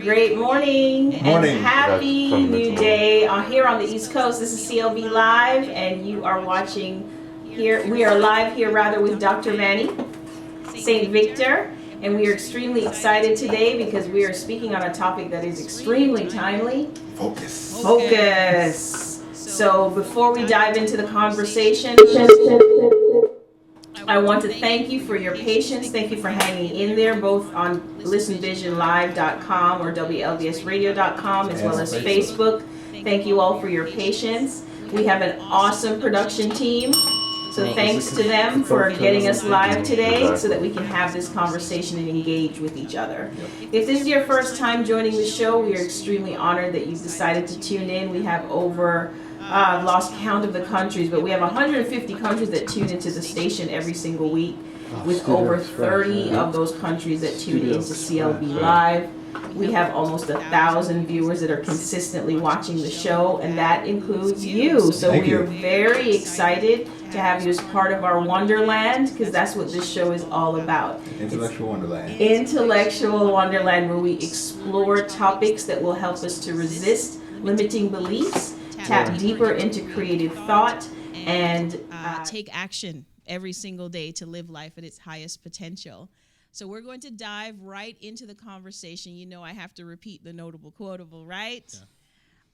Great morning and happy new day. Here on the East Coast, this is CLB Live, and you are watching here. We are live here, rather, with Dr. Manny St. Victor, and we are extremely excited today because we are speaking on a topic that is extremely timely. Focus. So before we dive into the conversation, I want to thank you for your patience. Thank you for hanging in there, both on listenvisionlive.com or WLVSradio.com, as well as Facebook. Thank you all for your patience. We have an awesome production team, so thanks to them for getting us live today so that we can have this conversation and engage with each other. If this is your first time joining the show, we are extremely honored that you've decided to tune in. We have over I've lost count of the countries, but we have 150 countries that tune into the station every single week, with over 30 of those countries that tune into CLB Live. We have almost 1,000 viewers that are consistently watching the show, and that includes you. So we are very excited to have you as part of our Wonderland, because that's what this show is all about. Intellectual Wonderland. Intellectual Wonderland, where we explore topics that will help us to resist limiting beliefs, tap deeper into creative thought, and take action every single day to live life at its highest potential. So we're going to dive right into the conversation. You know I have to repeat the notable quotable, right? Yeah.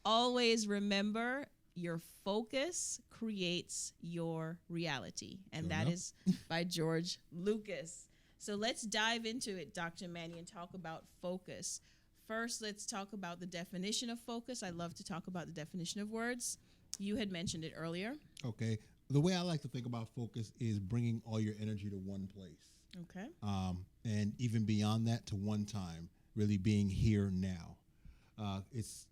Always remember, your focus creates your reality. And that is by George Lucas. So let's dive into it, Dr. Manny, and talk about focus. First, let's talk about the definition of focus. I love to talk about the definition of words. You had mentioned it earlier. Okay. The way I like to think about focus is bringing all your energy to one place. Okay. And even beyond that, to one time, really being here now. It's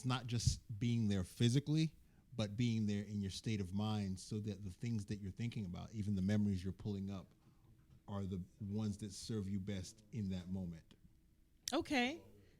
not just being there physically, but being there in your state of mind, so that the things that you're thinking about, even the memories you're pulling up, are the ones that serve you best in that moment. Okay.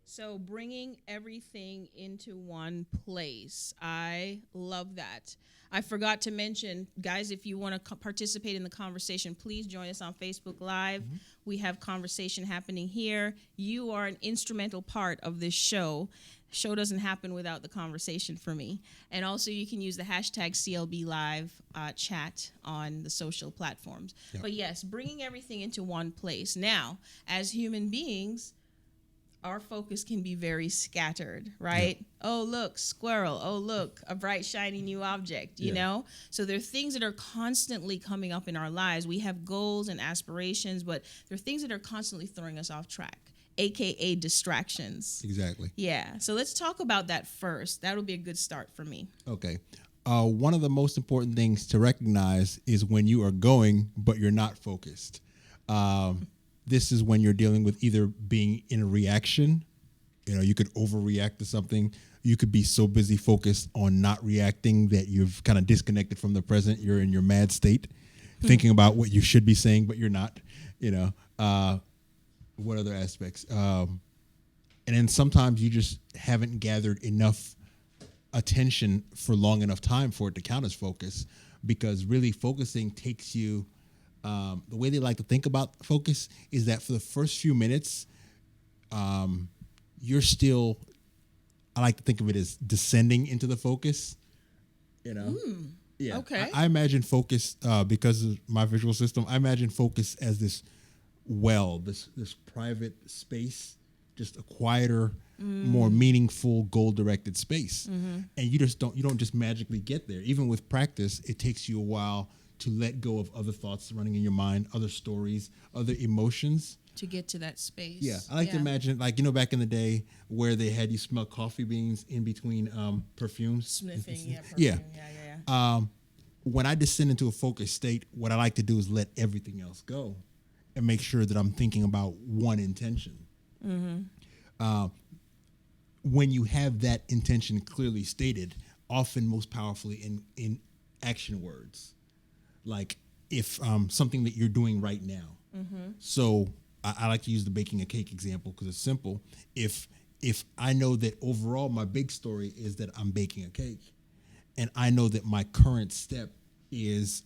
So bringing everything into one place. I love that. I forgot to mention, guys, if you want to participate in the conversation, please join us on Facebook Live. Mm-hmm. We have conversation happening here. You are an instrumental part of this show. Show doesn't happen without the conversation for me. And also you can use the hashtag CLB Live chat on the social platforms. Yep. But yes, bringing everything into one place. Now, as human beings, our focus can be very scattered, right? Yep. Oh, look, squirrel. Oh, look, a bright, shiny new object, you know? So there are things that are constantly coming up in our lives. We have goals and aspirations, but there are things that are constantly throwing us off track, AKA distractions. Exactly. Yeah. So let's talk about that first. That'll be a good start for me. Okay. One of the most important things to recognize is when you are going, but you're not focused. This is when you're dealing with either being in a reaction, you could overreact to something. You could be so busy focused on not reacting that you've kind of disconnected from the present. You're in your mad state, thinking about what you should be saying, but you're not, what other aspects? And then sometimes you just haven't gathered enough attention for long enough time for it to count as focus, because really focusing takes you, the way they like to think about focus is that for the first few minutes, you're still, I like to think of it as descending into the focus, Yeah. Okay. I imagine focus, because of my visual system, I imagine focus as this well, this private space, just a quieter, more meaningful, goal-directed space. Mm-hmm. And you don't just magically get there. Even with practice, it takes you a while to let go of other thoughts running in your mind, other stories, other emotions. To get to that space. Yeah, I like to imagine, back in the day where they had you smell coffee beans in between perfumes. Sniffing, perfume. Yeah. When I descend into a focused state, what I like to do is let everything else go and make sure that I'm thinking about one intention. Mm-hmm. When you have that intention clearly stated, often most powerfully in action words, like if something that you're doing right now. Mm-hmm. So I like to use the baking a cake example because it's simple. If I know that overall my big story is that I'm baking a cake, and I know that my current step is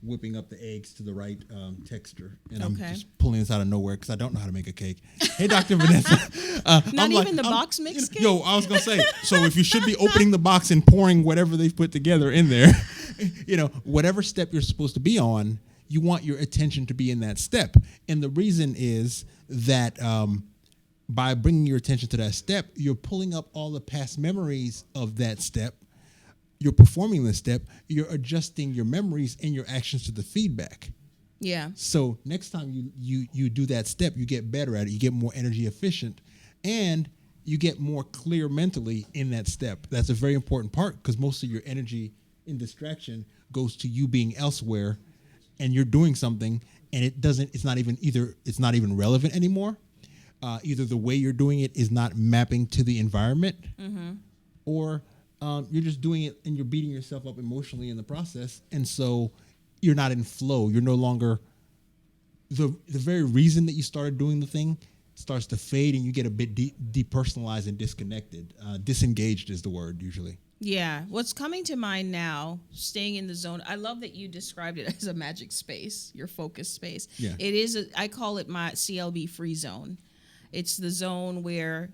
whipping up the eggs to the right texture. And I'm Okay. just pulling this out of nowhere because I don't know how to make a cake. Hey, Dr. Vanessa. Not even the box mix cake? Yo, I was going to say, so if you should be opening the box and pouring whatever they've put together in there, whatever step you're supposed to be on, you want your attention to be in that step. And the reason is that by bringing your attention to that step, you're pulling up all the past memories of that step. You're performing the step, you're adjusting your memories and your actions to the feedback. Yeah. So next time you do that step, you get better at it, you get more energy efficient, and you get more clear mentally in that step. That's a very important part because most of your energy in distraction goes to you being elsewhere and you're doing something and it's not even relevant anymore. Either the way you're doing it is not mapping to the environment, or you're just doing it and you're beating yourself up emotionally in the process. And so you're not in flow. You're no longer the very reason that you started doing the thing starts to fade and you get a bit depersonalized and disconnected. Disengaged is the word usually. Yeah. What's coming to mind now, staying in the zone, I love that you described it as a magic space, your focus space. Yeah. It is, I call it my CLB free zone. It's the zone where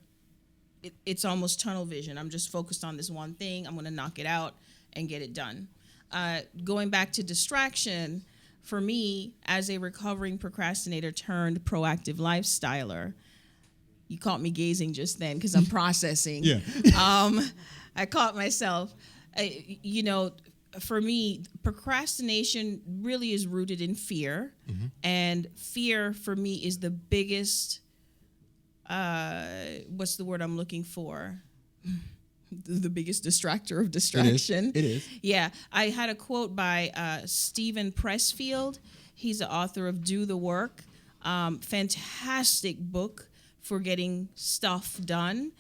it's almost tunnel vision. I'm just focused on this one thing. I'm going to knock it out and get it done. Going back to distraction, for me, as a recovering procrastinator turned proactive lifestyler, you caught me gazing just then because I'm processing. Yeah. I caught myself. For me, procrastination really is rooted in fear. And fear, for me, is the biggest... what's the word I'm looking for? The biggest distractor of distraction. It is. Yeah. I had a quote by Stephen Pressfield. He's the author of Do the Work. Fantastic book for getting stuff done.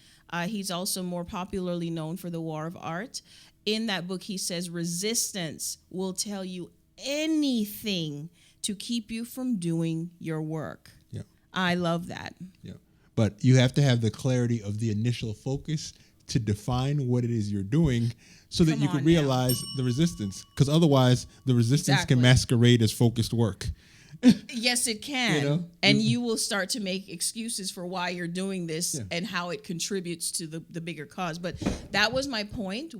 He's also more popularly known for The War of Art. In that book, he says resistance will tell you anything to keep you from doing your work. Yeah. I love that. Yeah. But you have to have the clarity of the initial focus to define what it is you're doing so that Come you can on realize the resistance. Because otherwise, the resistance Exactly. can masquerade as focused work. Yes, it can. And you will start to make excuses for why you're doing this and how it contributes to the bigger cause. But that was my point,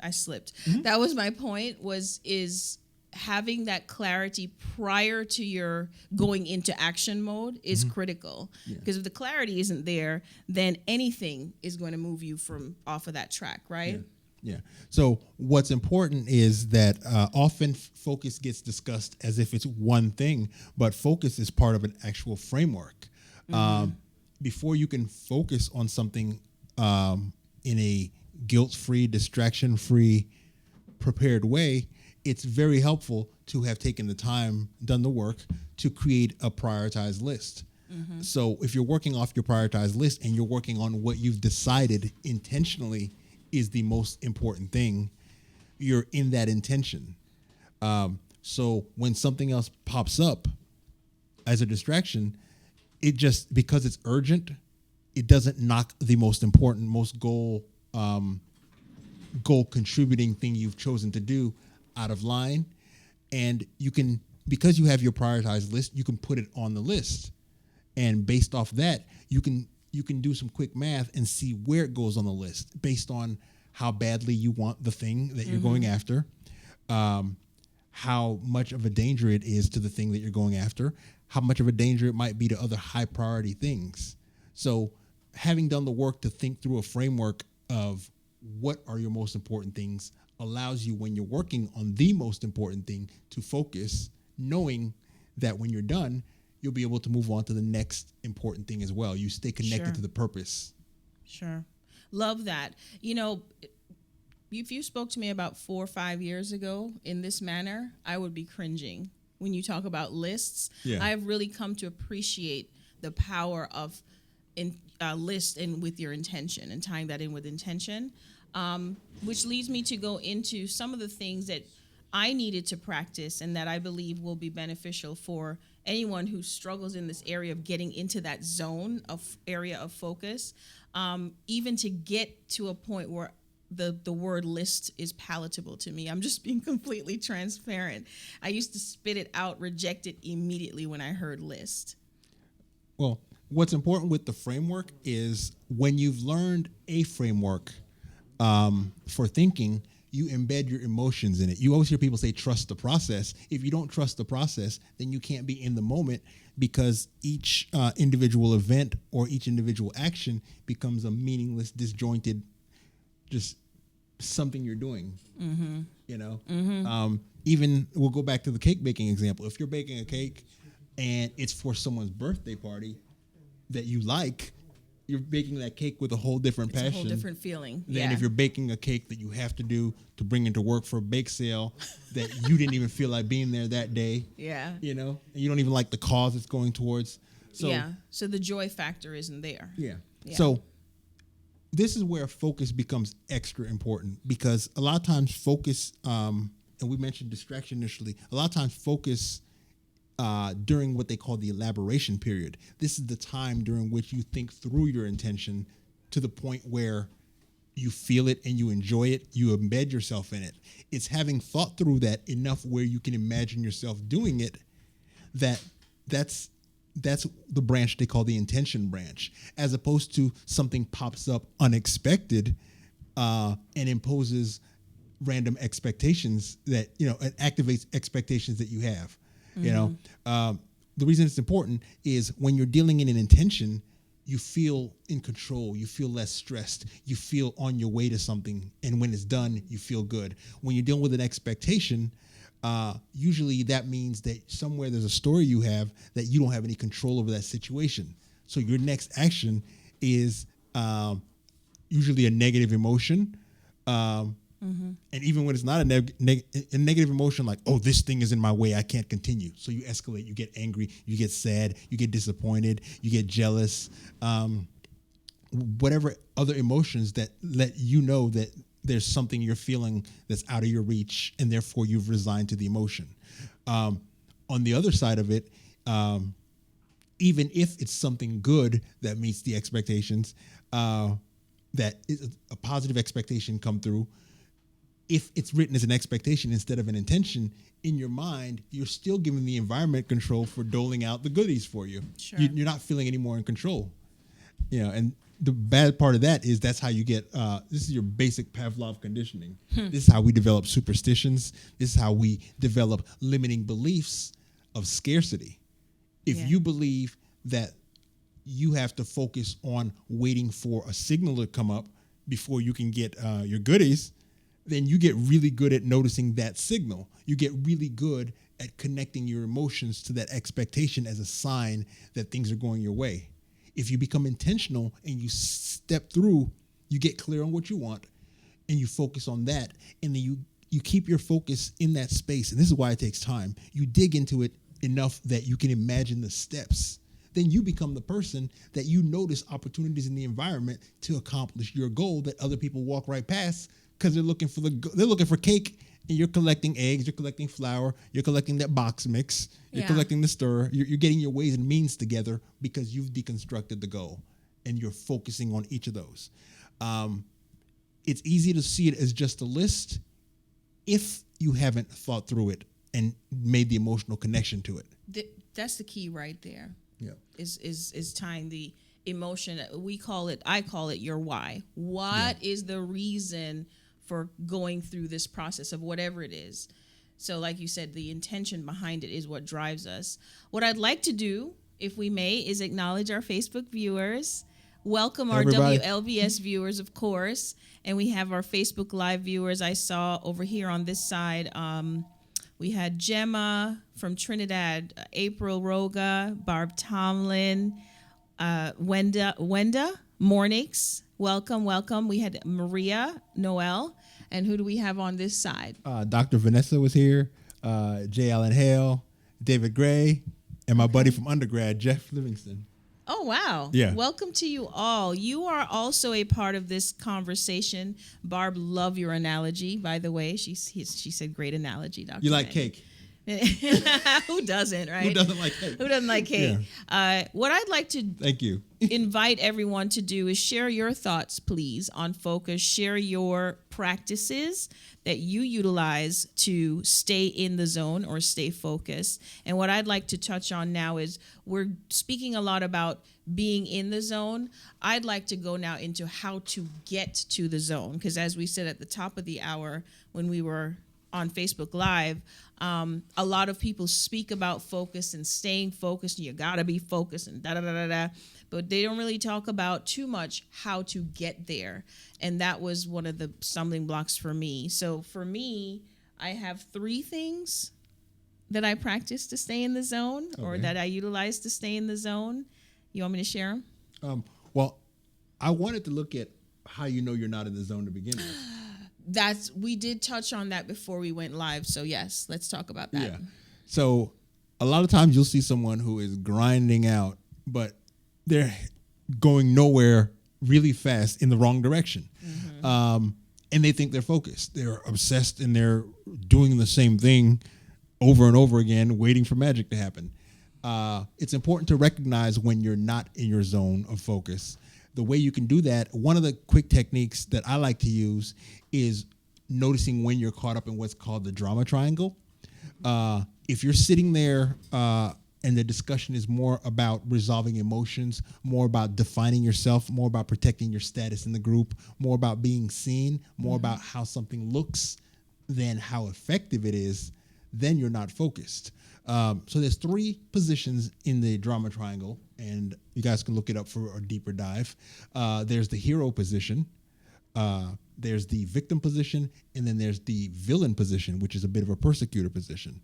I slipped. That was my point, is having that clarity prior to your going into action mode is critical. Because if the clarity isn't there, then anything is going to move you from off of that track, right? Yeah. So what's important is that often focus gets discussed as if it's one thing, but focus is part of an actual framework. Before you can focus on something in a guilt-free, distraction-free, prepared way, it's very helpful to have taken the time, done the work to create a prioritized list. So if you're working off your prioritized list and you're working on what you've decided intentionally is the most important thing, you're in that intention. So when something else pops up as a distraction, it just, because it's urgent, it doesn't knock the most important, most goal contributing thing you've chosen to do out of line. And you can, because you have your prioritized list, you can put it on the list. And based off that, you can do some quick math and see where it goes on the list based on how badly you want the thing that you're going after, how much of a danger it is to the thing that you're going after, how much of a danger it might be to other high priority things. So having done the work to think through a framework of what are your most important things allows you, when you're working on the most important thing, to focus, knowing that when you're done, you'll be able to move on to the next important thing as well. You stay connected to the purpose. Sure. Love that. You know, if you spoke to me about 4 or 5 years ago in this manner, I would be cringing. When you talk about lists, I've really come to appreciate the power of list and with your intention and tying that in with intention, which leads me to go into some of the things that I needed to practice and that I believe will be beneficial for anyone who struggles in this area of getting into that zone of area of focus, even to get to a point where the word list is palatable to me. I'm just being completely transparent. I used to spit it out, reject it immediately when I heard list. Well, what's important with the framework is when you've learned a framework for thinking, you embed your emotions in it. You always hear people say, trust the process. If you don't trust the process, then you can't be in the moment, because each individual event or each individual action becomes a meaningless, disjointed, just something you're doing. Mm-hmm. You know, even we'll go back to the cake baking example. If you're baking a cake and it's for someone's birthday party that you like, you're baking that cake with a whole different passion. It's a whole different feeling. Than if you're baking a cake that you have to do to bring into work for a bake sale that you didn't even feel like being there that day. Yeah. You know, and you don't even like the cause it's going towards. So, So the joy factor isn't there. Yeah. So this is where focus becomes extra important, because a lot of times focus, and we mentioned distraction initially, a lot of times focus during what they call the elaboration period. This is the time during which you think through your intention to the point where you feel it and you enjoy it, you embed yourself in it. It's having thought through that enough where you can imagine yourself doing it, that's the branch they call the intention branch, as opposed to something pops up unexpected and imposes random expectations that, you know, it activates expectations that you have. You know, the reason it's important is when you're dealing in an intention, you feel in control, you feel less stressed, you feel on your way to something, and when it's done, you feel good. When you're dealing with an expectation, usually that means that somewhere there's a story you have that you don't have any control over that situation. So your next action is usually a negative emotion. And even when it's not a negative emotion, like, oh, this thing is in my way, I can't continue. So you escalate, you get angry, you get sad, you get disappointed, you get jealous, whatever other emotions that let you know that there's something you're feeling that's out of your reach, and therefore you've resigned to the emotion. On the other side of it, even if it's something good that meets the expectations, that is a positive expectation come through, if it's written as an expectation instead of an intention, in your mind, you're still giving the environment control for doling out the goodies for you. Sure. You're not feeling any more in control. You know, and the bad part of that is that's how you get, this is your basic Pavlov conditioning. This is how we develop superstitions. This is how we develop limiting beliefs of scarcity. If you believe that you have to focus on waiting for a signal to come up before you can get your goodies, then you get really good at noticing that signal. You get really good at connecting your emotions to that expectation as a sign that things are going your way. If you become intentional and you step through, you get clear on what you want and you focus on that, and then you keep your focus in that space. And this is why it takes time. You dig into it enough that you can imagine the steps. Then you become the person that you notice opportunities in the environment to accomplish your goal that other people walk right past, because they're looking for cake, and you're collecting eggs, you're collecting flour, you're collecting that box mix, you're collecting the stir, you're getting your ways and means together because you've deconstructed the goal and you're focusing on each of those. It's easy to see it as just a list if you haven't thought through it and made the emotional connection to it. That's the key right there. Yeah. Is tying the emotion. I call it your why. What is the reason for going through this process of whatever it is? So like you said, the intention behind it is what drives us. What I'd like to do, if we may, is acknowledge our Facebook viewers. Welcome our WLBS viewers, of course. And we have our Facebook Live viewers. I saw over here on this side, we had Gemma from Trinidad, April Roga, Barb Tomlin, Wenda Mornix. Welcome. We had Maria Noel. And who do we have on this side? Dr. Vanessa was here, J. Allen Hale, David Gray, and my buddy from undergrad, Jeff Livingston. Oh, wow. Yeah. Welcome to you all. You are also a part of this conversation. Barb, love your analogy, by the way. She said great analogy, Dr. You like Manny. cake? Who doesn't, right? Who doesn't like cake? Who doesn't like cake? What I'd like to Thank you. invite everyone to do is share your thoughts, please, on focus. Share your practices that you utilize to stay in the zone or stay focused. And what I'd like to touch on now is we're speaking a lot about being in the zone. I'd like to go now into how to get to the zone, because as we said at the top of the hour when we were on Facebook Live, a lot of people speak about focus and staying focused, and you gotta be focused and da-da-da-da-da, but they don't really talk about too much how to get there. And that was one of the stumbling blocks for me. So for me, I have 3 things that I practice to stay in the zone, or that I utilize to stay in the zone. You want me to share them? Well, I wanted to look at how you know you're not in the zone to begin with. We did touch on that before we went live. So yes, let's talk about that. Yeah. So a lot of times you'll see someone who is grinding out, but they're going nowhere really fast in the wrong direction. Mm-hmm. And they think they're focused. They're obsessed and they're doing the same thing over and over again, waiting for magic to happen. It's important to recognize when you're not in your zone of focus. The way you can do that, one of the quick techniques that I like to use is noticing when you're caught up in what's called the drama triangle. If you're sitting there and the discussion is more about resolving emotions, more about defining yourself, more about protecting your status in the group, more about being seen, more about how something looks than how effective it is, then you're not focused. So there's 3 positions in the drama triangle, and you guys can look it up for a deeper dive. There's the hero position, there's the victim position, and then there's the villain position, which is a bit of a persecutor position.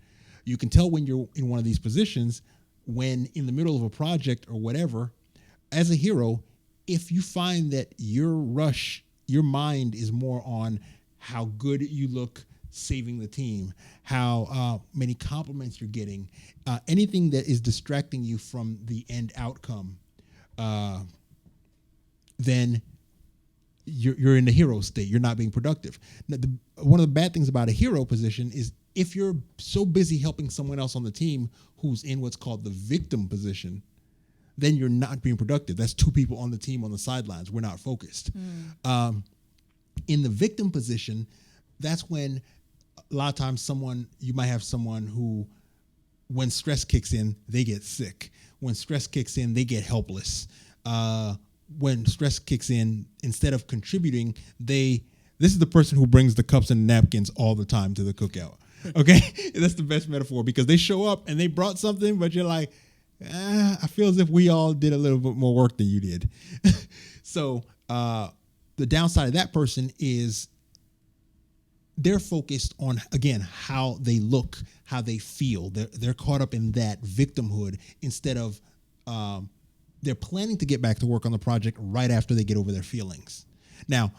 You can tell when you're in one of these positions, when in the middle of a project or whatever, as a hero, if you find that your mind is more on how good you look saving the team, how many compliments you're getting, anything that is distracting you from the end outcome, then you're in the hero state. You're not being productive. Now, one of the bad things about a hero position is if you're so busy helping someone else on the team who's in what's called the victim position, then you're not being productive. That's 2 people on the team on the sidelines. We're not focused. In the victim position, that's when a lot of times you might have someone who, when stress kicks in, they get sick. When stress kicks in, they get helpless. When stress kicks in, instead of contributing, this is the person who brings the cups and napkins all the time to the cookout. Okay? That's the best metaphor, because they show up and they brought something, but you're like, I feel as if we all did a little bit more work than you did. So the downside of that person is they're focused on, again, how they look, how they feel. They're caught up in that victimhood instead of they're planning to get back to work on the project right after they get over their feelings. Now,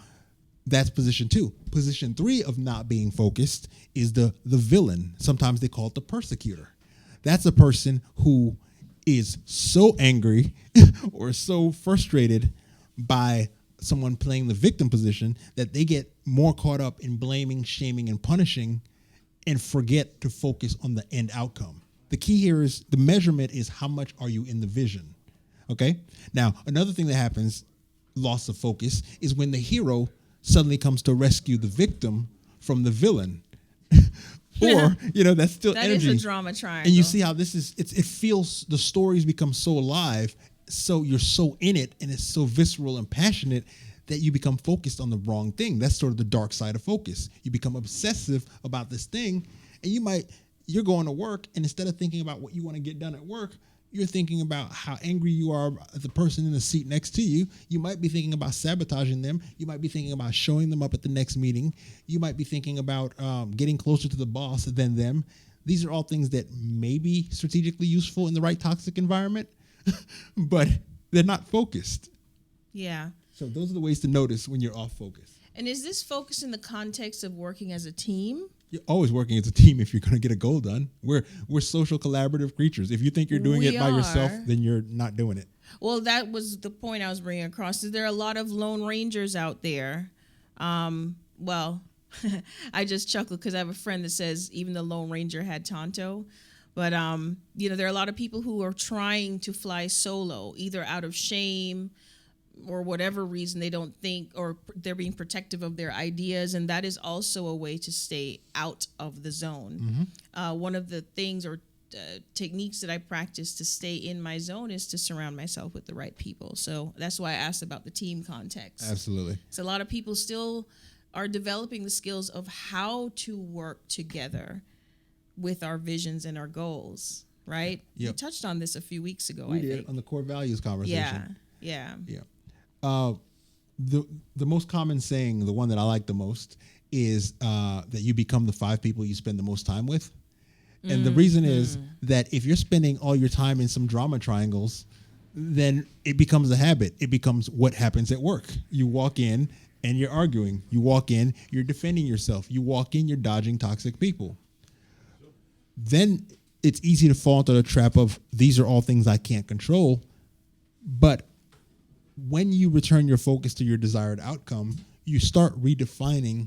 that's position 2. Position 3 of not being focused is the villain. Sometimes they call it the persecutor. That's a person who is so angry or so frustrated by someone playing the victim position that they get more caught up in blaming, shaming, and punishing and forget to focus on the end outcome. The key here is the measurement is how much are you in the vision. Okay? Now, another thing that happens, loss of focus, is when the hero suddenly comes to rescue the victim from the villain. Or, that's still that energy. That is a drama triangle. And you see how it feels, the stories become so alive, so you're so in it, and it's so visceral and passionate that you become focused on the wrong thing. That's sort of the dark side of focus. You become obsessive about this thing, and you're going to work, and instead of thinking about what you want to get done at work, you're thinking about how angry you are at the person in the seat next to you. You might be thinking about sabotaging them. You might be thinking about showing them up at the next meeting. You might be thinking about getting closer to the boss than them. These are all things that may be strategically useful in the right toxic environment, but they're not focused. Yeah. So those are the ways to notice when you're off focus. And is this focus in the context of working as a team? You're always working as a team if you're going to get a goal done. We're social collaborative creatures. If you think you're doing it by yourself, then you're not doing it. Well, that was the point I was bringing across. Is there a lot of lone rangers out there? Well, I just chuckle because I have a friend that says even the Lone Ranger had Tonto. But, there are a lot of people who are trying to fly solo, either out of shame or whatever reason they don't think, or they're being protective of their ideas. And that is also a way to stay out of the zone. One of the things or techniques that I practice to stay in my zone is to surround myself with the right people. So that's why I asked about the team context. Absolutely. So a lot of people still are developing the skills of how to work together with our visions and our goals, right? Yep. We touched on this a few weeks ago, We I did think. on the core values conversation. Yeah. The most common saying, the one that I like the most, is that you become the 5 people you spend the most time with. And the reason is that if you're spending all your time in some drama triangles, then it becomes a habit. It becomes what happens at work. You walk in and you're arguing. You walk in, you're defending yourself. You walk in, you're dodging toxic people. Then it's easy to fall into the trap of these are all things I can't control. But when you return your focus to your desired outcome, you start redefining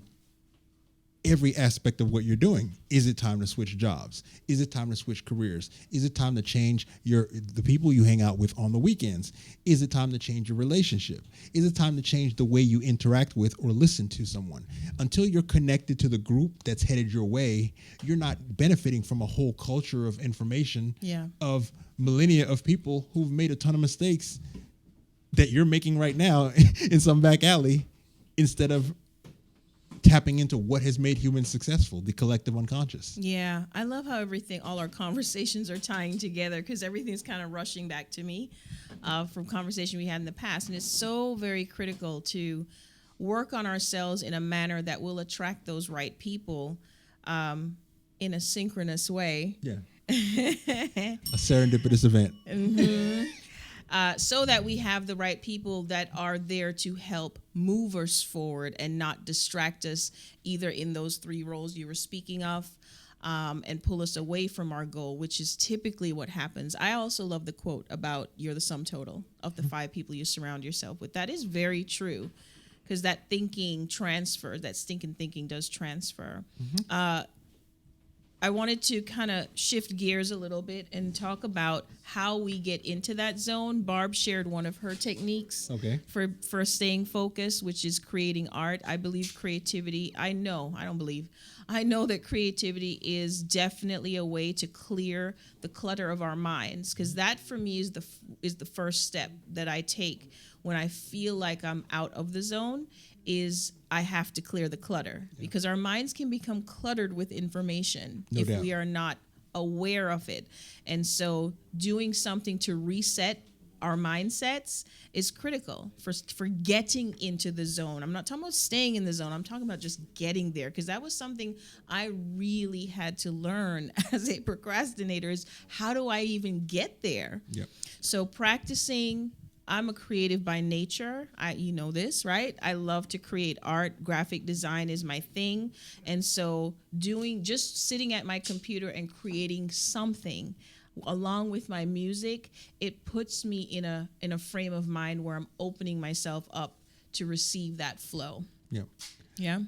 every aspect of what you're doing. Is it time to switch jobs? Is it time to switch careers? Is it time to change the people you hang out with on the weekends? Is it time to change your relationship? Is it time to change the way you interact with or listen to someone? Until you're connected to the group that's headed your way, you're not benefiting from a whole culture of information of millennia of people who've made a ton of mistakes that you're making right now in some back alley, instead of tapping into what has made humans successful, the collective unconscious. Yeah, I love how all our conversations are tying together, because everything's kind of rushing back to me from conversation we had in the past. And it's so very critical to work on ourselves in a manner that will attract those right people in a synchronous way. Yeah. A serendipitous event. So that we have the right people that are there to help move us forward and not distract us either in those 3 roles you were speaking of, and pull us away from our goal, which is typically what happens. I also love the quote about you're the sum total of the 5 people you surround yourself with. That is very true, because that thinking transfers, that stinking thinking does transfer. I wanted to kind of shift gears a little bit and talk about how we get into that zone. Barb shared one of her techniques for staying focused, which is creating art. I believe creativity, I know that creativity is definitely a way to clear the clutter of our minds, because that for me is the first step that I take when I feel like I'm out of the zone. Is I have to clear the clutter, because our minds can become cluttered with information if we are not aware of it. And so doing something to reset our mindsets is critical for getting into the zone. I'm not talking about staying in the zone. I'm talking about just getting there, because that was something I really had to learn as a procrastinator, is how do I even get there? So practicing. I'm a creative by nature. You know this, right? I love to create art. Graphic design is my thing. And so just sitting at my computer and creating something along with my music, it puts me in a frame of mind where I'm opening myself up to receive that flow. Yeah.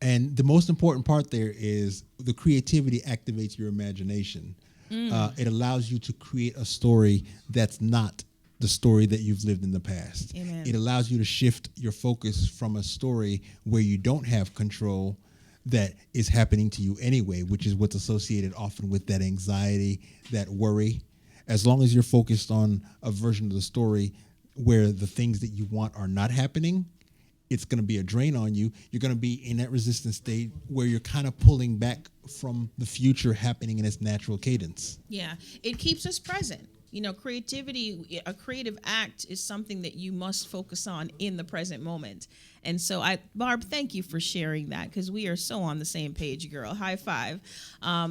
And the most important part there is the creativity activates your imagination. It allows you to create a story that's not the story that you've lived in the past. Amen. It allows you to shift your focus from a story where you don't have control that is happening to you anyway, which is what's associated often with that anxiety, that worry. As long as you're focused on a version of the story where the things that you want are not happening, it's going to be a drain on you. You're going to be in that resistance state where you're kind of pulling back from the future happening in its natural cadence. Yeah, it keeps us present. Creativity, a creative act is something that you must focus on in the present moment. And so Barb, thank you for sharing that, because we are so on the same page, girl. High five.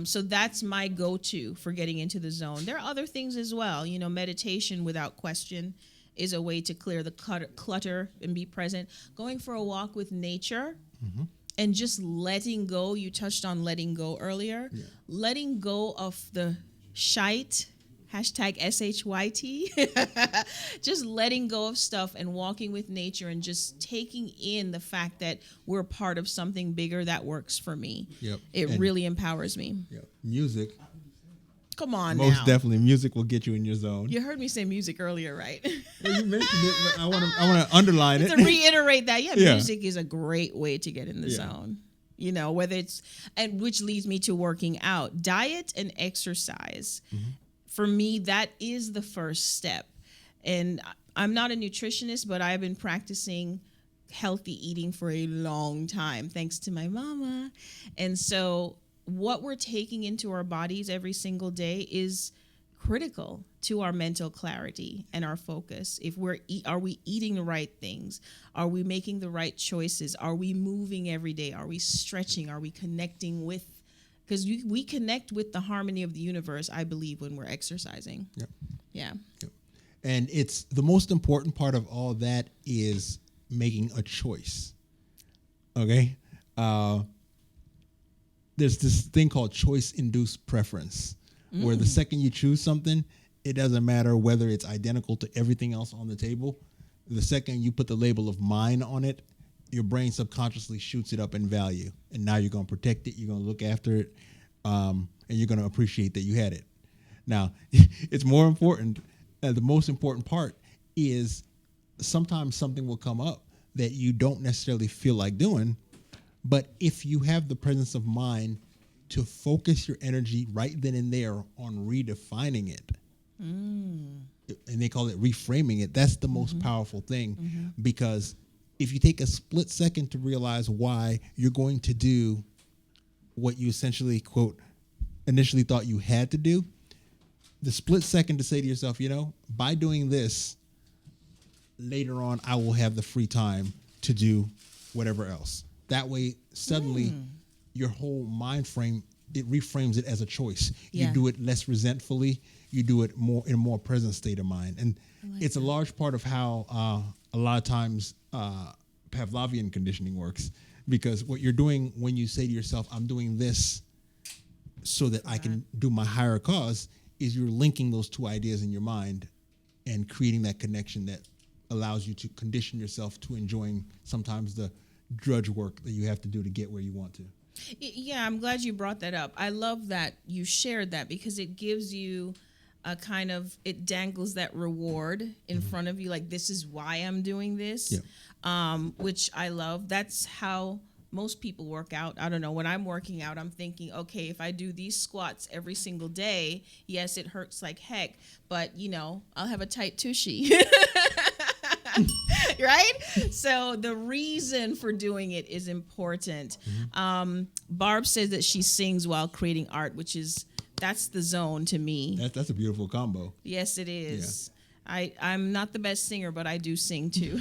So that's my go-to for getting into the zone. There are other things as well. Meditation without question is a way to clear the clutter and be present. Going for a walk with nature and just letting go. You touched on letting go earlier. Letting go of the shite hashtag SHYT, just letting go of stuff and walking with nature and just taking in the fact that we're part of something bigger that works for me. Yep. It And- really empowers me. Yep. Music, Come on most now. definitely, music will get you in your zone. You heard me say music earlier, right? Well, you mentioned it, but I want to underline it. To reiterate that, Yeah. music is a great way to get in the zone. You know, whether it's, and which leads me to working out, diet and exercise. For me, that is the first step. And I'm not a nutritionist, but I've been practicing healthy eating for a long time, thanks to my mama. And so what we're taking into our bodies every single day is critical to our mental clarity and our focus. If are we eating the right things? Are we making the right choices? Are we moving every day? Are we stretching? Are we connecting with, because we connect with the harmony of the universe, I believe, when we're exercising. Yep. Yeah. Yep. And it's the most important part of all that is making a choice. Okay? There's this thing called choice-induced preference, where the second you choose something, it doesn't matter whether it's identical to everything else on the table. The second you put the label of mine on it, your brain subconsciously shoots it up in value. And now you're going to protect it, you're going to look after it, and you're going to appreciate that you had it. Now, it's more important, the most important part is sometimes something will come up that you don't necessarily feel like doing, but if you have the presence of mind to focus your energy right then and there on redefining it, and they call it reframing it, that's the most powerful thing, because if you take a split second to realize why you're going to do what you essentially, quote, initially thought you had to do, the split second to say to yourself, you know, by doing this, later on I will have the free time to do whatever else. That way, suddenly, your whole mind frame, it reframes it as a choice. Yeah. You do it less resentfully. You do it more in a more present state of mind. And it's a large part of how a lot of times Pavlovian conditioning works. Because what you're doing when you say to yourself, I'm doing this so that I can do my higher cause, is you're linking those two ideas in your mind and creating that connection that allows you to condition yourself to enjoying sometimes the drudge work that you have to do to get where you want to. Yeah, I'm glad you brought that up. I love that you shared that because it gives you a kind of, it dangles that reward in front of you, like, this is why I'm doing this, which I love. That's how most people work out. I don't know. When I'm working out, I'm thinking, okay, if I do these squats every single day, yes, it hurts like heck, but, you know, I'll have a tight tushy. Right? So the reason for doing it is important. Barb says that she sings while creating art, which is, that's the zone to me. That's a beautiful combo. Yes, it is. Yeah. I'm not the best singer, but I do sing too.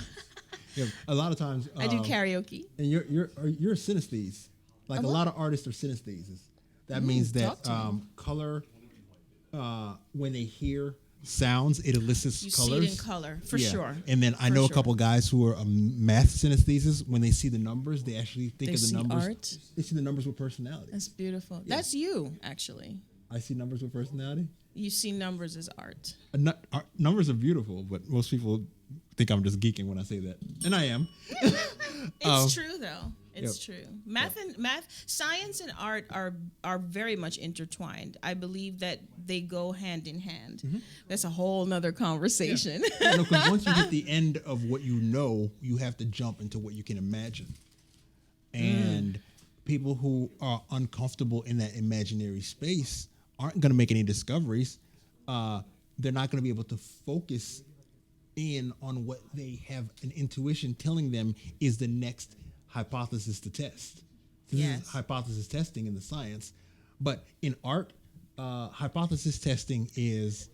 Yeah, a lot of times I do karaoke. And you're a synesthete. Like a lot of artists are synesthetes. That means that color, when they hear sounds, it elicits You colors. see it in color, for sure. And then I know a couple guys who are math synesthetes. When they see the numbers, they actually think of the numbers. Art. They see the numbers with personality. That's beautiful. Yeah. That's you, actually. I see numbers with personality. You see numbers as art. Numbers are beautiful, but most people think I'm just geeking when I say that, and I am. It's true, though. It's true. Math, science and art are very much intertwined. I believe that they go hand in hand. That's a whole nother conversation. Yeah. Because once you hit the end of what you know, you have to jump into what you can imagine. And people who are uncomfortable in that imaginary space aren't going to make any discoveries. They're not going to be able to focus in on what they have an intuition telling them is the next hypothesis to test. This is hypothesis testing in the science. But in art, hypothesis testing is,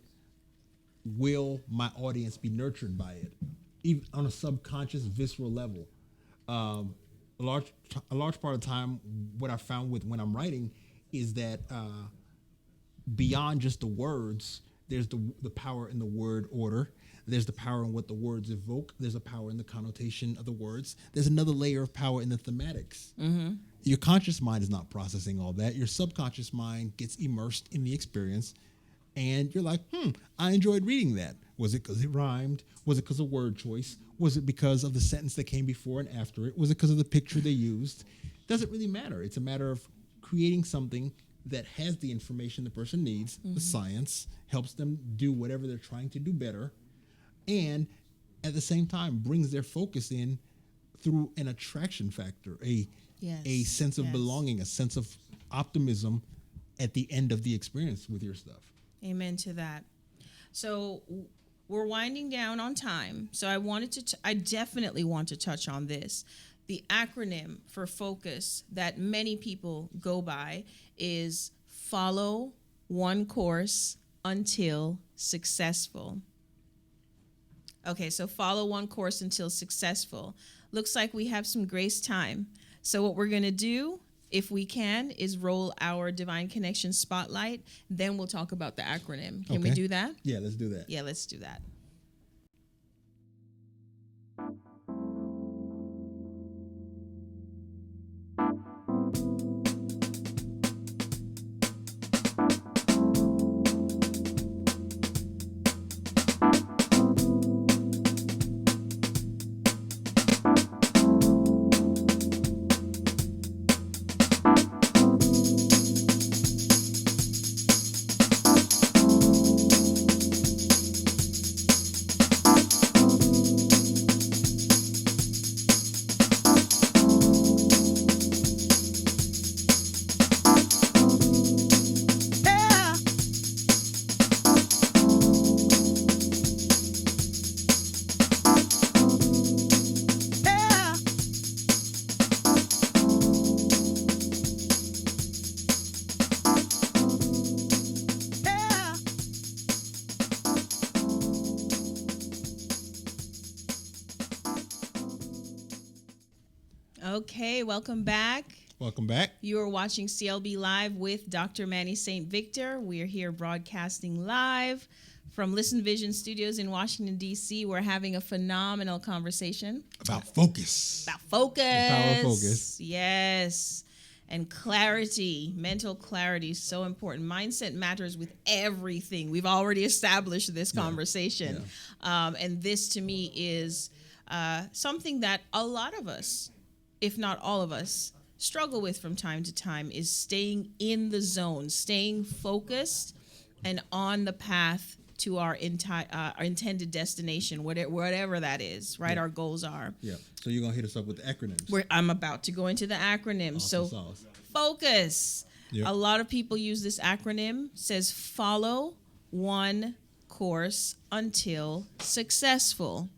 will my audience be nurtured by it? Even on a subconscious, visceral level. A large part of the time, what I found with when I'm writing is that beyond just the words, there's the power in the word order. There's the power in what the words evoke. There's a power in the connotation of the words. There's another layer of power in the thematics. Your conscious mind is not processing all that. Your subconscious mind gets immersed in the experience, and you're like, I enjoyed reading that. Was it because it rhymed? Was it because of word choice? Was it because of the sentence that came before and after it? Was it because of the picture they used? Doesn't really matter. It's a matter of creating something that has the information the person needs, the science, helps them do whatever they're trying to do better, and at the same time brings their focus in through an attraction factor, a sense of belonging, a sense of optimism at the end of the experience with your stuff. Amen to that. So we're winding down on time. So I definitely want to touch on this. The acronym for focus that many people go by is follow one course until successful. Okay, so follow one course until successful. Looks like we have some grace time. So what we're going to do, if we can, is roll our Divine Connection spotlight. Then we'll talk about the acronym. Can we do that? Yeah, let's do that. Yeah, let's do that. Okay, welcome back. Welcome back. You are watching CLB Live with Dr. Manny St. Victor. We are here broadcasting live from Listen Vision Studios in Washington, D.C. We're having a phenomenal conversation. About focus. About focus. The power of focus. Yes. And clarity, mental clarity is so important. Mindset matters with everything. We've already established this conversation. Yeah. And this, to me, is something that a lot of us, if not all of us, struggle with from time to time, is staying in the zone, staying focused and on the path to our intended destination, whatever that is, right? Our goals are. Yeah. So you're going to hit us up with the acronyms. I'm about to go into the acronyms. Awesome so sauce. Focus. Yep. A lot of people use this acronym, says follow one course until successful.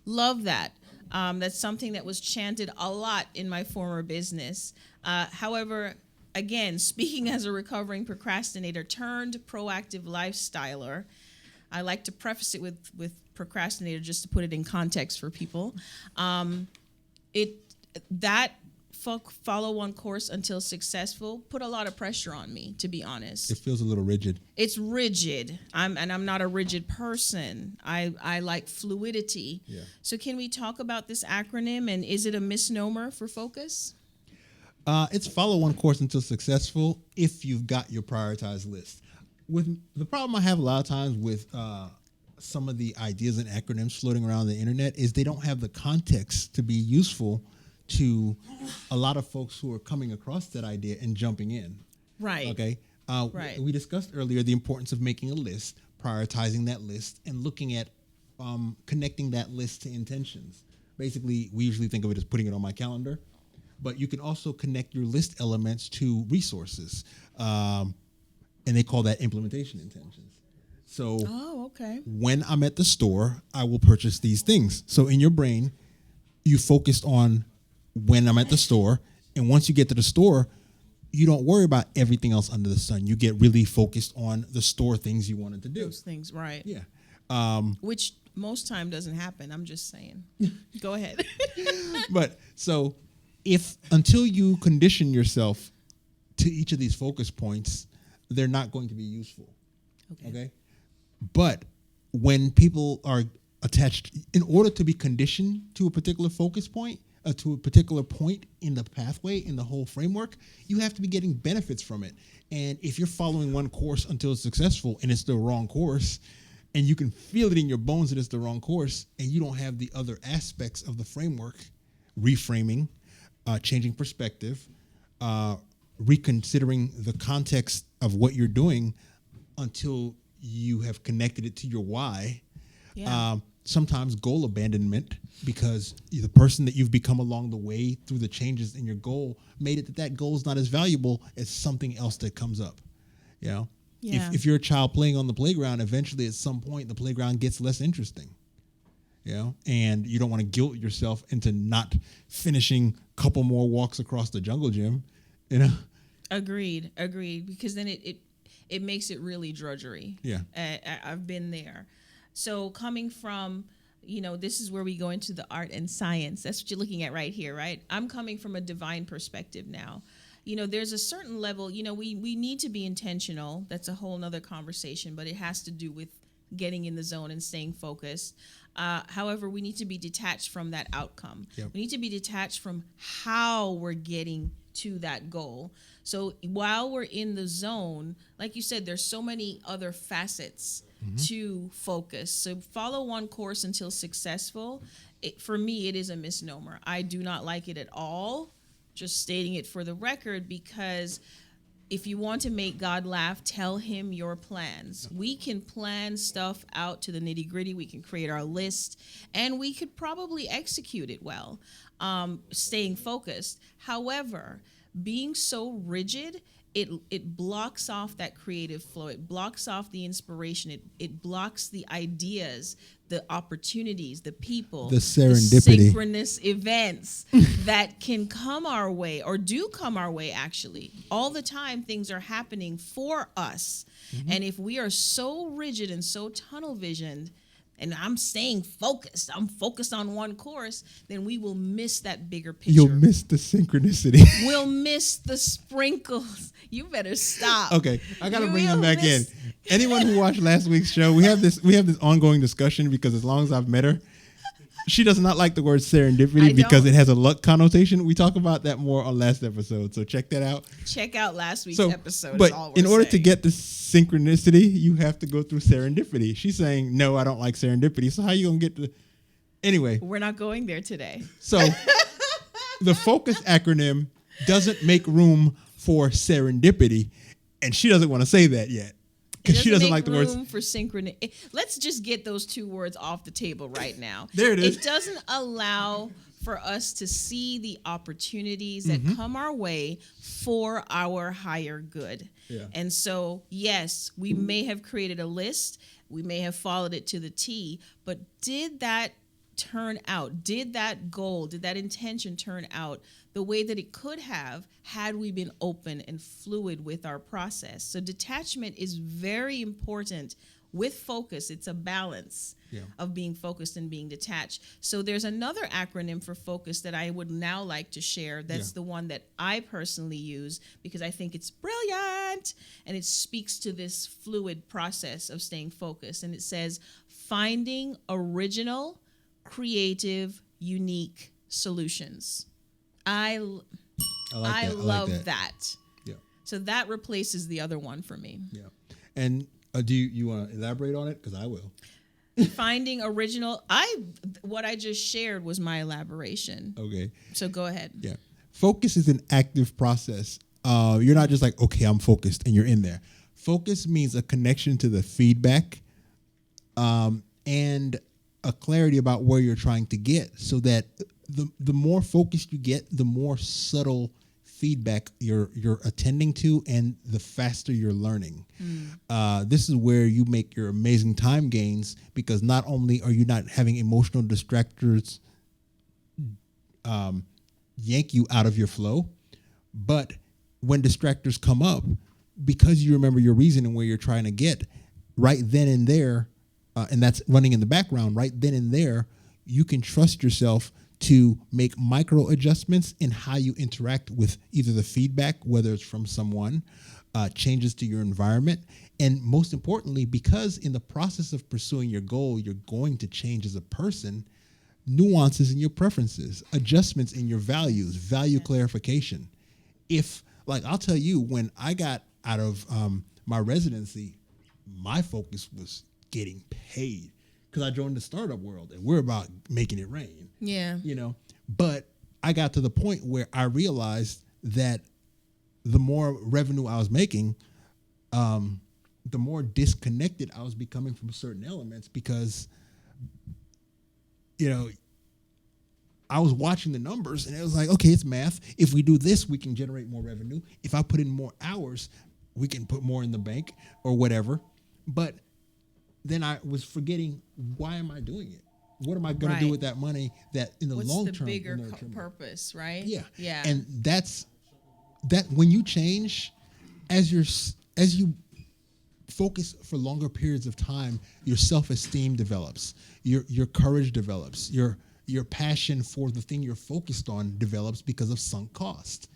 Love that. That's something that was chanted a lot in my former business. However, again, speaking as a recovering procrastinator turned proactive lifestyler, I like to preface it with procrastinator just to put it in context for people. Follow one course until successful put a lot of pressure on me, to be honest. It feels a little rigid. It's rigid. I'm not a rigid person. I like fluidity. Yeah. So can we talk about this acronym, and is it a misnomer for focus? It's follow one course until successful if you've got your prioritized list. With the problem I have a lot of times with some of the ideas and acronyms floating around the internet is they don't have the context to be useful to a lot of folks who are coming across that idea and jumping in. Right. Okay. Right. We discussed earlier the importance of making a list, prioritizing that list, and looking at connecting that list to intentions. Basically, we usually think of it as putting it on my calendar, but you can also connect your list elements to resources, and they call that implementation intentions. So when I'm at the store, I will purchase these things. So in your brain, you focused on when I'm at the store, and once you get to the store, you don't worry about everything else under the sun. You get really focused on the store things you wanted to do. Those things, right. Yeah. Which most time doesn't happen. I'm just saying. Go ahead. But so until you condition yourself to each of these focus points, they're not going to be useful. Okay? But when people are attached, in order to be conditioned to a particular focus point, to a particular point in the pathway, in the whole framework, you have to be getting benefits from it. And if you're following one course until it's successful and it's the wrong course, and you can feel it in your bones that it's the wrong course, and you don't have the other aspects of the framework, reframing, changing perspective, reconsidering the context of what you're doing until you have connected it to your why. Yeah. Sometimes goal abandonment, because the person that you've become along the way through the changes in your goal made it that goal is not as valuable as something else that comes up. You know, Yeah. if you're a child playing on the playground, eventually at some point the playground gets less interesting. You know, and you don't want to guilt yourself into not finishing a couple more walks across the jungle gym. You know. Agreed. Because then it makes it really drudgery. Yeah. I've been there. So coming from, this is where we go into the art and science. That's what you're looking at right here, right? I'm coming from a divine perspective now. There's a certain level, we need to be intentional. That's a whole nother conversation, but it has to do with getting in the zone and staying focused. However, we need to be detached from that outcome. Yep. We need to be detached from how we're getting to that goal. So while we're in the zone, like you said, there's so many other facets to focus. So follow one course until successful. For me, it is a misnomer. I do not like it at all. Just stating it for the record, because if you want to make God laugh, tell him your plans. We can plan stuff out to the nitty gritty. We can create our list, and we could probably execute it well, staying focused. However, being so rigid, it blocks off that creative flow. It blocks off the inspiration. It blocks the ideas, the opportunities, the people, the serendipity, the synchronous events that can come our way, or do come our way. Actually, all the time things are happening for us. And if we are so rigid and so tunnel visioned, and I'm staying focused, I'm focused on one course, then we will miss that bigger picture. You'll miss the synchronicity. We'll miss the sprinkles. You better stop. Okay, I gotta bring them will back in. miss- Anyone who watched last week's show, we have this ongoing discussion, because as long as I've met her, she does not like the word serendipity because it has a luck connotation. We talk about that more on last episode, so check that out. Check out last week's So, episode. but is all in we're order to saying. get the synchronicity, you have to go through serendipity. She's saying, no, I don't like serendipity. So how you gonna get to? Anyway, We're not going there today. so the focus acronym doesn't make room for serendipity, and she doesn't want to say that yet because she doesn't like the words. room for synchronicity. Let's just get those two words off the table right now. There it is. It doesn't allow for us to see the opportunities that come our way for our higher good. Yeah. And so, yes, we may have created a list, we may have followed it to the T, but did that turn out? Did that goal, did that intention turn out the way that it could have had we been open and fluid with our process? So detachment is very important with focus. It's a balance of being focused and being detached. So there's another acronym for focus that I would now like to share. That's the one that I personally use because I think it's brilliant, and it speaks to this fluid process of staying focused. And it says, finding original, creative, unique solutions. I love that. Yeah. So that replaces the other one for me. Yeah. And do you want to elaborate on it? Because I will. Finding original. What I just shared was my elaboration. Okay. So go ahead. Yeah. Focus is an active process. You're not just like, okay, I'm focused, and you're in there. Focus means a connection to the feedback, and a clarity about where you're trying to get, so that the more focused you get, the more subtle feedback you're attending to, and the faster you're learning. This is where you make your amazing time gains, because not only are you not having emotional distractors yank you out of your flow, but when distractors come up, because you remember your reason and where you're trying to get, right then and there, and that's running in the background, right then and there, you can trust yourself to make micro adjustments in how you interact with either the feedback, whether it's from someone, changes to your environment, and most importantly, because in the process of pursuing your goal, you're going to change as a person, nuances in your preferences, adjustments in your values, value clarification. If, like, I'll tell you, when I got out of my residency, my focus was getting paid because I joined the startup world and we're about making it rain. Yeah. You know, but I got to the point where I realized that the more revenue I was making, the more disconnected I was becoming from certain elements because, you know, I was watching the numbers and it was like, okay, it's math. If we do this, we can generate more revenue. If I put in more hours, we can put more in the bank or whatever. But then I was forgetting, why am I doing it? What am I going to do with that money that in the long term? What's the bigger purpose, right? Yeah. Yeah. And that's that when you change, as you focus for longer periods of time, your self-esteem develops, your courage develops, your passion for the thing you're focused on develops because of sunk cost.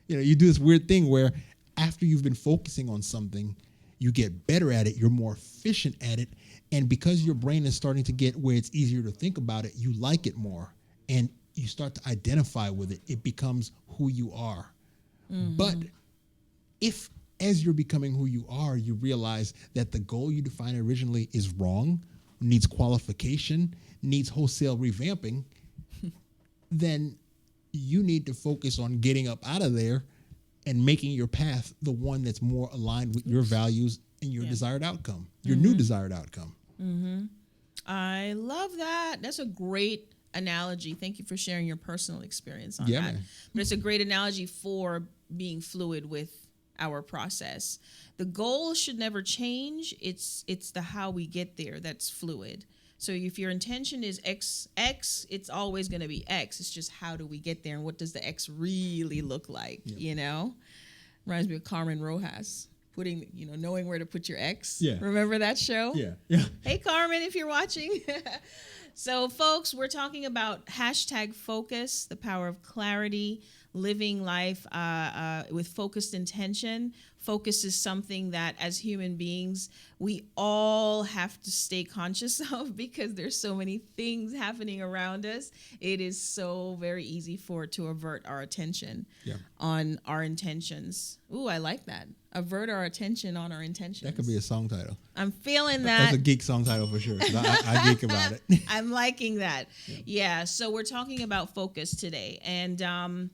You know, you do this weird thing where after you've been focusing on something, you get better at it, you're more efficient at it, and because your brain is starting to get where it's easier to think about it, you like it more, and you start to identify with it. It becomes who you are. Mm-hmm. But if, as you're becoming who you are, you realize that the goal you defined originally is wrong, needs qualification, needs wholesale revamping, then you need to focus on getting up out of there and making your path the one that's more aligned with your values and your desired outcome, your new desired outcome. Mm-hmm. I love that. That's a great analogy. Thank you for sharing your personal experience on that. Man. But it's a great analogy for being fluid with our process. The goal should never change. It's the how we get there that's fluid. So if your intention is X, it's always going to be X. It's just how do we get there and what does the X really look like, you know? Reminds me of Carmen Rojas, knowing where to put your X. Yeah. Remember that show? Yeah. Hey, Carmen, if you're watching. So, folks, we're talking about #focus, the power of clarity, living life with focused intention. Focus is something that, as human beings, we all have to stay conscious of because there's so many things happening around us. It is so very easy to avert our attention on our intentions. Ooh, I like that. Avert our attention on our intentions. That could be a song title. I'm feeling that. That's a geek song title for sure. I geek about it. I'm liking that. Yeah. So we're talking about focus today. And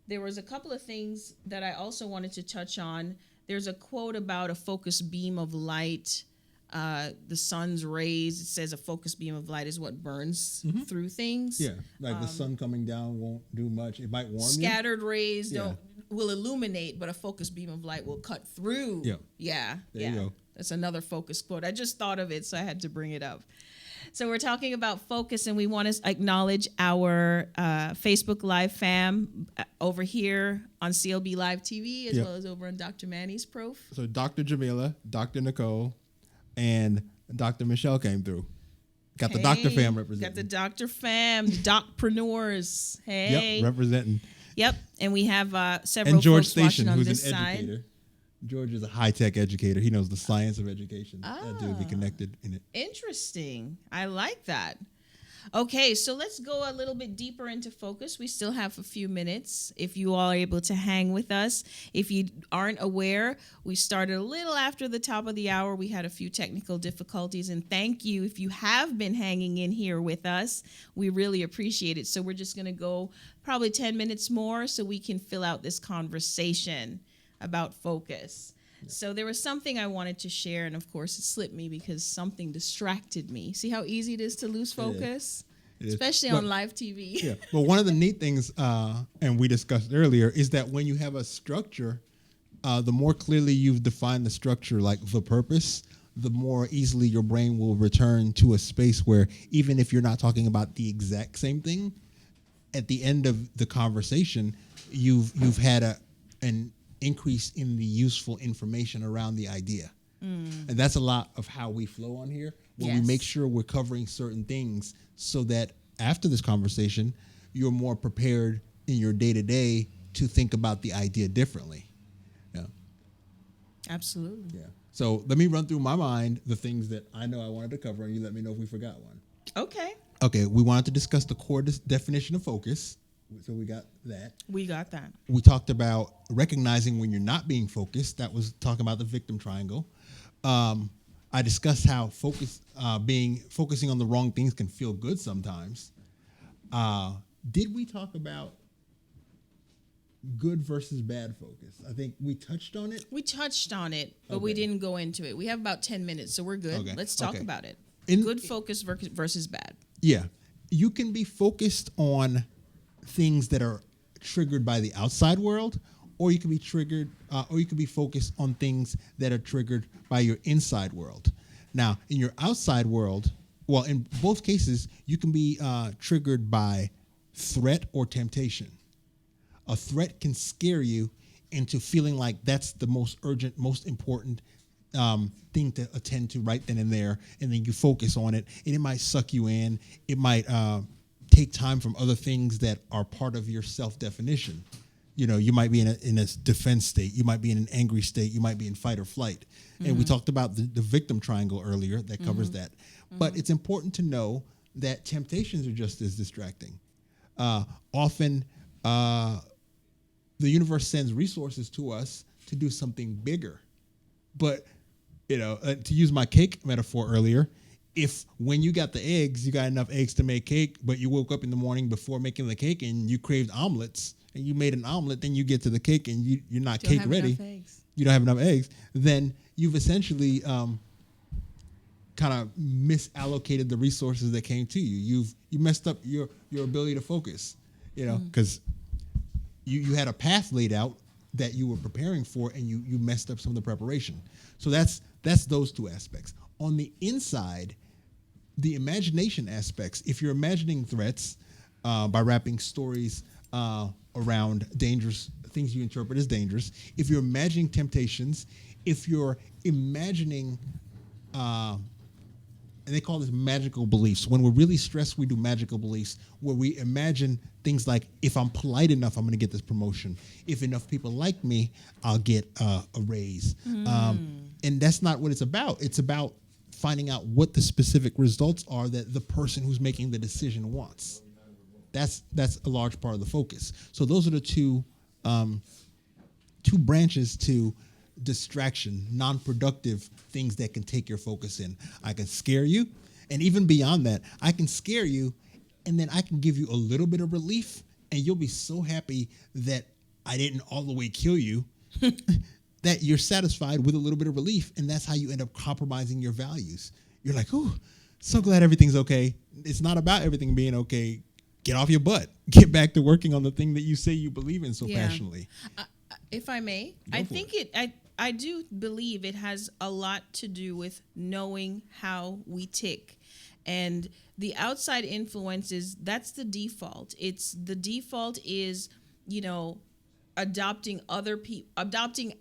there was a couple of things that I also wanted to touch on. There's a quote about a focused beam of light. The sun's rays, it says a focused beam of light is what burns through things. Yeah, like the sun coming down won't do much. It might warm you. Scattered rays will illuminate, but a focused beam of light will cut through. Yeah. There you go. That's another focus quote. I just thought of it, so I had to bring it up. So we're talking about focus, and we want to acknowledge our Facebook Live fam over here on CLB Live TV, as well as over on Dr. Manny's Prof. So Dr. Jamila, Dr. Nicole, and Dr. Michelle came through. Got the Dr. fam representing. Got the Dr. fam, the docpreneurs. Hey. Yep, representing. Yep, and we have several and George folks Station, watching on who's this an side. educator. George is a high-tech educator. He knows the science of education. That dude be connected in it. Interesting. I like that. Okay, so let's go a little bit deeper into focus. We still have a few minutes if you all are able to hang with us. If you aren't aware, we started a little after the top of the hour. We had a few technical difficulties, and thank you if you have been hanging in here with us. We really appreciate it. So we're just going to go probably 10 minutes more so we can fill out this conversation about focus. So there was something I wanted to share, and of course it slipped me because something distracted me. See how easy it is to lose focus? Especially on live TV. Yeah, but one of the neat things, and we discussed earlier, is that when you have a structure, the more clearly you've defined the structure, like the purpose, the more easily your brain will return to a space where even if you're not talking about the exact same thing, at the end of the conversation, you've had an increase in the useful information around the idea. And that's a lot of how we flow on here, where we make sure we're covering certain things so that after this conversation, you're more prepared in your day-to-day to think about the idea differently. Yeah. Absolutely. Yeah. So let me run through my mind the things that I know I wanted to cover, and you let me know if we forgot one. Okay. Okay, we wanted to discuss the core definition of focus. So we got that. We got that. We talked about recognizing when you're not being focused. That was talking about the victim triangle. I discussed how focusing on the wrong things can feel good sometimes. Did we talk about good versus bad focus? I think we touched on it. We touched on it, but we didn't go into it. We have about 10 minutes, so we're good. Okay. Let's talk Okay. about it. In- Good focus versus bad. Yeah. You can be focused on things that are triggered by the outside world, or you can be focused on things that are triggered by your inside world. Now, in your outside world, well, in both cases, you can be triggered by threat or temptation. A threat can scare you into feeling like that's the most urgent, most important thing to attend to right then and there, and then you focus on it, and it might suck you in. It might take time from other things that are part of your self-definition. You know, you might be in a defense state. You might be in an angry state. You might be in fight or flight. And we talked about the victim triangle earlier that covers that. But it's important to know that temptations are just as distracting. Often, the universe sends resources to us to do something bigger. But, to use my cake metaphor earlier, if when you got the eggs, you got enough eggs to make cake, but you woke up in the morning before making the cake and you craved omelets and you made an omelet, then you get to the cake and you're not cake ready. You don't have enough eggs. Then you've essentially kind of misallocated the resources that came to you. You messed up your ability to focus, because you had a path laid out that you were preparing for, and you messed up some of the preparation. So that's those two aspects. On the inside, the imagination aspects, if you're imagining threats by wrapping stories around dangerous things you interpret as dangerous, if you're imagining temptations, if you're imagining, and they call this magical beliefs. When we're really stressed, we do magical beliefs where we imagine things like, if I'm polite enough, I'm going to get this promotion. If enough people like me, I'll get a raise. And that's not what it's about. It's about finding out what the specific results are that the person who's making the decision wants. That's a large part of the focus. So those are the two branches to distraction, non-productive things that can take your focus in. I can scare you, and even beyond that, I can scare you, and then I can give you a little bit of relief, and you'll be so happy that I didn't all the way kill you that you're satisfied with a little bit of relief, and that's how you end up compromising your values. You're like, oh, so glad everything's okay. It's not about everything being okay. Get off your butt. Get back to working on the thing that you say you believe in so passionately. If I may, I do believe it has a lot to do with knowing how we tick. And the outside influences, that's the default. The default is, adopting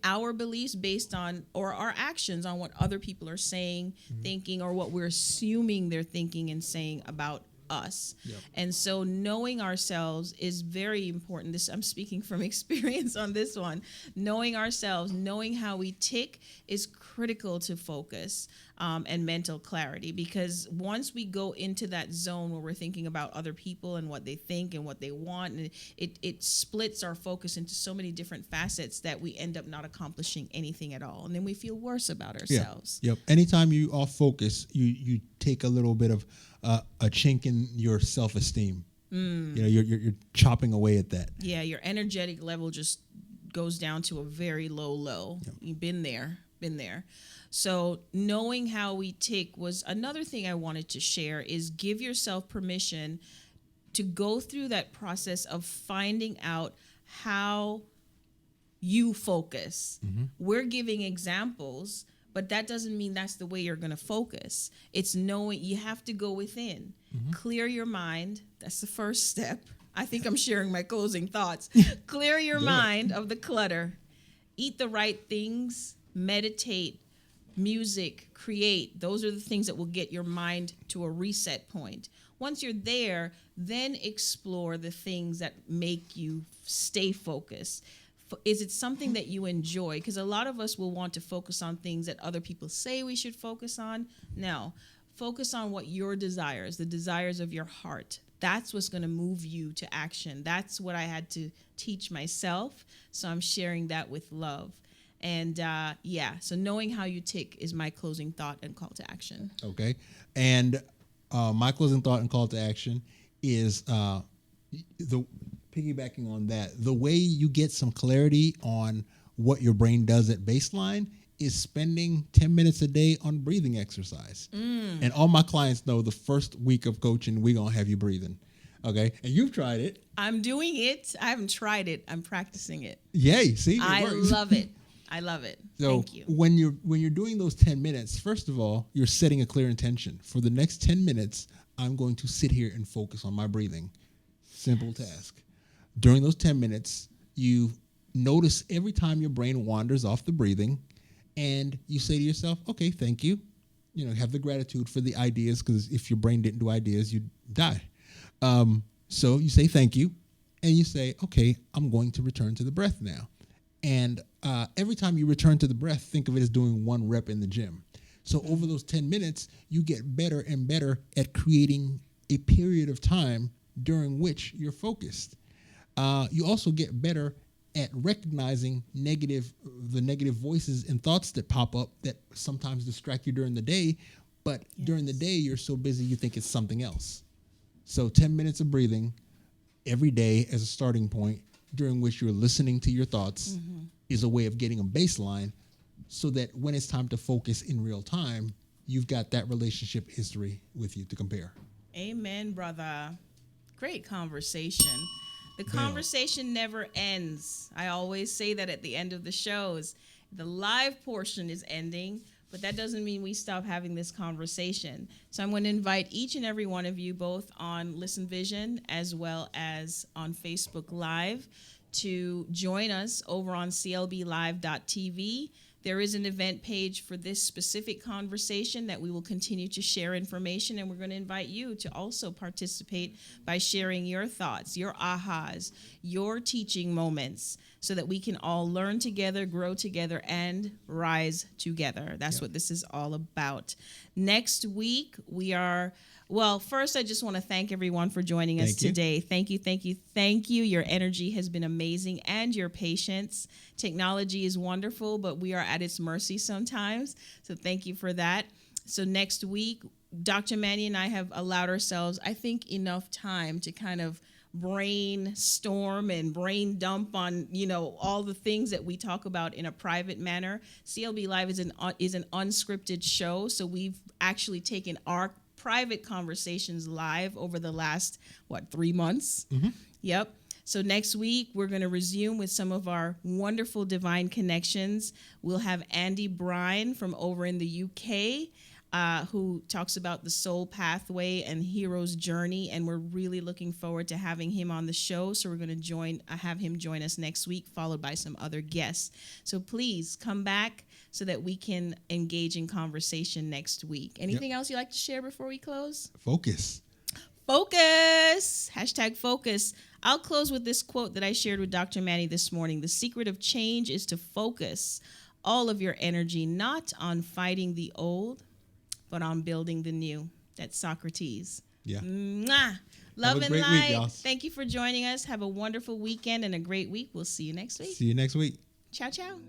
our beliefs based on, or our actions on what other people are saying, thinking, or what we're assuming they're thinking and saying about us. Yep. And so knowing ourselves is very important. I'm speaking from experience on this one. Knowing ourselves, knowing how we tick is critical to focus and mental clarity, because once we go into that zone where we're thinking about other people and what they think and what they want, and it splits our focus into so many different facets that we end up not accomplishing anything at all. And then we feel worse about ourselves. Yep. Anytime you off focus, you take a little bit of a chink in your self-esteem. You're chopping away at that. Yeah, your energetic level just goes down to a very low. Yep. You've been there. So knowing how we tick was another thing I wanted to share, is give yourself permission to go through that process of finding out how you focus. Mm-hmm. We're giving examples, but that doesn't mean that's the way you're going to focus. It's knowing you have to go within, clear your mind. That's the first step. I think I'm sharing my closing thoughts. Clear your mind of the clutter. Eat the right things. Meditate, music, create. Those are the things that will get your mind to a reset point. Once you're there, then explore the things that make you stay focused. Is it something that you enjoy? Because a lot of us will want to focus on things that other people say we should focus on. No. Focus on what your desires, the desires of your heart. That's what's going to move you to action. That's what I had to teach myself. So I'm sharing that with love. And so knowing how you tick is my closing thought and call to action. Okay. And my closing thought and call to action is the piggybacking on that. The way you get some clarity on what your brain does at baseline is spending 10 minutes a day on breathing exercise. And all my clients know the first week of coaching, we're going to have you breathing. Okay. And you've tried it. I'm doing it. I haven't tried it. I'm practicing it. Yay. See, I love it. I love it. So Thank you. when you're doing those 10 minutes, first of all, you're setting a clear intention. For the next 10 minutes, I'm going to sit here and focus on my breathing. Simple task. During those 10 minutes, you notice every time your brain wanders off the breathing, and you say to yourself, okay, thank you. You know, have the gratitude for the ideas, because if your brain didn't do ideas, you'd die. So you say thank you, and you say, okay, I'm going to return to the breath now. And every time you return to the breath, think of it as doing 1 rep in the gym. So over those 10 minutes, you get better and better at creating a period of time during which you're focused. You also get better at recognizing the negative voices and thoughts that pop up that sometimes distract you during the day, but during the day you're so busy you think it's something else. So 10 minutes of breathing every day as a starting point, during which you're listening to your thoughts, is a way of getting a baseline, so that when it's time to focus in real time, you've got that relationship history with you to compare. Amen, brother. Great conversation. The conversation never ends. I always say that at the end of the shows. The live portion is ending, but that doesn't mean we stop having this conversation. So I'm going to invite each and every one of you, both on Listen Vision as well as on Facebook Live, to join us over on clblive.tv. There is an event page for this specific conversation that we will continue to share information, and we're going to invite you to also participate by sharing your thoughts, your ahas, your teaching moments, so that we can all learn together, grow together, and rise together. That's what this is all about. Next week, first, I just want to thank everyone for joining us today. Thank you. Your energy has been amazing, and your patience. Technology is wonderful, but we are at its mercy sometimes. So thank you for that. So next week, Dr. Manny and I have allowed ourselves, I think, enough time to kind of brainstorm and brain dump on, all the things that we talk about in a private manner. CLB Live is an unscripted show, so we've actually taken our private conversations live over the last 3 months. Yep. So next week we're going to resume with some of our wonderful divine connections. We'll have Andy Brine from over in the UK, who talks about the soul pathway and hero's journey, and we're really looking forward to having him on the show. So we're going to have him join us next week, followed by some other guests. So please come back so that we can engage in conversation next week. Anything else you'd like to share before we close? Focus. #focus. I'll close with this quote that I shared with Dr. Manny this morning. The secret of change is to focus all of your energy not on fighting the old, but on building the new. That's Socrates. Yeah. Mwah. Love and week, light. y'all. Thank you for joining us. Have a wonderful weekend and a great week. We'll see you next week. See you next week. Ciao, ciao.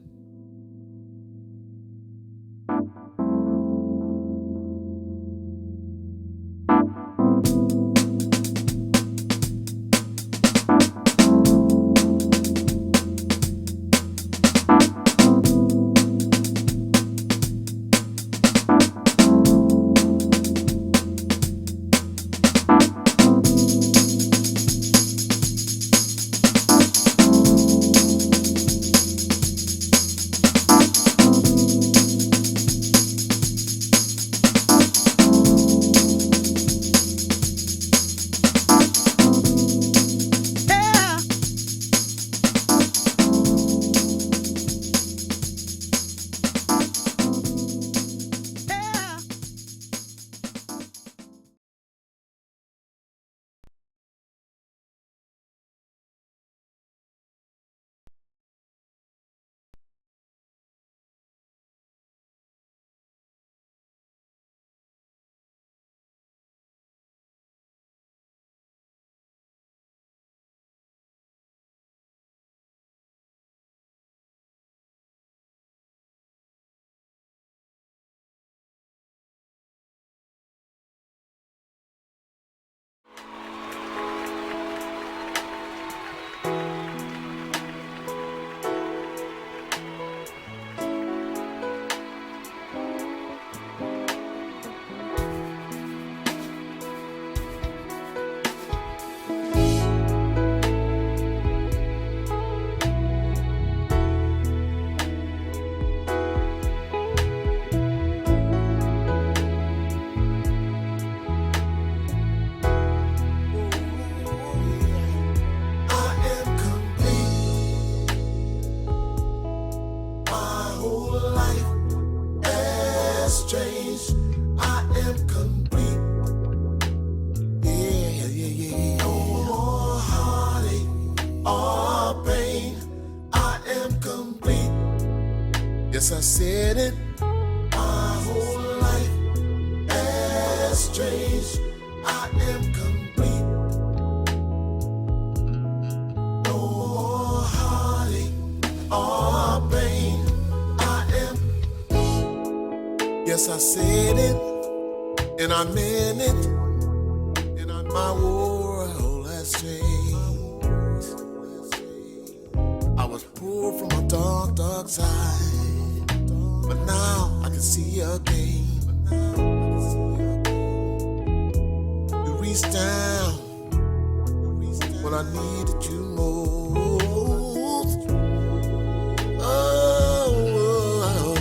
Yes, I said it. My whole life has changed. I am complete. No more heartache or pain. I am. Yes, I said it, and I meant it. And my world has changed. I was poor from a dark, dark side, but now I can see again. You reached down when I needed you most. Oh,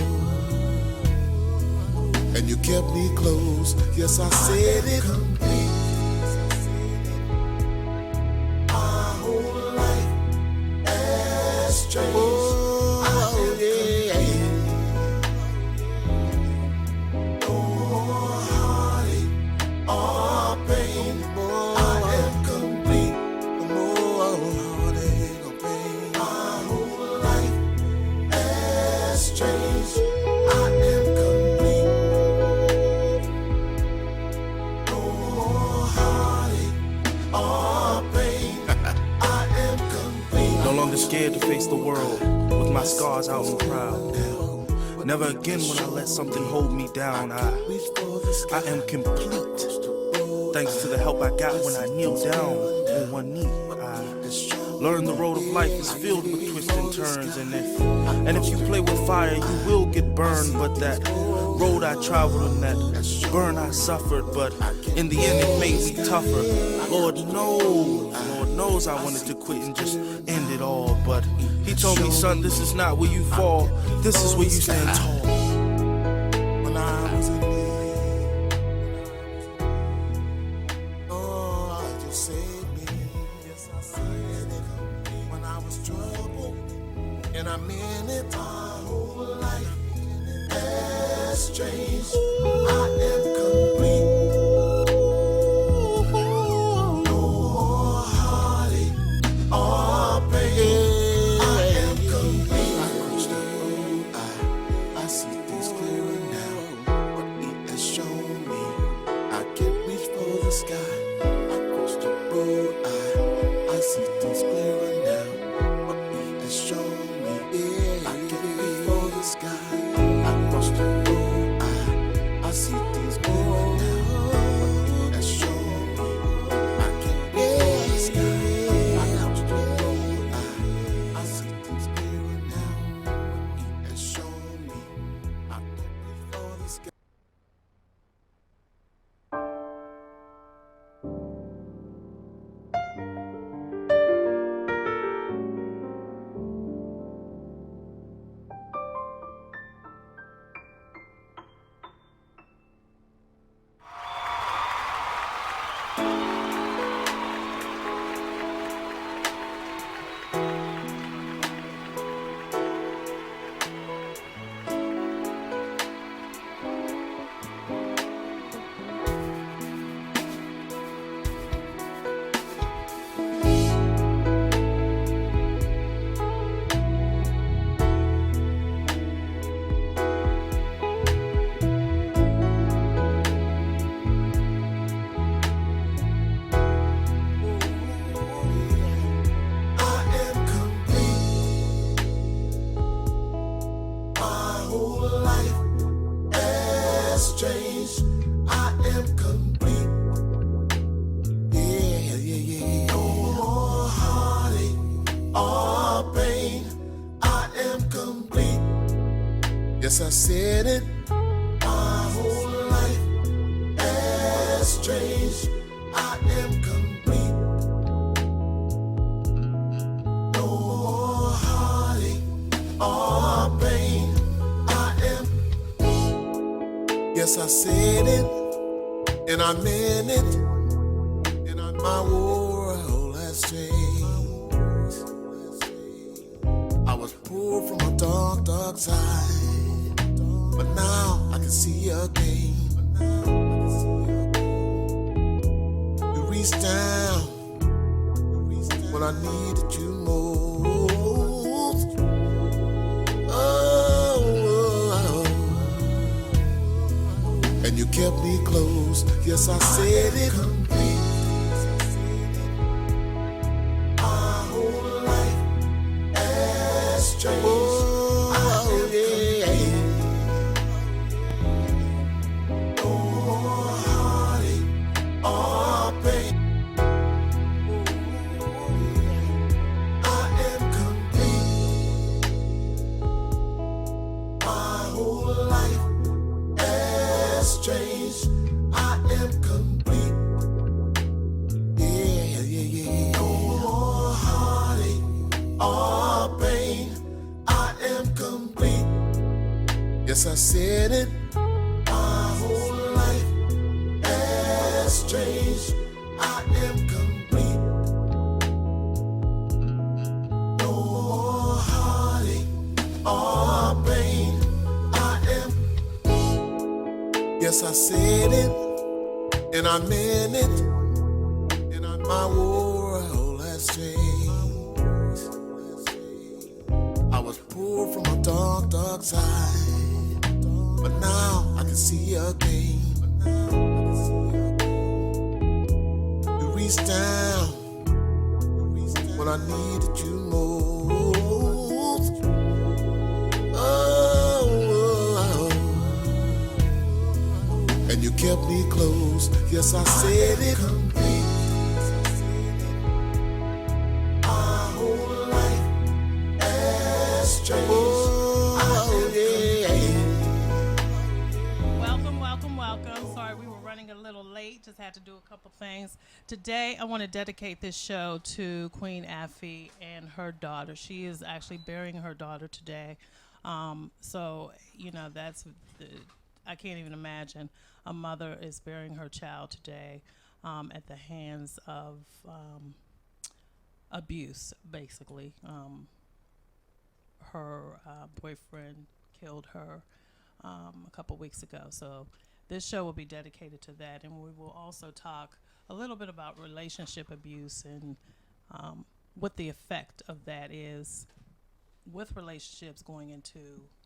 and you kept me close. Yes, I said it. My whole life has changed. Oh, yeah. No more heartache or pain. I am complete. No more heartache or pain. My whole life has changed. I am complete. No more heartache or pain. I am complete. No longer scared to face the world with my scars out and proud. Never again will I let something hold me down. I am complete. Thanks to the help I got when I kneel down on one knee. I learned the road of life is filled with twists and turns, and if you play with fire, you will get burned. But that road I traveled and that burn I suffered, but in the end it made me tougher. Lord knows I wanted to quit and just end it all, but he told me, son, this is not where you fall, this is where you stand tall. When I was in need, oh, you saved me. Yes, I said it. When I was troubled, and I meant it. My whole life has changed. I am complete. No more heartache or pain. I am complete. I crossed the road. I see things clearer now. What he has shown me, I can reach for the sky. I crossed the road. I see things clearer now. What he has shown me, I can reach for the sky. I crossed the road. I see things clearer now. What he has shown me, I can reach for the sky. I crossed the road. I see things clearer now. What he has shown me, I can reach for the sky. I am complete. My whole life has changed. I am complete. Yeah. No more heartache or pain. I am complete. Yes, I said it. My whole life has changed. I am complete. No more heartache or pain. I am. Yes, I said it, and I meant it. And my world has changed. I was poor from a dark, dark side, but now I can see again. You reached down when I needed you most. Oh, all pain. I am complete. Yes, I said it. My whole life has changed. I am complete. No more heartache or pain. I am. Yes, I said it, and I meant it. And my world has changed. I was pulled from a dark, dark side, but now I can see again. You reached down when I needed you most. Oh, and you kept me close. Yes, I said it. Our whole life has changed. Oh, yeah. Welcome. Sorry, we were running a little late. Just had to do a couple things. Today, I want to dedicate this show to Queen Afy and her daughter. She is actually burying her daughter today. So, you know, I can't even imagine. A mother is burying her child today at the hands of abuse, basically. Her boyfriend killed her a couple weeks ago. So this show will be dedicated to that, and we will also talk a little bit about relationship abuse and what the effect of that is with relationships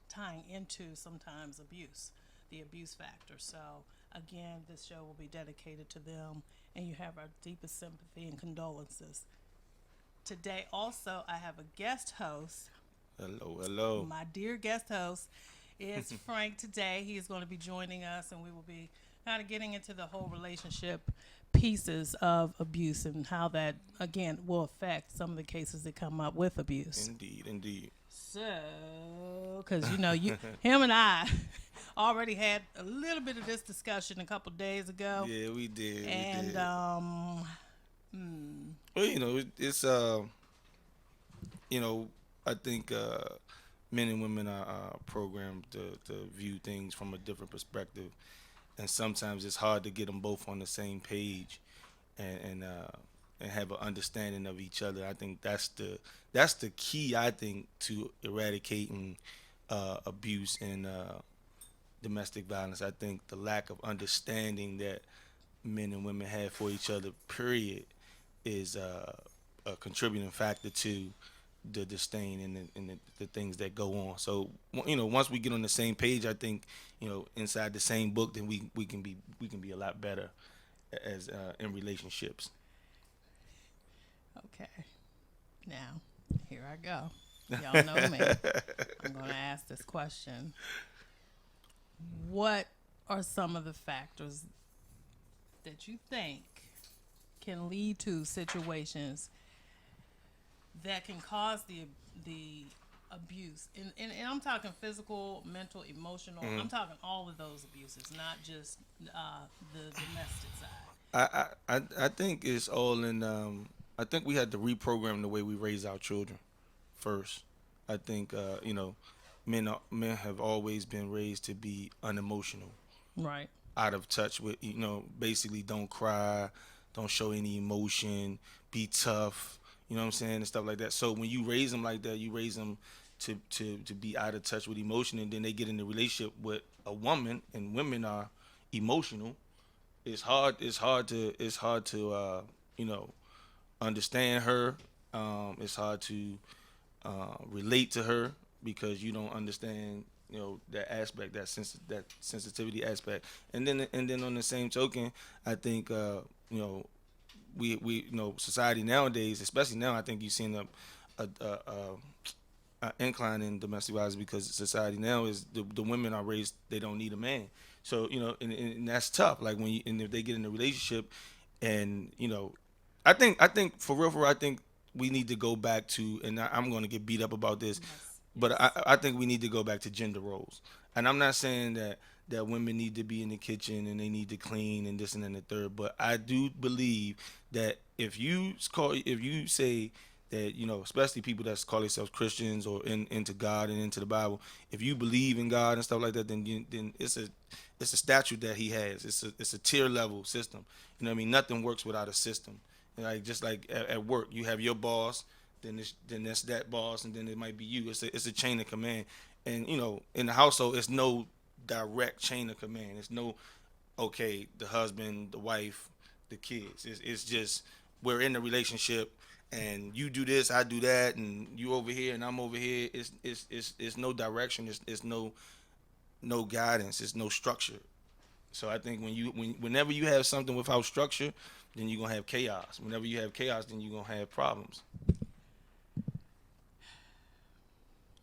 tying into sometimes abuse, the abuse factor. So again, this show will be dedicated to them, and you have our deepest sympathy and condolences. Today also I have a guest host. Hello. My dear guest host is Frank today. He is going to be joining us, and we will be kind of getting into the whole relationship pieces of abuse and how that, again, will affect some of the cases that come up with abuse. Indeed. So, because, you know, him and I already had a little bit of this discussion a couple days ago. Yeah, we did. And, well, you know, it's you know, I think men and women are programmed to view things from a different perspective, and sometimes it's hard to get them both on the same page and have an understanding of each other. I think that's the key, I think, to eradicating abuse and domestic violence. I think the lack of understanding that men and women have for each other, period, is a contributing factor to the disdain and the things that go on. So, you know, once we get on the same page, I think, you know, inside the same book, then we can be a lot better as in relationships. okay. Now, here I go. Y'all know me. I'm going to ask this question. What are some of the factors that you think can lead to situations that can cause the abuse? And I'm talking physical, mental, emotional. Mm-hmm. I'm talking all of those abuses, not just the domestic side. I think it's all in. I think we had to reprogram the way we raise our children first. I think you know, men have always been raised to be unemotional, Right. out of touch with, you know, basically don't cry, don't show any emotion, be tough, you know what I'm saying, and stuff like that. So when you raise them like that, you raise them to be out of touch with emotion, and then they get in a relationship with a woman, and women are emotional. It's hard to you know, understand her. It's hard to relate to her because you don't understand, you know, that aspect, that sensitivity aspect. And then on the same token, I think you know, we you know, society nowadays, especially now, I think you've seen a incline in domestic violence because society now is the women are raised, they don't need a man. So, you know, and that's tough. Like and if they get in a relationship, and, you know, I think for real, I think we need to go back to, and I'm going to get beat up about this, but I think we need to go back to gender roles. And I'm not saying that women need to be in the kitchen and they need to clean and this and then the third, but I do believe that if you say that, especially people that call themselves Christians or into God and into the Bible, if you believe in God and stuff like that, then it's a statute that he has. It's a tier level system. You know what I mean? Nothing works without a system. And like just like at work, you have your boss, then that's that boss, and then it might be you. It's a chain of command. And in the household, it's no direct chain of command. It's no, okay, the husband, the wife, the kids. It's just we're in a relationship, and you do this, I do that, and you over here and I'm over here. It's no direction. It's no guidance. It's no structure. So I think whenever you have something without structure, then you're gonna have chaos. Whenever you have chaos, then you're gonna have problems.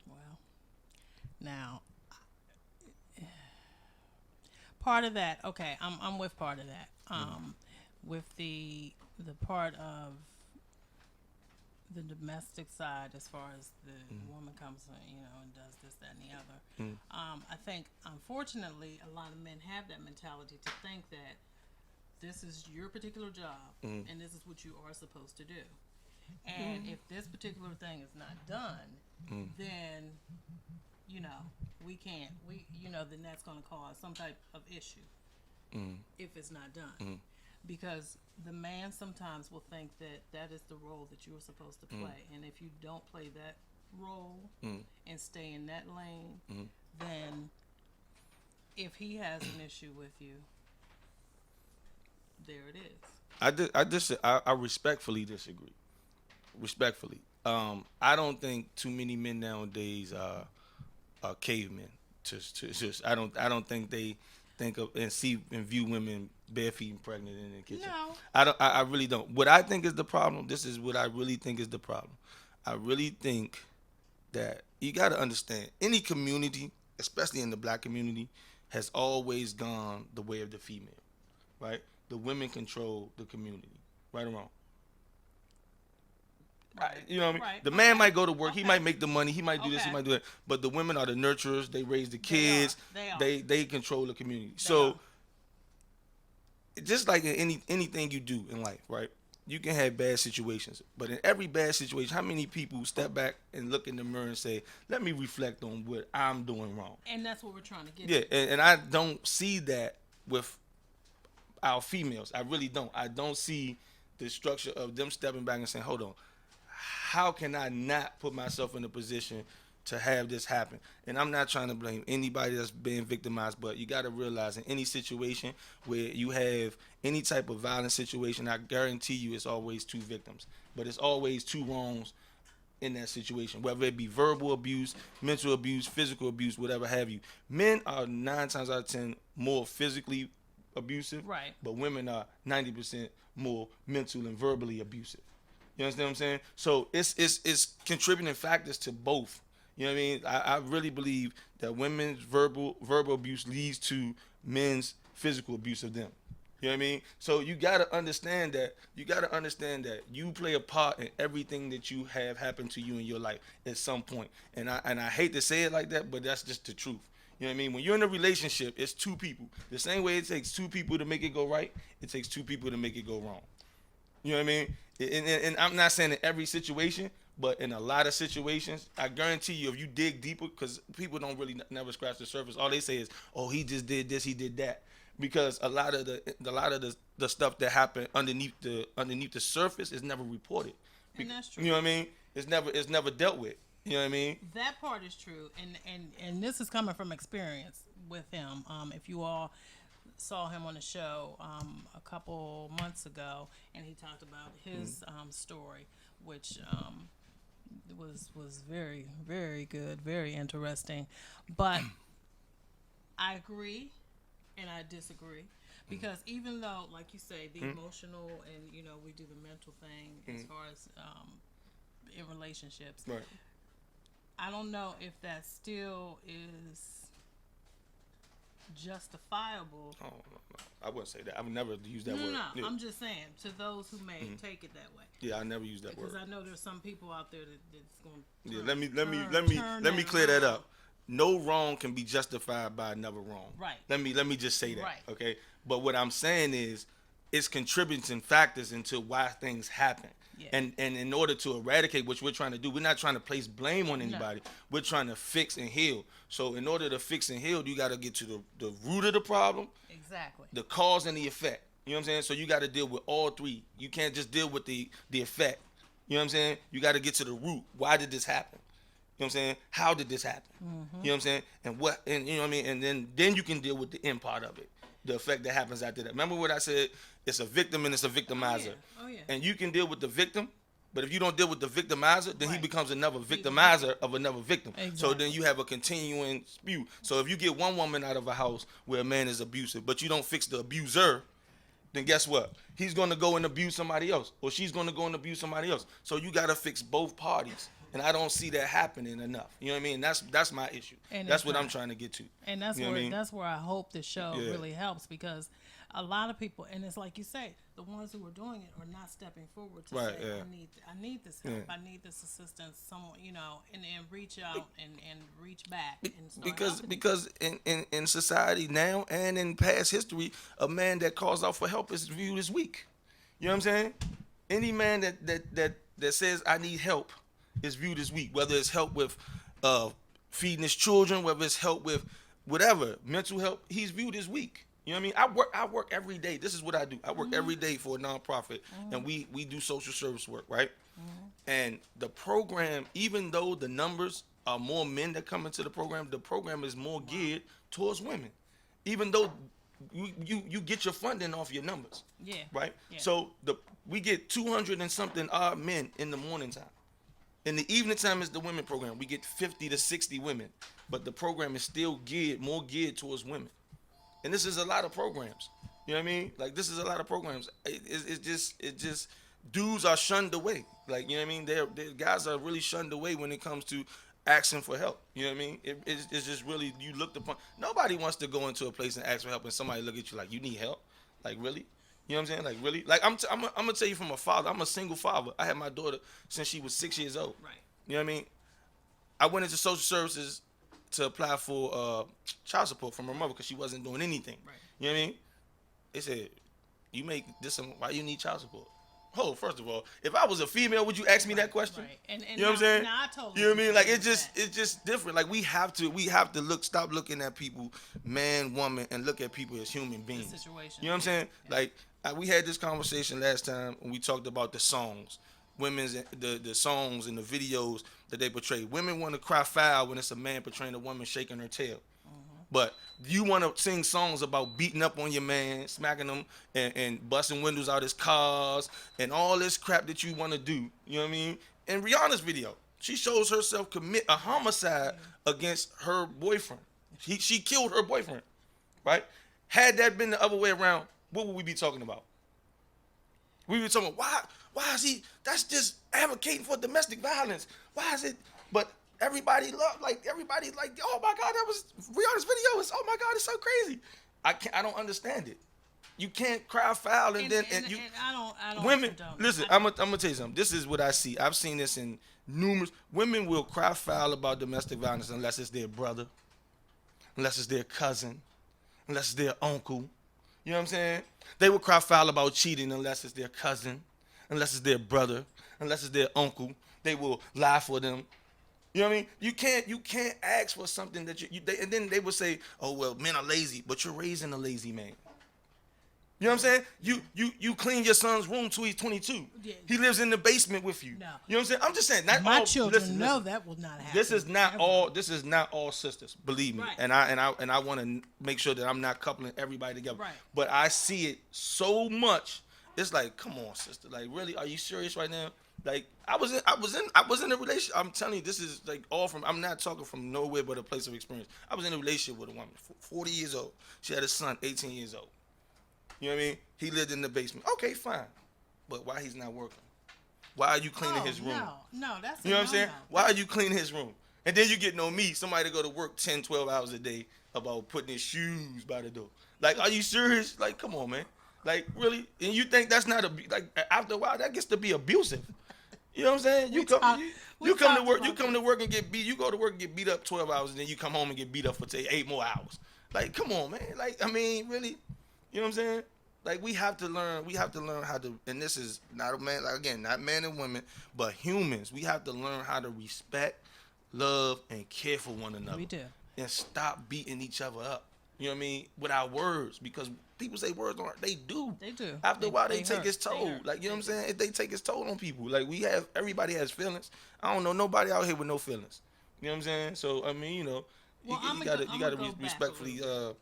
Well, now part of that, okay, I'm with part of that. With the part of the domestic side, as far as the woman comes, and does this, that, and the other. I think, unfortunately, a lot of men have that mentality to think that this is your particular job and this is what you are supposed to do. And if this particular thing is not done, then we can't. Then that's going to cause some type of issue if it's not done. Because the man sometimes will think that is the role that you are supposed to play. And if you don't play that role and stay in that lane, then if he has an issue with you, there it is. I respectfully disagree. Respectfully. I don't think too many men nowadays are cavemen. I don't think they think of and view women bare feet and pregnant in the kitchen. No. I really don't. What I think is the problem, this is what I really think is the problem. I really think that you got to understand, any community, especially in the black community, has always gone the way of the female, right? The women control the community, right or wrong. Right. You know what I mean? Right. The man Okay. might go to work. Okay. He might make the money. He might do this. He Okay. might do that. But the women are the nurturers. They raise the kids. They are. They control the community. They So are. just like in anything you do in life, right? You can have bad situations, but in every bad situation, how many people step back and look in the mirror and say, "Let me reflect on what I'm doing wrong"? And that's what we're trying to get Yeah, to. and I don't see that with our females. I really don't. I don't see the structure of them stepping back and saying, "Hold on, how can I not put myself in a position to have this happen?" And I'm not trying to blame anybody that's being victimized, but you got to realize in any situation where you have any type of violent situation, I guarantee you it's always two victims, but it's always two wrongs in that situation, whether it be verbal abuse, mental abuse, physical abuse, whatever have you. Men are 9 times out of 10 more physically abusive, Right. but women are 90% more mental and verbally abusive. You understand what I'm saying? So it's contributing factors to both. You know what I mean? I really believe that women's verbal abuse leads to men's physical abuse of them. You know what I mean? So you gotta understand that you play a part in everything that you have happened to you in your life at some point. And I hate to say it like that, but that's just the truth. You know what I mean? When you're in a relationship, it's two people. The same way it takes two people to make it go right, it takes two people to make it go wrong. You know what I mean? And I'm not saying in every situation, but in a lot of situations, I guarantee you, if you dig deeper, because people don't really never scratch the surface. All they say is, "Oh, he just did this, he did that," because a lot of the stuff that happened underneath the surface is never reported. And that's true. You know what I mean? It's never dealt with. You know what I mean? That part is true, and this is coming from experience with him. If you all saw him on the show a couple months ago, and he talked about his story, which was very, very good, very interesting. But I agree and I disagree, because even though, like you say, the emotional and we do the mental thing as far as in relationships, Right. I don't know if that still is justifiable. Oh, no. I wouldn't say that. I would never use that No, word. no, Yeah. I'm just saying to those who may take it that way, Yeah, I never use that because word. I know there's some people out there that's going to. Yeah, let me clear that up. No wrong can be justified by another wrong. Right. Let me just say that. Right. Okay. But what I'm saying is, it's contributing factors into why things happen. Yeah. And in order to eradicate, which we're trying to do, we're not trying to place blame on anybody. We're trying to fix and heal. So in order to fix and heal, you got to get to the root of the problem, Exactly. the cause and the effect. You know what I'm saying? So you got to deal with all three. You can't just deal with the effect. You know what I'm saying? You got to get to the root. Why did this happen? You know what I'm saying? How did this happen? You know what I'm saying? And you know what I mean? And then you can deal with the end part of it. The effect that happens after that. Remember what I said? It's a victim and it's a victimizer. Oh yeah. And you can deal with the victim, but if you don't deal with the victimizer, then he Right. becomes another victimizer of another victim. So Exactly. then you have a continuing spew. So if you get one woman out of a house where a man is abusive, but you don't fix the abuser, then guess what? He's going to go and abuse somebody else, or she's going to go and abuse somebody else. So you got to fix both parties. And I don't see that happening enough. You know what I mean? That's my issue. And that's it's what I'm not. trying to get to. And that's You know where what I mean? that's where I hope the show Yeah. really helps, because a lot of people, and it's like you say, the ones who are doing it are not stepping forward to Right, say, yeah. I need this help, Yeah. I need this assistance, someone, and reach out and reach back and start Because helping. because in society now and in past history, a man that calls out for help is viewed as weak. You know what I'm saying? Any man that says I need help is viewed as weak. Whether it's help with feeding his children, whether it's help with whatever mental help, he's viewed as weak. You know what I mean? I work every day. This is what I do. I work every day for a nonprofit, and we do social service work, right? And the program, even though the numbers are more men that come into the program is more geared towards women. Even though you get your funding off your numbers. Yeah. Right? Yeah. So we get 200 and something odd men in the morning time. In the evening time is the women program. We get 50 to 60 women. But the program is still more geared towards women. And this is a lot of programs. You know what I mean? Like, this is a lot of programs. It just dudes are shunned away. Like, you know what I mean? They're guys are really shunned away when it comes to asking for help. You know what I mean? It's just really, you looked upon. Nobody wants to go into a place and ask for help and somebody look at you like, you need help? Like, really? You know what I'm saying? Like, really? Like, I'm going to tell you from a father. I'm a single father. I had my daughter since she was 6 years old. Right. You know what I mean? I went into social services to apply for child support from her mother because she wasn't doing anything. Right. You know what I mean? They said, you make this, why you need child support? Oh, first of all, if I was a female, would you ask me that question? Right. And You know what I'm saying? I totally You know what I mean? Like, understand it's just different. Like, we have to stop looking at people, man, woman, and look at people as human beings. situation. You know what I'm saying? Yeah. Like, we had this conversation last time when we talked about the songs, the songs and the videos that they portray. Women want to cry foul when it's a man portraying a woman shaking her tail. But you want to sing songs about beating up on your man, smacking him, and busting windows out his cars, and all this crap that you want to do. You know what I mean? In Rihanna's video, she shows herself commit a homicide against her boyfriend. She killed her boyfriend, right? Had that been the other way around, what would we be talking about? We would be talking about, why is he, that's just advocating for domestic violence. Why is it, but everybody, oh my God, that was Rihanna's video. Oh my God, it's so crazy. I don't understand it. You can't cry foul and you. And I don't Women, condone it. listen, I'm gonna tell you something. This is what I see. I've seen this in numerous. Women will cry foul about domestic violence unless it's their brother, unless it's their cousin, unless it's their uncle. You know what I'm saying? They will cry foul about cheating unless it's their cousin, unless it's their brother, unless it's their uncle. They will lie for them. You know what I mean? You can't ask for something that and then they will say, oh, well, men are lazy, but you're raising a lazy man. You know what I'm saying? You clean your son's room till he's 22. Yeah. He lives in the basement with you. No. You know what I'm saying? I'm just saying, not My all children listen, know listen. that will not happen. This is not ever. all. This is not all sisters. Believe me. Right. And I want to make sure that I'm not coupling everybody together. Right. But I see it so much. It's like, come on, sister. Like, really? Are you serious right now? Like, I was in a relationship. I'm telling you, this is like all from. I'm not talking from nowhere but a place of experience. I was in a relationship with a woman, 40 years old. She had a son, 18 years old. You know what I mean? He lived in the basement. Okay, fine. But why he's not working? Why are you cleaning his room? No, that's You know what I'm saying? no. Why are you cleaning his room? And then you getting on me, somebody to go to work 10, 12 hours a day about putting his shoes by the door. Like, are you serious? Like, come on, man. Like, really? And you think that's not like after a while that gets to be abusive. You know what I'm saying? You come to work and get beat. You go to work and get beat up 12 hours, and then you come home and get beat up for 8 more hours. Like, come on, man. Like, I mean, really? You know what I'm saying? Like we have to learn how to, and this is not a man, like again, not men and women, but humans. We have to learn how to respect, love, and care for one another. We do. And stop beating each other up. You know what I mean? With our words, because people say words aren't. They do. They do. After a while, they take hurt. its toll. Like, you know what I'm saying? They take its toll on people. Like, everybody has feelings. I don't know nobody out here with no feelings. You know what I'm saying? So, I mean, you know, Well, you gotta go back respectfully, a little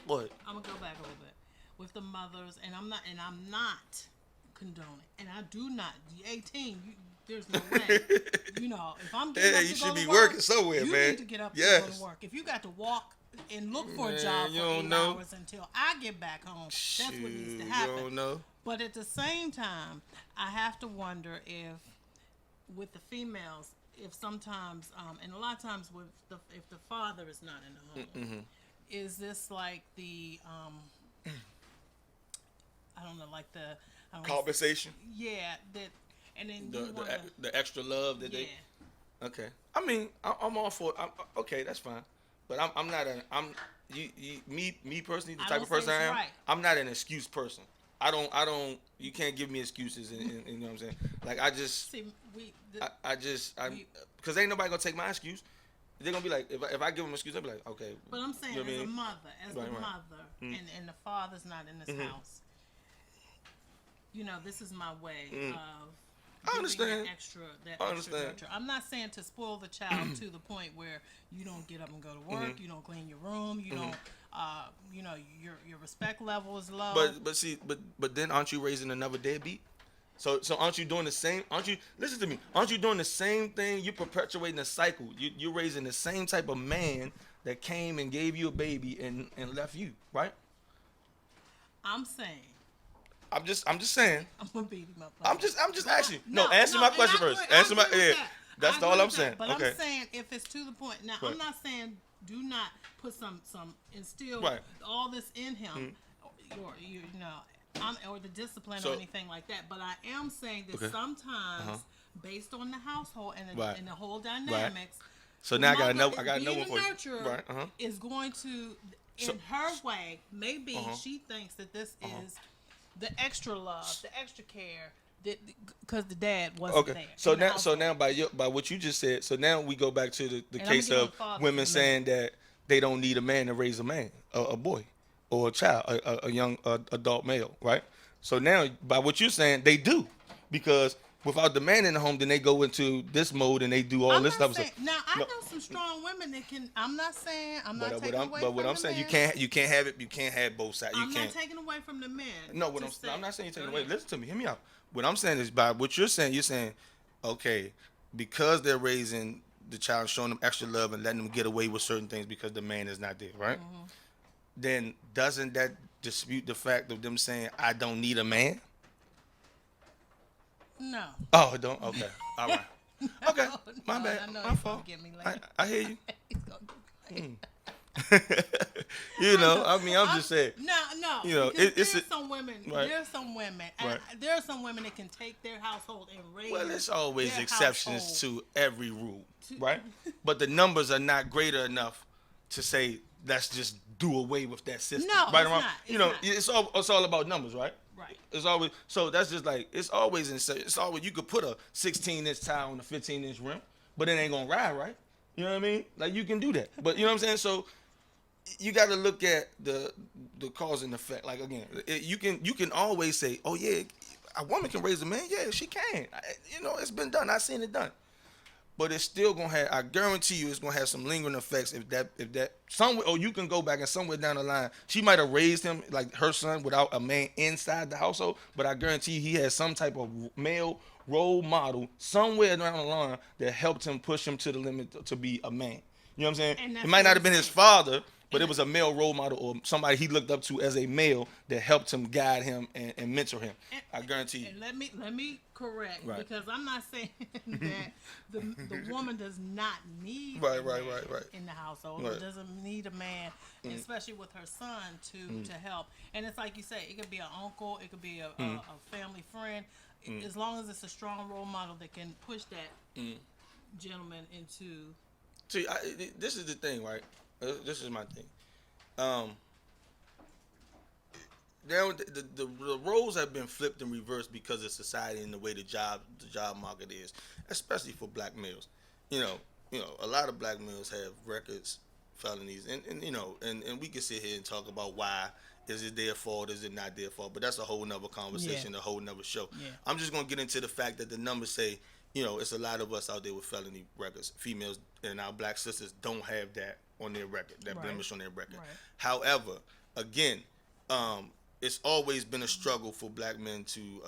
what? I'm gonna go back a little bit with the mothers, and I'm not condoning, and I do not. The 18, there's no way. You know, if I'm getting up to You go should to be work, working somewhere, you man. need to get up Yes. and go to work. If you got to walk and look for a Man, job you for don't 8 know. hours until I get back home, that's what needs to Shoot, happen. You don't know. But at the same time, I have to wonder if, with the females, if sometimes, and a lot of times if the father is not in the home, is this like the, I don't know, like the I don't know, Compensation, yeah, that, and then you wanna, the extra love that yeah. they. Okay. I mean, I'm all for. Okay, that's fine. But I'm not me personally, the I type don't of person say I it's am. right. I'm not an excuse person. I don't. You can't give me excuses, and you know what I'm saying. Like I just, See, because ain't nobody gonna take my excuse. They're gonna be like, if I give them an excuse, they'll be like, okay. but I'm saying, you know what I as a mean? mother, Right. the mother, and the father's not in this house. You know, this is my way of. I understand. That extra I understand. nurture. I'm not saying to spoil the child to the point where you don't get up and go to work, you don't clean your room, you don't, you know, your respect level is low. But then aren't you raising another deadbeat? So aren't you doing the same? Listen to me? Aren't you doing the same thing? You're perpetuating a cycle. You're raising the same type of man that came and gave you a baby and left you, right? I'm saying. I'm just saying. I'm gonna beat him up. I'm just asking you. No, No, answer no, my and question I first. agree- I Answer my agree with that. That's I all agree I'm with saying. that, but Okay. I'm saying if it's to the point. Now, Right. I'm not saying do not put some instill Right. all this in him, or you know, or the discipline So- or anything like that. But I am saying that Okay. sometimes, based on the household and Right. and the whole dynamics. So the now I gotta mother know. I gotta know being one a for you. nurturer Right. is going to, in So- her way, maybe she thinks that this is the extra love, the extra care, because the dad wasn't there. So in the now, household. by what you just said, so now we go back to the And case I'ma give of them fathers women in a saying that they don't need a man to raise a man, a boy, or a child, a young adult male, right? So now, by what you're saying, they do, because without the man in the home, then they go into this mode and they do all I'm this not stuff. saying, now I No. know some strong women that can. I'm not saying I'm not taking away But from what I'm the saying, men. you can't have it. You can't have both sides. You I'm can't. not taking away from the men. No, what to I'm not saying you're taking Go away. ahead. Listen to me. Hear me out. What I'm saying is by what you're saying, okay, because they're raising the child, showing them extra love and letting them get away with certain things because the man is not there, right? Then doesn't that dispute the fact of them saying, I don't need a man? No. Oh, don't? Okay. All right. Okay. My No, bad. I know My he's fault. gonna get me later. I hear you. He's gonna get me later. You know, I mean, I'm just saying. No. You know, because it's there's some women. right. There's some women. And Right. there are some women that can take their household and raise. Well, there's always their exceptions household. to every rule, right? But the numbers are not greater enough to say let's just do away with that system. No, right it's around, not. you know, It's it's all about numbers, right? Right. It's always so that's just like it's always you could put a 16-inch tile on a 15-inch rim, but it ain't gonna ride, right? You know what I mean? Like you can do that, but you know what I'm saying? So you got to look at the cause and effect. Like again, you can always say, oh yeah, a woman can raise a man. Yeah, she can. You know, it's been done. I've seen it done. But it's still gonna have. I guarantee you, it's gonna have some lingering effects. If that somewhere, or you can go back and somewhere down the line, she might have raised him like her son without a man inside the household. But I guarantee you, he has some type of male role model somewhere down the line that helped him push him to the limit to be a man. You know what I'm saying? And that's It might not what have been I'm his saying. father, but it was a male role model or somebody he looked up to as a male that helped him, guide him, and mentor him. I guarantee you. And let me correct, Right. because I'm not saying that the woman does not need Right, a right, man right. in the household. Right. Or doesn't need a man, especially with her son to help. And it's like you say, it could be an uncle, it could be a family friend, as long as it's a strong role model that can push that gentleman into. See, this is the thing, right? This is my thing. now the roles have been flipped and reversed because of society and the way the job market is, especially for black males. You know, a lot of black males have records, felonies, and you know, and we can sit here and talk about why. Is it their fault? Is it not their fault? But that's a whole nother conversation, a whole nother show. Yeah. I'm just gonna get into the fact that the numbers say, you know, it's a lot of us out there with felony records. Females and our black sisters don't have that on their record, that blemish on their record. Right. However, again, it's always been a struggle for black men to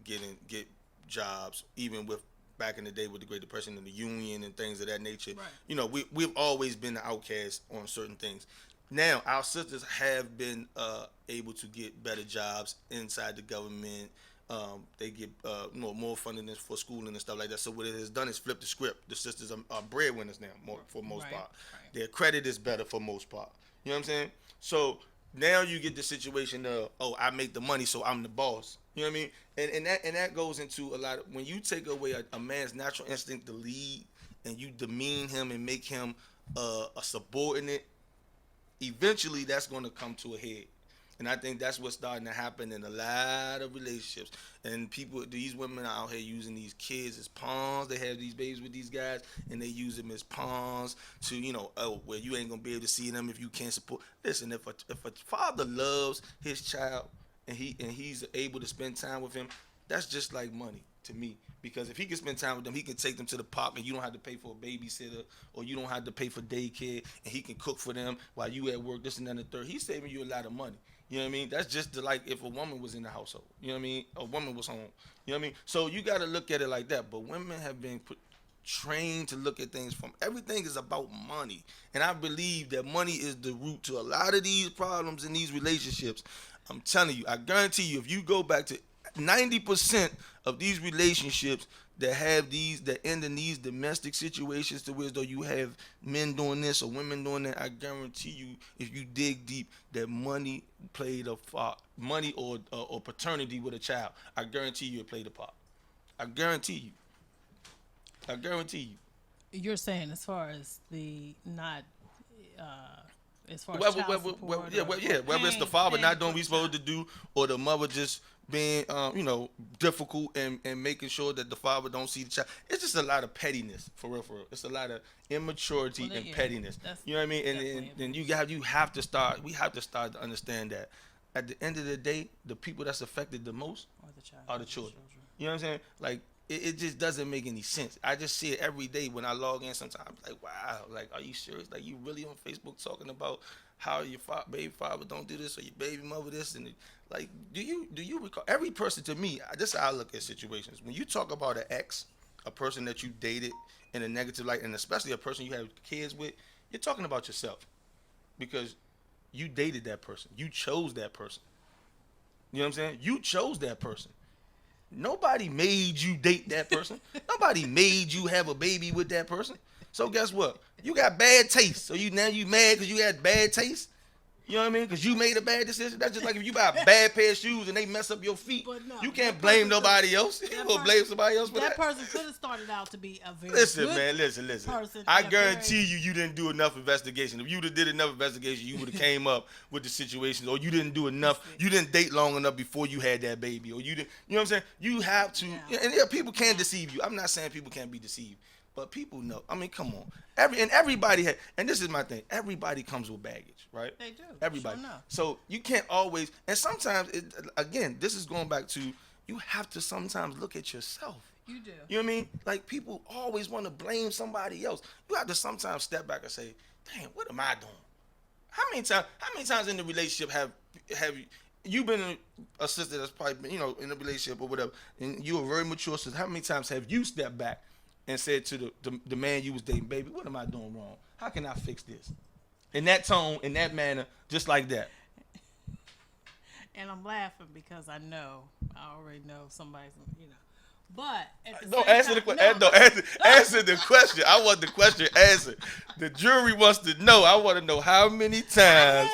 get jobs, even with back in the day with the Great Depression and the union and things of that nature. Right. You know, we've always been the outcasts on certain things. Now, our sisters have been able to get better jobs inside the government. They get more funding for schooling and stuff like that. So what it has done is flip the script. The sisters are breadwinners now, for most part. Right. Their credit is better for most part. You know what I'm saying? So now you get the situation of, I make the money, so I'm the boss. You know what I mean? And that goes into a lot of, when you take away a man's natural instinct to lead and you demean him and make him a subordinate, eventually that's going to come to a head. And I think that's what's starting to happen in a lot of relationships. And these women are out here using these kids as pawns. They have these babies with these guys, and they use them as pawns to, you know, well, you ain't going to be able to see them if you can't support. Listen, if a father loves his child and he's able to spend time with him, that's just like money to me. Because if he can spend time with them, he can take them to the park and you don't have to pay for a babysitter or you don't have to pay for daycare, and he can cook for them while you at work, this and that and the third. He's saving you a lot of money. You know what I mean? That's just like if a woman was in the household. You know what I mean? A woman was home. You know what I mean? So you got to look at it like that. But women have been trained to look at things from, everything is about money. And I believe that money is the root to a lot of these problems in these relationships. I'm telling you, I guarantee you, if you go back to 90% of these relationships that end in these domestic situations, to where though you have men doing this or women doing that, I guarantee you, if you dig deep, that money played a part, money or paternity with a child. I guarantee you it played a part. I guarantee you. You're saying as far as the not. As far as child support, whether it's the father not doing what he's supposed to do, or the mother just being, difficult and making sure that the father don't see the child. It's just a lot of pettiness, for real. It's a lot of immaturity and pettiness. You know what I mean? And we have to start to understand that at the end of the day, the people that's affected the most are the children. You know what I'm saying? Like, it just doesn't make any sense. I just see it every day when I log in sometimes. Like, wow, like, are you serious? Like, you really on Facebook talking about how your baby father don't do this or your baby mother this? And like, do you recall? Every person, to me, this is how I look at situations. When you talk about an ex, a person that you dated in a negative light, and especially a person you have kids with, you're talking about yourself. Because you dated that person. You chose that person. You know what I'm saying? You chose that person. Nobody made you date that person. Nobody made you have a baby with that person. So guess what? You got bad taste. So you mad because you had bad taste? You know what I mean? Because you made a bad decision. That's just like if you buy a bad pair of shoes and they mess up your feet. No, you can't blame nobody else. You gonna blame somebody else for that? That person could have started out to be a very listen. Person. I guarantee you didn't do enough investigation. If you did enough investigation, you would have came up with the situations, or you didn't do enough. You didn't date long enough before you had that baby, or you didn't. You know what I'm saying? You have to. Yeah. And people can deceive you. I'm not saying people can't be deceived. But people know. I mean, come on. Everybody had, and this is my thing. Everybody comes with baggage, right? They do. Everybody. Sure. So you can't always. And sometimes, again, this is going back to, you have to sometimes look at yourself. You do. You know what I mean? Like, people always want to blame somebody else. You have to sometimes step back and say, "Damn, what am I doing? How many times in the relationship have you been a sister that's probably been, in a relationship or whatever, and you're a very mature sister? How many times have you stepped back and said to the man you was dating, baby, what am I doing wrong? How can I fix this? In that tone, in that manner, just like that. And I'm laughing because I already know somebody's, But at the no, same answer time, the question. Answer the question. I want the question answered. The jury wants to know. I want to know how many times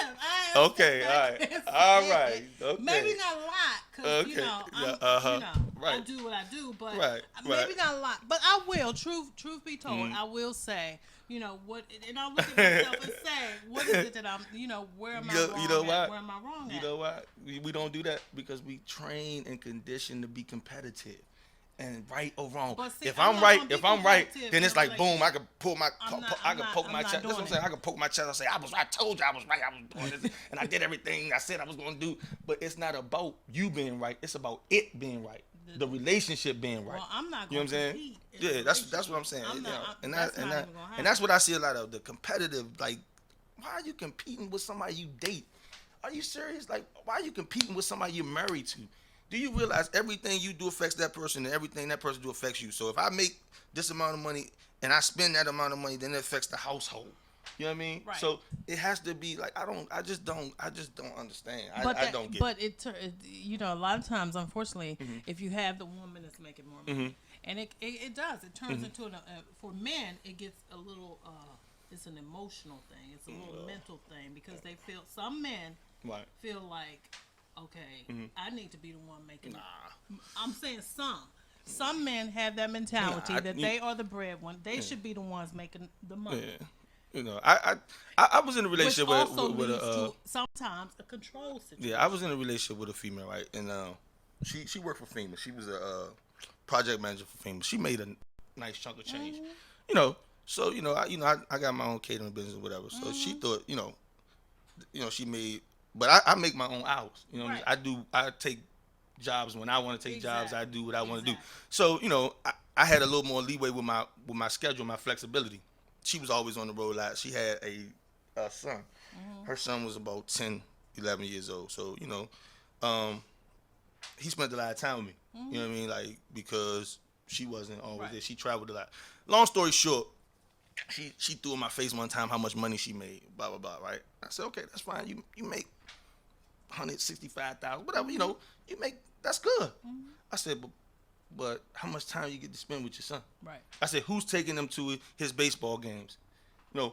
Okay, all right. All right. Okay. Maybe not a lot, because, you Okay. know, Yeah, I right. do what I do, but Right, maybe right. not a lot. But I will, truth be told, I will say, you know, and I look at myself and say, what is it that I'm, where am I wrong You know at? what? Where am I wrong You at? know what? We don't do that because we train and condition to be competitive. And right or wrong. But see, If I'm I'm not right, gonna be if I'm right, competitive then in it's a like boom. I relationship. can pull my, I'm I can poke not my chest. That's what I'm doing saying. it. I can poke my chest. I say I told you I was right. I was doing this, and I did everything I said I was going to do. But it's not about you being right. It's about it being right. The relationship being right. Well, I'm not You know going what I'm to saying? compete in a Yeah, that's what I'm relationship. saying. I'm You know, not- and that's that and not that even gonna and that's happen. what I see a lot of the competitive. Like, why are you competing with somebody you date? Are you serious? Like, why are you competing with somebody you're married to? Do you realize everything you do affects that person and everything that person do affects you? So if I make this amount of money and I spend that amount of money, then it affects the household. You know what I mean? Right. So it has to be like I just don't understand. But I don't get but it. a lot of times, unfortunately, if you have the woman that's making more money, and it does, it turns into for men, it gets a little, it's an emotional thing, it's a little mental thing, because they feel, some men Right. feel like, okay, I need to be the one making. I'm saying some men have that mentality that they are the bread one. They should be the ones making the money. Yeah. You know, I was in a Which relationship also with leads a to sometimes a control situation. yeah, I was in a relationship with a female, right? And she worked for FEMA. She was a project manager for FEMA. She made a nice chunk of change, you know. So I got my own catering business or whatever. So she thought, she made, but I make my own hours. You know, what I mean? I take jobs when I want to take jobs. I do what I want to do. So I had a little more leeway with my schedule, my flexibility. She was always on the road a lot. She had a son. Her son was about 10, 11 years old. So, he spent a lot of time with me. You know what I mean? Like, because she wasn't always there. She traveled a lot. Long story short, she threw in my face one time how much money she made, blah, blah, blah, right? I said, okay, that's fine. You make $165,000, whatever, you make, that's good. I said, but how much time you get to spend with your son? Right. I said, who's taking him to his baseball games?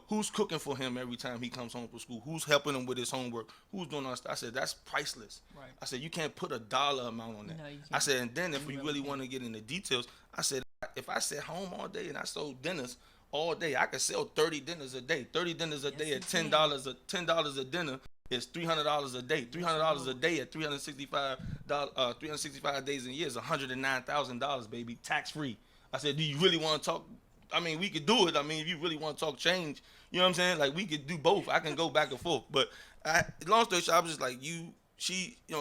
Who's cooking for him every time he comes home from school? Who's helping him with his homework? Who's doing all that stuff? I said, that's priceless. Right. I said, you can't put a dollar amount on that. No, you can't. I said, and then if we really can't. want to get into details, I said, if I sat home all day and I sold dinners all day, I could sell 30 dinners a day. 30 dinners a day at $10 $10 a dinner is $300 a day. $300 a day at 365 days in a year is $109,000, baby, tax free. I said, do you really want to talk? I mean, we could do it. I mean, if you really want to talk change, you know what I'm saying? Like, we could do both. I can go back and forth. But long story short, I was just like,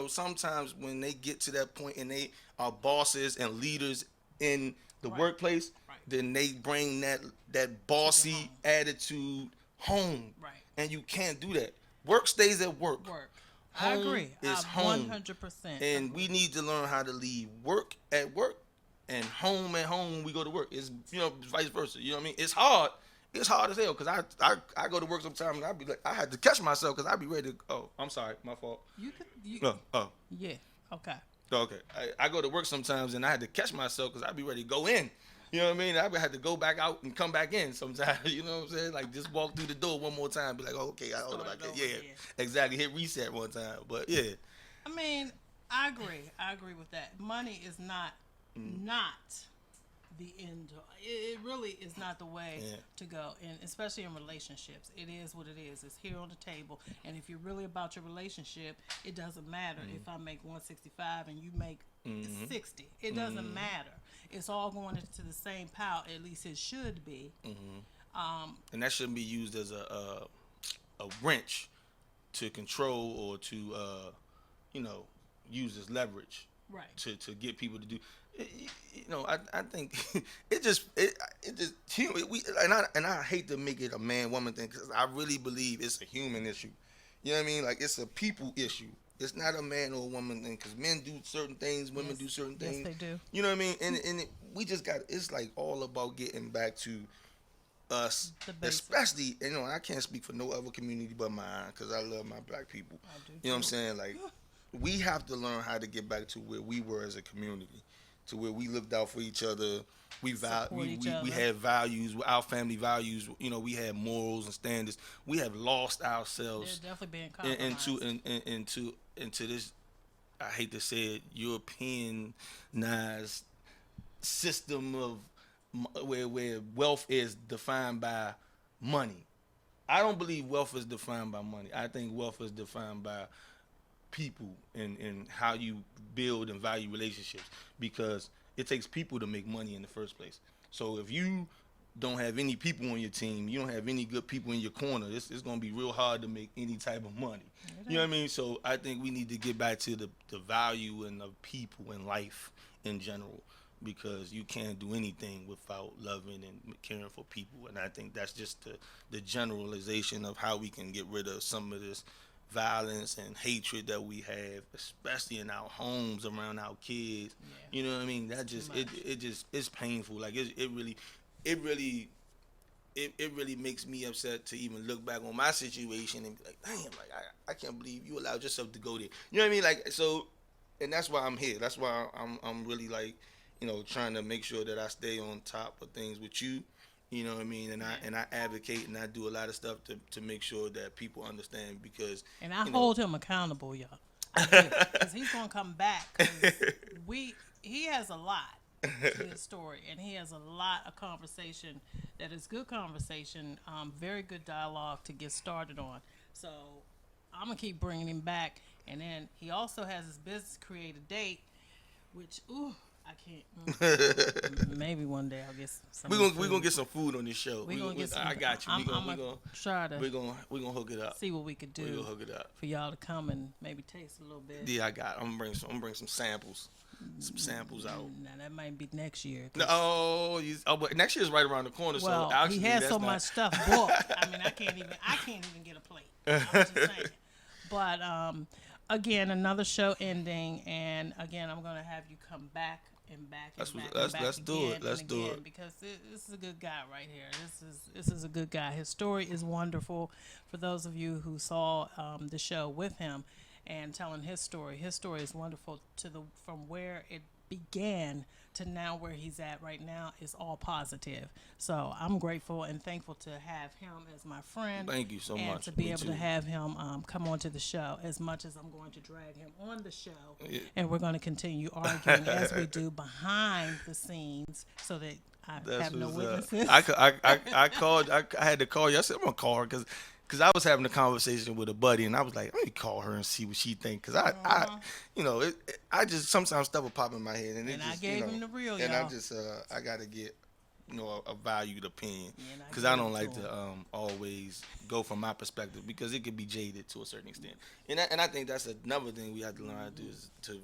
sometimes when they get to that point and they are bosses and leaders in the workplace, then they bring that bossy attitude home. Right. And you can't do that. Work stays at work. I Home agree. is I home. 100%. And we need to learn how to leave work at work and home at home when we go to work. It's vice versa. You know what I mean? It's hard. It's hard as hell because I go to work sometimes and I be like, I had to catch myself because I be ready to. Oh, I'm sorry, my fault. Yeah. Okay. Okay. I go to work sometimes and I had to catch myself because I be ready to go in. You know what I mean? I had to go back out and come back in sometimes. You know what I'm saying? Like, just walk through the door one more time. Be like, oh, okay, I hold it back in. Yeah, exactly. Hit reset one time. But yeah. I mean, I agree. I agree with that. Money is not the end. It really is not the way to go, and especially in relationships. It is what it is. It's here on the table, and if you're really about your relationship, it doesn't matter if I make 165 and you make 60. It doesn't matter. It's all going into the same pile. At least it should be. And that shouldn't be used as a wrench to control or to use as leverage. Right. To get people to do. I think it just and I hate to make it a man woman thing because I really believe it's a human issue. You know what I mean? Like, it's a people issue. It's not a man or a woman thing because men do certain things, women do certain things. Yes, they do. You know what I mean? And we just got. It's like all about getting back to us, especially. I can't speak for no other community but mine because I love my black people. I do. You know what I'm saying? Like, we have to learn how to get back to where we were as a community. to where we looked out for each other. Support each other. We had values, our family values. You know, we had morals and standards. We have lost ourselves They're definitely being compromised. into this. I hate to say it, Europeanized system of where wealth is defined by money. I don't believe wealth is defined by money. I think wealth is defined by people and how you build and value relationships, because it takes people to make money in the first place. So if you don't have any people on your team, you don't have any good people in your corner, it's going to be real hard to make any type of money. You know what I mean? So I think we need to get back to the value and the people in life in general, because you can't do anything without loving and caring for people. And I think that's just the generalization of how we can get rid of some of this violence and hatred that we have, especially in our homes around our kids. You know what I mean? That just it's painful. Like it really makes me upset to even look back on my situation and be like, damn, like I can't believe you allowed yourself to go there. You know what I mean? Like, so, and that's why I'm here. That's why I'm really like, you know, trying to make sure that I stay on top of things with you. You know what I mean? And I advocate and I do a lot of stuff to make sure that people understand, because and I hold him accountable, y'all, because he's gonna come back. 'Cause he has a lot to his story, and he has a lot of conversation that is good conversation, very good dialogue to get started on. So I'm gonna keep bringing him back, and then he also has his business create a date, which I can't. Maybe one day I'll get some. We're gonna get some food on this show. I got you. We're gonna try to. We're gonna hook it up. See what we could do. We're gonna hook it up for y'all to come and maybe taste a little bit. Yeah, I'm gonna bring some samples. Some samples out. Now that might be next year. No, but next year's right around the corner. Well, so actually, he has so much stuff booked. I mean, I can't even get a plate. I'm just saying. But again, another show ending, and again, I'm gonna have you come back. Let's do it. Because this is a good guy right here. This is a good guy. His story is wonderful. For those of you who saw the show with him and telling his story is wonderful. From where it began to now where he's at right now is all positive. So I'm grateful and thankful to have him as my friend. Thank you so much. And to be able to have him come onto the show, as much as I'm going to drag him on the show. Yeah. And we're going to continue arguing as we do behind the scenes, so that I have no witnesses. I called. I had to call you. I said, I'm going to call her because I was having a conversation with a buddy, and I was like, let me call her and see what she think. Because I just sometimes stuff will pop in my head, and I gave him the real, and y'all. I just I got to get a valued opinion, because I don't like to always go from my perspective, because it could be jaded to a certain extent. And I think that's another thing we have to learn how to do, is to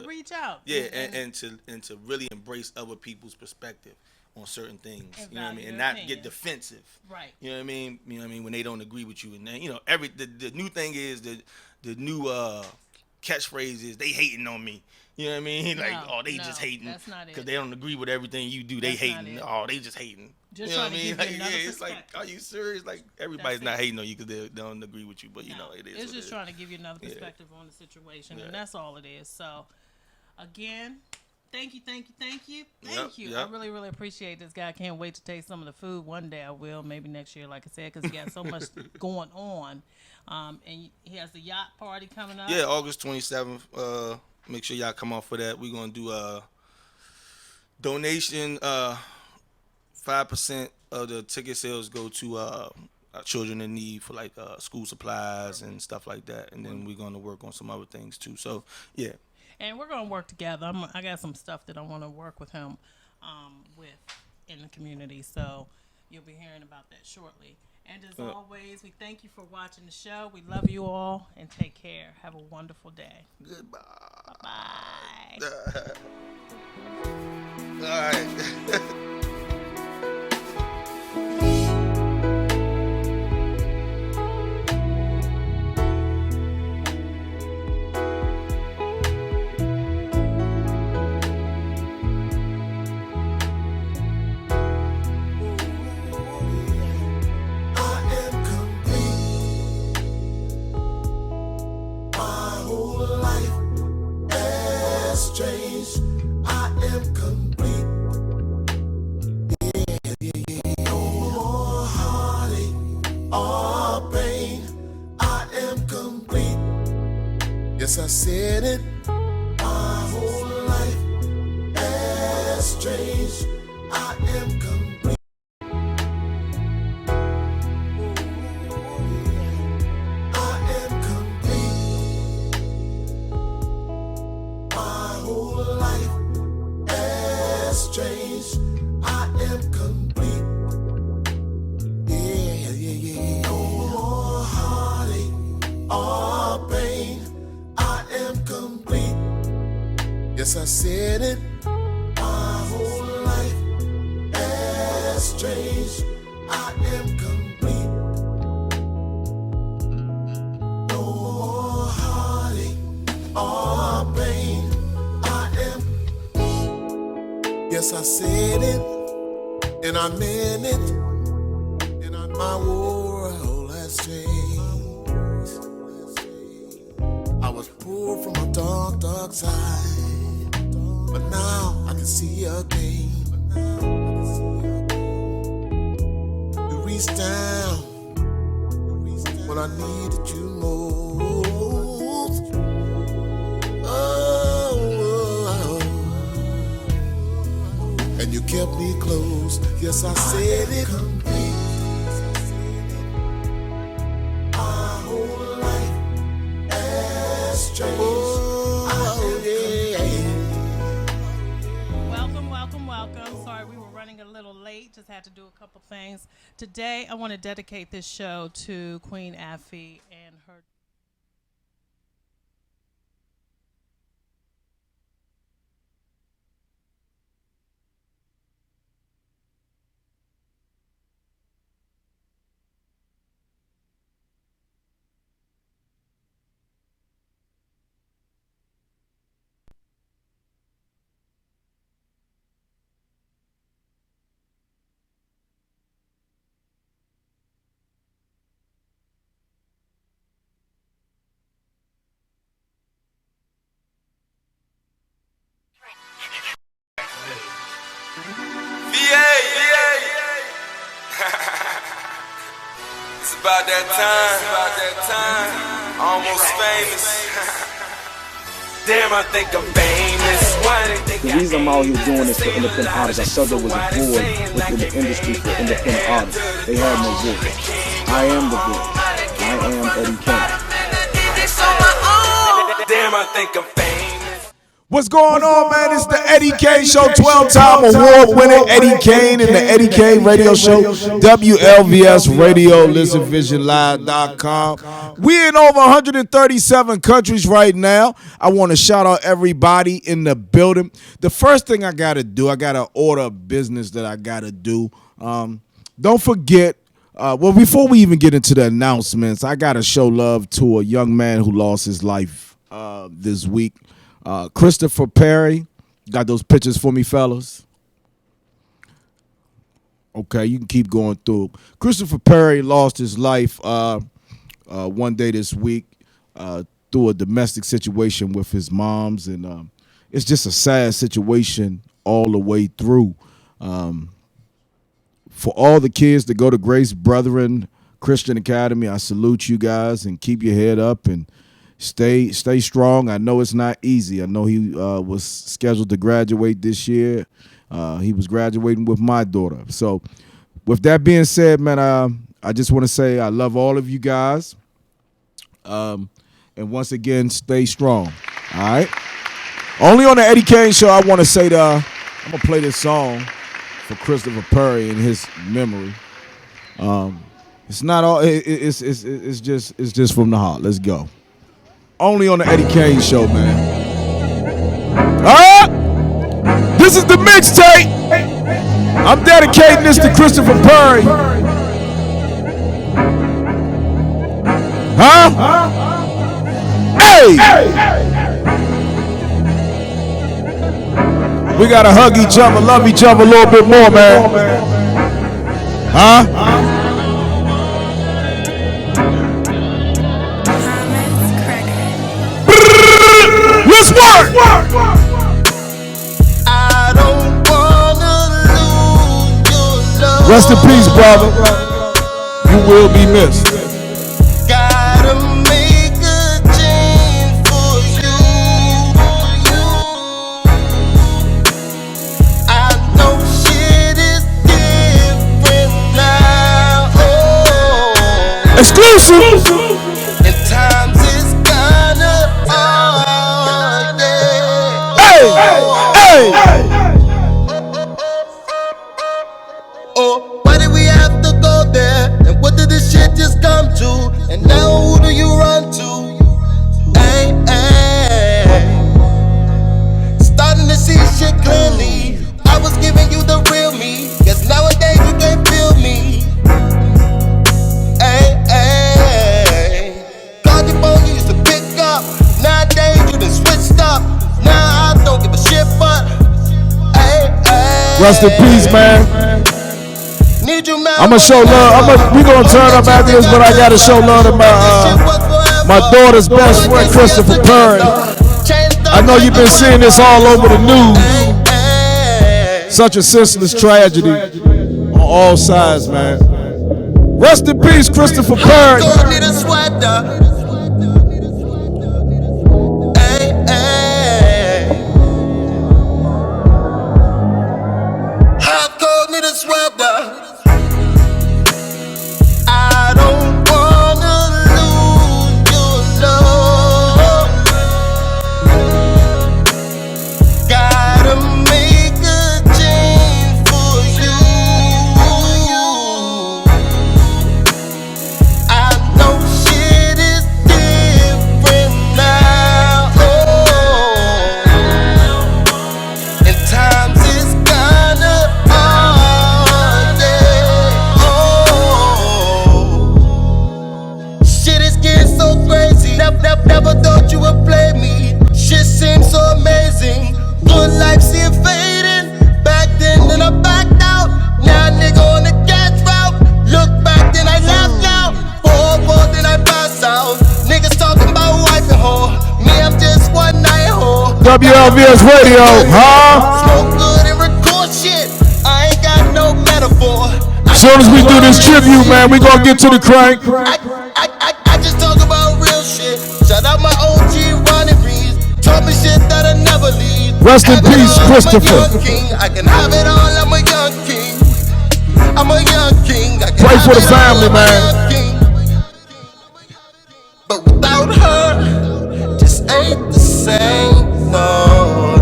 reach out. Yeah, and to really embrace other people's perspective on certain things, you know what I mean, and not get defensive. Right. You know what I mean? You know what I mean, when they don't agree with you, and then the new thing is the new catchphrase is they hating on me. You know what I mean? Like, they just hating because they don't agree with everything you do. They hating. Oh, they just hating. Just you know trying what I to mean? give you another it's like, are you serious? Like, everybody's not hating on you because they don't agree with you, but you know it is. It's just trying to give you another perspective on the situation, and that's all it is. So, again. Thank you. Yep. I really, really appreciate this guy. I can't wait to taste some of the food. One day I will, maybe next year, like I said, because he got so much going on. And he has the yacht party coming up. Yeah, August 27th. Make sure y'all come out for that. We're going to do a donation. 5% of the ticket sales go to children in need for like school supplies and stuff like that. And then we're going to work on some other things too. So, yeah. And we're going to work together. I got some stuff that I want to work with him with in the community. So you'll be hearing about that shortly. And as always, we thank you for watching the show. We love you all, and take care. Have a wonderful day. Goodbye. Bye-bye. All right. Changed. I am Yes, I said it. My whole life has changed. I am complete. I am complete. My whole life has changed. I am complete. Yeah, yeah, yeah. No more heartache or pain. I am complete. Yes, I said it. My whole life has changed. I am complete. No more heartache or pain. I am. Yes, I said it, and I meant it. And my world has changed. I was poor from a dark, dark side, but now I can see again. You reached down when I needed you most. Oh, and you kept me close. Yes, I said it. My whole life has changed. Oh, yeah. Welcome, welcome, welcome. Sorry we were running a little late. Just had to do a couple things. Today, I want to dedicate this show to Queen Afy and her. It's about that time, almost famous. Damn, I think I'm famous. The reason I'm out here doing this for independent artists, I saw there was a void within the industry for independent artists. They had no voice. I am the voice. I am Eddie Kane. Damn, I think I'm famous. What's going on, man? It's the Eddie Kane Show, 12-time award-winning Eddie Kane and the Eddie Kane Radio Show, WLVS Radio, ListenVisionLive.com. We're in over 137 countries right now. I want to shout out everybody in the building. The first thing I got to do, I got to order of business that I got to do. Don't forget, well, before we even get into the announcements, I got to show love to a young man who lost his life this week. Christopher Perry, got those pictures for me, fellas? Okay, you can keep going through. Christopher Perry lost his life one day this week through a domestic situation with his moms, and it's just a sad situation all the way through. For all the kids that go to Grace Brethren Christian Academy, I salute you guys and keep your head up and stay strong. I know it's not easy. I know he was scheduled to graduate this year. He was graduating with my daughter. So with that being said, man, I just want to say I love all of you guys. And once again, stay strong. All right? Only on the Eddie Kane Show, I want to say I'm going to play this song for Christopher Perry in his memory. It's not all, it's just from the heart. Let's go. Only on the Eddie Kane Show, man. This is the mixtape. I'm dedicating this to Christopher Perry. Hey! We gotta hug each other, love each other a little bit more, man. Let's work! I don't wanna lose your love. Rest in peace, brother. You will be missed. Gotta make a change for exclusive. In times it's kinda hard, yeah. Hey. Oh, why did we have to go there? And what did this shit just come to? And now who do you run to? Hey, hey. Starting to see shit clearly. I was giving you the real me. Guess nowadays you can't feel me. Hey, hey. Called your phone, you used to pick up. Nowadays you done switched up. Now I don't give a shit, but hey, hey. Rest in peace, man. I'ma show love. We gonna turn up after this, but I gotta show love to my daughter's best friend, Christopher Perry. I know you've been seeing this all over the news. Such a senseless tragedy on all sides, man. Rest in peace, Christopher Perry. WLVS Radio, Smoke good and record shit. I ain't got no metaphor. As soon as we do this tribute, man, we gonna get to the crank. I just talk about real shit. Shout out my OG Ronnie Reeves. Told me shit that I never leave. Rest in peace, Christopher. I can have it all. I'm a young king. I'm a young king. I can Pray for the family, man. But without her, just ain't the same. No,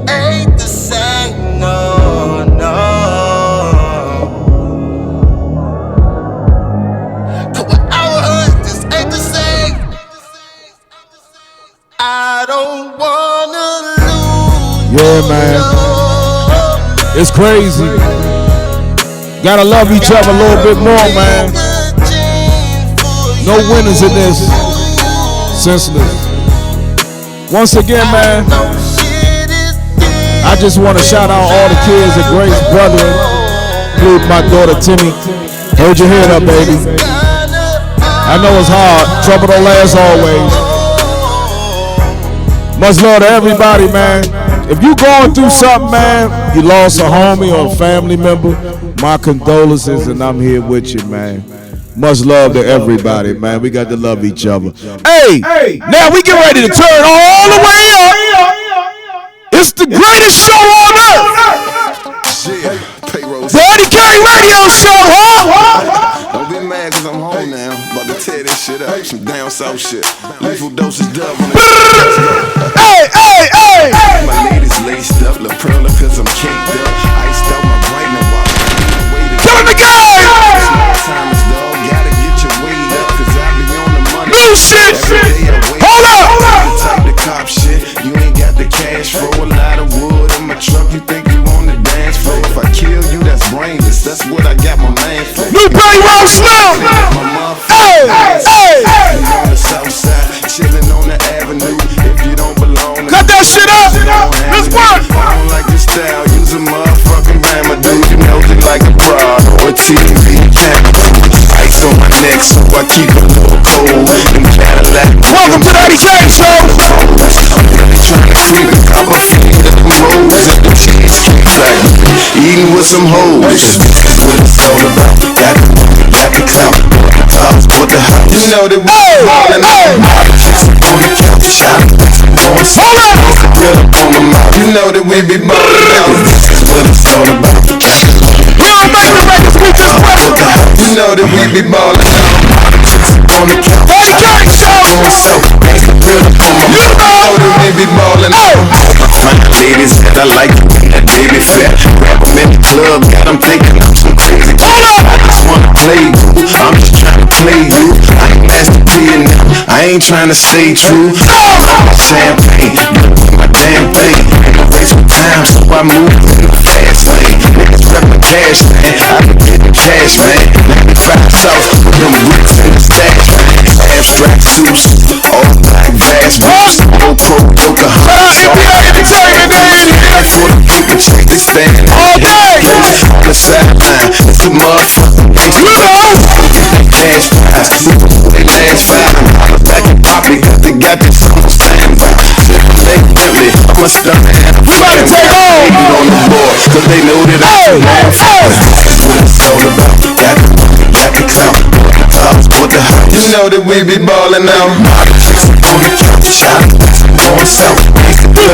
ain't the same. No, no. Cause without her, just ain't the same. I don't wanna lose. Yeah, man. It's crazy. Gotta love each other a little bit more, man. No winners in this. Senseless. Once again, man, I just want to shout out all the kids at Grace Brethren, including my daughter Timmy. Hold your head up, baby. I know it's hard. Trouble don't last always. Much love to everybody, man. If you going through something, man, you lost a homie or a family member, my condolences, and I'm here with you, man. Much love to everybody, man. We got to love each other. Hey, now we get ready to turn all the way up. It's the greatest show on earth. The Eddie K Radio Show, huh? Don't be mad cause I'm home now. About to tear this shit up. Some down south shit. Lethal doses dub on the Hey. My ladies laced up. La Perla cause I'm caked up. Iced out my bright and wild. Kill him again. Gotta get your weight up, cause I be on the money. New shit. Hold up. The type to cop shit. You ain't got the cash for a lot of wood in my truck. You think you on the dance floor? If I kill you, that's brainless. That's what I got my man for. New Bay Road Slim. Hey. You on the south side, chilling on the avenue. If you don't belong, cut that shit up. Let's work. I don't like this style. Use a motherfucking Bama, dude. You melt it like a prod or a TV camera. Ice on my neck, so I keep it a little cold. Them Cadillac. Welcome to the Eddie K Show. I'm really trying to creep it. I'm a fiend of them rolls at the Cheesecake Factory, eating with some hoes. That's what it's all about. Got the money, got the clout. Guitars for the house. You know that we ballin' out. On the couch, shouting with some noise. Get up on the mouth. You know that we be ballin' out. This is what it's all about. You know know that we be ballin' out. On the couch, on so, ain't real on my mind. Know that we be ballin' out. Fine ladies that I like, that baby fat. Grab 'em in the club, got 'em thinking I'm some crazy cat. I just wanna play you, I'm just tryna play you. I ain't Master P and I ain't tryna stay true. I'm champagne, my damn thing. Ain't no waste of time, so I move in the fast lane. Niggas rep my cash, man. I can get the cash, man. 95 sauce with them bricks in the stash, man. Abstract sushi, all black glass boots. Old coat, Pocahontas. For the paper check, they stand all day. On the sideline, it's a motherfucking bitch. Get that cash prize, they last $5. Back in poppy, cause they got this on standby. They get me, I'm a stunner and a fan. Hating on the board, cause they know that I'm that's what it's all about. Got the money, got the clout. What the hell? You know that we be ballin' out. Model chicks on the couch, shot going south. You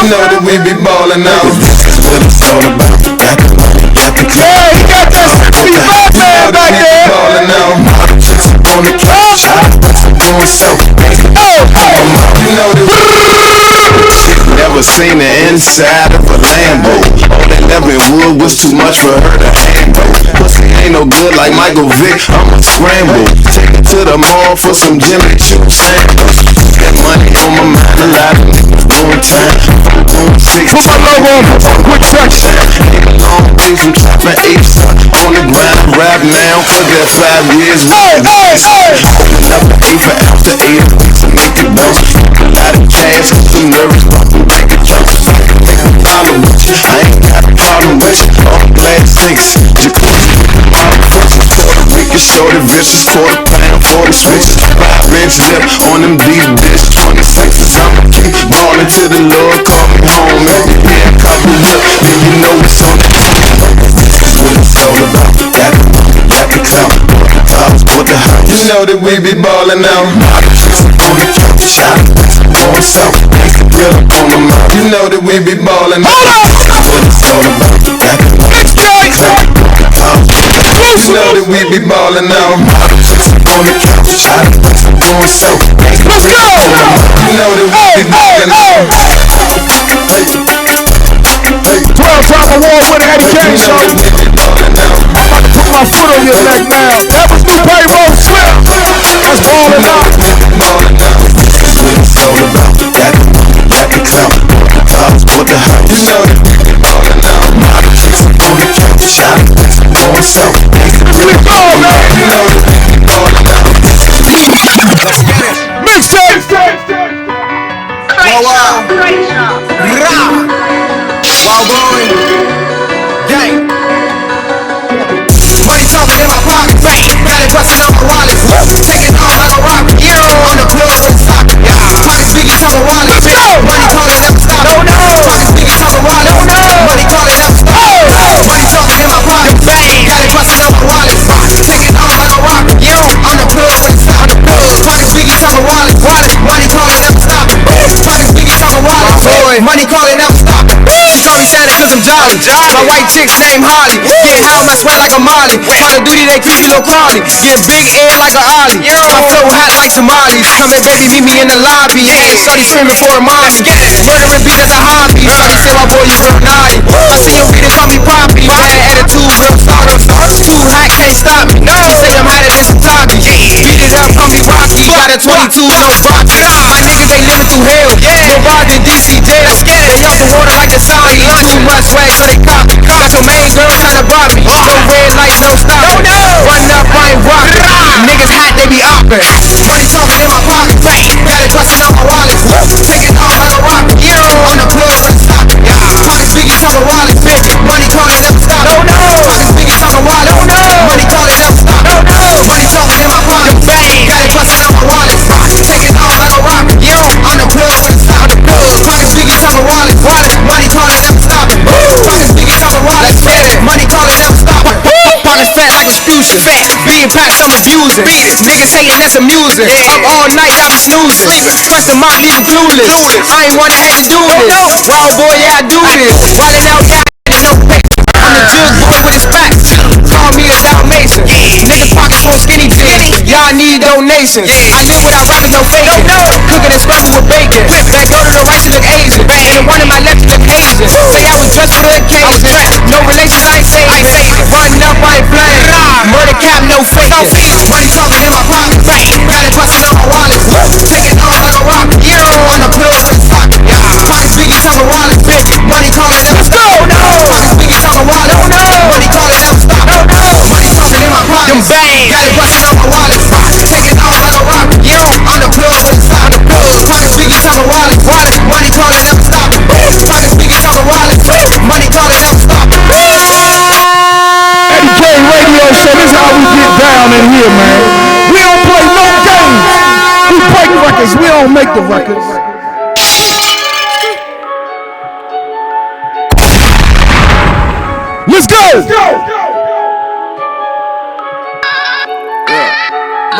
know that we be ballin' out. This is what it's all about. Got the money, got the clout. Yeah, he got that sexy black man back there. Ballin' out. Model chicks on the couch, shot going south. You know that shit, never seen the inside of a Lambo. All that Lebanon wood was too much for her to handle. Pussy ain't no good like Michael Vick, I'ma scramble. Take it to the mall for some Jimmy Choo sandals. Got money on my mind, a lot of niggas doing time. Put my logo on, quick section. Ain't a long way from chopping apes on the ground. Rap now, cause that 5 years. Open up an 8 for after 8 weeks and make it bounce. A lot of cash, cause I'm nervous about the bank accounts. I ain't got a problem with you. All glass sinks, jacuzzi, model fixes, Puerto Rican, shorty vicious, £1/4 for the switches. 5 inch lip on them deep dish 26s. I'ma keep ballin' till the Lord call me home. Every year a couple look, then you know it's on the This is what it's all about. Got the money, got the clout. What the hell? You know that we be ballin' out. Model chicks on the couch, shot going south. Real on the mouth. You know that we be ballin' out. What it's all about. Got the money, got the clout. You know that we be ballin' out. Model chicks on the couch, shot going south. Let's go. You know that we be ballin' out. 12-time award winner Eddie King Show. I'm about to put my foot on your neck now. That was new payroll slip. That's ballin' out. This is what it's all about. Got the money, got the clout. What the hell? You know that we be ballin' out. Model chicks on the couch, shot going south. Really go, man. You know that we be ballin' out. Let's get it. Mixtape. Wow. While going, gang. Money talking in my pocket, got it bustin' on my wallet. Taking off like a rocket, on the plug with the sock. Talking speaking, talking wallet. Money calling, never stop. Talking speaking, talking wallet. Money calling, never stop. Money talking in my pocket, got it bustin' on my wallet. Taking off like a rocket, on the plug with the sock. Talking speaking, talking wallet. Money calling, never stop. Talking speaking, talking wallet. Money calling, never stop. Story shining cause I'm jolly. My white chick's name Harley. Get high on my sweat like a Molly. Call of Duty, they creepy little Carly. Get big air like a Ollie. My flow hot like tamales. Come here, baby, meet me in the lobby. Shorty screaming for a mommy. Murdering beat is a hobby. Shorty say, my boy, you real naughty. I see your reader call me Poppy. Bad attitude, real starter. Too hot, can't stop me. She say I'm hotter than some Tommy. Beat it up, call me Rocky. Got a 22, no box. My niggas, they living through hell. No bar than DC jail. They off the water like the Saudi. Too much swag, so they copy. Got your main girl tryna rob me. No red lights, no stop. Run up, I ain't rockin'. Niggas hot, they be oppin'. Money talking in my pocket. Got it bustin' on my wallet. Taking off like a rocket. On the plug with the stop. Talking speaking, talking wallet. Money calling, never stop. Talking speaking, talking wallet. Money calling, never stop. Money talking in my pocket. Got it bustin' on my wallet. Taking off like a rocket. On the plug with the stop. Talking speaking, talking wallet. Money calling, never stop. Talking speaking, talking wallet. Money calling, never stop. Pockets fat like a fusion. Being packed, I'm abusing. Niggas hating, that's amusing. Up all night, I be snoozing. Stress them out, leave them clueless. I ain't wanna have to do this. Wild boy, yeah, I do this. Wildin' out, yeah, I no pay. I'm the jug boy with his back. Call me a Dalmatian. nations. I live without rapping, no faking. Cooking and scrubbing with bacon. That go to the right to look Asian. And the one in my left to look Asian. Say I was dressed for the occasion. No relation, I ain't saving. Running up, I ain't playing. Murder cap, no faking. Money talking in my pocket. Got it busting on my wallet. Taking off like a rocket. On the pills for the socket. Pockets biggie talking wallet. Money calling never stop. Pockets biggie talking wallet. Money calling never stop. Money talking in my pocket. Got it busting on my wallet. Taking off like a rocket. On the pills for the socket. Pockets biggie talking wallet. Money calling never stop. Pockets biggie talking wallet. Money calling never stop. Eddie K Radio Show, this is how we get down in here, man. We don't play no games. We break records, we don't make the records. Let's go!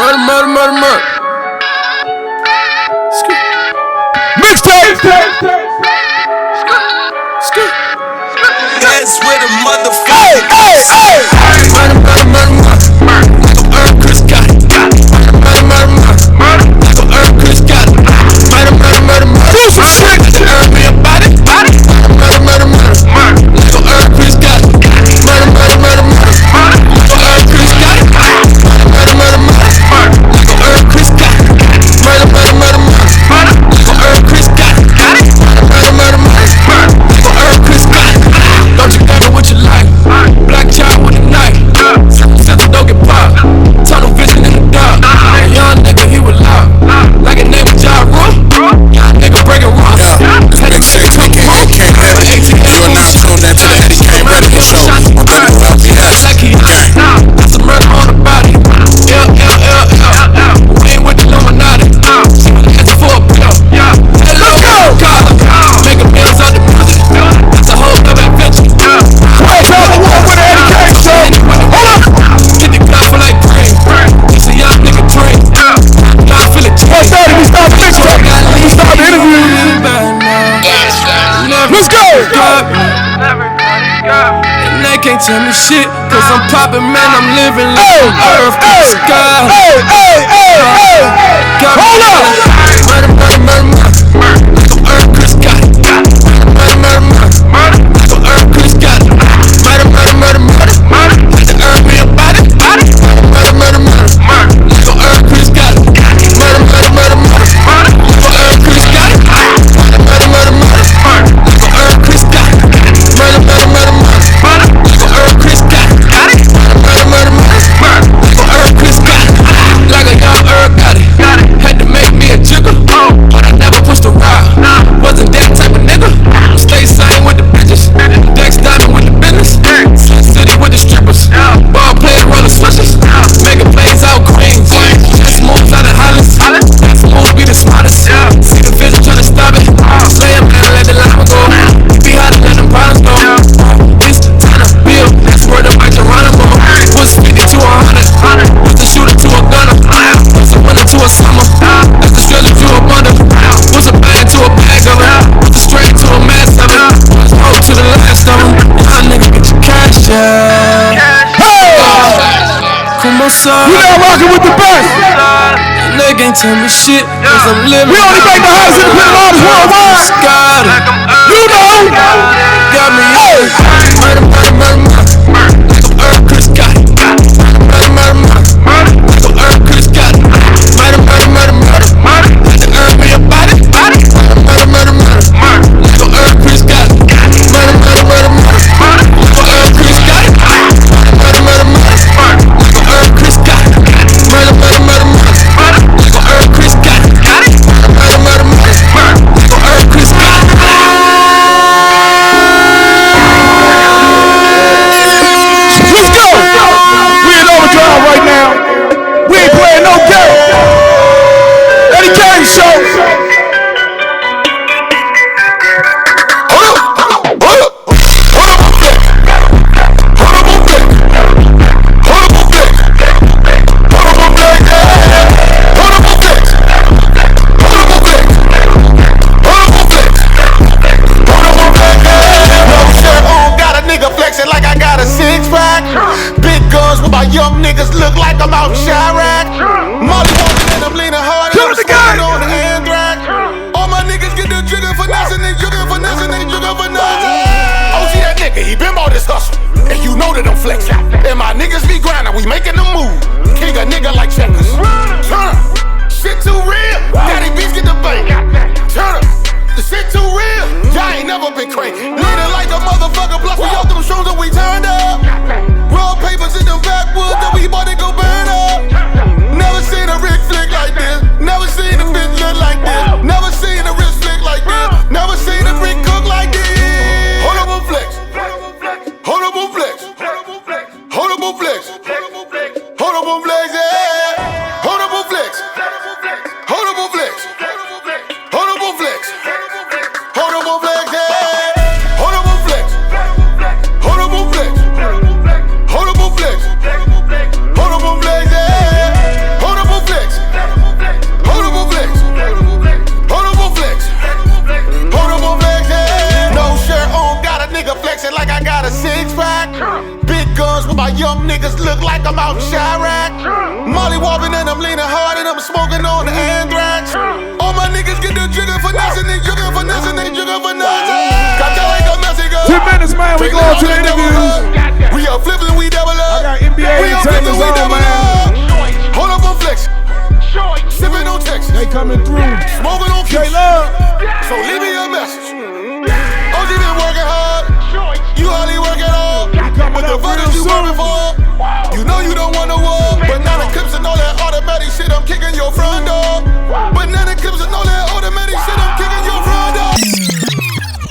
Murder. Mixtape! That's where the motherfucker. Murder. Nigga Chris got it. Murder. Nigga Chris got it. Murder. Do some shit. Nigga me about it. Murder. Nigga Chris got it. Murder. Nigga Chris got it. Murder. Nigga Chris got it. Murder. Nigga Chris got it. Murder. Nigga Chris got it. Don't you got it what you like? Black child with a knife. Since don't get popped. Tunnel vision in the dark. Young nigga, he was loud. Like a name of Ja Rule. Young nigga breaking rocks. Had to take two more. You are now tuned into the Eddie K Radio Show on WLBS. That's a murder on the body. We ain't with the Illuminati. She was asking for a pill. Hello, Carla. Making bills out the music. That's a whole other adventure. Get the gun for like green. It's a young nigga dream. Now I feel it. We start the mixtape. We start the interview. Let's go! And they can't tell me shit, cause I'm poppin', man, I'm living like earth to the sky. Hold up! Murder. Nigga Chris got it. Murder. Nigga Chris got it. Murder. Nigga me about it. Murder. Nigga Chris got it. Murder. Nigga Chris got it. Murder. Nigga Chris got it. Murder. Nigga Chris got it. Murder. Chris got it. Like a young Earl got it. Had to make me a jigger, but I never pushed a ride. Wasn't that type of nigga. Stay sane with the bitches. Dex Diamond with the business. Sun City with the strippers. Ball player roller switches. Making plays out Queens. Just moves out of Hollis. That's moves be the smartest. See the vision trying to stop it. Slay him down, let the llama go. Be hot and let them problems go. This time to build. That's where the mic Geronimo. Was 50 to 100. Was the shooter to a gunner. Was a winner to a summer. That's the struggle to a wonder. Was a bag to a bag of it. Was a straight to a mass of it. Was hope to the last of them. Y'all nigga get your cash out. Come on, son. You now rocking with the best. And they can't tell me shit, cause I'm living. We only make the hottest independent artists worldwide. Got it. You know. Got me. Murder. Nigga Chris got it. Murder. Nigga Chris got it. Murder. Had to earn me about it. Murder. Nigga Chris got it. Murder. Nigga Chris got it. Murder. Nigga Chris got it. Murder. Nigga Chris got it. Murder. Nigga Chris got it. Let's go! We in overdrive right now. We ain't playing no game. Eddie K Show. Like I got a six-pack. Big guns with my young niggas look like I'm out Chirac. Molly won't and I'm leaning hard and I'm smoking on the anthrax. All my niggas get the trigger for nothing, they trigger for nothing, they trigger for nothing. Oh, see that nigga, he been about this hustle, and you know that I'm flexing. And my niggas be grinding, we making the move. King a nigga like checkers. Turn up, shit too real. Daddy beats get the bank. Turn up, the shit too real. Y'all ain't never been crazy. Leaning like a motherfucker, plus we off them shows and we turned up. Raw papers in the backwoods that we bought to go burn up. Never seen a rig flick like this. Never seen a bitch look like this. Never seen a wrist flick like this. Never seen a brick cook like this. Hold up on flex. Hold up on flex. Hold up on flex. Hold up on flex, yeah. Hold up on flex. Hold up on flex. Hold up on flex. Hold up on flex, yeah. Hold up on flex. Hold up on flex. Hold up on flex. Hold up on flex, yeah. Hold up on flex. Hold up on flex. Hold up on flex. Hold up on flex, yeah. No shirt on, got a nigga flexing like I got a six-pack. Big guns with my young niggas look like I'm out in Chirac. Molly wobbling and I'm leaning hard and I'm smoking on the anthrax. All my niggas get the trigger for nothing, they trigger for nothing, they trigger for nothing. Got that like a Mexico. 10 minutes, man. We going to the interviews. We are flipping, we double up. I got NBA entertainers on, man. Hold up on flex. Sipping on text. They coming through. Smoking on kick. So leave me a message. OG been working hard. You hardly work at all. But the footage you working for, you know you don't want no war. Banana clips and all that automatic shit, I'm kicking your front door. Banana clips and all that automatic shit, I'm kicking your front door.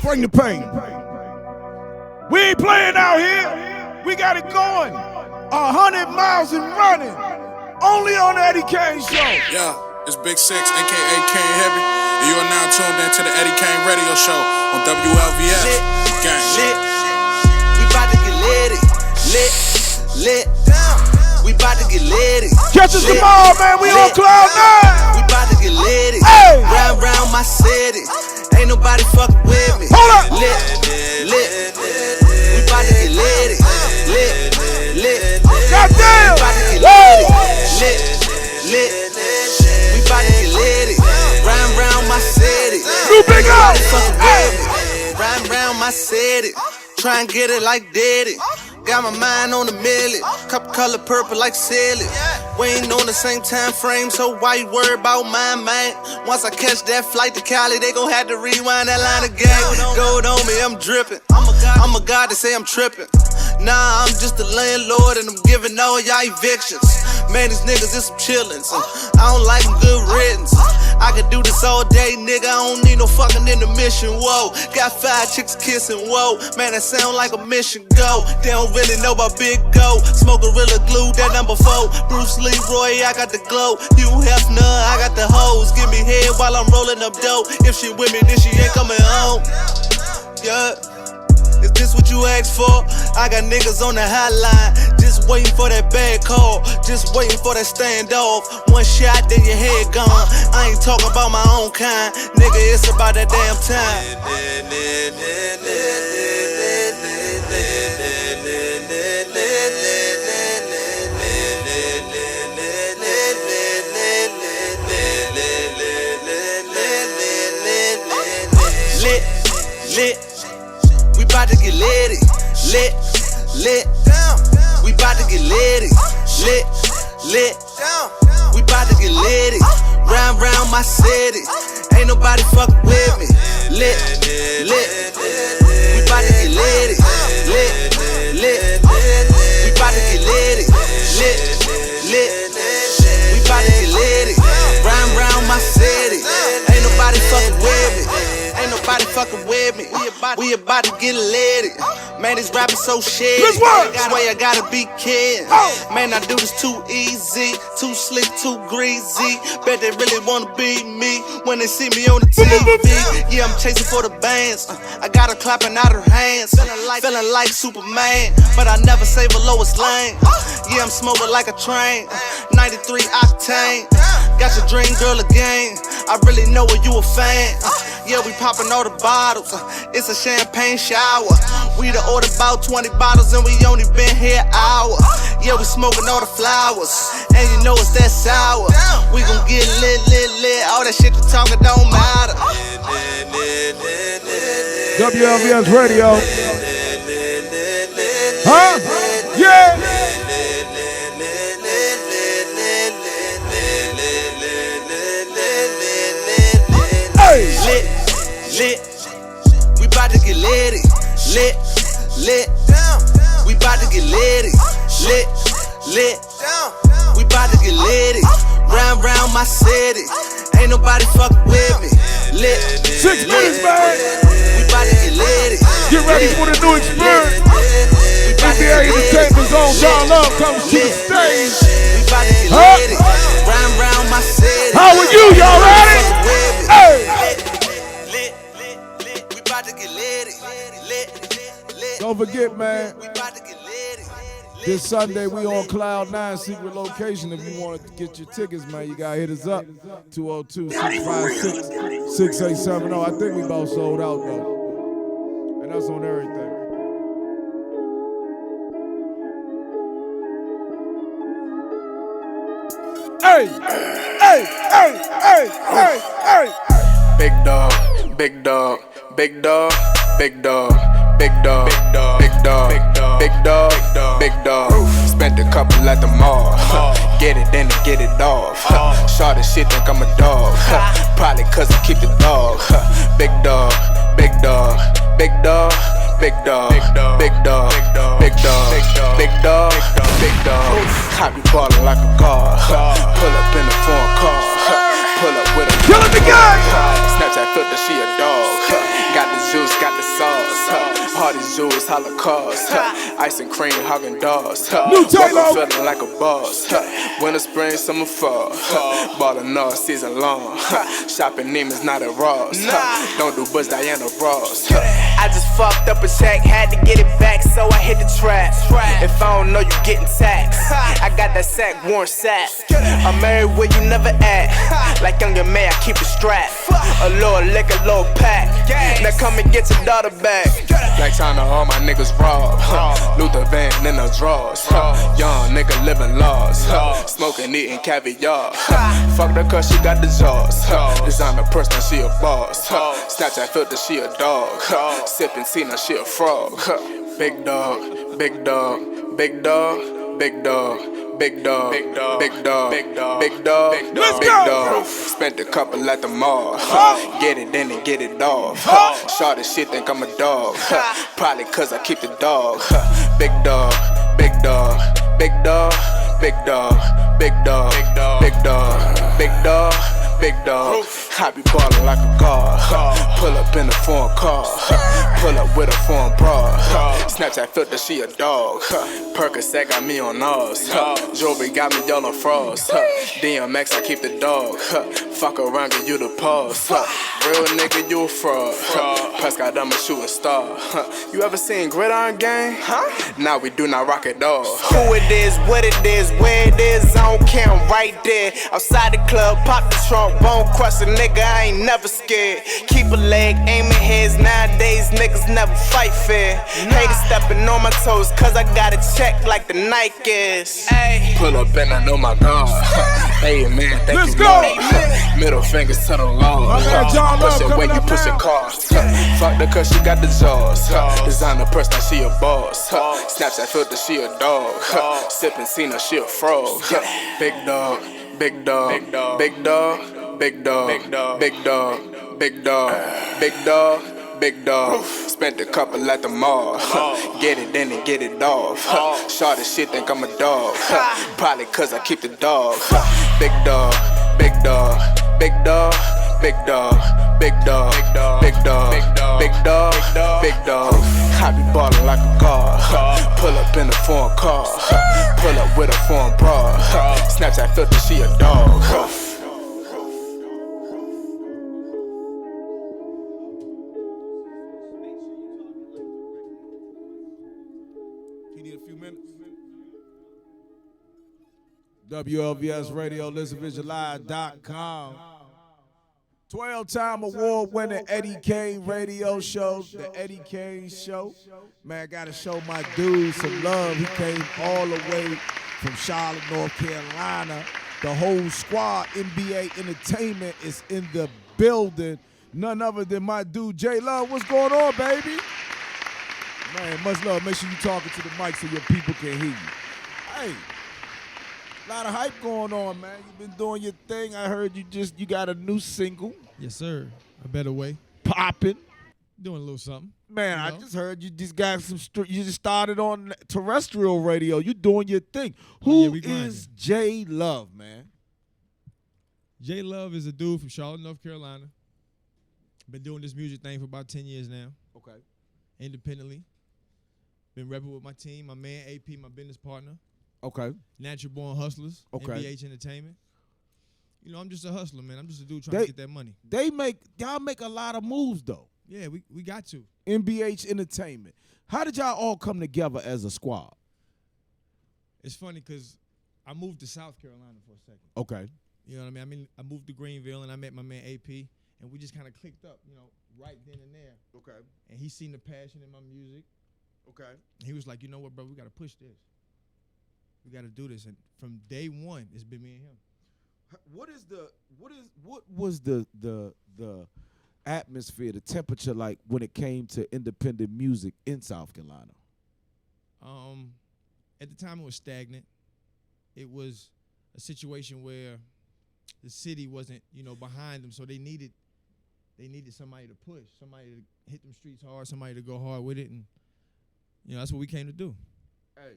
Bring the pain. We ain't playing out here. We got it going. 100 miles and running. Only on the Eddie Kane Show. Yeah, it's Big Six, aka Kane Heavy, and you are now tuned in to the Eddie Kane Radio Show on WLVS. Gang. Lit. We bout to get lit. We bout to get lit. Catch us tomorrow, man. We on Cloud 9. We bout to get lit. Hey. Round my city. Ain't nobody fucking with me. Hold up. Lit. We bout to get lit. Goddamn. We bout to get lit. We bout to get lit. Round my city. New big up. Round my city. Try and get it like Diddy. Got my mind on the milli. Cup color purple like silly. We ain't on the same time frame, so why you worry about mine, man? Once I catch that flight to Cali, they gon' have to rewind that line again. Gold on me, I'm drippin'. I'm a god to say I'm trippin'. Nah, I'm just a landlord and I'm giving all y'all evictions. Man, these niggas is some chillins. I don't like them good riddance. I could do this all day, nigga. I don't need no fucking intermission. Whoa, got 5 chicks kissing. Whoa, man, that sound like a mission. Go, they don't really know about Big Go. Smoke Gorilla Glue, that number 4. Bruce Leroy, I got the glow. Hugh Hefner, I got the hose. Give me head while I'm rolling up dope. If she with me, then she ain't coming home. Yeah. Is this what you asked for? I got niggas on the hotline, just waiting for that bad call, just waiting for that standoff. One shot, then your head gone. I ain't talking about my own kind, nigga, it's about that damn time. Lit. We bout to get lit. We bout to get lit. We bout to get lit. Round my city. Ain't nobody fucking with me. Lit. We bout to get lit. We bout to get lit. We bout to get lit. Round my city. Ain't nobody fucking with me. Ain't nobody fucking with me. We about to get lit. Man, this rapping so shit. That's why I gotta be kidding. Man, I do this too easy, too slick, too greasy. Bet they really wanna be me when they see me on the TV. Yeah, I'm chasing for the bands. I got her clapping out her hands. Feeling like Superman, but I never save a lowest lane. Yeah, I'm smoking like a train. 93 octane. Got your dream girl again. I really know what you a fan. Yeah, we popping all the bottles. It's a champagne shower. We done ordered about 20 bottles and we only been here an hour. Yeah, we smoking all the flowers. And you know it's that sour. We gon' get lit, lit, lit. All that shit you talking don't matter. WLVS Radio. Huh? Yeah. Hey. Lit, lit. We bout to get litty. Lit, lit. We bout to get litty. Lit, lit. We bout to get litty. Round, round my city. Ain't nobody fucking with me. Lit. 6 minutes, man. We bout to get litty. Get ready for the new experience. NBA Entertainment's own John Love comes to the stage. We bout to get litty. Round, round my city. How are you? Y'all ready? Hey. We bout to get litty. Don't forget, man. This Sunday, we on Cloud 9 secret location. If you want to get your tickets, man, you got to hit us up. 202-656-6870. I think we about sold out, though. And that's on everything. Hey! Hey! Hey! Hey! Hey! Hey! Big dog, big dog, big dog, big dog, big dog, big dog, big dog, big dog, big dog. Spent a couple at the mall. Get it in and get it off. Shorty shit think I'm a dog. Probably cause I keep the dog. Big dog, big dog, big dog, big dog, big dog, big dog, big dog, big dog, big dog. I be ballin' like a car. Pull up in a foreign car. Pull up with a kill him again. Snapchat filter, she a dog. Got the juice, got the sauce. All these jewels, Holocaust. Ice and cream, hogging dogs. Woke up feeling like a boss. Winter, spring, summer, fall. Ballin' all season long. Shopping Neiman's not at Ross. Don't do Buzz Diana Ross. I just fucked up a check, had to get it back, so I hit the trap. If I don't know you getting taxed, I got that sack worn sack. I'm married where you never at. Like I'm your man, I keep it strapped. A little liquor, a little pack. Now come and get your daughter back. Like China, all my niggas raw. Luther Van in the drawers. Young nigga living laws. Smoking, eating caviar. Fuck her cause she got the jaws. Designer person, she a boss. Snapchat filter, she a dog. Sippin' Tina, she a frog. Big dog, big dog, big dog, big dog. Big dog, big dog, big dog, big dog, big dog, big dog. Spent a couple at the mall. Get it in and get it off. Shorty shit think I'm a dog. Probably cause I keep the dog. Big dog, big dog, big dog, big dog, big dog, big dog, big dog, big dog. I be ballin' like a car. Pull up in a foreign car. Pull up with a foreign bra. Snapchat filter, she a dog. Percocet got me on Oz. Jewelry got me yellow frost. DMX, I keep the dog. Fuck around, give you the pause. Real nigga, you a fraud. Prescott, I'm a shooting star. You ever seen Gridiron Gang? Now we do not rock it all. Who it is, what it is, where it is, I don't care, I'm right there. Outside the club, pop the trunk, bone crush a nigga, I ain't never scared. Keep a leg, aiming heads, nowadays niggas never fight fair. Haters stepping on my toes, cause I got a check like the Nike is. Ay. Pull up and I know my God. Hey man, thank Let's you, go. Lord. Middle fingers to the law. Push it when you push a car. Fuck the cause she got the jaws. Designer person, she a boss. Snapchat filter, she a dog. Sippin' Cena, she a frog. Big dog, big dog, big dog, big dog, big dog, big dog, big dog, big dog, big dog. Big dog, spent a couple at the mall. Get it in and get it off. Shorty shit think I'm a dog. Probably cause I keep the dog. Big dog, big dog, big dog, big dog, big dog, big dog, big dog, big dog. I be ballin' like a car. Pull up in a foreign car. Pull up with a foreign bra. Snapchat filter, she a dog. WLVS Radio, ListenVisionLive.com. 12-time award-winning Eddie Kane radio show, the Eddie Kane Show. Man, I got to show my dude some love. He came all the way from Charlotte, North Carolina. The whole squad, NBA Entertainment, is in the building. None other than my dude, J Love. What's going on, baby? Man, much love. Make sure you're talking to the mic so your people can hear you. Hey. A lot of hype going on, man. You've been doing your thing. I heard you got a new single. Yes, sir. A better way. Popping. Doing a little something. Man, I just heard you just got you just started on terrestrial radio. You doing your thing. Who is J Love, man? J Love is a dude from Charlotte, North Carolina. Been doing this music thing for about 10 years now. Okay. Independently. Been repping with my team, my man AP, my business partner. Okay. Natural Born Hustlers. Okay. NBH Entertainment. You know, I'm just a hustler, man. I'm just a dude trying to get that money. Y'all make a lot of moves though. Yeah, we got to. NBH Entertainment. How did y'all all come together as a squad? It's funny because I moved to South Carolina for a second. Okay. You know what I mean? I moved to Greenville and I met my man AP, and we just kind of clicked up, you know, right then and there. Okay. And he seen the passion in my music. Okay. And he was like, you know what, bro, we got to push this. We got to do this. And from day one, it's been me and him. What was the atmosphere, the temperature like when it came to independent music in South Carolina? At the time it was stagnant. It was a situation where the city wasn't, you know, behind them, so they needed somebody to push, somebody to hit them streets hard, somebody to go hard with it, and you know, that's what we came to do. Hey,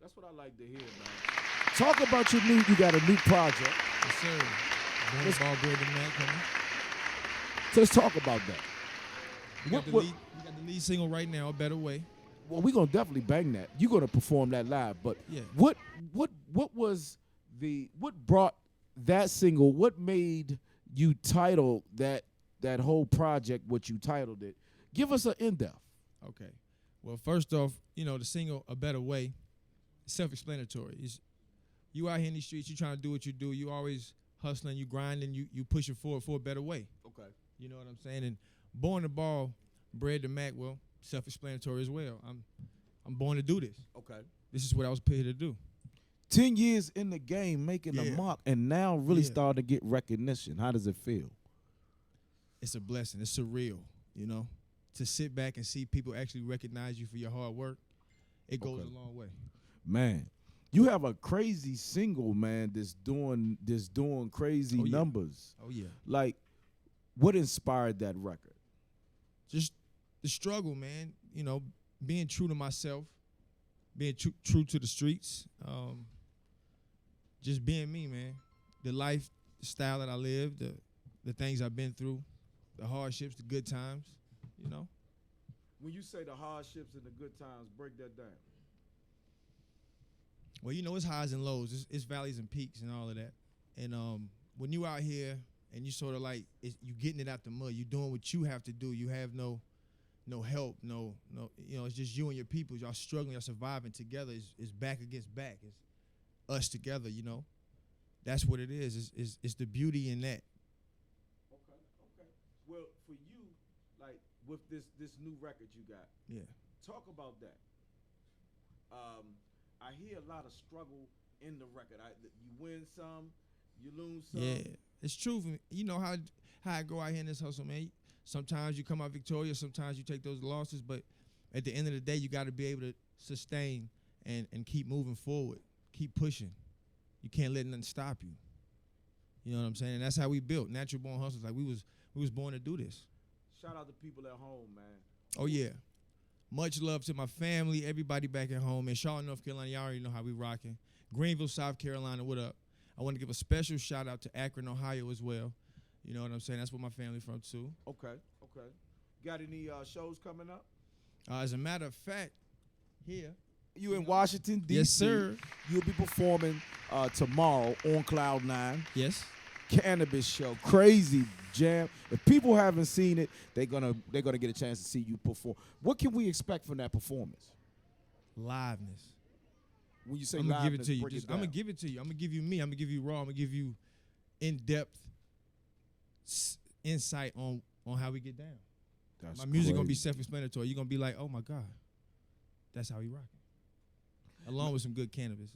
that's what I like to hear, man. Talk about you got a new project. Yes, sir. Ball Bread and Mac coming. So let's talk about that. We got the lead single right now, A Better Way. Well, we're gonna definitely bang that. You're gonna perform that live, but yeah. What brought that single? What made you title that whole project what you titled it? Give us an in-depth. Okay. Well, first off, you know, the single A Better Way, self-explanatory. You out here in these streets, you trying to do what you do, you always hustling, you grinding, you pushing forward for a better way. Okay. You know what I'm saying? And born to ball, bred to Mac, well, self-explanatory as well. I'm born to do this. Okay. This is what I was paid to do. 10 years in the game, making a mark, and now really starting to get recognition. How does it feel? It's a blessing. It's surreal, you know? To sit back and see people actually recognize you for your hard work, it goes a long way. Man, you have a crazy single, man, that's doing crazy numbers. Oh, yeah. Like, what inspired that record? Just the struggle, man. You know, being true to myself, being true to the streets, just being me, man. The lifestyle that I live, the things I've been through, the hardships, the good times, you know. When you say the hardships and the good times, break that down. Well, you know, it's highs and lows. It's valleys and peaks and all of that. And when you out here and you sort of like, you getting it out the mud, you doing what you have to do. You have no help, no, you know, it's just you and your people. Y'all struggling, y'all surviving together. It's back against back. It's us together, you know. That's what it is. It's the beauty in that. Okay. Well, for you, like with this new record you got, talk about that. I hear a lot of struggle in the record. You win some, you lose some. Yeah, it's true. You know how I go out here in this hustle, man. Sometimes you come out victorious, sometimes you take those losses, but at the end of the day, you got to be able to sustain and keep moving forward, keep pushing. You can't let nothing stop you. You know what I'm saying? And that's how we built Natural Born Hustlers. Like we was born to do this. Shout out to people at home, man. Oh yeah. Much love to my family, everybody back at home. In Charlotte, North Carolina, y'all already know how we rocking. Greenville, South Carolina, what up? I want to give a special shout out to Akron, Ohio as well. You know what I'm saying? That's where my family from too. Okay. Got any shows coming up? As a matter of fact, here. You in Washington, D.C. Yes, sir. You'll be performing tomorrow on Cloud 9. Yes. Cannabis show, crazy jam. If people haven't seen it, they're gonna get a chance to see you perform. What can we expect from that performance? Liveness. When you say I'm gonna give it liveness, to you. break it I'm gonna down. give it to you. I'm gonna give you me. I'm gonna give you raw. I'm gonna give you in-depth insight on how we get down. That's My music gonna be crazy. self-explanatory. You're gonna be like, oh my God, that's how he rocking. Along with some good cannabis.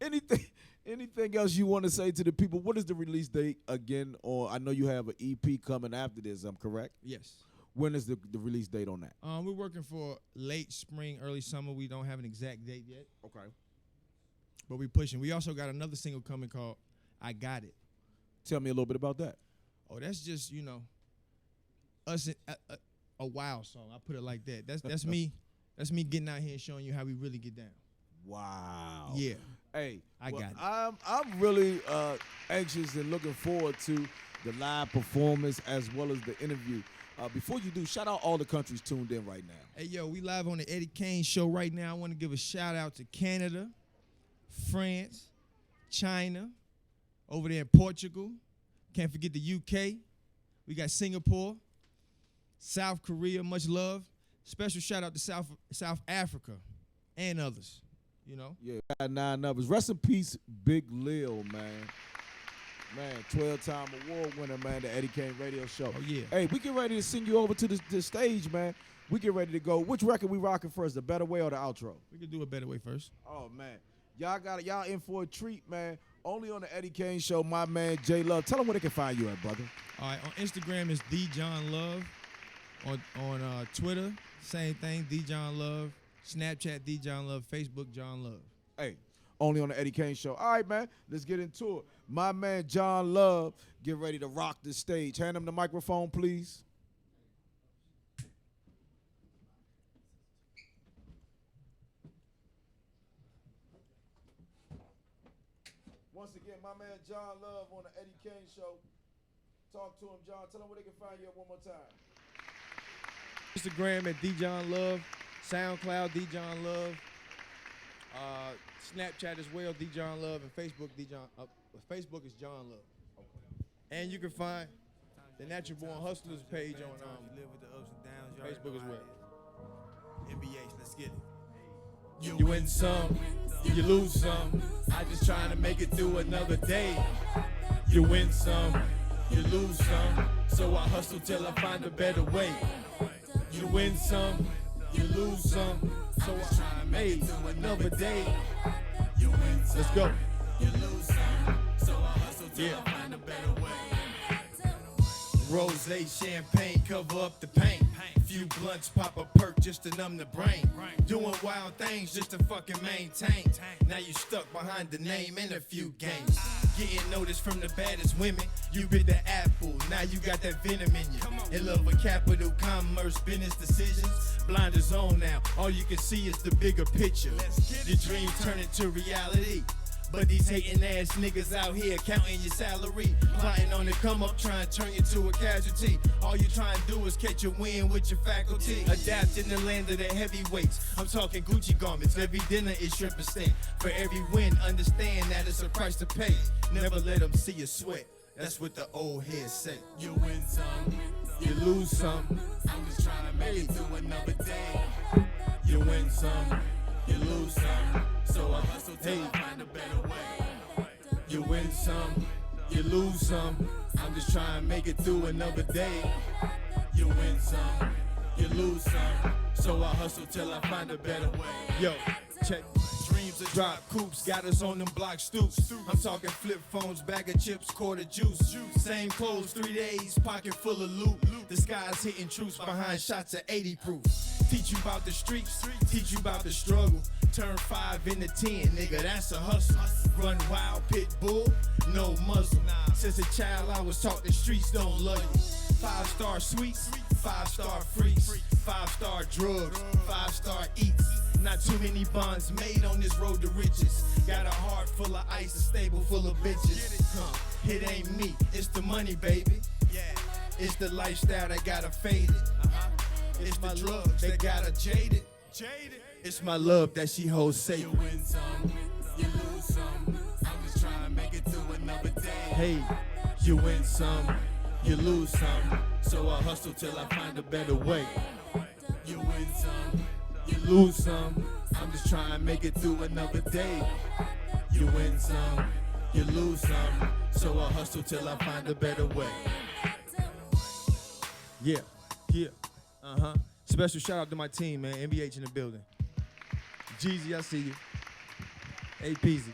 Anything else you want to say to the people? What is the release date again? Or I know you have an EP coming after this. I'm correct. Yes. When is the release date on that? We're working for late spring, early summer. We don't have an exact date yet. Okay. But we're pushing. We also got another single coming called I Got It. Tell me a little bit about that. Oh, that's just, us in a wild song. I put it like that. That's me. That's me getting out here and showing you how we really get down. Wow. Yeah. Hey, I got it. I'm really anxious and looking forward to the live performance as well as the interview. Before you do, shout out all the countries tuned in right now. Hey, yo, we live on the Eddie Kane Show right now. I want to give a shout out to Canada, France, China, over there in Portugal. Can't forget the UK. We got Singapore, South Korea, much love. Special shout out to South Africa and others, Yeah, got 9 numbers. Rest in peace, Big Lil, man. Man, 12-time award winner, man, the Eddie Kane Radio Show. Oh, yeah. Hey, we get ready to send you over to the stage, man. We get ready to go. Which record we rocking first, the Better Way or the outro? We can do a Better Way first. Oh, man. Y'all in for a treat, man. Only on the Eddie Kane Show, my man, J Love. Tell them where they can find you at, brother. All right, on Instagram is DJohnLove. On Twitter, same thing, DJohnLove. Snapchat, DJohnLove. Facebook, John Love. Hey, only on the Eddie Kane Show. All right, man, let's get into it. My man, John Love, get ready to rock the stage. Hand him the microphone, please. Once again, my man, John Love on the Eddie Kane Show. Talk to him, John. Tell him where they can find you at one more time. Instagram at DJohnLove. SoundCloud, DJohnLove. Snapchat as well, DJohnLove. And Facebook, Facebook is John Love. Okay. And you can find the Natural Born Hustlers page on Facebook as well. NBH, let's get it. You win some, you lose some. I just trying to make it through another day. You win some, you lose some. So I hustle till I find a better way. You win some, you lose some. So I made another day. You win some, Let's go. you lose some. So I hustle till I find a better way. Rose, champagne, cover up the pain. Few blunts, pop a perk just to numb the brain. Doing wild things just to fucking maintain. Now you stuck behind the name in a few games. Getting noticed from the baddest women. You bit the apple, now you got that venom in you. In love with capital commerce, business decisions. Blinders on now, all you can see is the bigger picture. Your dreams turn into reality. But these hating ass niggas out here counting your salary, plotting on the come up, trying to turn you to a casualty. All you trying to do is catch a win with your faculty. Adapt in the land of the heavyweights. I'm talking Gucci garments, every dinner is shrimp and steak. For every win, understand that it's a price to pay. Never let them see you sweat. That's what the old heads say. You win some, You lose some. I'm just trying to make it through another day. You win some. You lose some. So I hustle till I find a better way. You win some, you lose some. I'm just trying to make it through another day. You win some, You lose some, so I hustle till I find a better way. Yo, check. Dreams of drop coops, got us on them block stoops. I'm talking flip phones, bag of chips, quarter juice. Same clothes, 3 days, pocket full of loot. The sky's hitting troops behind shots of 80 proof. Teach you about the streets, teach you about the struggle. Turn 5 into 10, nigga, that's a hustle. Run wild, pit bull, no muzzle. Since a child I was taught the streets don't love you. 5-star sweets, 5-star freaks, 5-star drugs, 5-star eats. Not too many bonds made on this road to riches. Got a heart full of ice, a stable full of bitches. It ain't me, it's the money, baby. It's the lifestyle that got her faded. It's my love that got her jaded. It's my love that she holds sacred. you win some, you lose some. I'm just trying to make it through another day. Hey, you win some, you lose some. So I hustle till I find a better way. You win some, you lose some. I'm just trying to make it through another day. You win some, you lose some. So I hustle till I find a better way. Yeah, yeah, Special shout out to my team, man. NBH in the building. Jeezy, I see you. Hey, Peasy.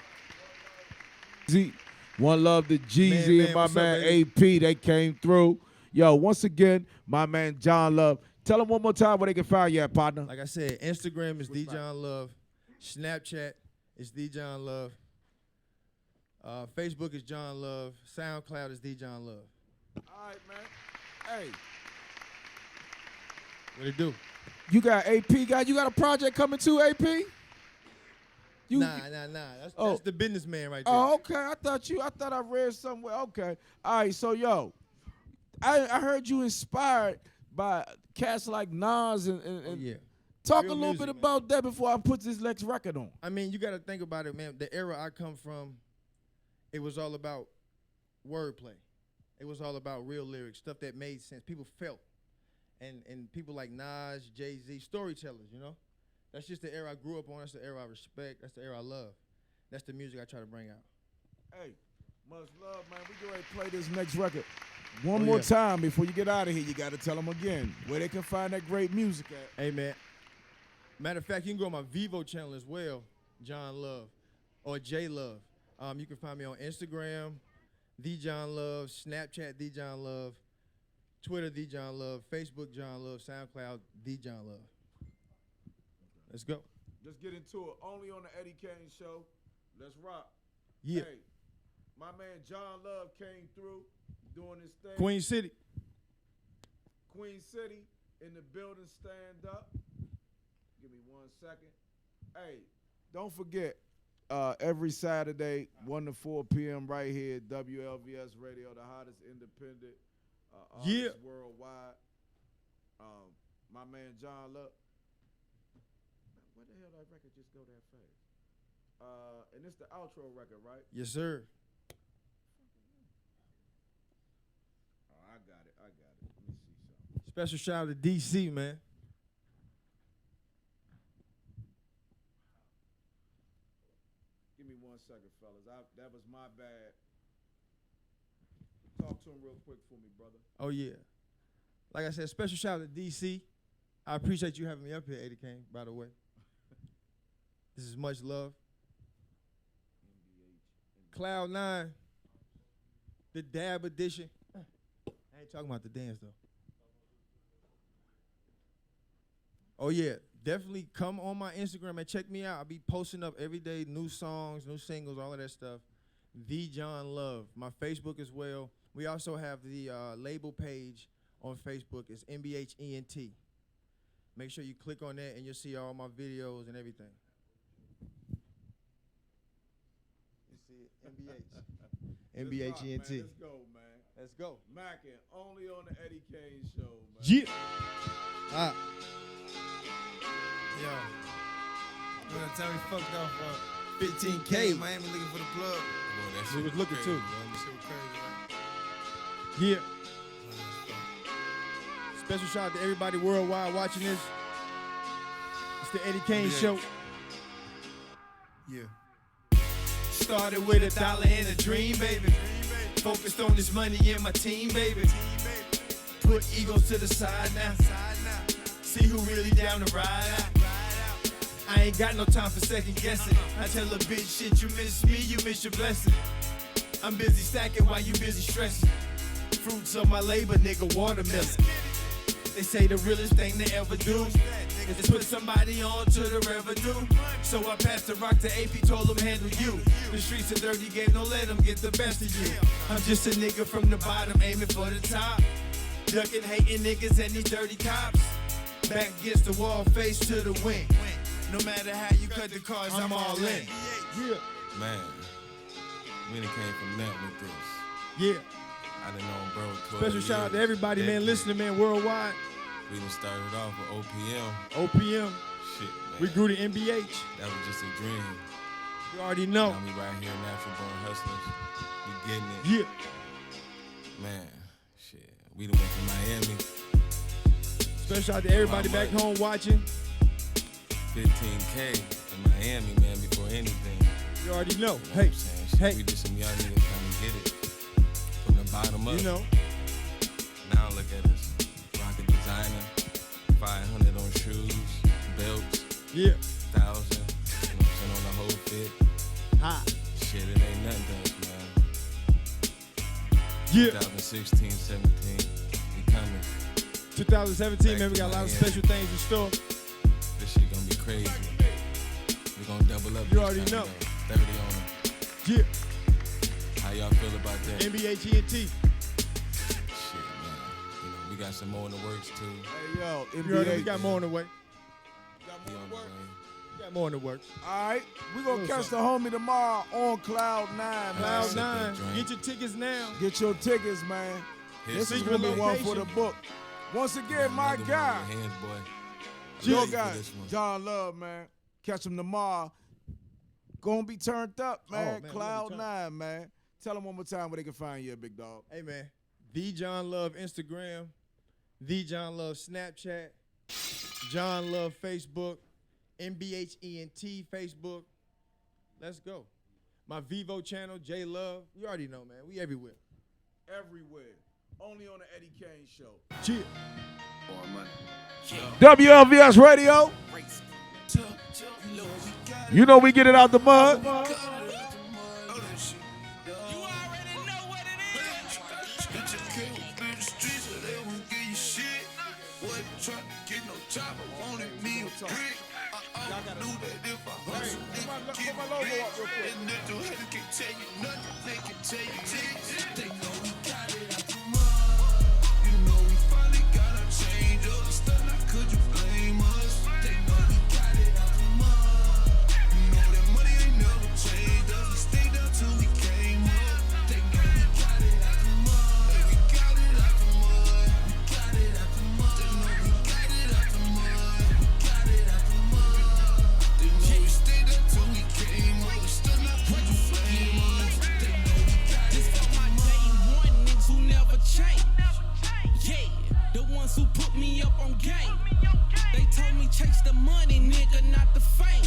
Z, one love to Jeezy Man, and my what's up, man baby? AP. They came through. Yo, once again, my man John Love. Tell them one more time where they can find you at, partner. Like I said, Instagram is John Love. Snapchat is John Love. Facebook is John Love. SoundCloud is John Love. All right, man. Hey. What it do? You got AP guy. You got a project coming too, AP? Nah. That's the businessman right there. Oh, okay. I thought I read somewhere. Okay. All right. So, yo, I heard you inspired by cats like Nas and yeah. Talk Real a little music, bit man. about that before I put this next record on. I mean, you got to think about it, man. The era I come from, it was all about wordplay. It was all about real lyrics, stuff that made sense. People felt. And people like Nas, Jay-Z, storytellers, you know? That's just the era I grew up on. That's the era I respect. That's the era I love. That's the music I try to bring out. Hey, much love, man. We get ready to play this next record. One more time before you get out of here, you got to tell them again where they can find that great music at. Hey, man. Matter of fact, you can go on my Vivo channel as well, John Love, or J Love. You can find me on Instagram, The John Love, Snapchat, The John Love, Twitter, The John Love, Facebook, John Love, SoundCloud, The John Love. Let's go. Let's get into it. Only on the Eddie Kane Show. Let's rock. Yeah. Hey, my man John Love came through doing his thing. Queen City. Queen City in the building, stand up. Give me 1 second. Hey, don't forget, every Saturday, 1 to 4 p.m. right here, WLVS Radio, the hottest independent artist worldwide. My man John Love. Where the hell that record just go that fast? And it's the outro record, right? Yes, sir. Oh, I got it. Let me see something. Special shout out to DC, man. Give me 1 second, fellas. That was my bad. Talk to him real quick for me, brother. Oh, yeah. Like I said, special shout out to DC. I appreciate you having me up here, Eddie Kane, by the way. This is much love. Cloud 9, the Dab edition. I ain't talking about the dance, though. Oh, yeah. Definitely come on my Instagram and check me out. I'll be posting up every day, new songs, new singles, all of that stuff. The John Love. My Facebook as well. We also have the label page on Facebook. It's MBHENT. Make sure you click on that and you'll see all my videos and everything. You see it? MBH. MBHENT. Let's go, man. Let's go. Mackin, only on the Eddie Kane Show, man. Yeah. Yo, you gonna tell me fucked off 15K. Miami looking for the plug. We was looking too. That shit was crazy, right? Yeah. Special shout out to everybody worldwide watching this. It's the Eddie Kane Show. Yeah. Started with $1 and a dream, baby. Focused on this money and my team, baby. Put egos to the side now. See who really down to ride out. I ain't got no time for second guessing. I tell a bitch shit, you miss me, you miss your blessing. I'm busy stacking while you busy stressing. Fruits of my labor, nigga, watermelon. They say the realest thing they ever do is to put somebody on to the revenue. So I passed the rock to AP, told him handle you. The streets are dirty, game, don't let them get the best of you. I'm just a nigga from the bottom, aiming for the top. Ducking, hating niggas and these dirty cops. Back against the wall, face to the wind. No matter how you cut the cards, I'm all in. Yeah. Man, we done came from that with this. Yeah. I done known bro 12 Special shout out to everybody, man, listening, man, worldwide. We done started off with OPM. OPM. Shit, man. We grew to MBH. That was just a dream. You already know. Now we right here, Natural Born Hustlers. We getting it. Yeah. Man, shit. We done went to Miami. Special shout out to everybody back home watching. 15K in Miami, man, before anything. You already know. You know Hey, what I'm saying? Shit, hey. we just some young niggas trying to get it from the bottom up. You know. Now look at us. Rocket designer, 500 on shoes, belts. Yeah. 1,000, you know what I'm saying, on the whole fit. Ha. Shit, it ain't nothing to us, man. Yeah. 2016, 17, we coming. 2017, man, we got a lot of special things in store. This shit gonna be crazy. We gonna double up. You this already time, know. though. 30 on them. Yeah. How y'all feel about that? NBA TNT. Shit, man. You know, we got some more in the works too. Hey, yo, You heard it, NBA. we got more on the way. He on the way. We got more in the works. All right, we're going to catch the homie tomorrow on Cloud 9, man. Cloud 9. Get your tickets now. Get your tickets, man. This is going to be one for the book. Once again, my guy, Hands, boy. your Ready for guy, this one. John Love, man. Catch him tomorrow. Gonna be turned up, man. man, Cloud we'll be 9, man. Tell them one more time where they can find you, big dog. Hey, man. The John Love Instagram. The John Love Snapchat. John Love Facebook. MBHENT Facebook. Let's go. My Vivo channel, J Love. You already know, man. We everywhere. Everywhere. Only on the Eddie Kane Show. Chill. WLVS Radio. You know we get it out the mud. Who put me up on game. They told me chase the money, nigga, not the fame.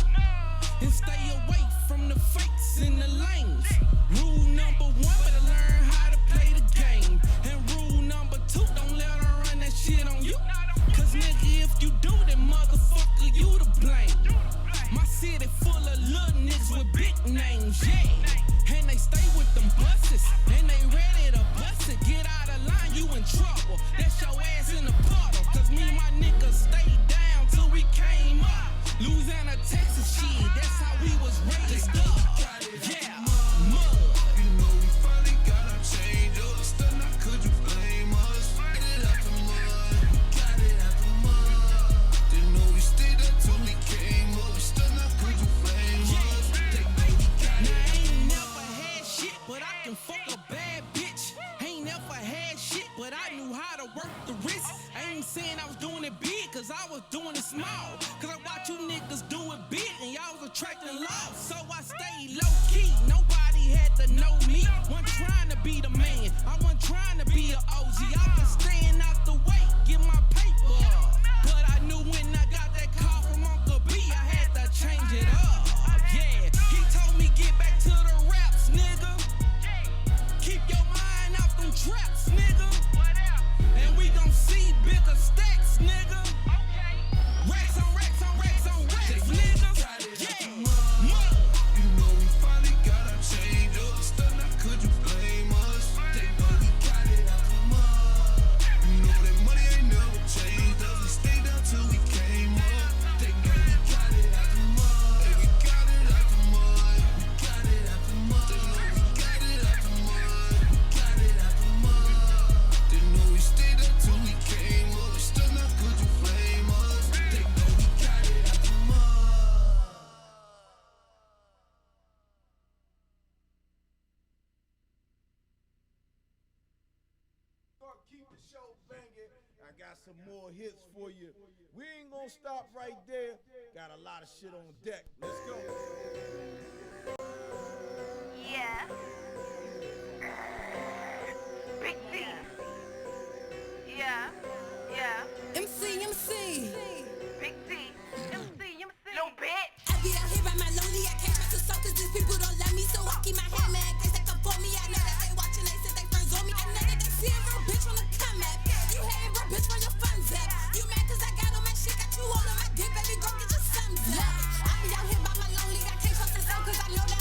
And stay away from the fakes in the lanes. Rule number 1, better learn how to play the game. And rule number 2, don't let her run that shit on you. Cause nigga, if you do, then motherfucker, you to blame. My city full of little niggas with big names, yeah. And they stay with them buses, and they ready to bust it. Get out of line, you in trouble. That's your ass in the puddle. Cause me and my niggas stayed down till we came up. Louisiana, Texas, shit, that's how we was raised up. Yeah, mud. You know we finally got our change up. Still not could you blame us? Get it out the mud. Got it out the mud. Didn't know we stayed up till we came up. We still not could you blame us? Now I ain't never had shit, but I can fuck a bad bitch. Ain't never had shit, but I knew how to work the wrist. I ain't saying I was doing it big, cause I was doing it small. Cause I watch you niggas do it big, and y'all was attracting love. So I stayed low key, nobody had to know me. Wasn't trying to be the man, I wasn't trying to be an OG. I was staying out the way, get my paper up. But I knew when I got that call from Uncle B, I had to change it up. Yeah, he told me get back to the raps, nigga. Keep your mind off them traps, nigga. And we gon' see bigger stacks, nigga. Racks on racks on racks on racks, nigga. Yeah, mud. You know we finally got our change up. Still not could you blame us? They know we got it out the mud. You know that money ain't never changed us. We stayed down till we came up. They know we got it out the mud. Hey, we got it out the mud. We got it out the mud. They know we got it out the mud. We got it out the mud. They know we stayed up till we came up. We still not could you blame us? They know we got it out the mud. Keep the show banging. I got some more hits for you. We ain't gonna stop right there. Got a lot of shit on deck. Let's go. Yeah. Big D. Yeah. Yeah. MC. Big D. MC.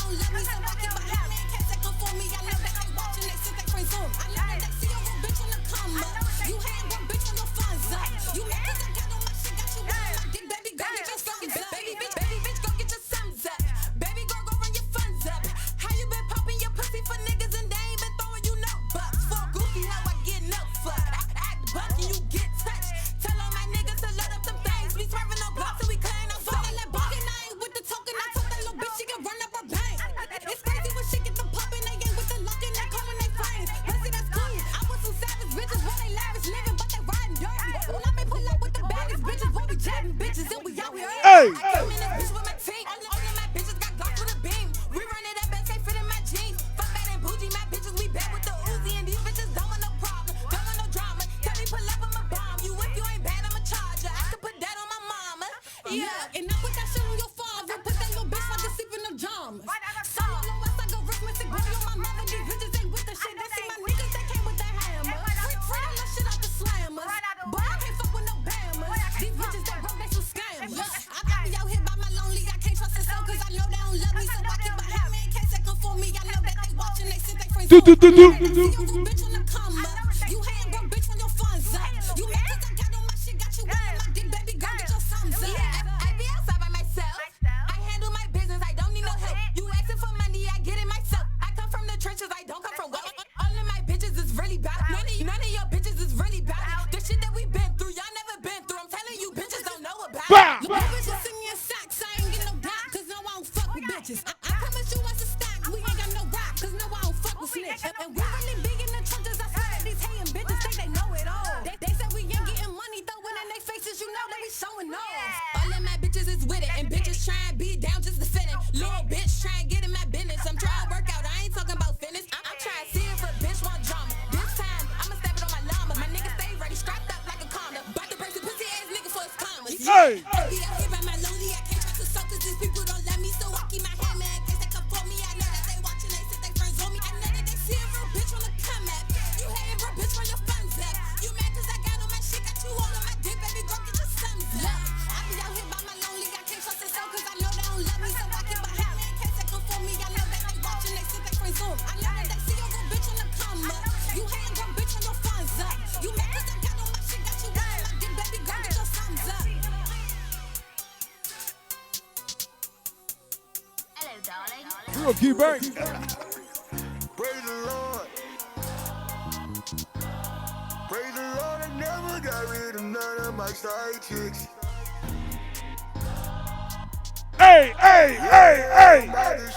don't love me, so I keep a hot man case that come for me. I know that they watching, they sit, they friends on. I know that they see a real bitch on the come up. You hang one bitch on your funds up. You mad 'cause I got on my shit, got you on my dick, baby, go get your sums up. Baby bitch, go get your sums up. Baby girl, go run your funds up. How you been popping your pussy for niggas and they ain't been throwing you no bucks? For a goofy, how I get no fuck. Act buck and you get touched. Tell all my niggas to load up them things. We swerving no blocks and we clearing no fuck. That bucket, I ain't with the token. I told that little bitch she can run up her bank. It's crazy when shit get the poppin'. They ain't with the luck and they calling they frames. Pussy, that's cool. I want some savage bitches where they lavish living, but they riding dirty. When I may pull up with the baddest bitches, boy, we jatting bitches and we out here. Hey. I came in this bitch with my team. All of my bitches got Glock with a beam. We run it up, best they fit in my jeans. Fuck bad and bougie, my bitches, we bad with the Uzi. And these bitches don't want no problem, don't want no drama. Tell me pull up, I'ma bomb you. If you ain't bad, I'ma charge ya. I can put that on my mama. Yeah, and I put that shit on your father. Put that little bitch like a sleep in the jammers. Solo low, I like a arithmetic boy on my mother. These bitches ain't with the shit. They see my niggas, they came with the hammer. Free that little shit out the slammers. But I can't fuck with no bammers. These bitches that broke, they some scammers. I be out here by my lonely. I can't trust this soul 'cause I know they don't love me. So I keep a hot man case that come for me. I know that they watching, they sit, they friends on. Bitch on the come up. You hang broke bitch when your funds up. You mad 'cause I got on my shit, got you on my dick, baby, go get your sums up. I be outside by myself. I handle my business, I don't need no help. You asking for money, I get it myself. I come from the trenches, I don't come from wealth. All of my bitches is really bad. None of your bitches is really bad. The shit that we been through, y'all never been through. I'm telling you, bitches don't know about it. Look, bitches send me a socks, I ain't get no doubt, 'cause no, I don't fuck with bitches. I promise you once a stack, we ain't got no rock, 'cause no, I don't fuck with snitch. And we really big in the trenches, I swear that these hating bitches think they know it all. They say we ain't getting money, throwing in their faces, you know they be showing off. All of my bitches is with it, and bitches try and be down just to fit it. Little bitch try and get in my business, I'm trying to work out, I ain't talking about fitness. I'm trying to see if a bitch want drama. This time, I'ma step it on my llama. My niggas stay ready, strapped up like a condom. About to break the pussy ass nigga for his commas. Hey. I be out here by my lonely, I can't trust the soul 'cause these people don't love me. So I keep my hand man, case they come for me. I know that they watching, they sit, they friends on me. I know that they see a real bitch on the come up. You hating real bitch when your funds up. You mad 'cause I got on my shit, got you all on my dick, baby, go get your sums up. I be out here by my lonely, I can't trust the soul 'cause I know they don't love me. So I keep a hand man, case they come for me. I know that they watching, they sit, they friends on. I know that they see a real bitch on the come up. You hating real bitch when your funds up. You mad 'cause I got on my shit, got you all on my dick, baby, go get your sums up. Hello, darling. Rookie Bank. Praise the Lord. Praise the Lord, I never got rid of none of my side chicks. Hey, hey, hey, hey. About this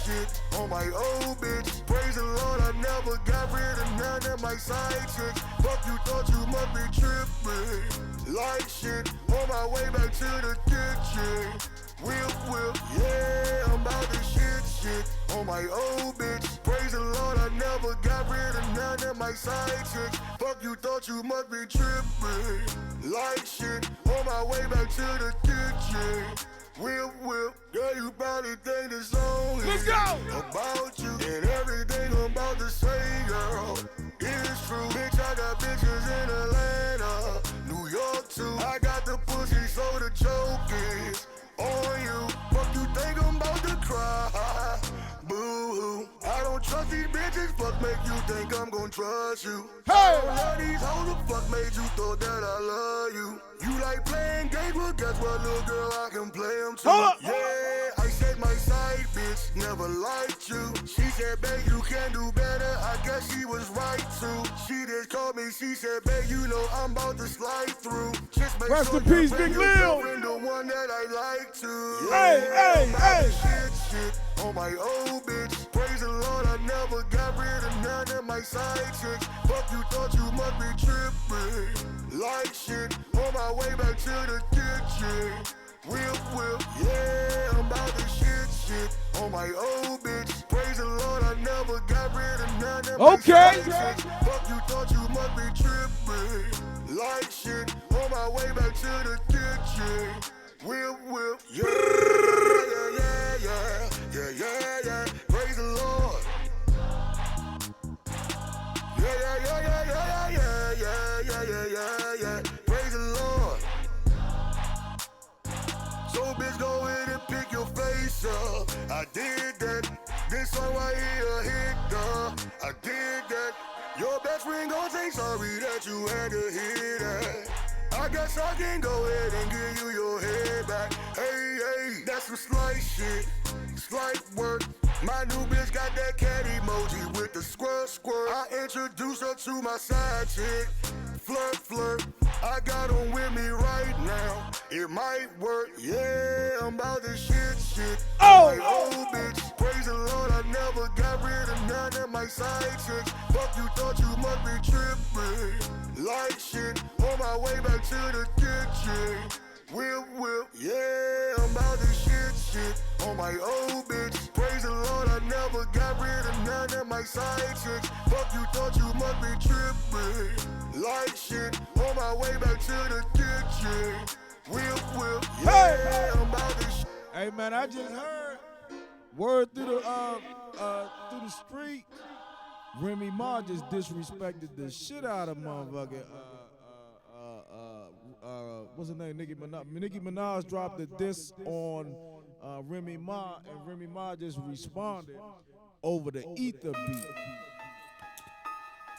shit on my old bitch. Praise the Lord, I never got rid of none of my side chicks. Fuck you, thought you must be tripping. Like shit, on my way back to the kitchen. Whip, yeah, I'm about this shit on my old bitch. Praise the Lord, I never got rid of none of my side chicks. Fuck you, thought you must be tripping. Like shit, on my way back to the kitchen. Whip, girl, you probably think it's only Let's go. about you and everything I'm about to say, girl. It's true, bitch, I got bitches in Atlanta, New York too. I got the pussy, so the joke is on you. Fuck you think I'm about to cry? Boo-hoo. I don't trust these bitches, fuck make you think I'm gon' trust you. I don't love these hoes, the fuck made you thought that I love you? You like playing games, well guess what, little girl, I can play them too. Yeah, I said my side bitch never liked you. She said, babe, you can do better, I guess she was right too. She just called me, she said, babe, you know I'm about to slide through. Just make Rest sure in peace, you Big bring Lil. your girlfriend the one that I like to. Hey. Shit on my old bitch. Praise the Lord, I never got rid of none of my side chicks. Fuck you, thought you must be tripping. Like shit, on my way back to the kitchen. Whip, yeah, I'm about to shit on my old bitch. Praise the Lord, I never got rid of none of my side chicks. Fuck you, thought you must be tripping. Like shit, on my way back to the kitchen. Whip, yeah. Praise the Lord. Yeah. Praise the Lord. So bitch, go in and pick your face up. I did that. This song right here a hit, duh. I did that. Your best friend gon' say sorry that you had to hear that. I guess I can go ahead and give you your head back. Hey, hey, that's some slight shit, slight work. My new bitch got that cat emoji with the squirt, squirt. I introduced her to my side chick, flirt, flirt. I got on with me right now, it might work. Yeah, I'm about to shit. Oh, my old bitch, praise the Lord, I never got rid of none of my side chicks. Fuck you, thought you must be tripping. Like shit, on my way back to the kitchen. Whip, whip, yeah, I'm about to shit on my old bitch. Praise the Lord, I never got rid of none of my side chicks. Fuck you, thought you must be tripping. Like shit, on my way back to the kitchen. Whip, yeah, I'm about to Hey man, I just heard word through the street. Remy Ma just disrespected the shit out of motherfucking what's her name? Nicki Minaj. Nicki Minaj dropped the diss on Remy Ma, and Remy Ma just responded over the ether beat.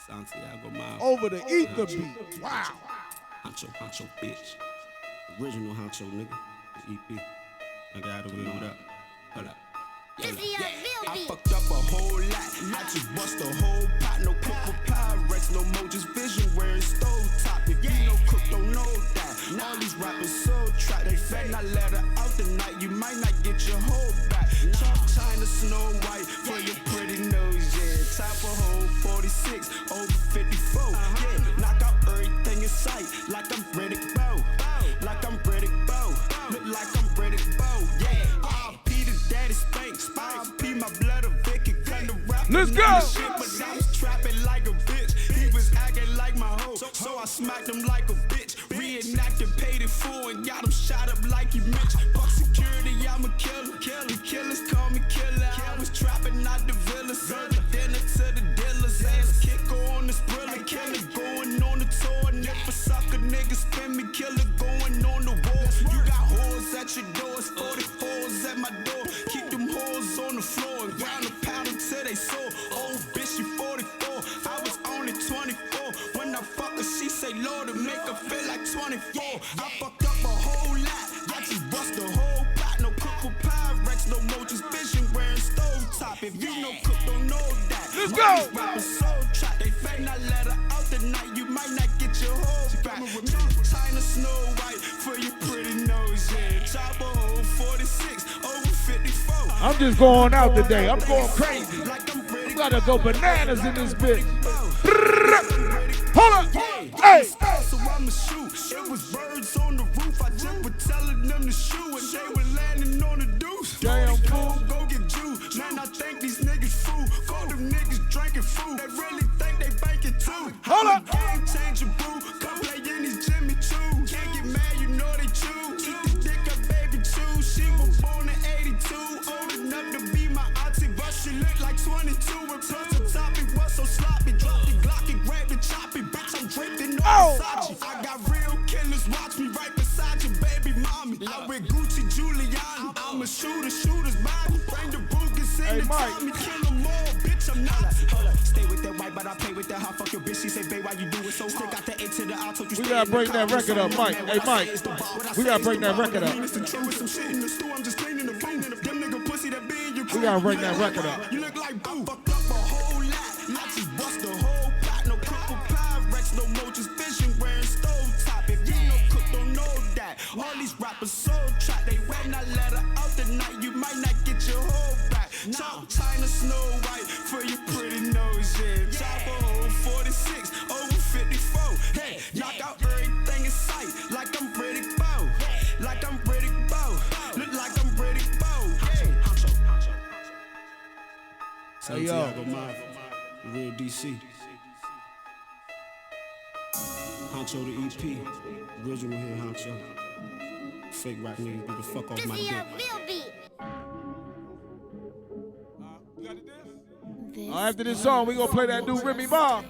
Santiago Miles. Over the ether beat. Wow. Honcho, bitch. Original Honcho, nigga. The EP. I got to wheel it up. Hold up. I fucked up a whole lot. I just bust a whole pot. No cook Pyrex, no more just vision wearing stove top. If you no cook, don't know that. All these rappers so trap. They better not let her out tonight. You might not get your whole back. Chalk China Snow White for your pretty nose, yeah. Top of hole 46 over 54. Yeah, knock out everything in sight. Like I'm Riddick Bowe. Like I'm Riddick Bowe. Look like I'm Riddick Bowe. Yeah. Daddy Spanks, RP my blood of Vicky, kind of rap. Let's go! Shit, but I was trapping like a bitch. He was acting like my hoe, so I smacked him like a bitch. Reenacted, paid it full, and got him shot up like he Mitch. Fuck security, I'm a killer. The killers call me killer. I was trapping, not the villas. Serve dinner to the dealers. Ass kicker on the Sprilla. Killer going on the tour. And if a sucker nigga spin me, killer going on the wall. You got hoes at your doors, 44s at my door. Keep them hoes on the floor and round the pound until they sore. Old bitch, she 44. I was only 24. When I fuck her, she say Lord to make her feel like 24. I fucked up a whole lot. I just bust a whole pot. No cook Pyrex, no more just vision wearing stove top. If you no cook, don't know that. Let's go! Rappers so trap. They better not let her out tonight. You might not get your whole back. China Snow White for your pretty nose, yeah. Chopper hole 46 over 54. I'm just going out today. I'm going crazy. I'm gotta go bananas in this bitch. Hold up. Hey. So I'ma shoot. It was birds on the roof. I just was telling them to shoot, and they were landing on the deuce. Damn fool. Go get juice. Man, I think these niggas fool. Call them niggas drinking food. They really think they banking too. Hold up. Game changer, boo. Come play in these Jimmy Choo. Can't get mad, you know they chew. Eat the dick up, baby, chew. She was born in 82. Old enough to be my auntie, but she looked like 22. And plus the topic was so sloppy. Drop the Glock and grab the choppy. Bitch, I'm draped in Versace. I got real killers, watch me right beside you, baby mommy. I with Gucci Giuliani. I'm a shooter's body. Bring the boogers in the Tommy. Kill them all, bitch, I'm not. Hold up, stay with that white, but I play with that hot. Fuck your bitch, she say, babe, why you do it so sick? Got the A to the I told you. We gotta bring that record up, Mike. Hey, Mike. We gotta bring that record up. We gotta bring that record up. You look like boo. Fucked up a whole lot. Not just bust a whole pot. No cook Pyrex, no more just vision wearing stove top. If you no cook, don't know that. All these rappers so trap. They better not let her out tonight. You might not get your whole back. Talk China Snow White for your pretty nose, yeah. Chopper hole 46 over 54. Hey, knock out everything in sight. Like I'm Riddick Bowe. Like I'm Riddick Bowe. Look like I'm Riddick Bowe. Santiago Miles. Real DC. Honcho the EP. Original here, Honcho. Fake rock niggas, get the fuck off my dick. After this song, we gonna play that new Remy Ma.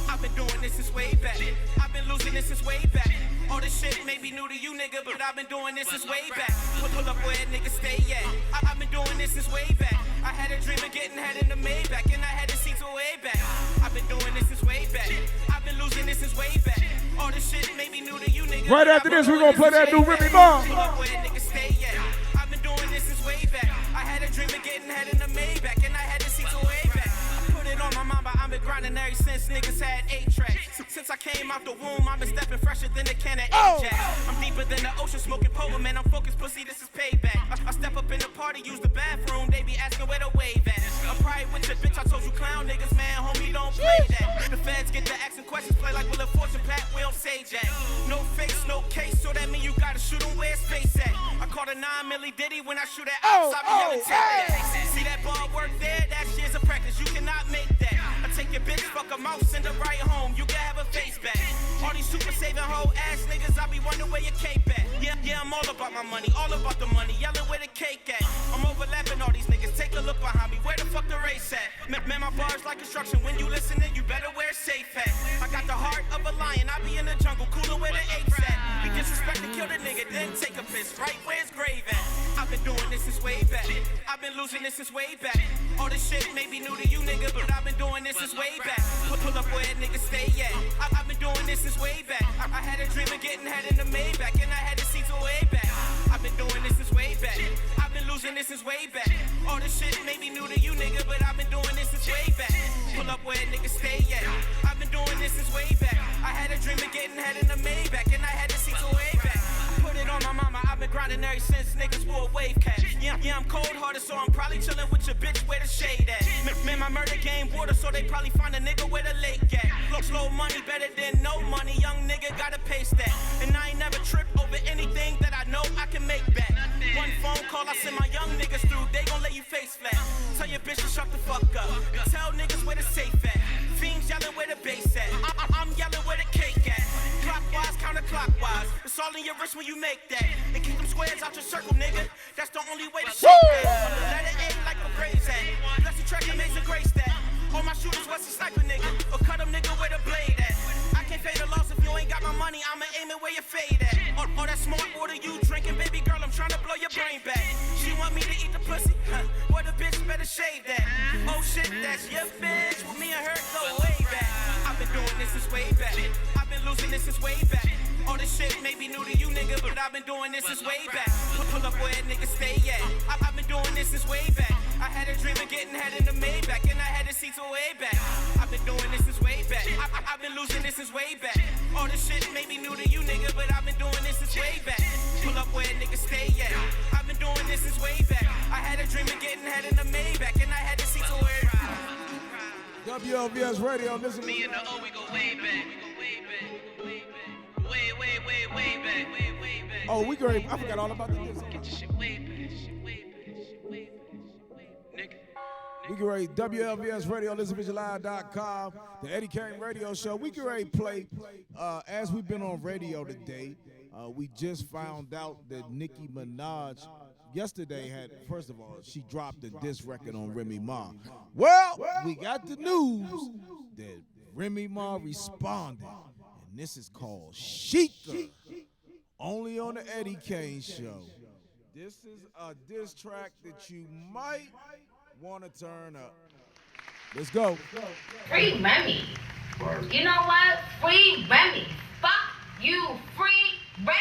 I've been doing this since way back. I've been losing this since way back. All this shit may be new to you, nigga, but I've been doing this since way back. Pull up where niggas stay at. I've been doing this since way back. I had Right after this, we're gonna play that new Remy Ma. I've been doing this since way back. I had a dream of getting head in the Maybach, and I had to see to way back. I put it on my mind, but I've been grinding ever since niggas had 8 tracks. Since I came out the womb, I've been stepping fresher than a can of Ajax. I'm deeper than the ocean, smoking polar, man. I'm focused, pussy, this is payback. I step up in the party, use the bathroom, they be asking where the wave at. I'm pride with your bitch, I told you clown niggas, man, homie, don't play that. The feds get to asking questions, play like Will a Fortune Pat, we don't say that. No face, no case, so that mean you gotta shoot him where space at. I caught a 9 milli Diddy when I shoot at outs, I be yelling take that. See that ball work there, that shit's a practice, you cannot make that. I take your bitch, fuck a mouse, send her right home, you can have a face back. All these super saving hoe ass niggas, I be wondering where your cape at. Yeah, I'm all about my money, all about the money, yelling where the cake at. I'm overlapping all these niggas, take a look behind me, where the fuck the race at? Man, my bars like construction, when you listening, you better wear safe hat. I got the heart of a lion, I be in the jungle, cooler where the apes at. We disrespect to kill the nigga, then take a piss, right where his grave at. I've been doing this since way back, I've been losing this since way back. All this shit may be new to you nigga, but I've been doing this since way back. Pull up where niggas stay at. I've been doing this since way back. I had a dream of getting head in the Maybach, and I had to see to way back. I've been doing this since way back. I've been losing this since way back. All this shit may be new to you nigga, but I've been doing this since way back. Pull up where niggas stay at. I've been doing this since way back. I had a dream of getting head in the Maybach, and I had to see to way back. Put it on my mama, I've been grinding ever since niggas wore wave caps. Yeah, I'm cold-hearted, so I'm probably chilling with your bitch where the shade at. Man, my murder game water, so they probably find a nigga where the lake at. Slow money better than no money, young nigga gotta pace that. And I ain't never tripped over anything that I know I can make back. One phone call, I send my young niggas through, they gon' lay you face flat. Tell your bitch to shut the fuck up, and tell niggas where the safe at. Fiends yelling where the bass at, I'm yelling where the cake at. Clockwise, counterclockwise, it's all in your wrist when you make that. And keep them squares out your circle, nigga, that's the only way to shake that. Let it aim like a praise at, bless the track, amazing grace that. All my shooters was a sniper nigga, or cut them nigga where the blade at. I can't fade the loss if you ain't got my money, I'ma aim it where you fade at. Or that smart water you drinking, baby girl, I'm trying to blow your brain back. She want me to eat the pussy, well the bitch better shave that. Oh shit, that's your bitch, well me and her go way back. I've been doing this since way back, I've been losing this since way back. All this shit may be new to you nigga, but I've been doing this since way back. Pull up where niggas stay at, I've been doing this since way back. I had a dream of getting head in the Maybach, and I had to see to way back. I've been doing this since way back, I've been losing this since way back. All this shit may be new to you nigga, but I've been doing this since way back. Pull up where niggas stay at, I've been doing this since way back. I had a dream of getting head in the Maybach, and I had to see to way back. WLVS Radio, this is Me and the O, we go way back. Way back. Oh, we great. I forgot all about this. Get your shit way back. We get ready, WLVS Radio, ListenVisualLive.com, the Eddie Kane Radio Show. We get ready to play, as we've been on radio today, we just found out that Nicki Minaj yesterday had, first of all, she dropped a diss record on Remy Ma. Well, we got the news that Remy Ma responded, and this is called Sheetha, only on the Eddie Kane Show. This is a diss track that you might want to turn up. Let's go. Free Remy. You know what? Free Remy. Fuck you, free Remy.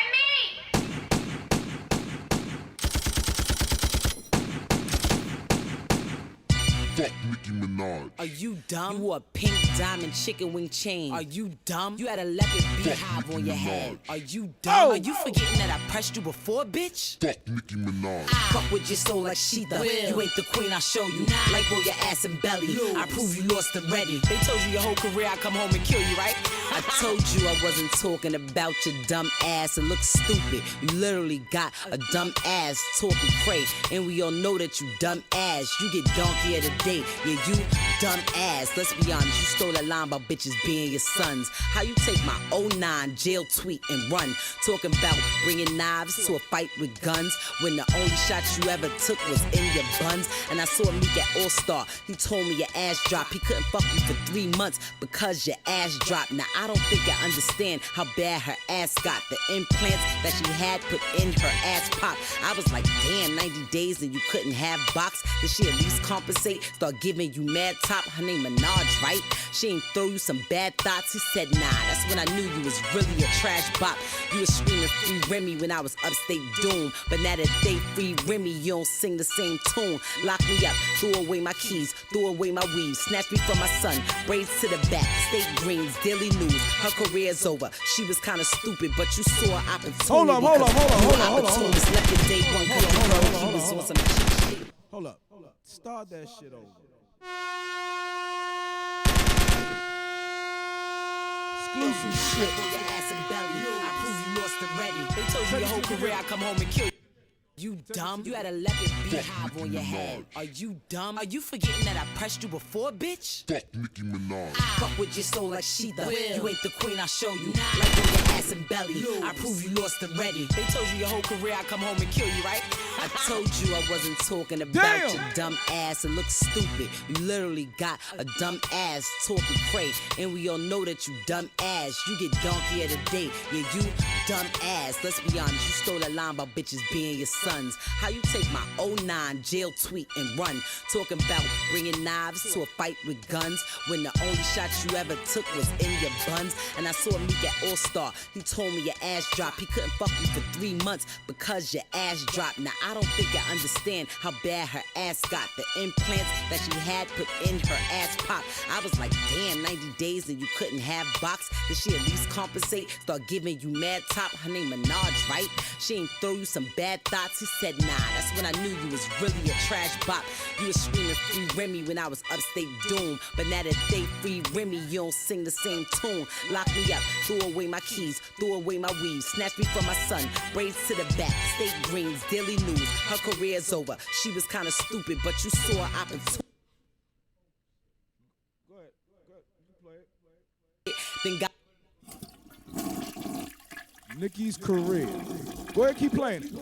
Fuck Nicki Minaj. Are you dumb? You wore a pink diamond chicken wing chain. Are you dumb? You had a leopard beehive on your head. Are you dumb? Are you forgetting that I pressed you before, bitch? Fuck Nicki Minaj. Fuck with your soul like Sheetha. You ain't the queen, I'll show you. Like roll your ass and belly. I prove you lost already. They told you your whole career I come home and kill you, right? I told you I wasn't talking about your dumb ass. It looks stupid. You literally got a dumb ass talking cray. And we all know that you dumb ass. You get donkey of the day. Yeah, you dumb ass. Let's be honest, you stole that line about bitches being your sons. How you take my 09 jail tweet and run? Talking about bringing knives to a fight with guns when the only shot you ever took was in your buns. And I saw Meek at All-Star. He told me your ass dropped. He couldn't fuck you for 3 months because your ass dropped. Now I don't think I understand how bad her ass got. The implants that she had put in her ass pop. I was like, damn, 90 days and you couldn't have box. Did she at least compensate? Start giving you mad top. Her name Minaj, right? She ain't throw you some bad thoughts. He said, nah, that's when I knew you was really a trash bop. You was screaming free Remy when I was upstate doom. But now that they free Remy, you don't sing the same tune. Lock me up, threw away my keys, threw away my weave, snatched me from my son, braids to the back, state greens, daily news. Her career's over. She was kinda stupid, but you saw an opportunity. Hold up. Left your day one he was on some cheap shit. Hold up. Start that shit over. Exclusive shit. Your ass and belly. I prove you lost already. They told you your whole career I come home and kill you. You dumb? You had a leopard beehive on your head. Are you dumb? Are you forgetting that I pressed you before, bitch? Fuck Nicki Minaj. Fuck with your soul like Sheetha. You ain't the queen, I'll show you. Like on your ass and belly. I prove you lost already. They told you your whole career I come home and kill you, right? I told you I wasn't talking about your dumb ass. It looks stupid. You literally got a dumb ass talking cray. And we all know that you dumb ass. You get donkey of the day. Yeah, you dumb ass. Let's be honest, you stole that line about bitches being your sons. How you take my 09 jail tweet and run? Talking about bringing knives to a fight with guns when the only shot you ever took was in your buns. And I saw Meek at All Star. He told me your ass dropped. He couldn't fuck you for 3 months because your ass dropped. Now I don't think I understand how bad her ass got. The implants that she had put in her ass pop. I was like, damn, 90 days and you couldn't have box. Did she at least compensate? Start giving you mad top. Her name Minaj, right? She ain't throw you some bad thoughts. He said, nah, that's when I knew you was really a trash bop. You was screaming free Remy when I was upstate doom. But now that they free Remy, you don't sing the same tune. Lock me up, threw away my keys, threw away my weave, snatched me from my son, braids to the back, state greens, daily news. Her career's over. She was kinda stupid, but you saw an opportunity. Go ahead. You play it. Then got Nicki's career. Go ahead, keep playing it.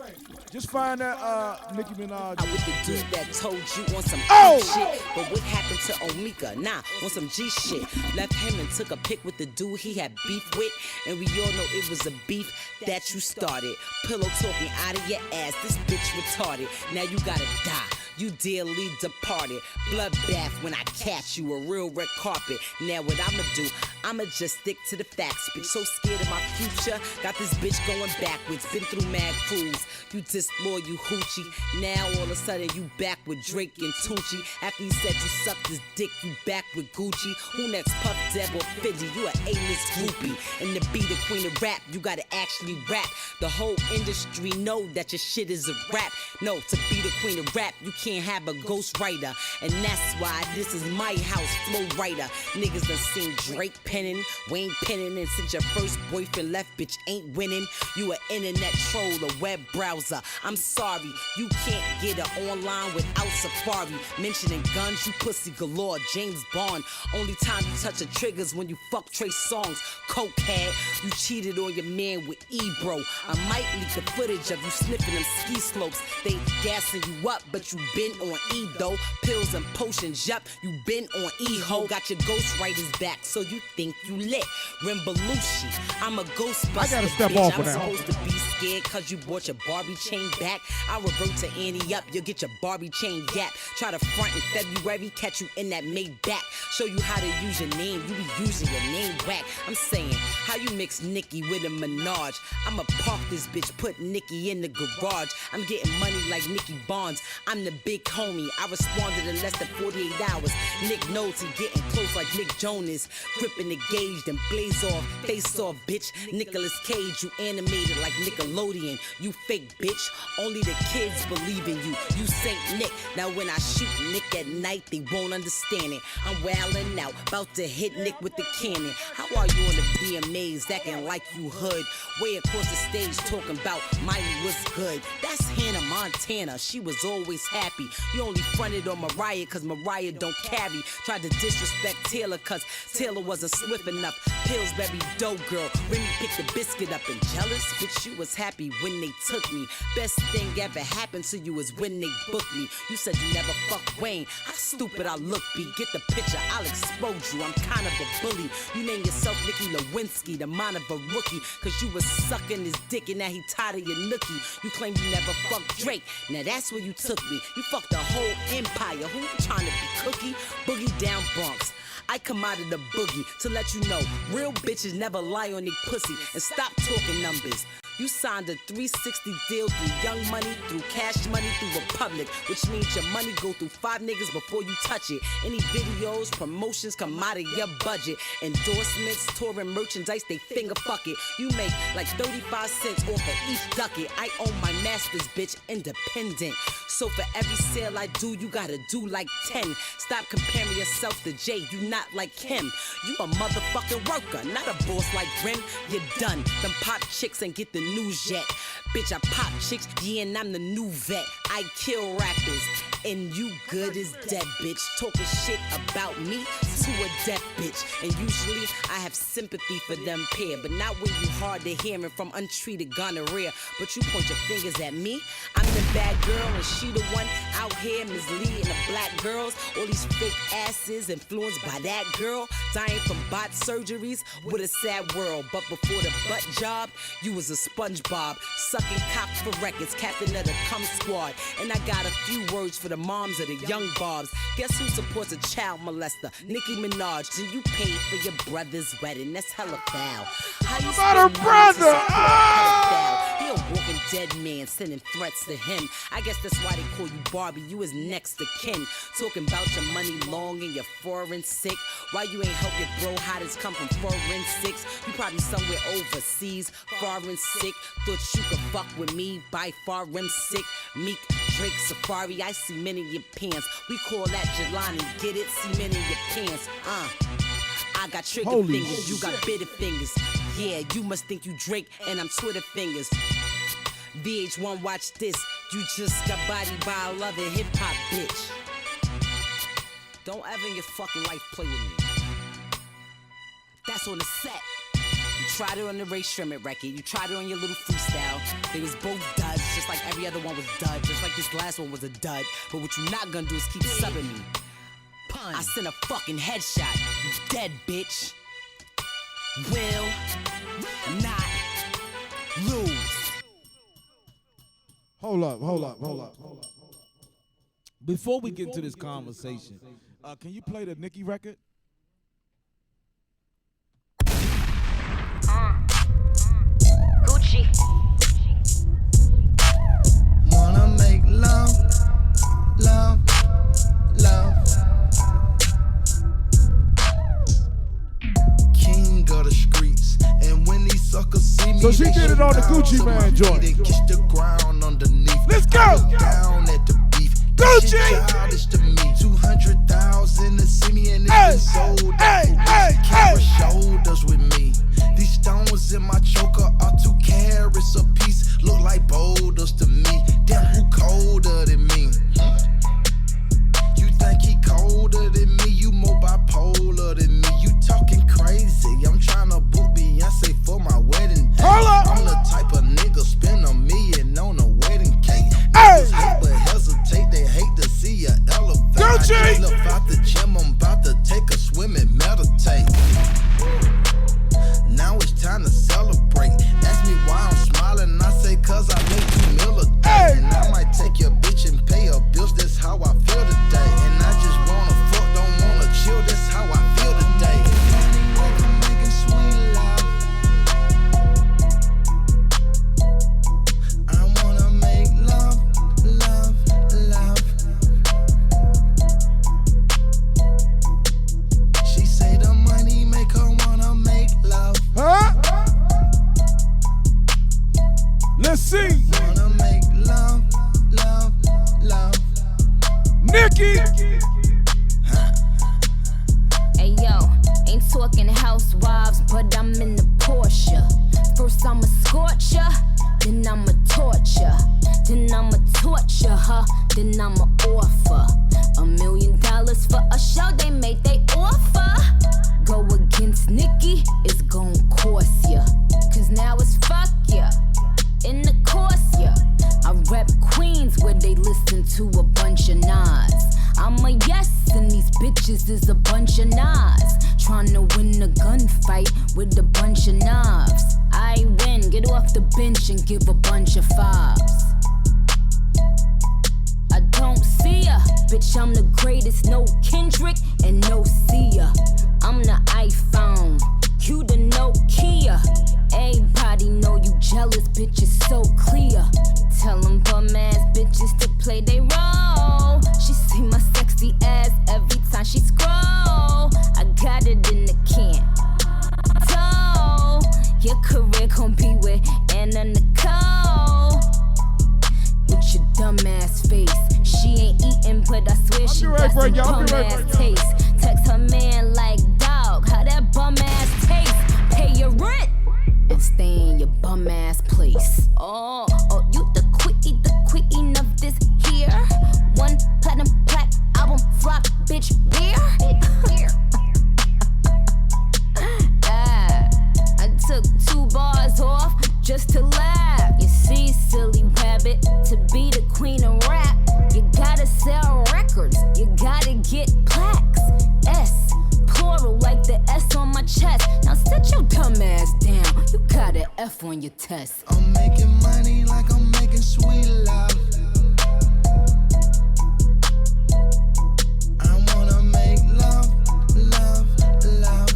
Just find that Nicki Minaj. with the dude that told you on some shit. But what happened to Omika? Nah, on some G shit. Left him and took a pic with the dude he had beef with. And we all know it was a beef that you started. Pillow talking out of your ass. This bitch retarded. Now you gotta die. You dearly departed. Bloodbath when I catch you, a real red carpet. Now what I'ma do? I'ma just stick to the facts. Bitch, so scared of my future. Got this bitch going backwards. Been through mad crews. You disloyal, you hoochie. Now all of a sudden you back with Drake and Tucci. After you said you sucked his dick, you back with Gucci. Who next? Puff Deb or Fiddy? You a A-list groupie. And to be the queen of rap, you gotta actually rap. The whole industry know that your shit is a rap. No, to be the queen of rap, you can't have a ghostwriter. And that's why this is my house, flow writer. Niggas done seen Drake penning, Wayne penning, and since your first boyfriend left, bitch ain't winning. You an internet troll, a web browser. I'm sorry, you can't get it online without Safari. Mentioning guns, you pussy galore, James Bond. Only time you touch the triggers when you fuck Trey Songz. Cokehead, you cheated on your man with Ebro. I might leak the footage of you sniffing them ski slopes. They gassing you up, but you been on E though. Pills and potions, yup, you been on E-ho. Got your ghostwriters back, so you think you lit. Rimbalushi, I'm a ghostbuster. I gotta step bitch. off I'm of that. supposed to be scared cause you bought your Barbie chain back. I'll revert to Annie up, you'll get your Barbie chain gap. Try to front in February, catch you in that Maybach. Show you how to use your name, you be using your name whack. I'm saying, how you mix Nicki with a Minaj? I'ma park this bitch, put Nicki in the garage. I'm getting money like Nicki Bonds. I'm the big homie, I responded in less than 48 hours. Nick knows he getting close like Nick Jonas. Gripping the gauge, then blaze off, face off, bitch. Nicolas Cage, you animated like Nickelodeon. You fake bitch, only the kids believe in you. You Saint Nick, now when I shoot Nick at night, they won't understand it. I'm wildin' out, about to hit Nick with the cannon. How are you on the VMAs, acting like you hood? Way across the stage, talking about Miley was good. That's Hannah Montana, she was always happy. You only fronted on Mariah cause Mariah don't carry. Tried to disrespect Taylor cause Taylor wasn't swift enough. Pillsbury dough girl, Remy picked the biscuit up and jealous. Bitch, you was happy when they took me. Best thing ever happened to you is when they booked me. You said you never fuck Wayne. How stupid I look, B. Get the picture, I'll expose you. I'm kinda of a bully. You name yourself Nicky Lewinsky, the mind of a rookie. Cause you was sucking his dick and now he tired of your nookie. You claim you never fucked Drake, now that's where you took me. You fucked the whole empire, who you trying to be cookie? Boogie down Bronx. I come out of the boogie to let you know real bitches never lie on their pussy and stop talking numbers. You signed a 360 deal through Young Money, through Cash Money, through Republic, which means your money go through 5 niggas before you touch it. Any videos, promotions come out of your budget. Endorsements, touring merchandise, they finger fuck it. You make like 35 cents off of each ducat. I own my masters, bitch, independent. So for every sale I do, you gotta do like 10. Stop comparing yourself to Jay, you not like him. You a motherfucking worker, not a boss like Rim. You're done. Them pop chicks ain't get the news yet. Bitch, I pop chicks, yeah, and I'm the new vet. I kill rappers, and you good as dead, bitch. Talking shit about me to a deaf bitch. And usually I have sympathy for them pair, but not when you hard to hearing from untreated gonorrhea. But you point your fingers at me. I'm the bad girl, and she the one out here misleading the black girls. All these fake asses influenced by that girl, dying from bot surgeries with a sad world. But before the butt job, you was a SpongeBob, sucking cock for records, captain of the cum squad. And I got a few words for the moms of the young bobs. Guess who supports a child molester? Nicki Minaj. Then you paid for your brother's wedding. That's hella foul. How you about her brother? He a walking dead man sending threats to him. I guess that's why they call you Barbie. You is next to kin. Talking about your money long and your foreign sick. Why you ain't help your bro? How does come from foreign six? You probably somewhere overseas, foreign sick. Thought you could fuck with me, by far rim sick. Meek, Drake, Safari, I see men in your pants. We call that Jelani, get it? See men in your pants, I got trigger Holy fingers, you got shit. bitter fingers. Yeah, you must think you Drake and I'm Twitter fingers. VH1, watch this. You just got bodied by a loving hip hop bitch. Don't ever in your fucking life play with me. That's on the set. You tried it on the Ray Sherman record. You tried it on your little freestyle. They was both duds, just like every other one was dud. Just like this last one was a dud. But what you not gonna do is keep subbing me. I sent a fucking headshot. You dead, bitch. Will not lose. Hold up. Before we get into this conversation, can you play the Nicki record? Gucci. Wanna make love, love, love. King of the streets, and when these suckers see me, So she did it on the Gucci Man joint. and kiss the ground underneath. Let's go. I look down at the beef. Gucci. Shit childish to me. 200,000 to see me, and it's been sold. Camera shoulders with me. These stones in my choker are 2 carats a piece. Look like boulders to me. Damn, who colder than me? You think he colder than me? You more bipolar than me. You talking crazy. I'm trying to book Beyonce for my wedding day. I'm the type of nigga spend $1 million on a wedding cake. Niggas hate but hesitate. They hate to see ya elevate. I just left out the gym. I'm about to take a swim and meditate. Now it's time to celebrate. Ask me why I'm smiling. I say cause I make $2 million a day. And I might take your bitch and pay her bills. That's how I feel today. And I just wanna fuck, don't wanna chill. That's how I feel today. Making sweet love. I wanna make love, love, love. She say the money make her wanna make love. Huh? Let's see. Wanna make love, love, love. Nicki. Hey yo, ain't talking housewives, but I'm in the Porsche. First I'ma scorch ya, then I'ma torture, then I'ma torture her, then I'ma offer $1 million for a show they made they offer. Go against Nicki, it's gon' cost ya, cause now it's fuck ya, in the course ya. I rep Queens where they listen to a bunch of Nas. I'm a yes and these bitches is a bunch of Nas. tryna win a gunfight with a bunch of knobs. I win, get off the bench and give a bunch of fives. I don't see ya, bitch, I'm the greatest, no Kendrick and no Sia. I'm the iPhone, you the Nokia. Everybody know you jealous, bitch, it's so clear. Tell them bum ass bitches to play they role. She see my sexy ass every time she scroll. I got it in the can. So, your career gon' be with Anna Nicole. With your dumb ass face. She ain't eating, but I swear she got some bum ass taste. Text her man like, dog, how that bum ass taste? Pay your rent and stay in your bum ass place. Oh, you the queen of this here. One platinum plaque album flop, bitch, beer. I took 2 bars off just to laugh. You see, silly rabbit, to be the queen of rap, you gotta sell records, you gotta get plaques. S, plural like the S on my chest. Now sit your dumb ass down, you got an F on your test. I'm making money like I'm making sweet love. I wanna make love, love, love.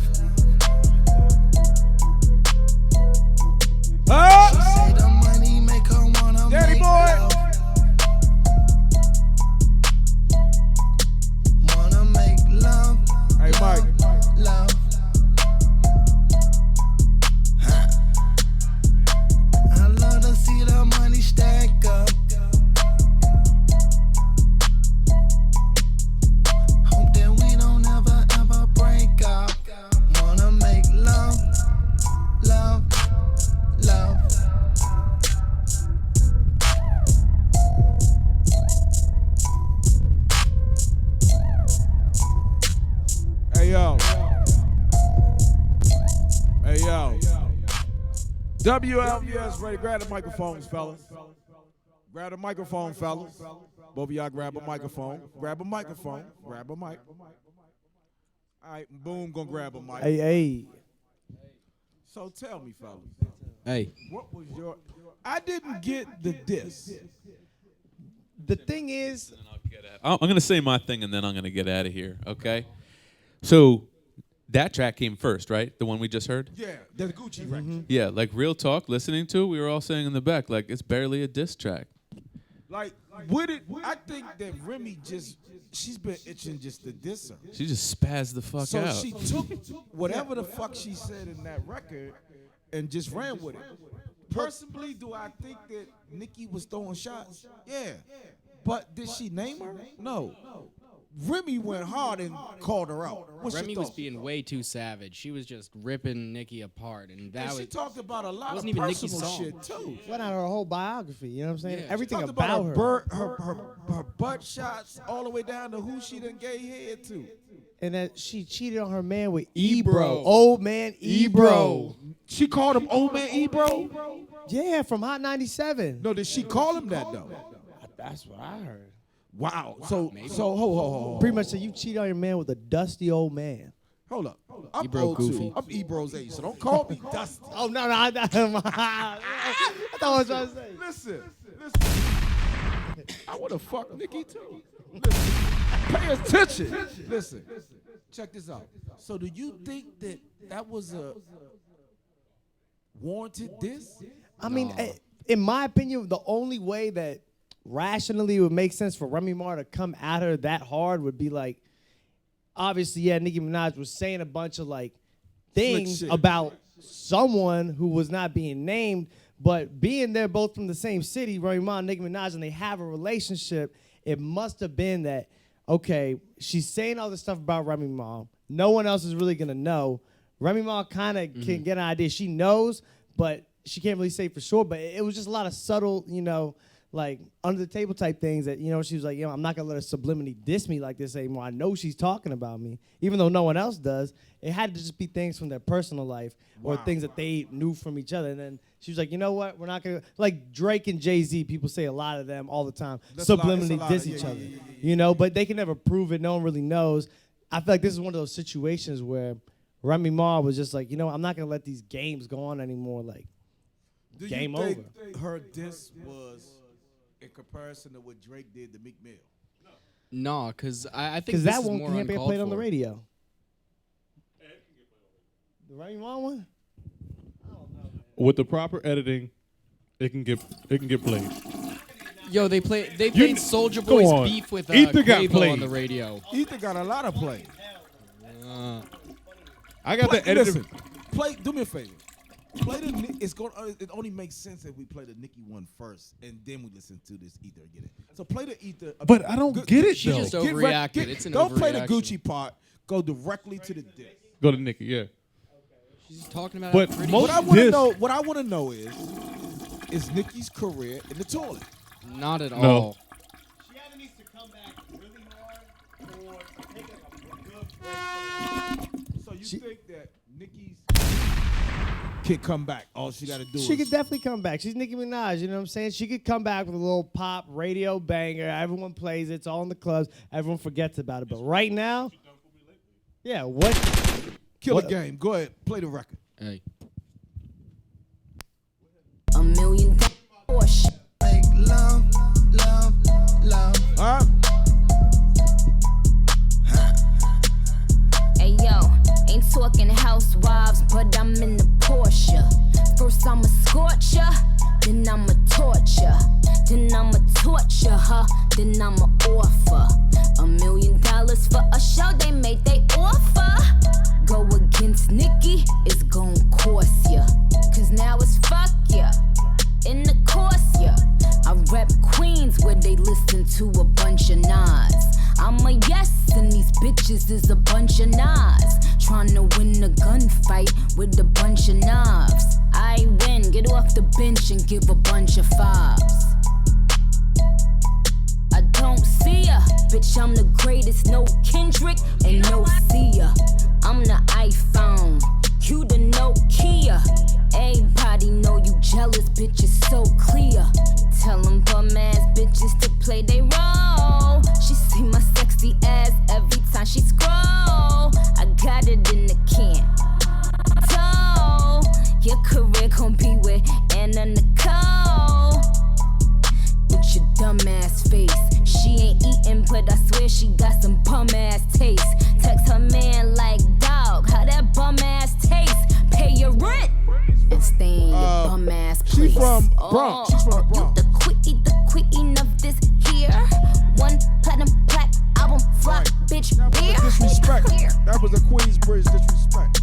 She say the money make her wanna Daddy make boy. love. Wanna make love, Hey, Mike. love. I love to see the money stack up. Hope that we don't ever break up. Wanna make love, love, love. Hey, yo. Hey, yo. WLVS ready. Grab the microphones, fellas. Grab the microphone, fellas. Both of y'all grab a microphone. Grab a microphone. Grab a mic. All right, Boom gonna grab a mic. Hey. So tell me, fellas. Hey. What was your... I didn't get the diss. The thing is... I'm going to say my thing, and then I'm going to get out of here, okay? So that track came first, right? The one we just heard? Yeah, the Gucci record. Yeah, like real talk, listening to it, we were all saying in the back, like, it's barely a diss track. Like, would it... I think that Remy just... She's been itching just to diss her. She just spazzed the fuck So out. she took whatever the fuck she said in that record and just ran with it. Personally, do I think that Nicki was throwing shots? Yeah. But did she name her? No. Remy went hard and called her out. What's Remy your was thoughts? being way too savage. She was just ripping Nicki apart, and that And was. she talked about a lot wasn't of even Nicki's personal song. shit too. Went out her whole biography, you know what I'm saying? Yeah. Everything Talked about her. her butt shots all the way down to who she done gave head to. And that she cheated on her man with Ebro. Old man Ebro. She called him old man Ebro? Yeah, from Hot 97. No, did she call him that though? That's what I heard. Wow. So hold. Pretty much said you cheat on your man with a dusty old man. Hold up. I'm Ebro old goofy. too. I'm Ebro's age, so don't call me Dusty. Oh, no. I thought I was trying to say. Listen. I would have fucked Nicki too. Listen. Pay attention. Listen. Check this out. So do you think that that was a warranted diss? I mean, in my opinion, the only way that rationally it would make sense for Remy Ma to come at her that hard would be like, obviously, yeah, Nicki Minaj was saying a bunch of like things shit. about someone who was not being named, but being they're both from the same city, Remy Ma and Nicki Minaj, and they have a relationship, it must have been that, okay, she's saying all this stuff about Remy Ma. No one else is really gonna know. Remy Ma kind of can get an idea. She knows, but she can't really say for sure. But it was just a lot of subtle, like under the table type things that, she was like, I'm not gonna let her subliminally diss me like this anymore. I know she's talking about me, even though no one else does. It had to just be things from their personal life or things that they knew from each other. And then she was like, you know what? We're not gonna, like Drake and Jay-Z, people say a lot of them all the time, subliminally diss each other, but they can never prove it. No one really knows. I feel like this is one of those situations where Remy Ma was just like, I'm not gonna let these games go on anymore. Like, Do game you think over. her diss was in comparison to what Drake did to Meek Mill? No, because I think Because this that is one more can't be uncalled played on the for. radio. The Remy Ma one? With the proper editing, it can get played. Yo, they played Soulja go Boy's on. beef with Ether got Quavo played. on the radio. Ether got a lot of play. I got the edited. Listen, do me a favor. Play the. It only makes sense if we play the Nicki one first, and then we listen to this Ether again. So play the Ether. But I don't get it, She though. just overreacted. It's an Don't play the overreaction. Gucci part. Go directly to the diss. Go to Nicki, yeah. She's talking about But how pretty most What I she want to is. know. What I want to know is Nicki's career in the toilet. Not at No. all. She either needs to come back really hard or take a good break. So you think that Nicki's can come back? All she got to do She is could definitely come back. She's Nicki Minaj, you know what I'm saying? She could come back with a little pop radio banger. Everyone plays it. It's all in the clubs. Everyone forgets about it. But right now, yeah, what? kill a game. Go ahead, play the record. Hey. $1 million Porsche. Like love. Huh? Hey yo, ain't talking housewives, but I'm in the Porsche. First I'ma scorch ya, then I'ma torture, then I'ma torture her, then I'ma offer $1 million for a show they made they offer. Go against Nicki, it's gon' cost ya, cause now it's fuck ya, in the course ya. I rep Queens where they listen to a bunch of Nas. I'm a yes and these bitches is a bunch of Nas. Tryna win a gunfight with a bunch of knobs. I win, get off the bench and give a bunch of fives. I don't see ya, bitch, I'm the greatest, no Kendrick and no Sia. I'm the iPhone, you the Nokia. Everybody know you jealous, bitch, it's so clear. Tell them bum ass bitches to play they role. She see my sexy ass every time she scroll. I got it in the can. So, your career gon' be with Anna Nicole. With your dumb ass face. She ain't eating, but I swear she got some bum ass taste. Text her man like, dog, how that bum ass taste? Pay your rent and stay in your bum ass place. She from Bronx. She's from the Bronx. You the queen of this here. One platinum plaque album flop, bitch. Beer. Disrespect. That was a Queensbridge disrespect.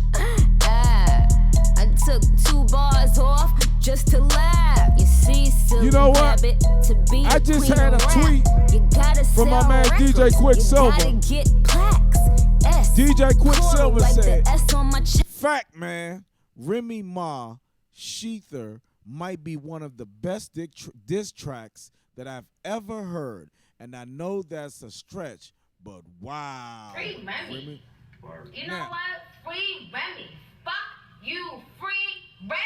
I took 2 bars off just to laugh. You see, silly You know what? rabbit, to be I a just queen had a of rap, tweet you gotta from my sell man DJ records. Quicksilver. You gotta get plaques. S. DJ Quicksilver Like the said, S on my chest. fact, man, Remy Ma, Sheether might be one of the best diss tracks that I've ever heard. And I know that's a stretch, but wow. Free Remy. You know Now- what? Free Remy. Fuck you, free Remy.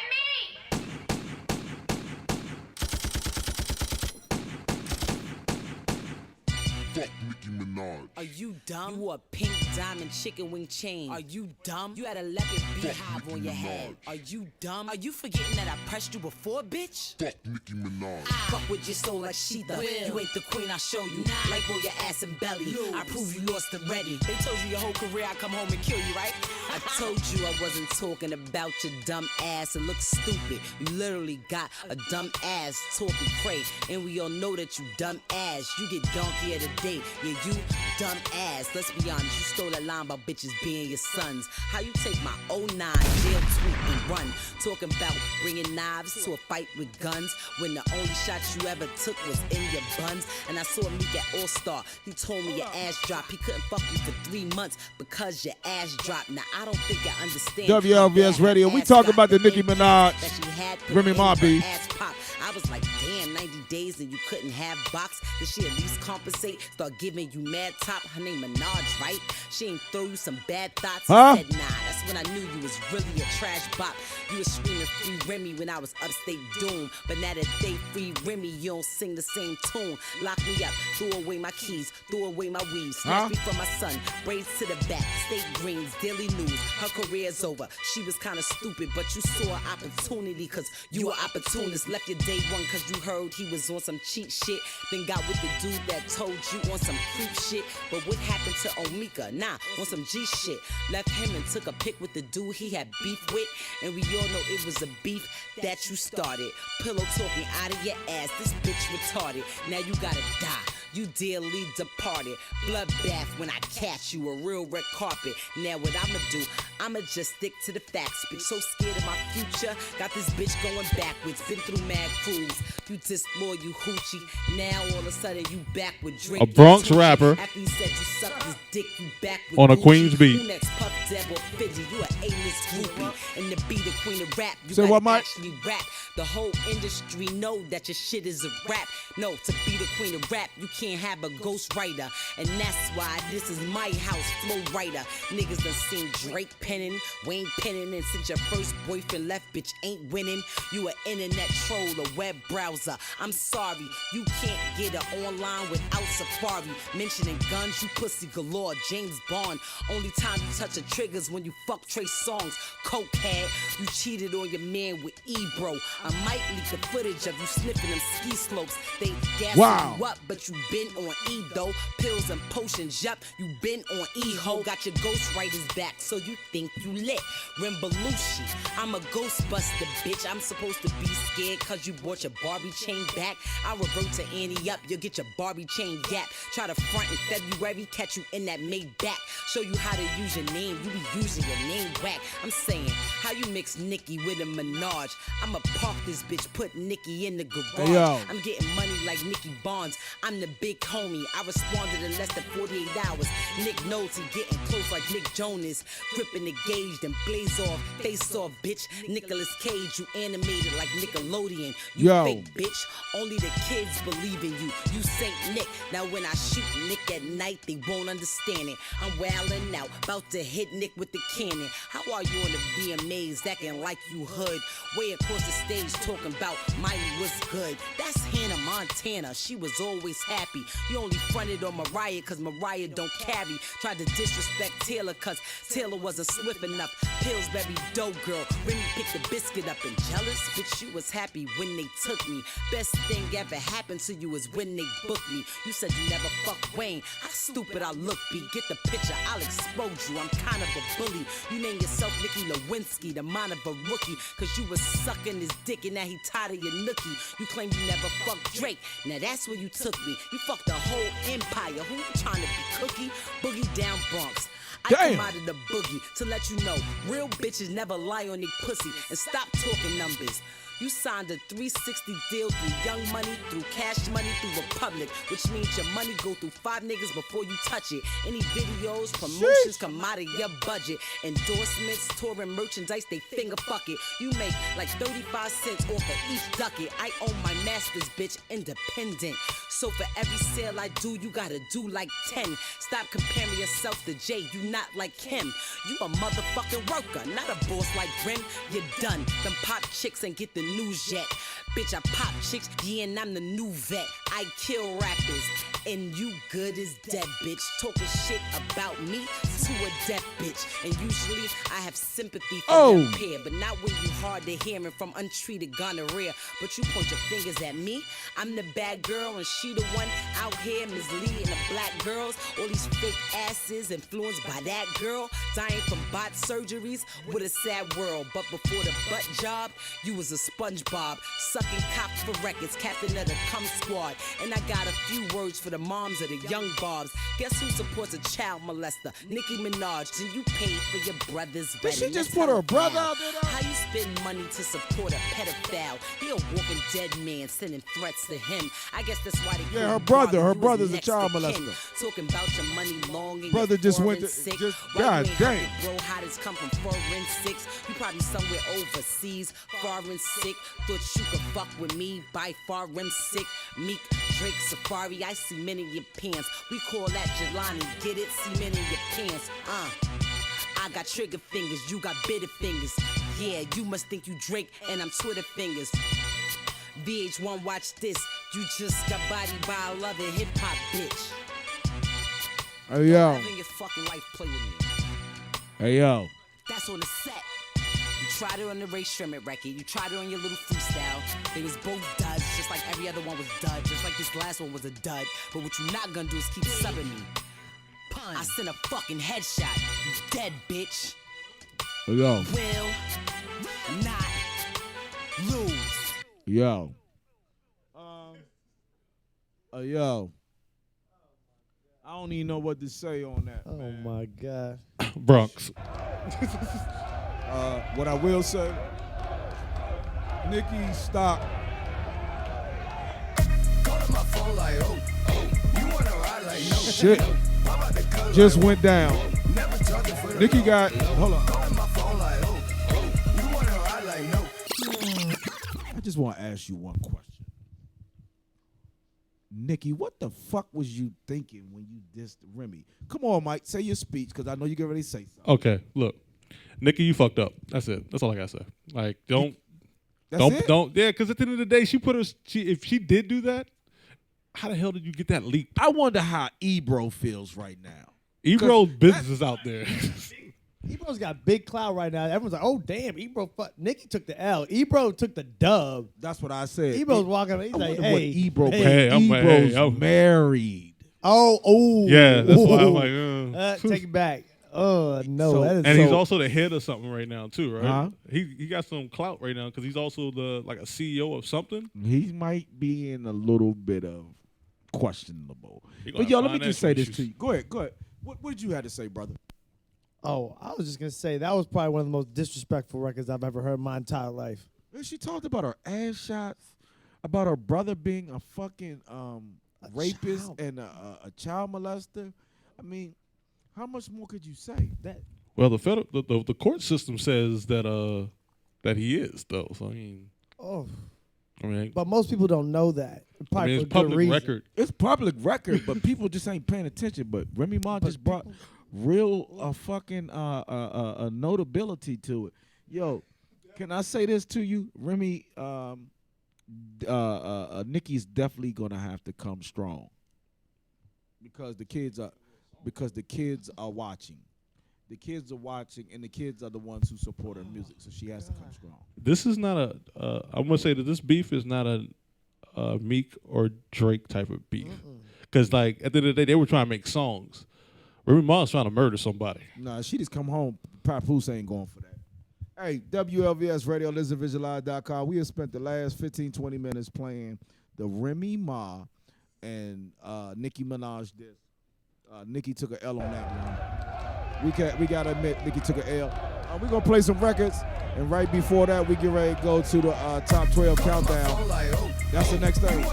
Fuck Nicki Minaj. Are you dumb? You wore a pink diamond chicken wing chain. Are you dumb? You had a leopard beehive on your head. Are you dumb? Are you forgetting that I pressed you before, bitch? Fuck Nicki Minaj. Fuck with your soul like Sheetha. You ain't the queen, I show you. Like roll your ass and belly. I prove you lost already. They told you your whole career I come home and kill you, right? I told you I wasn't talking about your dumb ass. It looks stupid. You literally got a dumb ass talking cray. And we all know that you dumb ass. You get donkey of the day. Yeah, you dumb ass. Let's be honest. You stole a line about bitches being your sons. How you take my 09 jail tweet and run? Talking about bringing knives to a fight with guns when the only shot you ever took was in your buns. And I saw Meek at All Star. He told me your ass dropped. He couldn't fuck you for 3 months because your ass dropped. Now I don't think I understand. WLVS Radio. We talk about the Nicki Minaj, Remy Ma beef. I was like, damn, 90 days and you couldn't have box. Did she at least compensate? Start giving you mad top. Her name Minaj, right? She ain't throw you some bad thoughts. Huh? Said, nah, that's when I knew you was really a trash bop. You was screaming free Remy when I was upstate doom. But now that they free Remy, you don't sing the same tune. Lock me up, threw away my keys, threw away my weave. Snatched me from my son, braids to the back, state greens, daily news. Her career's over. She was kinda stupid, but you saw an opportunity, cause you were opportunist. Left your day one cause you heard he was on some cheat shit. Then got with the dude that told you on some creep shit. But what happened to Omika? Nah, on some G shit. Left him and took a pic with the dude he had beef with. And we all know it was a beef that you started. Pillow talking out of your ass, this bitch retarded. Now you gotta die. You dearly departed. Bloodbath when I catch you, a real red carpet. Now what I'ma do, I'ma just stick to the facts. Bitch, so scared of my future. Got this bitch going backwards. Been through mad crews. You disloyal, you hoochie. Now all of a sudden you back with Drake. A Bronx rapper After he said you sucked his dick, you back with on a Gucci. Queens beat. Who next, Puff Deb or Fidget? You a A-list groupie. And to be the queen of rap, you Say gotta what, Mike? actually rap. The whole industry know that your shit is a rap. No, to be the queen of rap, you can't have a ghost writer. And that's why this is my house, flow writer. Niggas done seen Drake penning, Wayne penning, and since your first boyfriend left, bitch ain't winning. You an internet troll, a web browser. I'm sorry, you can't get it online without Safari. Mentioning guns, you pussy galore, James Bond. Only time you touch the triggers when you fuck Trey Songs. Cokehead, you cheated on your man with Ebro. I might leak the footage of you sniffing them ski slopes. They gassing you up, but you been on E though. Pills and potions, yup, you been on E-ho. Got your ghostwriters back, so you think you lit. Rimbalushi, I'm a ghostbuster, bitch. I'm supposed to be scared cause you bought your Barbie chain back. I'll revert to Annie up, you'll get your Barbie chain gap. Try to front in February, catch you in that Maybach. Show you how to use your name, you be using your name whack. I'm saying, how you mix Nicki with a Minaj? I'ma park this bitch, put Nicki in the garage. Hey, yo. I'm getting money like Nicki Bonds. I'm the big homie. I responded in less than 48 hours. Nick knows he getting close like Nick Jonas. Gripping the gauge, then blaze off, face off, bitch. Nicolas Cage, you animated like Nickelodeon. You Yo. fake bitch. Only the kids believe in you. You Saint Nick. Now when I shoot Nick at night, they won't understand it. I'm wildin' out, about to hit Nick with the cannon. How are you on the VMAs acting like you hood? Way across the stage talking about Miley was good. That's Hannah Montana. She was always happy. You only fronted on Mariah cause Mariah don't carry. Tried to disrespect Taylor cause Taylor wasn't swift enough. Pillsbury dough girl. Remy picked the biscuit up and jealous. Bitch, you was happy when they took me. Best thing ever happened to you is when they booked me. You said you never fucked Wayne. How stupid I look, B. Get the picture, I'll expose you. I'm kind of a bully. You name yourself Nicky Lewinsky, the mind of a rookie. Cause you was sucking his dick and now he tired of your nookie. You claim you never fucked Drake. Now that's where you took me. You fucked the whole empire. Who you trying to be, Cookie? Boogie down Bronx. I Damn. come out of the boogie to let you know real bitches never lie on their pussy and stop talking numbers. You signed a 360 deal through Young Money, through Cash Money, through Republic, which means your money go through 5 niggas before you touch it. Any videos, promotions come out of your budget. Endorsements, touring merchandise, they finger fuck it. You make like 35 cents off of each ducket. I own my masters, bitch, independent. So for every sale I do, you gotta do like 10. Stop comparing yourself to Jay, you not like him. You a motherfucking worker, not a boss like Grim. You're done. Them pop chicks ain't get the news yet. Bitch, I pop chicks, yeah, and I'm the new vet. I kill rappers, and you good as dead, bitch. Talking shit about me to a deaf bitch. And usually I have sympathy for your pair, but not when you hard to hearing from untreated gonorrhea. But you point your fingers at me. I'm the bad girl, and she the one out here misleading the black girls. All these fake asses influenced by that girl, dying from bot surgeries. What a sad world. But before the butt job, you was a SpongeBob, sucking cock for records, captain of the cum squad. And I got a few words for the moms of the young bobs. Guess who supports a child molester? Nicki Minaj. And you paid for your brother's wedding. Did she just Let's put her help brother now. out there, though? How you spend money to support a pedophile? He a walking dead man sending threats to him. I guess that's why they Yeah, call her him brother. Barbie. Her He was brother's a next child to kin. molester. Talking about your money long and Brother your just went to forensic. just Why God you ain't damn. helping bro, how this come from forensics? You probably somewhere overseas, foreign sick. Thought you could fuck with me by forensic. Meek, Drake, Safari, I see men in your pants. We call that Jelani, get it? See men in your pants, I got trigger fingers, you got bitter fingers. Yeah, you must think you Drake and I'm Twitter fingers. VH1, watch this. You just got bodied by a loving hip hop bitch. Hey yo. Living your fucking life, play with me. Hey yo. That's on the set. You tried it on the Ray Sherman record. You tried it on your little freestyle. They was both duds, just like every other one was dud. Just like this last one was a dud. But what you not gonna do is keep subbing me. I sent a fucking headshot. You dead, bitch. Hey yo. Will not lose. Yo. Yo. I don't even know what to say on that. Oh my God. Bronx. What I will say, Nicki, stop. Shit just went down. Nicki got, hold on. I just want to ask you one question. Nicki, what the fuck was you thinking when you dissed Remy? Come on, Mike, say your speech, because I know you get ready to say something. Okay, look. Nicki, you fucked up. That's it. That's all I gotta say. Like, don't, yeah, because at the end of the day, if she did do that, how the hell did you get that leaked? I wonder how Ebro feels right now. Ebro's business is out there. Ebro's got big clout right now. Everyone's like, oh, damn, Ebro, Nicki took the L. Ebro took the dub. That's what I said. Ebro's walking, he's like, hey. What Ebro, Ebro's married. Oh. Yeah, that's why I'm like, take it back. Oh, no. So- that is And so, he's also the head of something right now too, right? Huh? He got some clout right now because he's also a CEO of something. He might be in a little bit of questionable. He gonna But yo, have let me just say financial this to issues. you. Go ahead. What did you have to say, brother? Oh, I was just going to say, that was probably one of the most disrespectful records I've ever heard in my entire life. She talked about her ass shots, about her brother being a fucking rapist and a child molester. I mean, how much more could you say? Well, the court system says that that he is though. So I mean, But most people don't know that. Probably it's for good public reason. record. It's public record, but people just ain't paying attention. But Remy Ma just brought real fucking notability to it. Yo, can I say this to you? Remy, Nicki's definitely gonna have to come strong because the kids are watching. The kids are watching, and the kids are the ones who support her music. So she has to come strong. This is not I'm gonna say that this beef is not a Meek or Drake type of beef. Because like at the end of the day, they were trying to make songs. Remy Ma's trying to murder somebody. Nah, she just come home. Papoose ain't going for that. Hey, WLVS Radio, ListenVisualize.com. We have spent the last 15, 20 minutes playing the Remy Ma and Nicki Minaj disc. Nicki took an L on that one. We gotta admit, Nicki took an L. We're gonna play some records, and right before that, we get ready to go to the top 12 countdown. That's the next thing.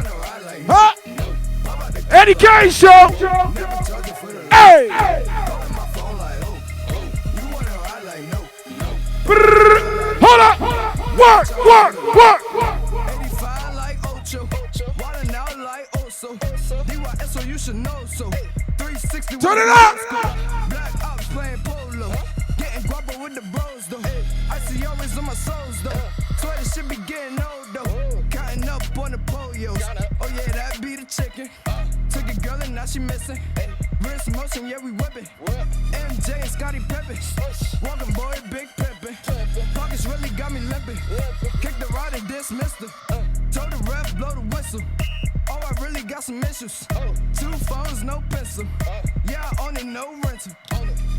Huh? Eddie K Show! Hey! Hold up! Work! 85 like Ocho, wildin' out like Oso. DYSO, you should know so. 360 Turn it up! Black Ops playing polo. Getting guapo with the bros though. I see always on my souls though. Swear this shit be getting old though. Counting up on the polios. Oh yeah, that be the chicken. Took a girl and now she missing. Wrist motion, yeah we whipping. MJ and Scotty Pippen. Walking boy, big pimpin'. Pockets really got me limping. Kick the rod and dismissed her. Told the ref blow the whistle. Oh, I really got some issues. 2 phones, no pencil. Yeah, I own it, no rental.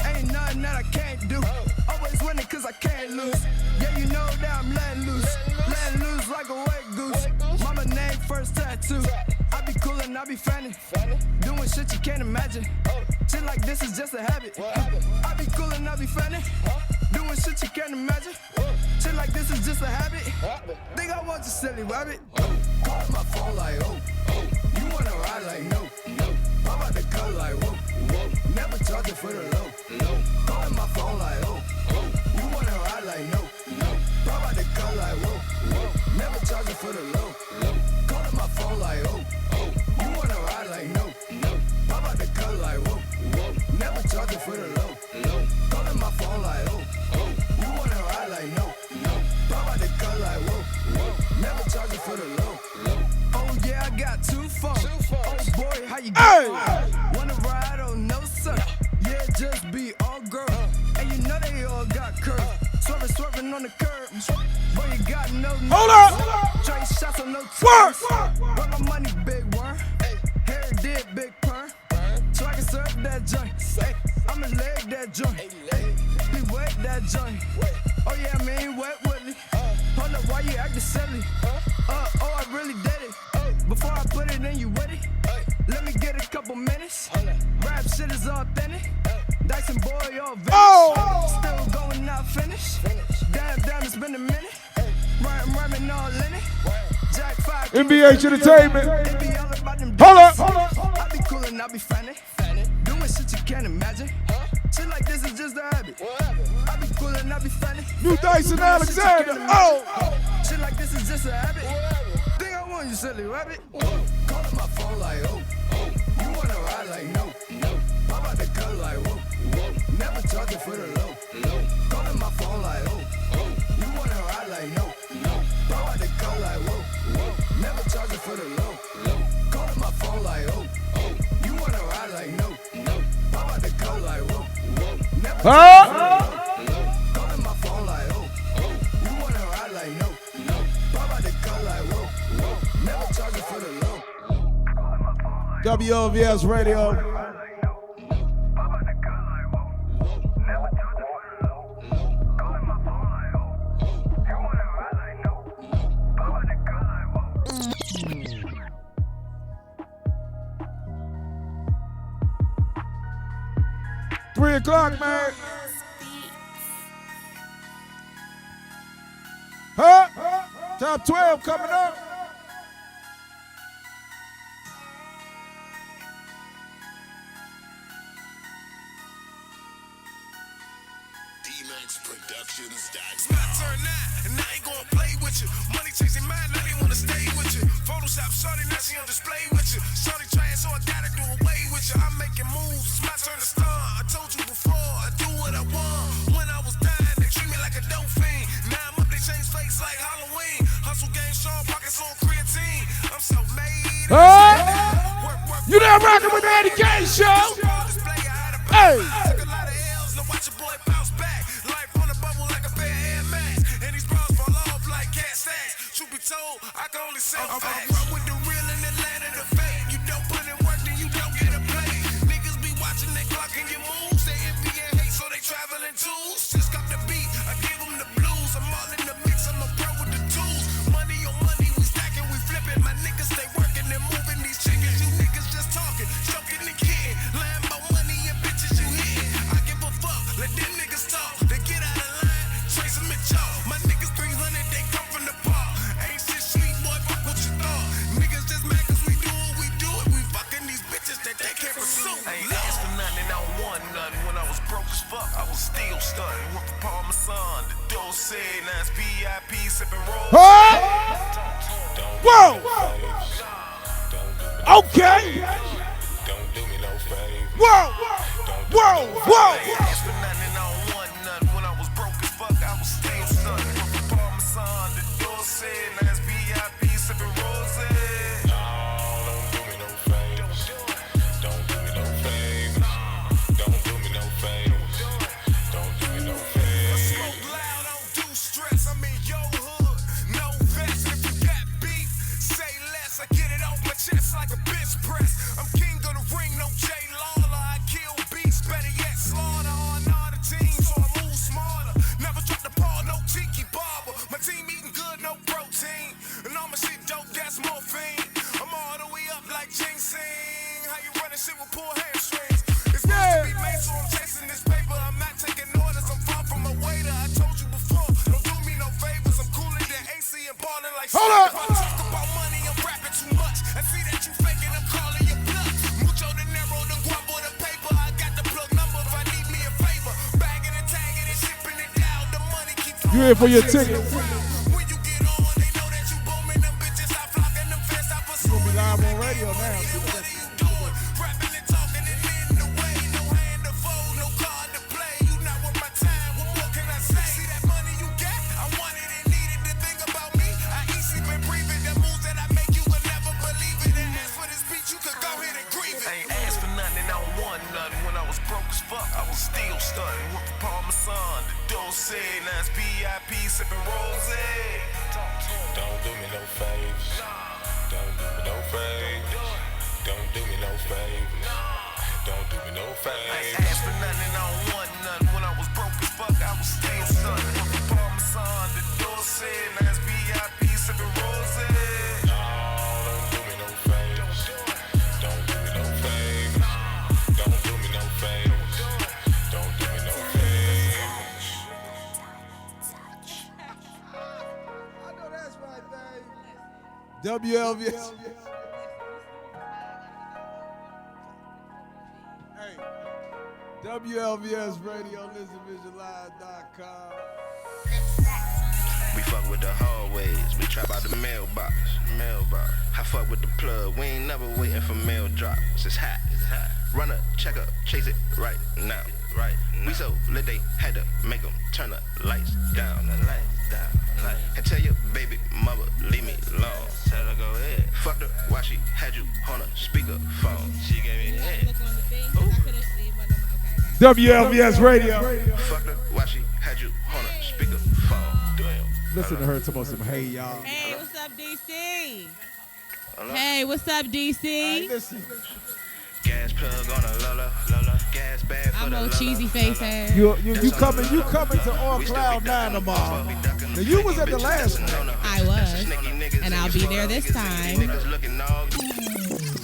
Ain't nothing that I can't do. Always winning cause I can't lose. Yeah, you know that I'm letting loose. Letting loose like a wet goose. Mama name first tattoo. I be cool and I be fanning. Doing shit you can't imagine. Shit like this is just a habit. I be cool and I be fanning. Doing shit you can't imagine. Shit like this is just a habit. Think I want you silly rabbit. Call my phone like, oh. You wanna ride like, no. I'm about to cut like, whoa. Never charging for the low. Calling my phone like, oh. You wanna ride like, no. I'm about to cut like, whoa. Never charging for the low. Calling my phone like, oh. You wanna ride like, no. I'm about to cut like, whoa. Never charging for the low. Calling my phone like, you get on? Wanna ride? Oh no, sir. Yeah, just be all girl. And you know they all got curves. Swerving on the curb. Boy, you got no nerve. Hold up. Straight shots on no terms. Run my money, big worm. Hair did, big perm. So I can serve that joint. I'ma leg that joint. He wet that joint. Oh yeah, I mean wet Willie. Hold up, why you acting silly? Oh, I really did it. Before I put it in, you with it? Let me get a couple minutes. Rap shit is authentic. Dyson boy, all vintage. Still going, not finished. Damn, it's been a minute. Rhyming all in it. Jack 5. NBA Entertainment. It be all about them Hold up. I be cool and I be funny. Doing shit you can't imagine. Shit like this is just a habit. I be cool and I be funny. New Dyson Alexander. Oh. Shit like this is just a habit. Think I want you silly rabbit. Calling my phone like, oh. You wanna ride like no. Pop out the cut like, whoa. Never charging for the low. Calling my phone like, oh. You wanna ride like no. Pop out the cut like, whoa. Never charging for the low. Calling my phone like, oh. You wanna ride like no. Pop out the cut like, whoa. Never calling my phone like, oh. You wanna ride like no. Pop out the cut like, whoa. Never charging for the low. WOVS Radio. Three o'clock, man. Huh? Top 12 coming up. It's my turn now, and I ain't gonna play with you. Money chasing mine, now they wanna stay with you. Photoshop shorty, now she on display with you. Shorty trying, so I gotta do away with you. I'm making moves, it's my turn to start. I told you before, I do what I want. When I was dying, they treat me like a dope fiend. Now I'm up, they change face like Halloween. Hustle game, strong pockets on creatine. I'm so made. You there rocking with the Eddie K Show? Hey. Took a lot of L's, now watch your boy bounce back. Life on a bubble like a pair of Air Max. And these bras fall off like cat stacks. Truth be told, I can only say facts. I'm with the real in the land of the fake. You don't put in work, then you don't get a play. Niggas be watching they clocking your moves. They envy and hate, so they traveling tools. Just got the beat, I give them the blues. I'm all in the mix, I'm a pro with the tools. Money on money, we stacking, we flipping. My niggas stay working and moving these chickens. You niggas just talking, choking and kidding. Lambo money and bitches you hit. I give a fuck, let them niggas talk. They get out of line, trace them and chalk. My niggas 300, they come from the park. Ain't shit sweet, boy, fuck what you thought. Niggas just mad cause we do what we do it. We fucking these bitches that they can't pursue. I ain't asked for nothing, I don't want nothing. When I was broke as fuck, I was still stunting. Went for Parmesan, the dough said, now it's VIP, sipping rolls. Whoa! Okay! Don't do me no favor. Whoa! Whoa! Whoa! I ain't asked for nothing, I don't want nothing. When I was broke as fuck, I was still stunting. Went for Parmesan, the dough said, now it's VIP, sipping rolls. Don't do me no favor. Don't do me no favor. Don't do me no favor. Don't do me no favor. I smoke loud, I don't do stress. I'm in your hood, no vest. If you got beef, say less. I get it off my chest like a bench press. I'm king of the ring, no J Lawler. I kill beats, better yet slaughter on all the team, so I move smarter. Never drop the ball, no tiki barber. My team eating good, no protein, and all my shit dope, that's morphine. I'm all the way up like ginseng. How you running shit with poor hamstrings? It's supposed to be made, so I'm chasing this paper. I'm not taking orders, I'm far from a waiter. I told you before, don't do me no favors. I'm cooler than AC and balling like Hold up. If I talk about money, I'm rapping too much. I see that you faking, I'm calling your bluff. Mucho dinero, the guapo, the paper. I got the plug number if I need me a favor. Bagging and tagging and shipping it down. The money keep You here for your ticket? when you get on, they know that you booming. Them bitches stop flocking, them fans stop pursuing. We'll be live on radio now. What are you doing? Rapping and talking and in the way. No hand to fold, no card to play. You not worth my time. What more can I say? See that money you got? I wanted and needed to think about me. I eat, sleep, and breathe it. The moves that I make, you will never believe it. And as for this beat, you could go ahead and grieve it. Dose. Now it's VIP sipping rose. Don't do me no favors. Don't do me no favors. Don't do me no favors. Don't do me no favors. I ain't asked for nothing, I don't want nothing. When I was broke as fuck, I was still something. Parmesan, the door said, now it's VIP sipping rose. Don't do me no favors. Don't do me no favors. Don't do me no favors. Don't do me no favors. I know that's right, babe. WLVS. Hey, WLVS Radio, listenvisualize.com. We fuck with the hallways, we trap out the mailbox. I fuck with the plug, we ain't never waiting for mail drops. It's hot. Run a check up, chase it right now. We so lit they had to make them turn the lights down. And tell your baby mother, leave me alone. Tell her go ahead. Fucked her while she had you on a speakerphone. She gave me head. WLVS Radio. Fucked her while she had you on a speakerphone. Damn. Listen to her talk about some hey y'all. Hey, what's up, DC? Hey, what's up, DC? Gas plug on a Lola. Gas bag for I'm the no Lola. cheesy face ass. You coming to On Cloud 9 tomorrow. Now you was at the last one. I was, and I'll be there this time.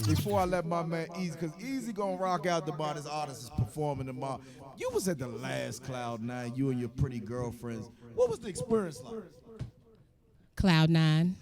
Before I let my man Easy, because Easy gonna rock out the bar. This artist is performing tomorrow. You was at the last Cloud 9, you and your pretty girlfriends. What was the experience like? Cloud 9.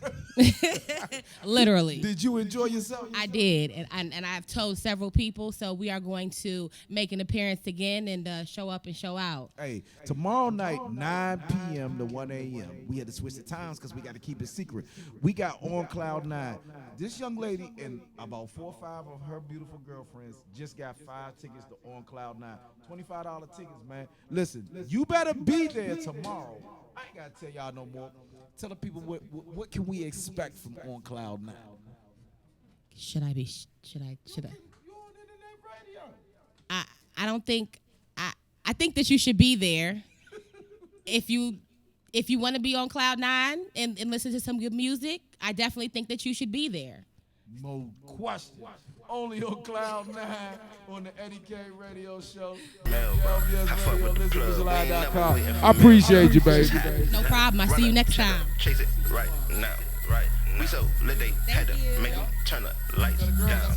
Literally. Did you enjoy yourself? I did, and I've told several people, so we are going to make an appearance again and show up and show out. Hey, tomorrow night, 9 p.m. to 1 a.m. We had to switch the times because we got to keep it secret. We got On Cloud 9. This young lady and about 4 or 5 of her beautiful girlfriends just got 5 tickets to On Cloud 9. $25 tickets, man. Listen, you better be there tomorrow. I ain't got to tell y'all no more. Tell the people what can we expect from On Cloud 9. Should I? I don't think I think that you should be there. If you want to be on Cloud 9 and listen to some good music, I definitely think that you should be there. No question. Only on Cloud 9 on the Eddie K Radio Show. LVS.com. I appreciate you, baby. No problem. I'll see you next time. Chase it right now. We so lit they had to make them turn the lights down.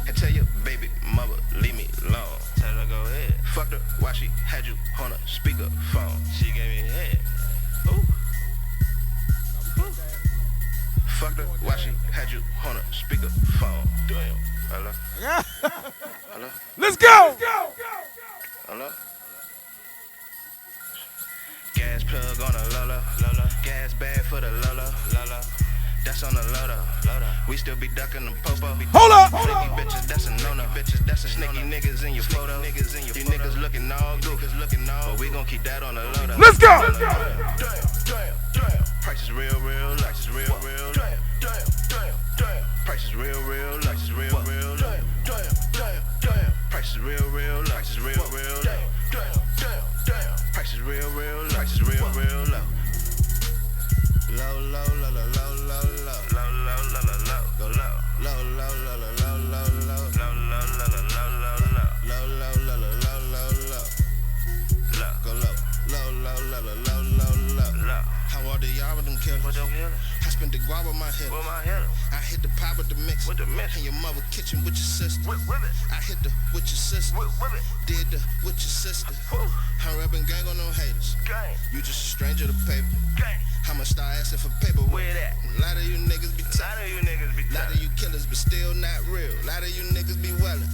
And tell your baby mother, leave me alone. Tell her go ahead. Fucked her while she had you on a speakerphone. She gave me head. Fucked her while she had you on a speakerphone. Damn. Hello? Hello? Let's go! Hello? Gas plug on a Lola. Gas bag for the Lola. That's on the Lola. We still be ducking the popo. Hold up! Flaky bitches, that's a no-no. Bitches, that's a sneaky niggas in your photo. You niggas looking all good. But we gon' keep that on the Lola. Let's go! Damn. Price is real low. Price is real low. Price is real low. Price is real low. Price is real low. Price is real low. Price is real low. Low. Go low. How are the y'all with them killers? I spent the guap with my hitter. I hit the pop with the mix. In your mother kitchen with your sister. I hit the with your sister. Did the with your sister. I'm rapping gang on no haters. You just a stranger to paper. I'ma start asking for paper. Where that? A lot of you niggas be tight. A lot of you killers, but still not real. A lot of you niggas be wellin'.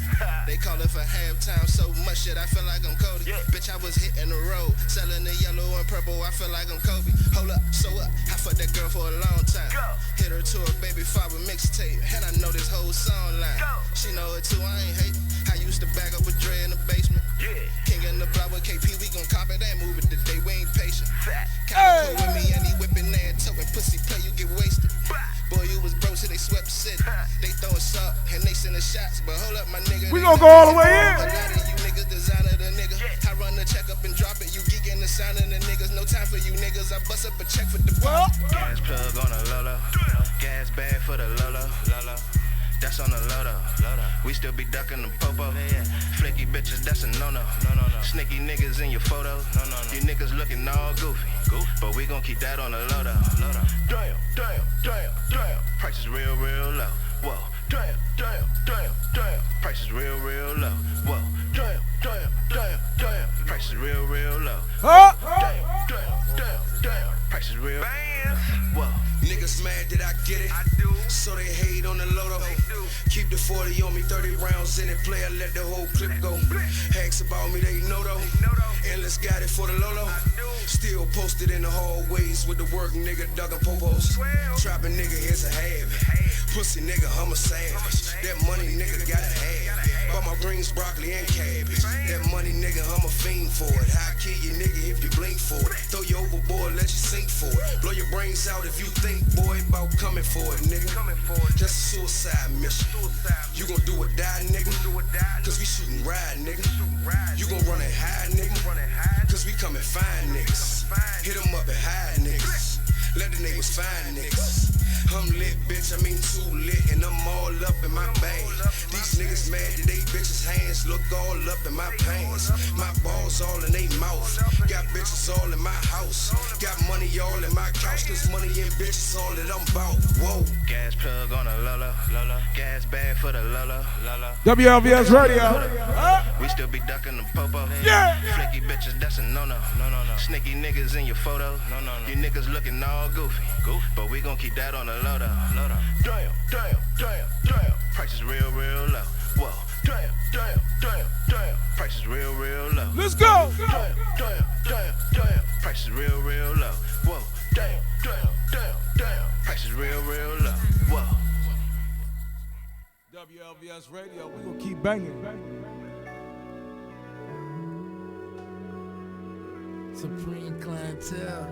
They call it for halftime, so much shit, I feel like I'm Cody. Bitch, I was hitting the road, selling the yellow and purple, I feel like I'm Kobe. Hold up, so what? I fucked that girl for a long time. Hit her to a baby father mixtape, and I know this whole song line. She know it too, I ain't hate. I used to back up with Dre in the basement. King in the block with KP, we gon' copy that movie today, we ain't patient. Kinda cool with me, and he whipping that toe and pussy play, you get wasted. Boy, you was broke, so they swept the city. They throw us up, and they sending shots, but hold up, my nigga. We gon' go all the way in. A lot of you niggas designer the nigga. I run the check up and drop it, you geeking signing the niggas, no time for you niggas. I bust up a check for the bar. Gas plug on the Lola. Gas bag for the Lola. That's on the Lola. We still be ducking the popo. Flaky bitches, that's a no-no. Sneaky niggas in your photo. You niggas looking all goofy. But we gon' keep that on the Lola. Damn. Price is real low. Whoa. Damn. Price is real low. Whoa. Damn. Price is real low. Damn. Price is real. Whoa. Niggas mad that I get it, so they hate on the Loto. Keep the 40 on me, 30 rounds in it, play, I let the whole clip go. Hacks about me, they know though. Endless got it for the Lolo. Still posted in the hallways with the work nigga ducking popos. Trapping nigga, here's a habit. Pussy nigga, I'm a savage. That money nigga gotta have. Bought my greens, broccoli, and cabbage. That money nigga, I'm a fiend for it. I kill you nigga if you blink for it. Throw you overboard, let you sink for it. Blow your brains out if you think, boy, about coming for it, nigga. Just a suicide mission. You gon' do or die, nigga. Cause we shootin' ride, nigga. You gon' run and hide, nigga. Cause we come and find niggas. Hit 'em up and hide niggas. Let the neighbors find niggas. I'm lit, bitch, I mean too lit, and I'm all up in my bag. These niggas mad that they bitches' hands look all up in my pants. My balls all in they mouth. Got bitches all in my house. Got money all in my couch, cause money and bitches all that I'm bout. Whoa. Gas plug on the Lola. Gas bag for the Lola. WLVS Radio. We still be ducking the popo. Flaky bitches, that's a no-no. Sneaky niggas in your photo. You niggas looking all goofy. But we gon' keep that on the Lola. Damn. Price is real low. Whoa. Damn. Price is real low. Let's go. Damn. Price is real low. Whoa. Damn. Price is real low. Whoa. WLVS Radio, we gonna keep banging. Supreme clientele.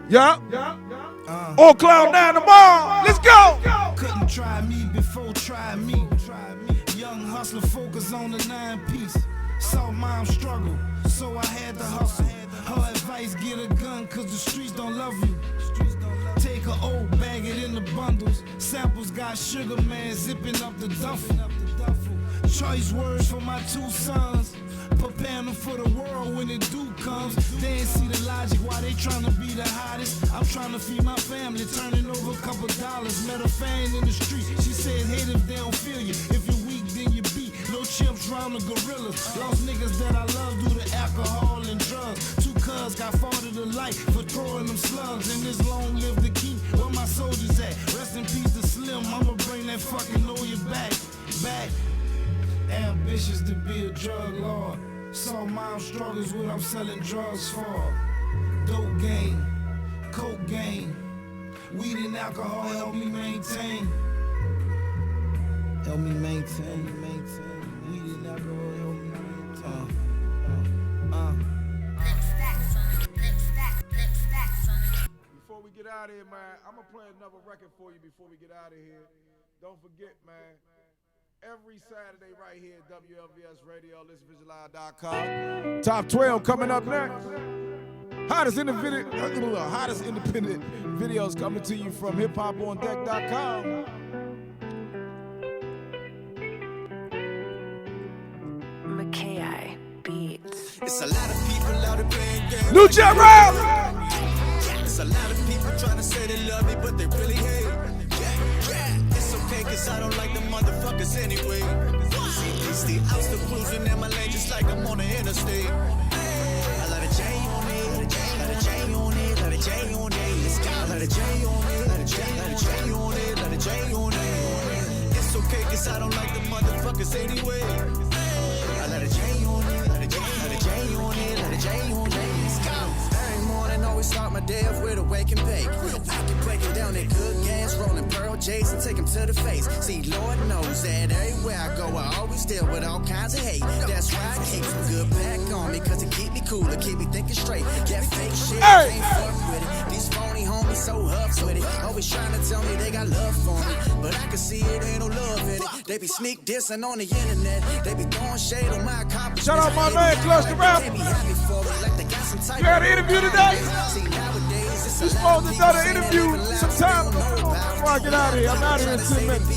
Yeah. On Cloud 9 tomorrow. Let's go. Couldn't try me before try me. Young hustler focus on the 9-piece. Saw mom struggle, so I had to hustle. Her advice, get a gun, cause the streets don't love you. Take an old bag, it in the bundles. Samples got Sugar Man zipping up the duffel. Choice words for my 2 sons. Preparing them for the world when it do comes. They ain't see the logic why they tryna be the hottest. I'm tryna feed my family, turning over a couple dollars. Met a fan in the street, she said hate if they don't feel you. If you're weak, then you beat. No chimps round the gorillas. Lost niggas that I love due to alcohol and drugs. 2 cuz got fought to life for throwing them slugs. And this long live the king, where my soldiers at? Rest in peace to Slim, I'ma bring that fucking lawyer back. Ambitious to be a drug lord. Saw mom struggles what I'm selling drugs for. Dope game, coke game. Weed and alcohol help me maintain. Weed and alcohol help me maintain. Before we get out of here, man, I'm gonna play another record for you before we get out of here. Don't forget, man. Every Saturday right here at WLVS Radio, ListenVisualLive.com. Top 12 coming up next. Hottest independent videos coming to you from hiphopondeck.com. McKay Beats. It's a lot of people out there playing games. New Jet Rap! It's a lot of people trying to say they love me, but they really hate. It's okay, cause I don't like the motherfuckers anyway. See, I'm still cruising in my lane just like I'm on the interstate. I let a J on it, let a J on it, let a J on it. Let's go. Let a J on it, let a J on it, let a J on it. It's okay, cause I don't like the motherfuckers anyway. I let a J on it, let a J on it, let a J on it. Let's go. Every morning, always start my day off with a wake and bake. I can break it down in good gas, rolling Pearl J's and take them to the face. See, Lord knows that everywhere I go, I always deal with all kinds of hate. That's why I keep some good back on me, cause it keep me cool, it keep me thinking straight. That fake shit, I can't fuck with it. always trying to tell me they got love for me, but I can see it ain't no love in it. They be sneak dissing on the internet. They be throwing shade on my accomplishments. Shout out my man, Clutch the Rapper. You had an interview today? You supposed to done an interview some time ago. Before I get out of here, I'm out of here in 10 minutes.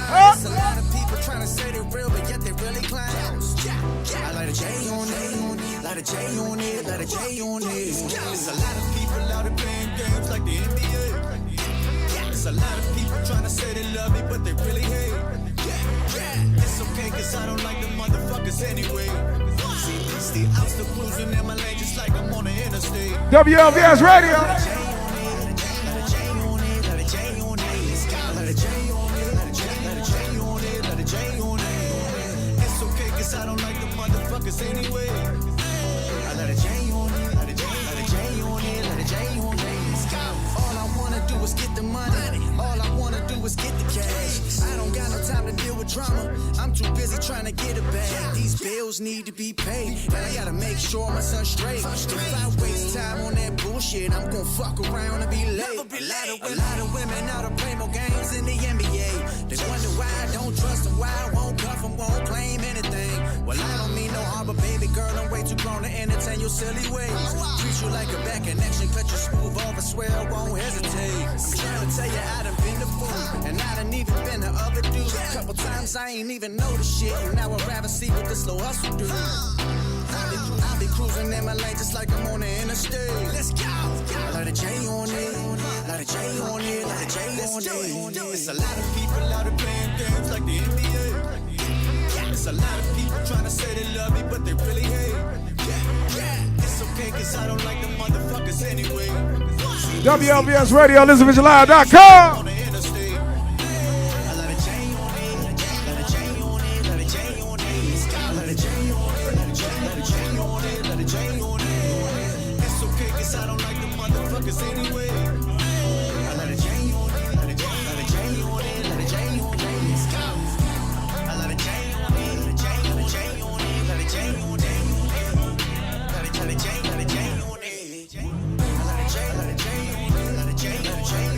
There's a lot of people trying to say they're real, but yet they really clowns. I like a J on it, like a J on it, like a J on it. There's a lot of people out there playing games like the NBA. There's a lot of people trying to say they love me, but they really hate. It's okay, cause I don't like the motherfuckers anyway. See, I'm still cruising in my lane just like I'm on the interstate. WLVS Radio. I don't like the motherfuckers anyway. I let a J on it, let a J on it, let a J on it. All I wanna do is get the money. All I wanna do is get the cash. I don't got no time to deal with drama. I'm too busy trying to get it back. These bills need to be paid, and I gotta make sure my son's straight. If I waste time on that bullshit, I'm gonna fuck around and be late. A lot of women now to play more games in the NBA. They wonder why I don't trust them, why I won't cuff them, won't claim anything. Well, I don't mean no harm, but baby girl, I'm way too grown to entertain your silly ways. Treat you like a back connection, cut you smooth off, I swear I won't hesitate. I'm trying to tell you I done been the fool, and I done even been the other dude. A couple times I ain't even know the shit, and now I'd rather see what this little hustle do. I be cruising in my lane just like I'm on the interstate. Let's go. I let a J on it, let a J on it, let a J on it. There's a lot of people out there playing games like the NBA. There's a lot of people trying to say they love me, but they really hate. It's okay, cause I don't like the motherfuckers anyway. WLVS Radio, ListenVisionLive.com. It's okay, cause I don't like the motherfuckers anyway. I let a J on it, let a J on it, let a J on it. I let a J on it, let a J on it, let a J on it. Let a J on it, let a J on it. Let a J on it, let a J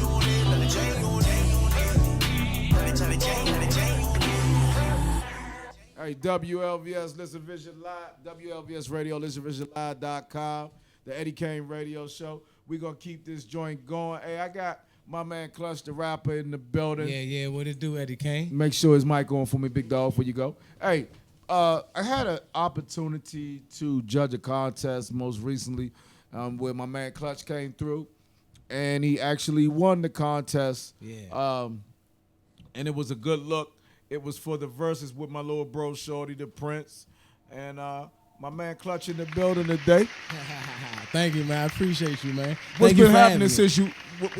on it, let a J on it. Let a J on it. Hey, WLVS, Listen Vision Live, WLVS Radio, ListenVisionLive.com, the Eddie Kane Radio Show. We're going to keep this joint going. Hey, I got my man Clutch the Rapper in the building. Yeah, what it do, Eddie Kane? Make sure his mic on for me, big dog, before you go. Hey, I had an opportunity to judge a contest most recently where my man Clutch came through, and he actually won the contest. Yeah. And it was a good look. It was for the verses with my little bro Shorty the Prince, and my man Clutch in the building today. Thank you, man. I appreciate you, man. What's Thank you been for happening having me.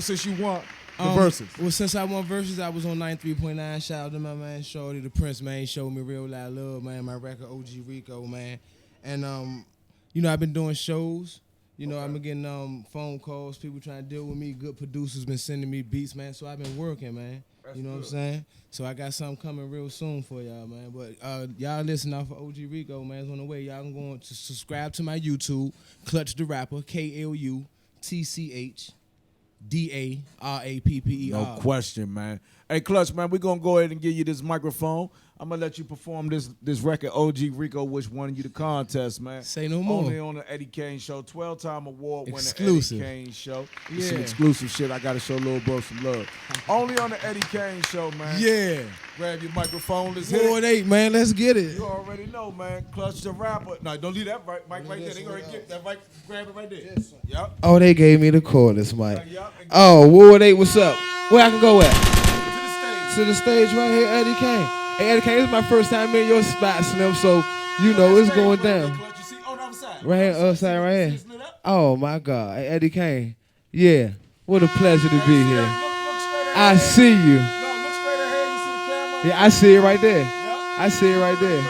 since you won the verses? Well, since I won verses, I was on 93.9. Shout out to my man Shorty the Prince, man. He showed me real loud love, man. My record OG Rico, man. And I've been doing shows. I've been getting phone calls, people trying to deal with me. Good producers been sending me beats, man. So I've been working, man. You know what I'm saying? So I got something coming real soon for y'all, man. But y'all listen out for OG Rico, man. It's on the way. Y'all can go to subscribe to my YouTube, Clutch the Rapper, KLUTCHDARAPPER. No question, man. Hey, Clutch, man, we're going to go ahead and give you this microphone. I'm going to let you perform this record, OG Rico, which won you the contest, man. Say no more. Only on the Eddie Kane Show, 12-time award-winning Exclusive. Eddie Kane Show. Yeah. Some exclusive shit. I got to show little bro some love. Only on the Eddie Kane Show, man. Yeah. Grab your microphone. Let's hit Ward it. 8, man. Let's get it. You already know, man. Clutch the Rapper. No, don't leave that mic right there. They going to get that mic. Grab it right there. Yep. Oh, they gave me the cordless mic. Oh, Ward 8, what's up? Where I can go at? To the stage right here, Eddie Kane. Hey, Eddie Kane, this is my first time in your spot, Slim, so it's going down. Right here, upside right here. Oh, my God. Hey, Eddie Kane. Yeah, what a pleasure to be here. I see you. Yeah, I see it right there. I see it right there.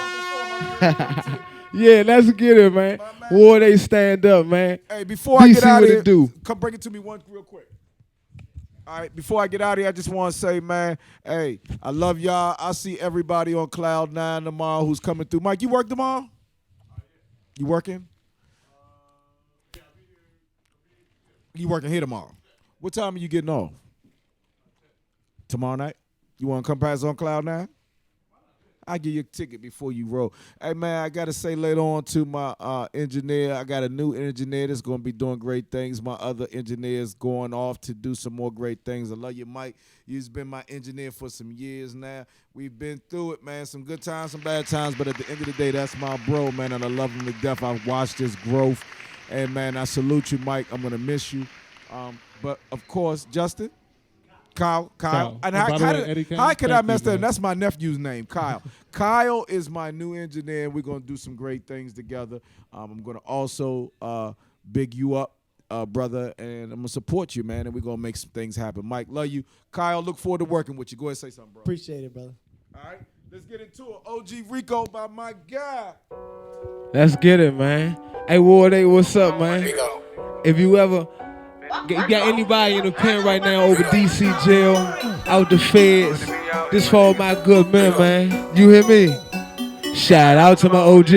Yeah, let's get it, man. Ward 8, stand up, man. Hey, before I get out of here, do. come bring it to me one real quick. All right, before I get out of here, I just want to say, man, hey, I love y'all. I'll see everybody on Cloud 9 tomorrow who's coming through. Mike, you work tomorrow? You working? You working here tomorrow? What time are you getting off? Tomorrow night? You want to come pass on Cloud 9? I'll give you a ticket before you roll. Hey, man, I got to say later on to my engineer, I got a new engineer that's going to be doing great things. My other engineer's going off to do some more great things. I love you, Mike. You've been my engineer for some years now. We've been through it, man. Some good times, some bad times, but at the end of the day, that's my bro, man, and I love him to death. I've watched his growth. And, man, I salute you, Mike. I'm going to miss you. But, of course, Justin. Kyle. And how can I mess that up? That's my nephew's name, Kyle. Kyle is my new engineer, and we're going to do some great things together. I'm going to also big you up, brother, and I'm going to support you, man, and we're going to make some things happen. Mike, love you. Kyle, look forward to working with you. Go ahead and say something, bro. Appreciate it, brother. All right, let's get into it. OG Rico by my guy. Let's get it, man. Hey, Ward 8, what's up, man? If you ever... You got anybody in the pen right now over DC jail, out the feds? This for all my good men, man. You hear me? Shout out to my OG.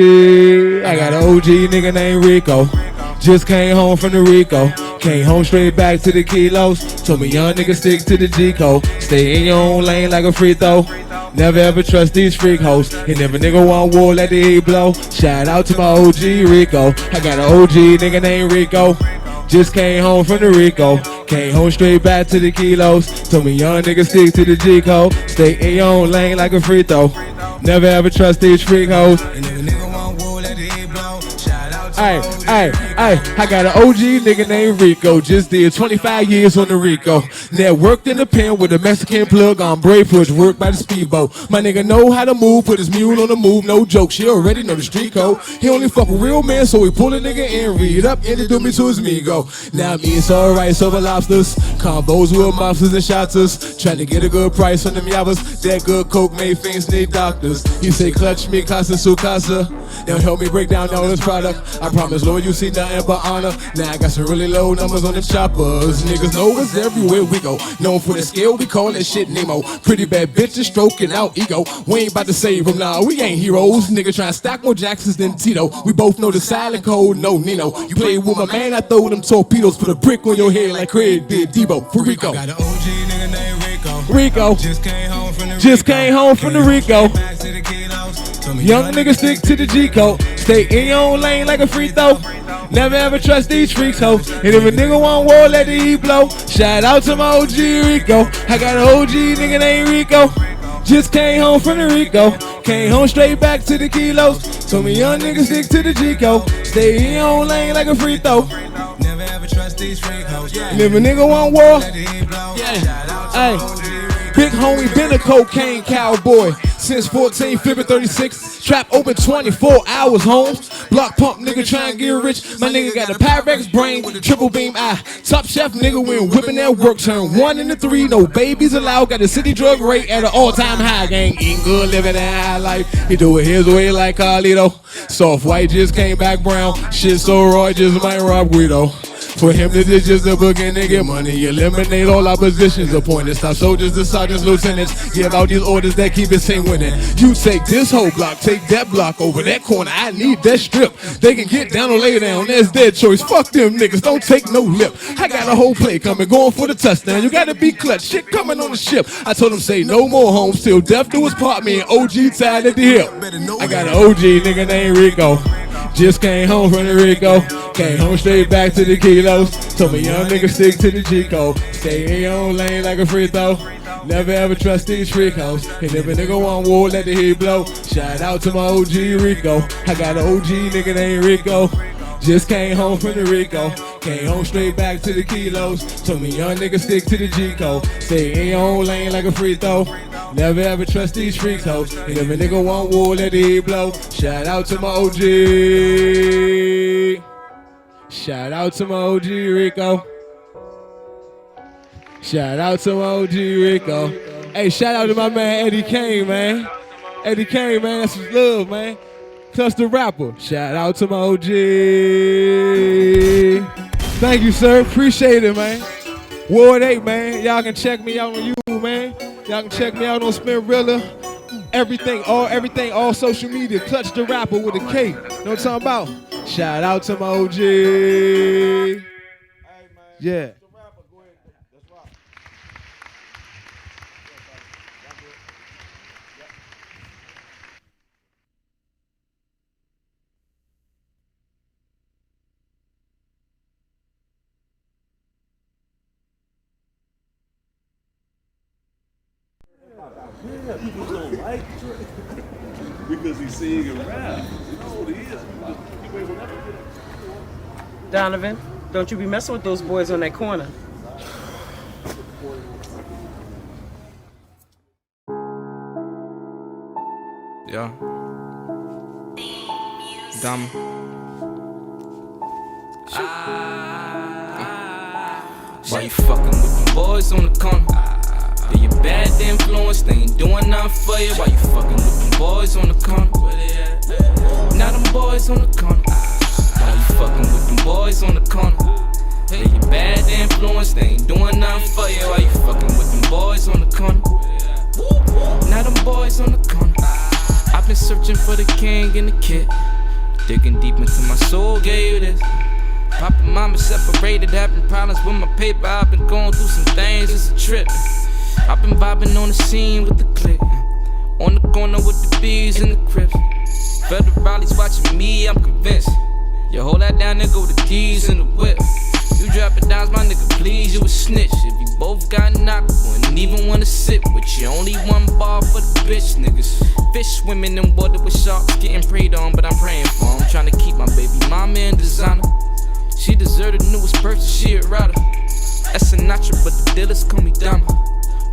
I got an OG nigga named Rico. Just came home from the Rico. Came home straight back to the kilos. Told me young nigga stick to the G code. Stay in your own lane like a free throw. Never ever trust these freak hoes. And if a nigga want war, let the heat blow. Shout out to my OG Rico. I got an OG nigga named Rico. Just came home from the Rico. Came home straight back to the kilos. Told me young niggas stick to the G code. Stay in your own lane like a free throw. Never ever trust these freak hoes. And if a nigga want war, let the heat blow. Shout out to I got an OG nigga named Rico. Just did 25 years on the Rico. Now worked in the pen with a Mexican plug on brave push. Worked by the speedboat. My nigga know how to move. Put his mule on the move. No joke. She already know the street code. He only fuck with real men, so he pull a nigga in. Read up, introduce me to his amigo. Now me it's alright. Silver lobsters, combos with mobsters and shotters. Trying to get a good price on them yabbas. That good coke made fiends need doctors. He say clutch me casa su casa. They'll help me break down all this product. I promise, Lord, you see nothing but honor. Now I got some really low numbers on them choppers. Niggas know us everywhere we go. Known for the skill, we call that shit Nemo. Pretty bad bitches stroking out ego. We ain't about to save them, nah, we ain't heroes. Nigga trying to stack more Jacksons than Tito. We both know the silent code, no Nino. You play with my man, I throw them torpedoes. Put a brick on your head like Craig did Debo for Rico. I got an OG nigga named Rico. Just came home from the Rico. Young niggas stick to the G code. Stay in your own lane like a free throw. Never ever trust these freaks, ho. And if a nigga want war, let the heat blow. Shout out to my OG Rico. I got an OG nigga named Rico. Just came home from the Rico. Came home straight back to the kilos. Told me young niggas stick to the G code. Stay in your own lane like a free throw. Never ever trust these freak hoes. And if a nigga want war, hey. Big homie been a cocaine cowboy since 14, flipping 36. Trap open 24 hours, homes. Block pump nigga trying to get rich. My nigga got a Pyrex brain with a triple beam eye. Top chef nigga when whipping that work. Turn 1 into 3, no babies allowed. Got the city drug rate at an all-time high. Gang eating good, living that high life. He do it his way like Carlito. Soft white just came back brown. Shit so raw, just might rob Guido. For him, this is just a beginning, get money. Eliminate all oppositions, appointed stop soldiers to sergeants, lieutenants. Give out these orders that keep his team winning. You take this whole block, take that block over that corner. I need that strip. They can get down or lay down, that's their choice. Fuck them niggas, don't take no lip. I got a whole play coming, going for the touchdown. You gotta be clutch, shit coming on the ship. I told him say no more homes till death do us part. Me and OG tied at the hip. I got an OG nigga named Rico. Just came home from the Rico. Came home straight back to the kilos. Told me young niggas stick to the G code. Stay in your own lane like a free throw. Never ever trust these freak hoes. And if a nigga want war, let the heat blow. Shout out to my OG Rico. I got an OG nigga named Rico. Just came home from the Rico. Came home straight back to the kilos. Told me young niggas stick to the G code. Stay in your own lane like a free throw. Never ever trust these freaks hoes. And if a nigga want war, let the heat blow. Shout out to my OG. Shout out to my OG Rico. Shout out to my OG Rico. Hey, shout out to my man Eddie Kane, man. Eddie Kane, man, that's what's love, man. Cuss the rapper. Shout out to my OG. Thank you, sir. Appreciate it, man. Ward 8, man. Y'all can check me out on YouTube, man. Y'all can check me out on Spinrilla. Everything, all social media. Clutch the rapper with a K. You know what I'm talking about? Shout out to my OG. Yeah. Yeah, people don't like Drake because he's singing rap. You know what he is. You ain't never get it. Donovan, don't you be messing with those boys on that corner. Yeah. Dumb. Why you fucking with them boys on the corner? Yeah, you bad influence, they ain't doing nothing for you. Why you fucking with them boys on the corner? Now them boys on the corner. Why you fucking with them boys on the corner? Yeah, you bad influence, they ain't doing nothing for you. Why you fucking with them boys on the corner? Now them boys on the corner. I've been searching for the king and the kid, digging deep into my soul, gave you this. Papa and mama separated, having problems with my paper. I've been going through some things, it's a trip. I've been vibing on the scene with the click, on the corner with the bees and the crips. Federali's watching me, I'm convinced. You hold that down, there go the D's and the whip. You drop it down, my nigga, please, you a snitch. If you both got knocked, wouldn't even wanna sit with you. Only one bar for the bitch niggas. Fish swimming in water with sharks, getting preyed on, but I'm praying for 'em. Trying to keep my baby mama in designer. She deserved the newest person, she a rider. That's Sinatra, but the dealers call me Dama.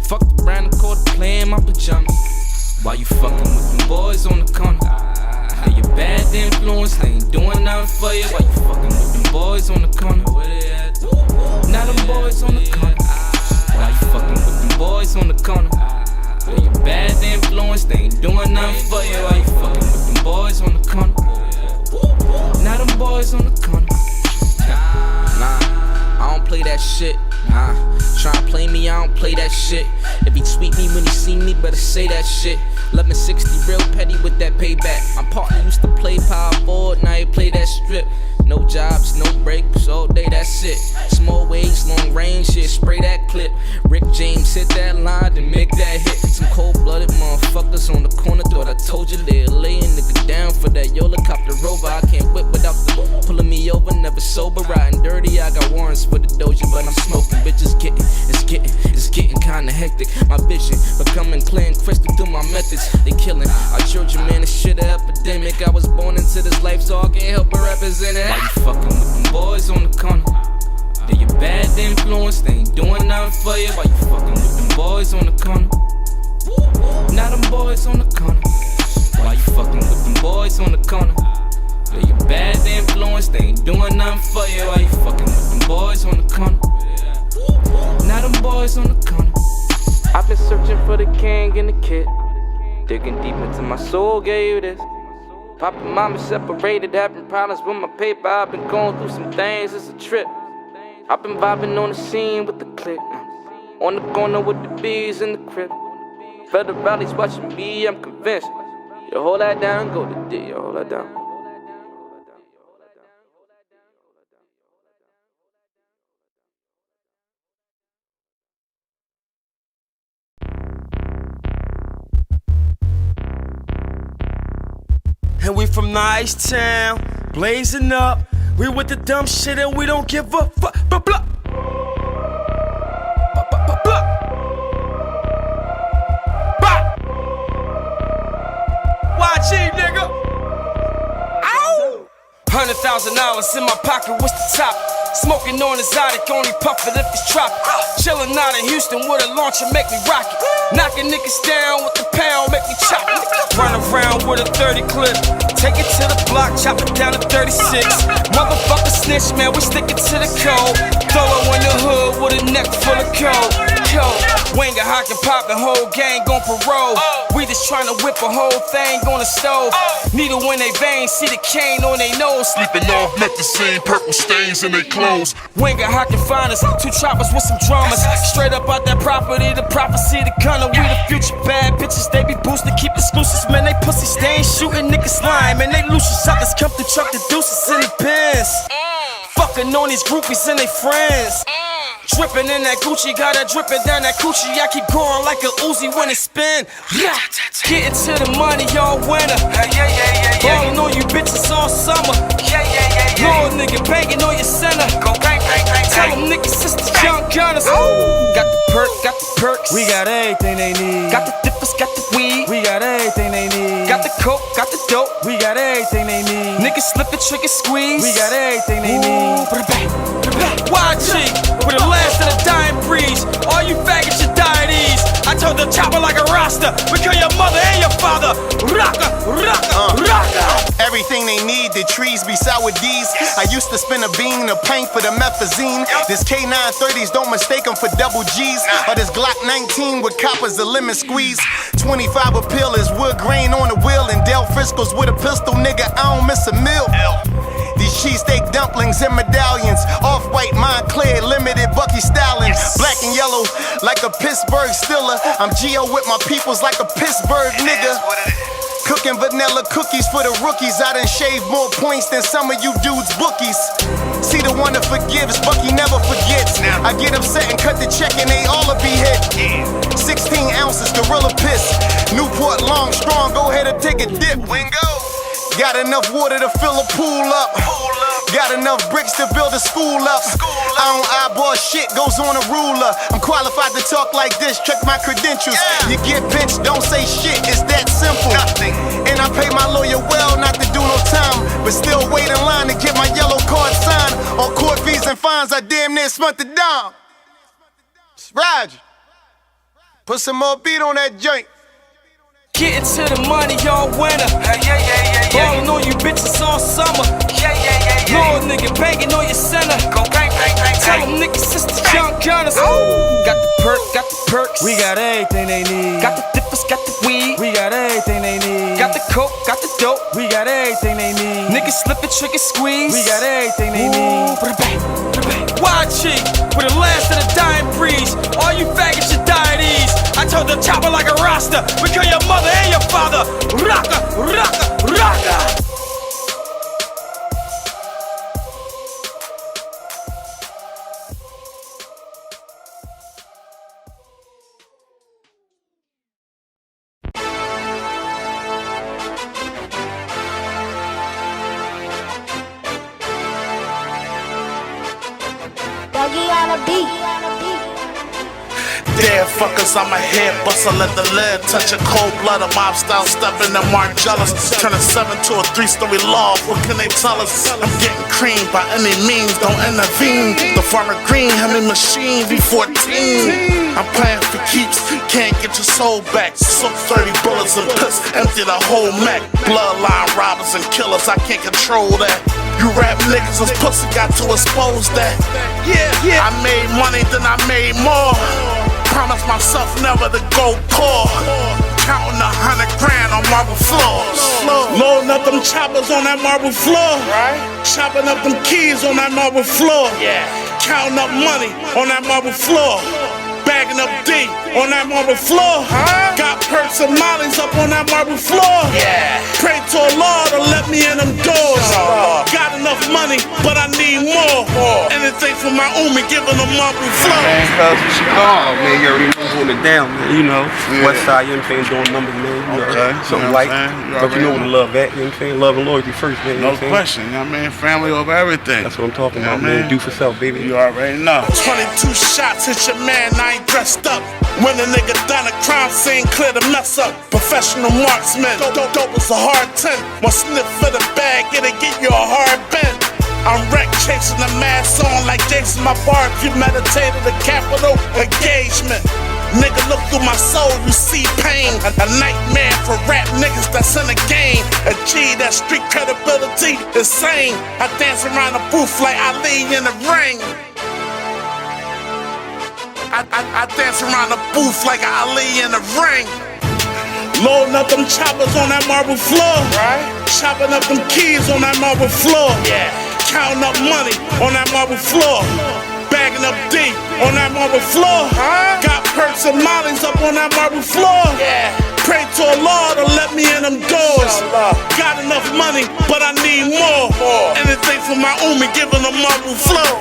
Fucked around and caught a play in my pajamas. Why you fucking with them boys on the corner? Yeah, you bad influence, they ain't doing nothing for you. Why you fucking with them boys on the corner? Now them boys on the corner. Why you fucking with them boys on the corner? Yeah, you bad influence, they ain't doing nothing for you. Why you fucking with them boys on the corner? Now them boys on the corner. Nah, I don't play that shit. Nah, tryna play me, I don't play that shit. If he tweet me when he see me, better say that shit. 1160 real petty with that payback. My partner used to play power forward, now he play that strip. No jobs, no breaks, all day, that's it. Small waves, long range, shit, spray that clip. Rick James hit that line, then make that hit. Some cold-blooded motherfuckers on the corner, thought I told you they'd lay a nigga down for that Yola copter rover. I can't whip without the pulling me over, never sober, riding dirty. I got warrants for the doja, but I'm smoking. Bitches it's getting kinda hectic. My vision becoming clear and crystal through my methods. They killing our children, man, this shit a epidemic. I was born into this life, so I can't help but represent it. Why you fucking with them boys on the corner? They your bad influence, they ain't doing nothing for you. Why you fucking with them boys on the corner? Now them boys on the corner. Why you fucking with them boys on the corner? They your bad influence, they ain't doing nothing for you. Why you fucking with them boys on the corner? Now them boys on the corner. I've been searching for the king and the kid, digging deep into my soul, gave you this. Papa and mama separated, having problems with my paper. I've been going through some things, it's a trip. I've been vibing on the scene with the click, on the corner with the bees and the crib. Federali's watching me, I'm convinced. You hold that down, go to D, you hold that down. And we from Nice Town, blazing up. We with the dumb shit and we don't give a fuck. Blah, blah. YG, nigga. Ow! $100,000 in my pocket, what's the top? Smoking on exotic, only puff it if it's tropic. Chillin' out in Houston with a launcher, make me rock it. Knocking niggas down with the pound, make me chop it. Run around with a 30 clip, take it to the block, chop it down to 36. Motherfucker snitch, man, we stickin' to the code. Throw her in the hood with a neck full of cold. Wanga, hock and pop, the whole gang gon' parole. We just tryna whip a whole thing on the stove. Needle in they veins, see the cane on they nose. Sleeping off methazine, purple stains in their clothes. Wanga, hock and find us, two choppers with some dramas. Straight up out that property, the prophecy, the gunner. We the future bad bitches, they be boosted, keep exclusives. Man, they pussies, they ain't shooting niggas lying. Man, they loose suckers, come through, truck the deuces in the pins. Fuck a Smoking on these groupies and they friends. Drippin' in that Gucci, got her drippin' down that coochie. I keep going like a Uzi when it spin. Getting to the money all winter. Ballin' on you bitches all summer. Lord nigga banging on your center. Go bang, bang, bang. Tell them niggas sisters, young gunners. Got the perks. We got everything they need. Got the dippers, got the weed. We got everything they need. Got the coke, got the dope. We got everything they need. Niggas slip it, trick it, squeeze. We got everything they need. YG with the last of the dying breeze. All you faggots should die at ease. I told the chopper like a roster. We kill your mother and your father. Rocka. Everything they need, the trees be sour D's. I used to spin a bean to paint for the methazine. This K930s, don't mistake them for double G's. Or this Glock 19 with coppers, a lemon squeeze. 25 a pill is wood grain on the wheel. And Del Frisco's with a pistol, nigga, I don't miss a meal. These cheesesteak dumplings and medallions. Off-white, Montclair, limited Bucky Stallin. Black and yellow like a Pittsburgh Steeler. I'm Geo with my peoples like a Pittsburgh nigga. Cooking vanilla cookies for the rookies. I done shaved more points than some of you dudes bookies. See the one that forgives, Bucky never forgets. I get upset and cut the check and they all be hit. 16 ounces, gorilla piss. Newport long, strong, go ahead and take a dip. Wingo. Got enough water to fill a pool up. Got enough bricks to build a school up. I don't eyeball shit, goes on a ruler. I'm qualified to talk like this, check my credentials. You get pinched, don't say shit, it's that simple. And I pay my lawyer well not to do no time, but still wait in line to get my yellow card signed. On court fees and fines, I damn near spent the dime. Roger, put some more beat on that joint. Getting to the money all winter. Ballin' on you bitches all summer. Lord nigga banging on your center. Go bang, bang, bang. Tell them niggas sisters, young gunners. Got the perks. We got everything they need. Got the dippers, got the weed. We got everything they need. Got the coke, got the dope. We got everything they need. Niggas slip it, trick it, squeeze. We got everything they need. YG with the last of the dying breeze. All you faggots should die at ease. I told the chopper like a roster. We kill your mother and your father. Rocka. Dead fuckers, I'm a head buster, let the lead touch a cold blood, a mob style stepping in Margellas. Turn a 7 to a 3-story loft, what can they tell us? I'm getting cream by any means, don't intervene. The farmer green, Hemi machine, V14. I'm playing for keeps, can't get your soul back. Soak 30 bullets and piss, empty the whole Mac. Bloodline robbers and killers, I can't control that. You rap niggas as pussy, got to expose that. Yeah, I made money, then I made more. Promised myself never to go poor. Counting 100 grand on marble floors. Loading up them choppers on that marble floor. Chopping up them keys on that marble floor. Counting up money on that marble floor. Bagging up D on that marble floor. Got perks and mollies up on that marble floor. Pray to Allah to let me in them doors. Got enough money, but I need more. Anything for my Umi, giving them marble floor. Man, cuz what you call, man, you already know holding it down, man, you know. West side, you know what I'm saying, doing numbers, man, you know. Something light, but you know where the love at, you know what I'm saying, love and loyalty first, man. No question, you know what I mean, family over everything. That's what I'm talking about, man. Do for self, baby. You already know. 22 shots hit your man, I ain't dressed up. When a nigga done a crime scene, clear the mess up. Professional marksman, dope is a hard 10. One sniff for the bag, it'll get you a hard bend. I'm wreck chasing the mask on like Jason. My barbecue meditated a capital engagement. Nigga, look through my soul, you see pain. A nightmare for rap niggas that's in the game. A G, that street credibility, insane. I dance around the booth like Ali in the ring. I dance around the booth like Ali in the ring. Loading up them choppers on that marble floor. Chopping up them keys on that marble floor. Counting up money on that marble floor. bagging up D on that marble floor. Got perks and mollies up on that marble floor. Pray to Allah to let me in them doors. Got enough money, but I need more. Anything for my Umi, giving them marble flows.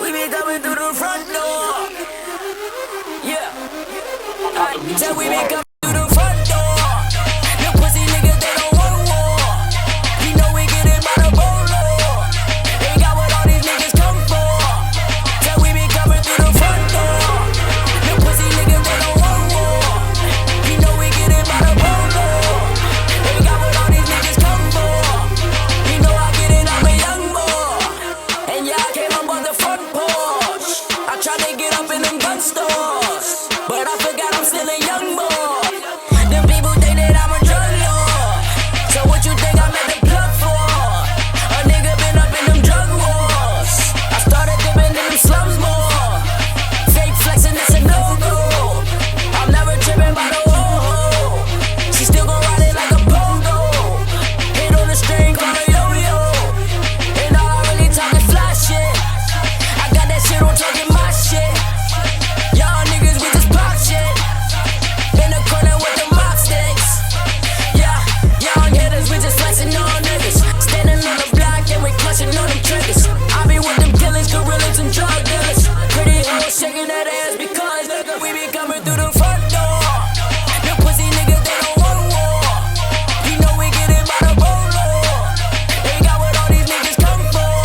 We be coming through the front door. Yeah. Tell we be coming through the front door. The pussy niggas, they don't want war. You know we get it by the bolo. They got what all these niggas come for. Tell we be coming through the front door. The pussy niggas, they don't want war. You know we get it by the bolo. They got what all these niggas come for. You know I get it, I'm a young boy. And y'all came up on the front porch. I tried to get up in them gun stores, but I forgot I'm still a young boy. Them people think that I'm a drug lord. So what you think I'm at the plug for? A nigga been up in them drug wars. I started dipping in them slums more. Fake flexing, it's a no-go. I'm never tripping by the whoa. She still gon' ride it like a pogo. Hit on the string, call a yo-yo. And all I really talk is fly shit. I got that shit on talking my shit. Y'all niggas, we just pop shit. In the corner with the mop sticks. Yeah, y'all hitters, we just flexing on niggas. Standing on the block and we clutching on them triggers. I be with them killers, gorillas, and drug dealers. Pretty hoes shaking that ass because nigga, we be coming through the front door. The pussy niggas, they don't want war. You know we get it by the bolo. They got what all these niggas come for.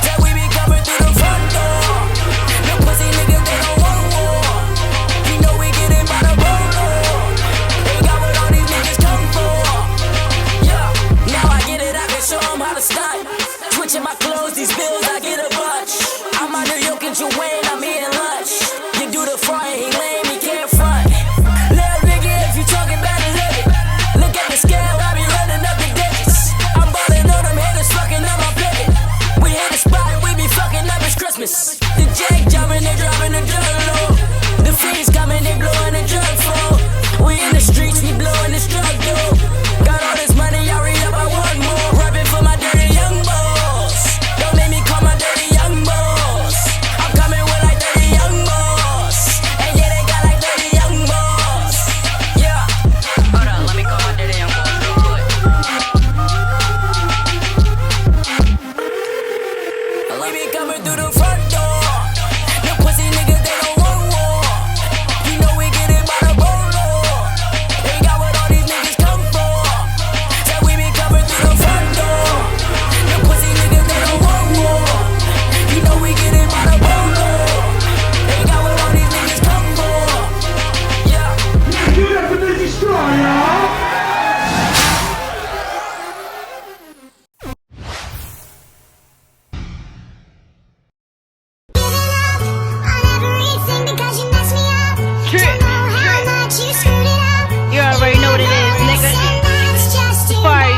That we be coming through the front door. The pussy niggas, they don't want war. You know we get it by the bolo. They got what all these niggas come for. Yeah, now I get it, I can show them how to stunt. Switching my clothes, these bills, I get a bunch. I'm out New York and Joanne, I'm eating lunch. You do the front, he lame, he can't front. Little nigga, if you talking about it, live it. Look at the scale, I be running up the digits. I'm ballin' on them haters, fucking up my pivot. We hit the spot and we be fucking up, it's Christmas. The jack jumping, they dropping the drug load. The fiends coming, they blowing the drug flow. We in the streets, we blowing this drug dough. Got all this money, I read up, I want more. Rapping for my dirty young boys. Don't make me call my dirty young boys. I'm coming with like 30 young boys. And yeah, they got like 30 young boys. Yeah. Hold on, let me call my dirty young boys real quick. We be coming through the front door. The pussy niggas, they don't want war. You know we get it by the bolo. They got what all these niggas come for. That we be coming through the front door. The pussy niggas, they don't want war. You know we get it by the bolo. They got what all these niggas come for. Yeah. You definitely strong, y'all. You already know what it is, nigga. Party.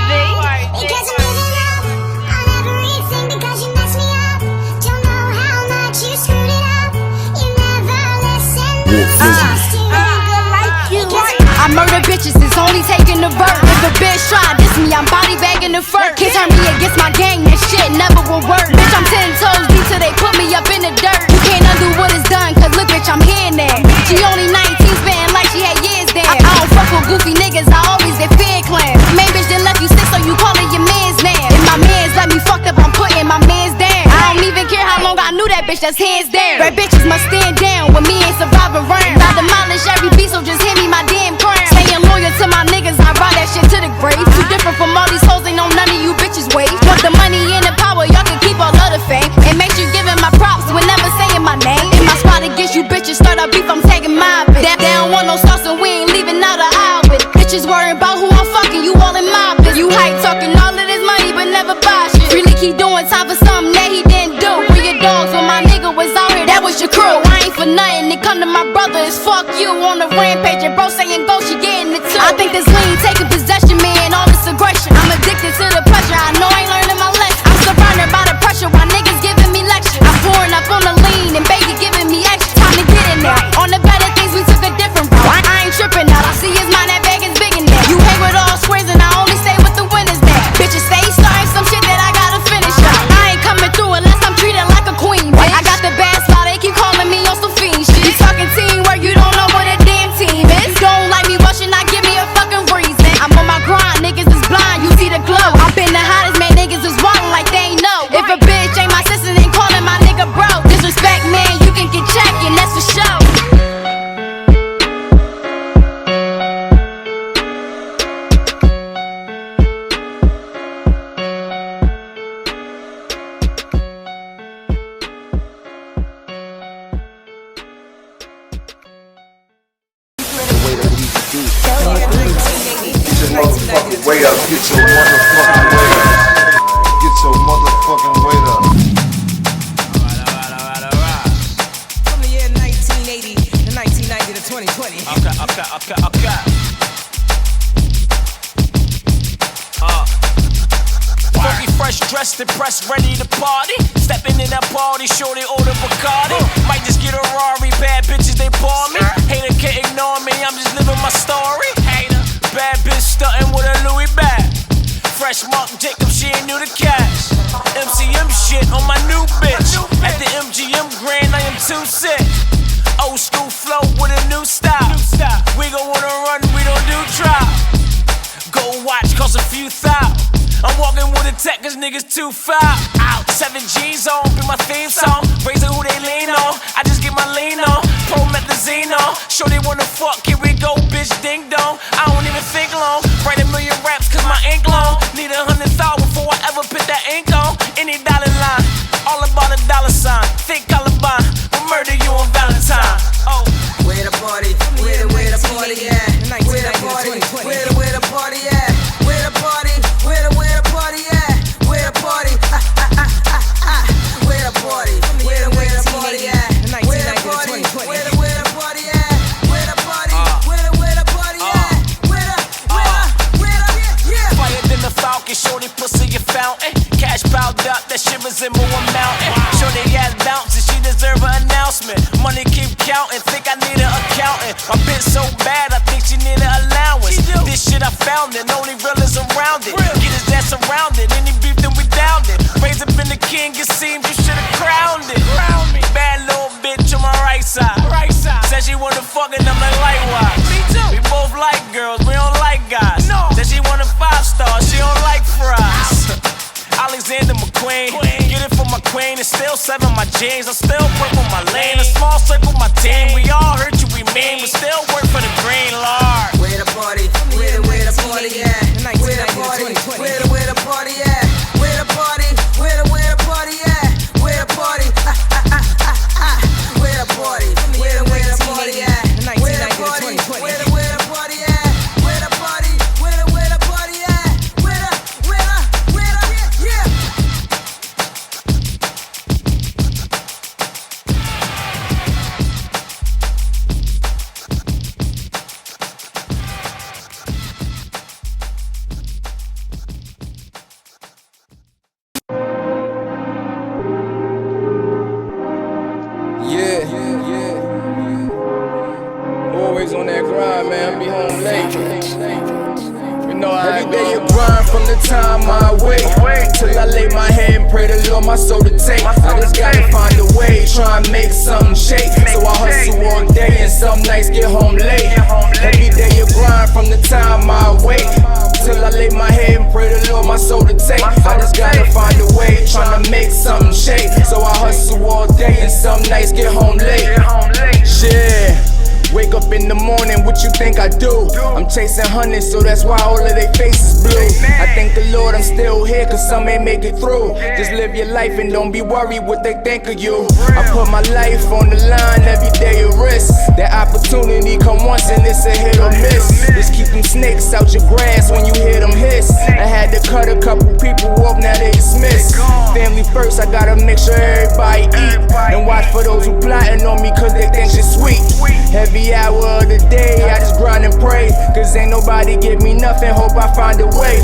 I murder bitches, it's only taking the verb. If a bitch try to diss me, I'm body bagging the fur. Can't turn me against my gang, that shit never will work. Bitch, I'm 10 toes deep till they put me up in the dirt. You can't undo what is done, cause look bitch, I'm here now. She only 19, spitting like she had years there. I don't fuck with goofy niggas, I always get fear clans. Main bitch done left you sick, so you callin' your mans now. If my mans let me fucked up, I'm putting my mans down. I don't even care how long I knew that bitch, that's hands down. Red bitches must stand down when me ain't surviving round. I demolish every beat, so just hit me my damn crown. Staying loyal to my niggas, I ride that shit to the grave. Too different from all these hoes, ain't know none of you bitches wait. Want the money and the power, y'all can keep all of the fame. And make sure giving my props when never saying my name. In my spot against you bitches, start a beef, I'm taking my bitch. They don't want no sauce and we ain't leaving out an aisle with it. Bitches worrying about who I'm fucking, you all in my business. You hype talking all of this money, but never buy shit. Really keep doing time for something that he didn't do. For your dogs, when my nigga was out here, that was your crew. I ain't for nothing, it come to my brother, it's fuck you. On the rampage, and bro saying go, she getting it too. I think this lean taking possession, man, all this aggression. I'm addicted to the pressure, I know I ain't learning my lesson. I'm surrounded by the pressure while niggas giving me lectures. I'm pouring up on the lean and Get your motherfucking weight up. Get your motherfucking weight up. From the year 1980 to 1990 to 2020. Okay. Funky, fresh, dressed, impressed, ready to party. Stepping in that party, sure they order Bacardi. Might just get a Rari, bad bitches they pour me. Hater can't ignore me, I'm just living my story. Hater, bad bitch stunting with a Louis bag. Fresh Mark Jacob, she ain't new to cash. MCM shit on my new bitch. At the MGM Grand, I am too sick. Old school flow with a new style. We gon' wanna run, we don't do drop. Gold watch cost a few thousand. I'm walking with a tech cause niggas too foul. Out 7 G's on, be my theme song. Raising who they lean on, I just get my lean on. Promethazine on, sure they wanna fuck, here we go, bitch, ding dong. I don't even think long, write a million raps cause my ink long. Need 100,000 before I ever put that ink on. Any dollar line, all about a dollar sign. Think Columbine, we'll murder you on Valentine. Oh, where the party, where the party at? Where the party, where the party at? Where the party, where the party at? Where the party, where the party, where the party at? Where the party, where the party at? Where the party, where the party at? Where the yeah. Fire than the Falcon, shorty pussy a fountain. Cash piled up, that shit was in more mountain. Shorty has bounces, she deserve an announcement. Money keep counting, think I need an accountant. My bitch so bad, I think she need an allowance. This shit I found it, only real is around it. Get his ass surrounded, any beef then we downed it. Raise up in the king, it seems you should've crowned it. Bad little bitch on my right side. Said she wanna fuck and I'm like likewise. Me too. We both like girls, we don't like guys. No. Said she want a 5-star, she don't like fries. Alexander McQueen, get it for my queen. It's still 7 my jeans, I still work with my lane. A small circle, my team. We all hurt you, we mean, but still work for the green Lord. Where the party, where the party at? Where the party, where the party at? Where the party, where the party at? Where the party, where the party, where the party at? Where the party, where the party at? Where the party, where the party at? Where the yeah. Always on that grind, man. Be home late. You know every day you grind from the time I wait till I lay my head and pray the Lord my soul to take. I just gotta find a way, try and make something shake. So I hustle all day and some nights get home late. Every day you grind from the time I wait till I lay my head and pray the Lord my soul to take. I just gotta find a way, trying to make something shake. So I hustle all day and some nights get home late. Shit. Wake up in the morning, what you think I do? I'm chasing hundreds, so that's why all of their faces blue. I thank the Lord I'm still here, cause some ain't make it through. Just live your life and don't be worried what they think of you. I put my life on the line, every day a risk. That opportunity come once and it's a hit or miss. Just keep them snakes out your grass when you hear them hiss. I had to cut a couple people off, now they dismissed. Family first, I gotta make sure everybody eat. And watch for those who plotting on me cause they think shit sweet. Every hour of the day, I just grind and pray. Cause ain't nobody give me nothing, hope I find a way.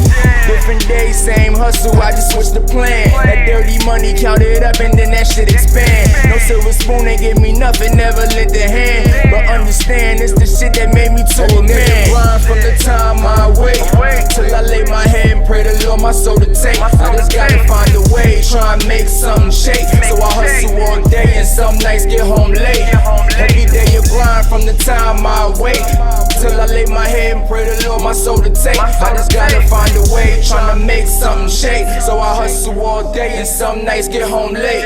Different days, same hustle, I just switched the plan. That dirty money, count it up and then that shit expand. No silver spoon, ain't give me nothing, never lent a hand. But understand, it's the shit that made me to a man. Grind from the time I wait till I lay my head and pray the Lord my soul to take. I just gotta find a way, try and make something shake. So I hustle all day and some nights get home late. Every day you grind from the time I wait till I lay my head and pray the Lord my soul to take. I just gotta find a way, tryna make something shake. So I hustle all day and some nights get home late.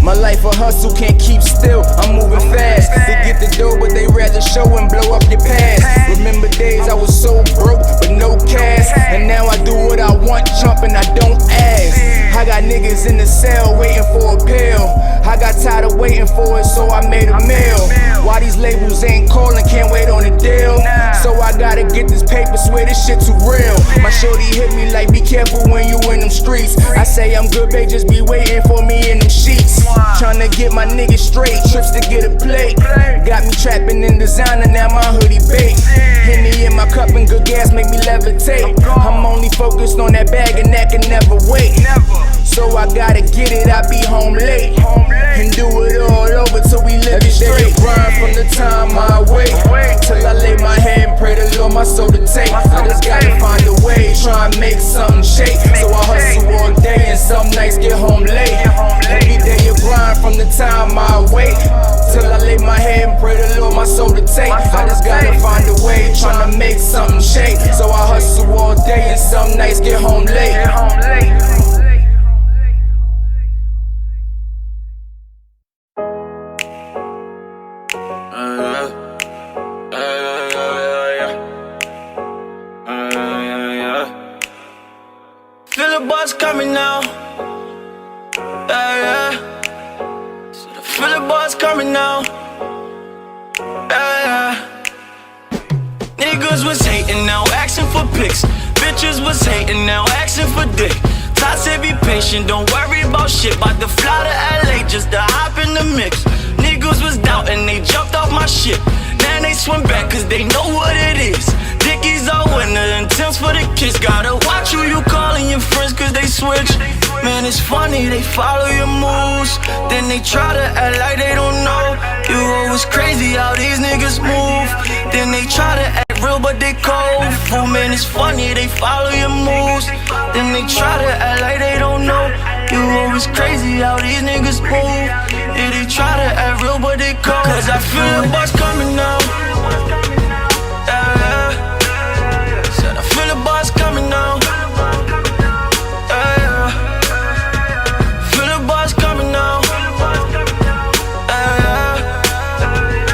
My life a hustle, can't keep still, I'm moving fast. They get the dough, but they rather show and blow up your past. Remember days I was so broke, but no cash. And now I do what I want, jump and I don't ask. I got niggas in the cell waiting for a pill. I got tired of waiting for it, so I made a meal. Why these labels ain't calling, can't wait on the deal. So I gotta get this paper, swear this shit too real. My shorty hit me like, be careful when you in them streets. I say I'm good, babe, just be waiting for me in them sheets. Tryna get my niggas straight, trips to get a plate. Got me trapping in designer, now my hoodie baked. Henny in my cup and good gas make me levitate. I'm only focused on that bag and that can never wait. So I gotta get it, I be home late. And do it all over till we live it straight. Grind from the time I wait till I lay my head and pray the Lord my soul to take. I just gotta find a way, try and make something shake. So I hustle all day and some nights get home late. Every day you grind from the time I wait till I lay my head and pray the Lord my soul to take. I just gotta find a way, tryna make something shake. So I hustle all day and some nights get home late. Feel the bus coming now. Feel the bus coming now. Niggas was hating now, asking for pics. Bitches was hating now, asking for dick. Todd said be patient, don't worry about shit. About to fly to LA just to hop in the mix. Niggas was doubting, they jumped off my shit. Now they swim back cause they know what it is. Dickies are winner, intense for the kids. Gotta watch who you calling your friends cause they switch. Man, it's funny, they follow your moves. Then they try to act like they don't know. You always crazy how these niggas move. Then they try to act real but they cold. Fool, man, it's funny, they follow your moves. Then they try to act like they don't know. You always crazy how these niggas move. Yeah, they try to act real but they cold. Cause I feel the bus coming now. Said I feel the bus coming now. Feel the bus coming now.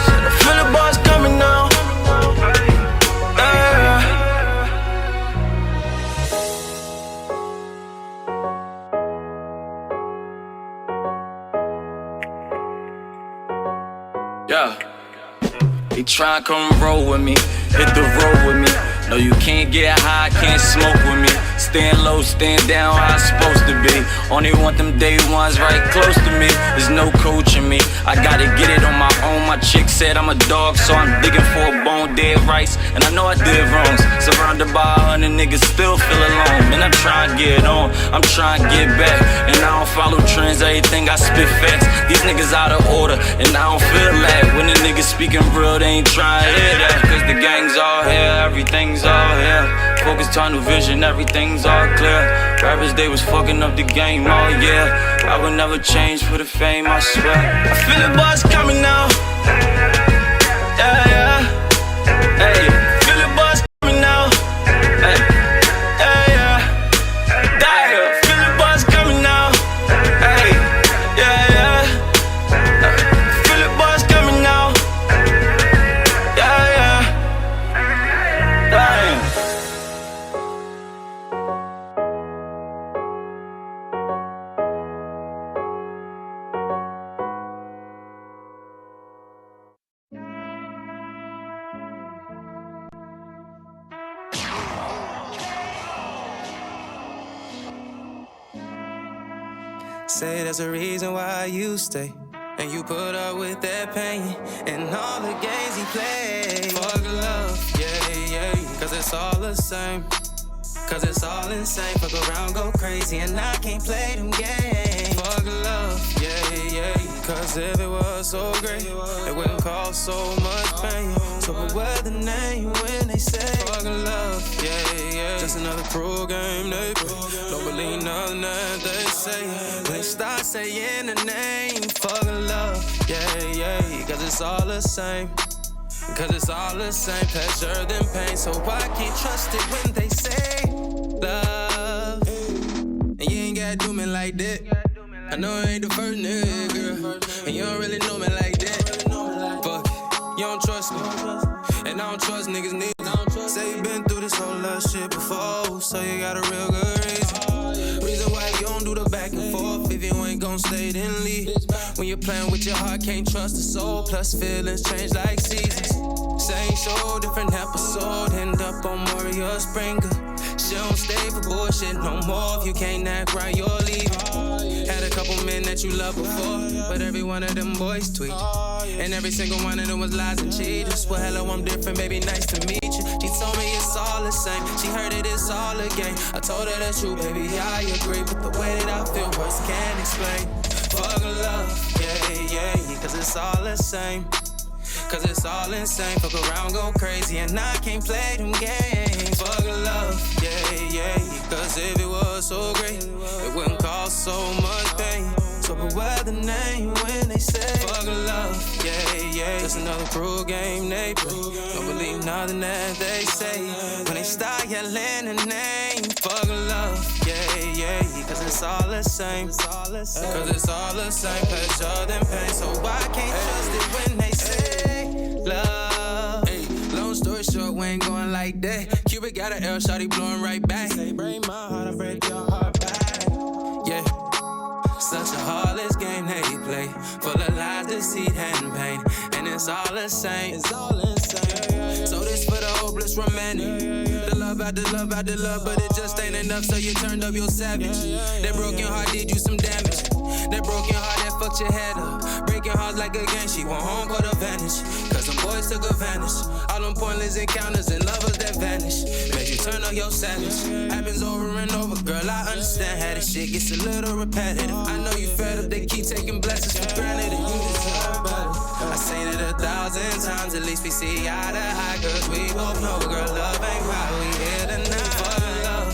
Said I feel the bus coming now. Yeah. They try and come roll with me, hit the road with me. No, you can't get high, can't smoke with me. Stand low, stand down, how I'm supposed to be. Only want them day ones right close to me. There's no coaching me, I gotta get it on my own. My chick said I'm a dog, so I'm digging for a bone, dead rice. And I know I did wrongs, surrounded by 100 niggas, still feel alone. Man, I'm trying to get on, I'm trying to get back. And I don't follow trends, everything I spit facts. These niggas out of order, and I don't feel that. When the niggas speaking real, they ain't trying to hear that. Cause the gang's all here, everything's all here. Focus, tunnel vision, everything's all clear. Rappers, they was fucking up the game all year. I would never change for the fame, I swear. I feel the buzz coming now. Yeah, yeah. Hey, feel the buzz coming now. Hey, yeah, yeah. Dire, feel the buzz coming now. Hey, yeah, yeah. Feel the buzz coming now. Yeah, yeah. Damn. Say there's a reason why you stay, and you put up with that pain and all the games he played. Fuck love, yeah, yeah, cause it's all the same. Cause it's all insane, fuck around, go crazy, and I can't play them games. Fuck love, yeah, yeah, cause if it was so great, it wouldn't cause so much pain. So but what's the name when they say fuck love, yeah, yeah, just another pro game they play. Don't believe nothing that they say. When they start saying the name, fuck love, yeah, yeah, cause it's all the same. Cause it's all the same, pleasure than pain. So I can't trust it when they say love. And you ain't gotta do me like that. I know I ain't the first nigga, girl, and you don't really know me like that. Fuck it, you don't trust me, and I don't trust niggas neither. Say you been through this whole lot shit before, so you got a real good reason why you don't do the back and forth. If you ain't gon' stay, then leave. When you're playing with your heart, can't trust the soul. Plus feelings change like seasons. Same show, different episode. End up on Warrior Springer. She don't stay for bullshit no more. If you can't act right, you're leaving. Had a couple men that you loved before, but every one of them boys tweet. And every single one of them was lies and cheaters. Well, hello, I'm different, baby, nice to meet you. She told me it's all the same. She heard it, it's all a game. I told her the truth, baby, yeah, I agree. But the way that I feel, words can't explain. Fuck love, yeah, cause it's all the same. Cause it's all insane. Fuck around, go crazy, and I can't play them games. Fuck love, yeah, cause if it was so great, it wouldn't cause so much pain. So beware the name when they say fuck love, yeah. It's another cruel game they play. Don't believe nothing that they say when they start yelling the name. Fuck love, yeah, cause it's all the same. Cause it's all the same, pleasure than pain. So I can't trust it when they say love. Hey, long story short, we ain't going like that. Cupid got an L, shawty blowing right back. Say break my heart, I break your heart back. Yeah. Such a heartless game they play, full of lies, deceit, and pain, and it's all the same. It's all insane. So this for the hopeless romantic. The love after love after love, but it just ain't enough. So you turned up your savage. That broken heart did you some damage. That broken heart that fucked your head up. Breaking hearts like a game. She went home court advantage. Cause them boys took advantage. All them pointless encounters and lovers that vanish. Made you turn up your savage. Happens over and over, girl. I understand how this shit gets a little repetitive. I know you fed up, they keep taking blessings for granted, and you deserve better. I seen it 1,000 times, at least we see eye to eye, cause we both know, girl, love ain't right, we here tonight. Fuck love,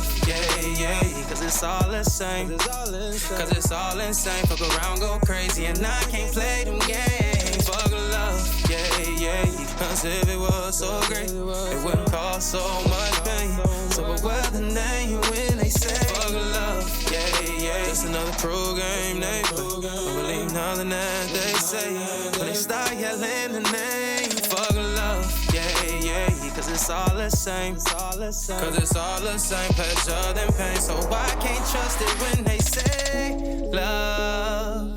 yeah, cause it's all the same. Cause it's all insane, fuck around, go crazy, and I can't play them games. Fuck love, yeah, cause if it was so great, it wouldn't cause so much pain. So beware the name when they say fuck love, yeah. Just another cruel game they play. Don't believe nothing that they say when they start yelling the name. Fuck love, yeah, cause it's all the same. Cause it's all the same, pleasure than pain. So I can't trust it when they say love.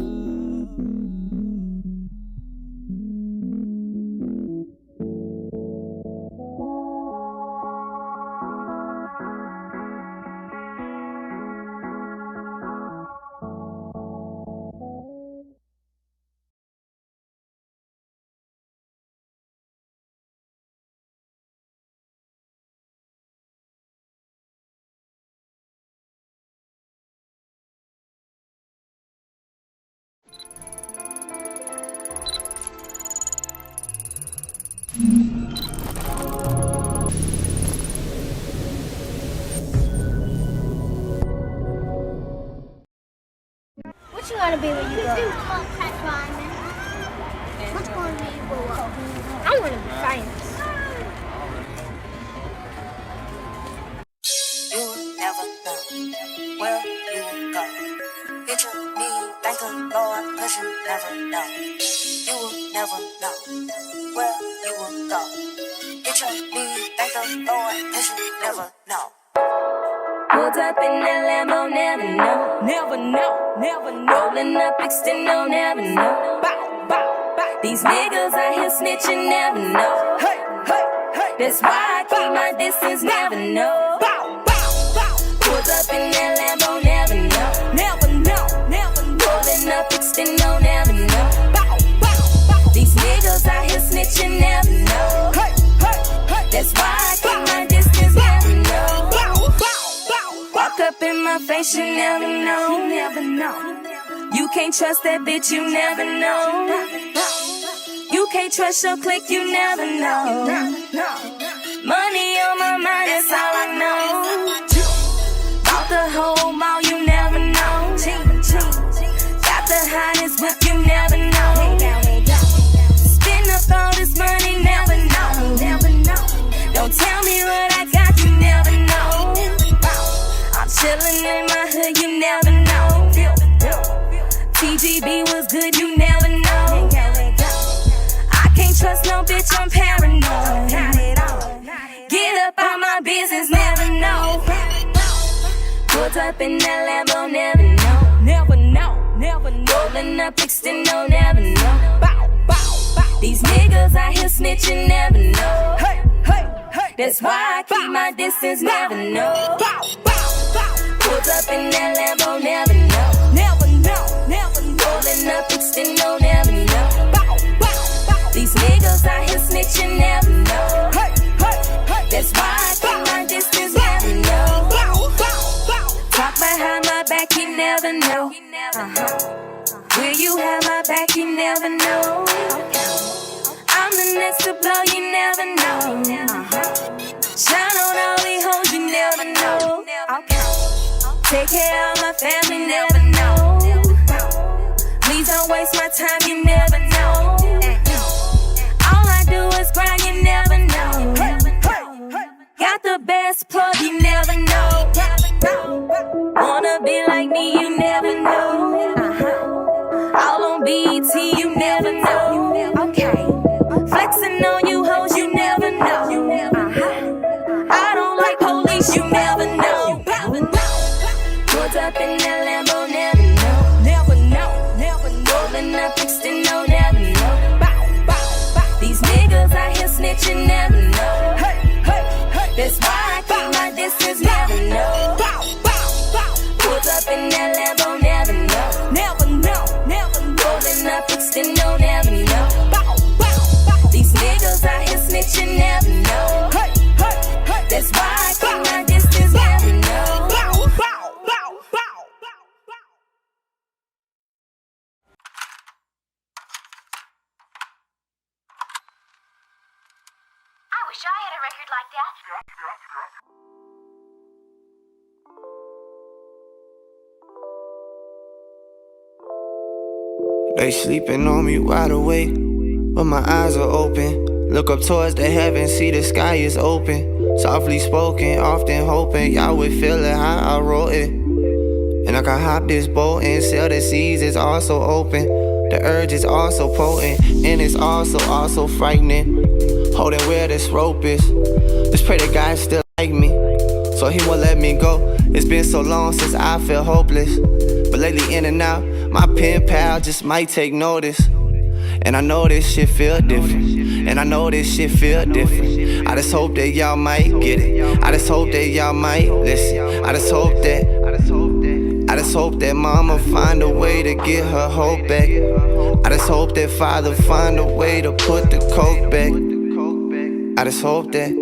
What you want to be when you grow up? What you want to be when you grow up? I want to be famous. You never know where you go. Picture me, thank the Lord, cause you never know. You will never know where you will go. Picture me, thank the Lord, cause you never know. Pulled up in that Lambo, never know. Rolling up, extendo, never know. These niggas out here snitching, never know. That's why I keep my distance, never know. Pulled up in that Lambo, never know. Rolling up, extendo, never know. These niggas out here snitching, never know. That's why I keep my distance, never know. Walk up in my face, you never know. You can't trust that bitch, you never know. You can't trust your clique, you never know. Money on my mind, that's all I know. Bought the whole mall, you never know. Got the hottest whip, you never know. Spend up all this money, never know. Don't tell me what I got, you never know. I'm chillin' in my hood, you never know. Pulled up in that Lambo, never know. Never know, never know. Rolling up, extendo, never know. Bow, bow, bow. These niggas out here snitching, never know. Hey, hey, hey. That's why I keep my distance, never know. Bow, bow, bow. Pulled up in that Lambo, never know. Never know, never know. Rolling up, extendo, never know. Bow, bow, bow. These niggas out here snitching, never know. Hey, hey, hey. That's why I keep my distance, never know. Bow, bow, bow. Talk behind my back, you never know. Will you have my back, you never know. I'm the next to blow, you never know. Shine on all these hoes, you never know. Take care of my family, never know. Please don't waste my time, you never know. All I do is grind, you never know. Got the best plug, you never know. Wanna be like me, you never know. All on BET, you never know. Okay. Flexing on you hoes, you never know. I don't like police, you never know. Pulled up in that Lambo, never know. Never know, never know. Rolling up, extendo, never know. Bow, bow, bow. These niggas out here snitching, never know. Hey, hey, hey. That's why I keep my distance, never know. Bow, bow, bow. Pulled up in that Lambo, never know. Never know, never know. Rolling up, extendo, never know. Bow, bow, bow. These niggas out here snitching, never know. Hey, hey, hey. That's why I keep my distance, never know. Bow, bow, bow, bow. I wish I had a record like that. They sleeping on me wide awake, but my eyes are open. Look up towards the heavens, see the sky is open. Softly spoken, often hoping y'all would feel it how I wrote it. And I can hop this boat and sail the seas, it's also open. The urge is also potent, and it's also frightening. Holding where this rope is. Just pray that God still like me, so he won't let me go. It's been so long since I felt hopeless, but lately in and out, my pen pal just might take notice. And I know this shit feel different, and I know this shit feel different. I just hope that y'all might get it. I just hope that y'all might listen. I just hope that mama find a way to get her hope back. I just hope that father find a way to put the coke back. I just hope that.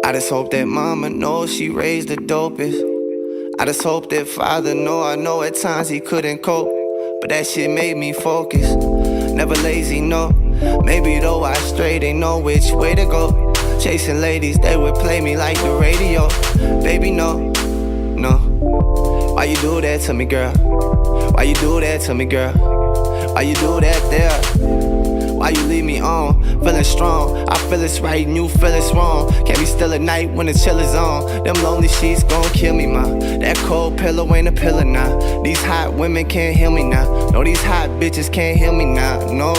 I just hope that mama knows she raised the dopest. I just hope that father I know at times he couldn't cope, but that shit made me focus. Never lazy, no. Maybe though I stray, they know which way to go. Chasing ladies, they would play me like the radio. Baby, no. Why you do that to me, girl? Why you do that to me, girl? Why you do that there? Why you leave me on? Feeling strong, I feel it's right and you feel it's wrong. Can't be still at night when the chill is on. Them lonely sheets gon' kill me, ma. That cold pillow ain't a pillow now. These hot women can't heal me now. No, these hot bitches can't heal me now, no.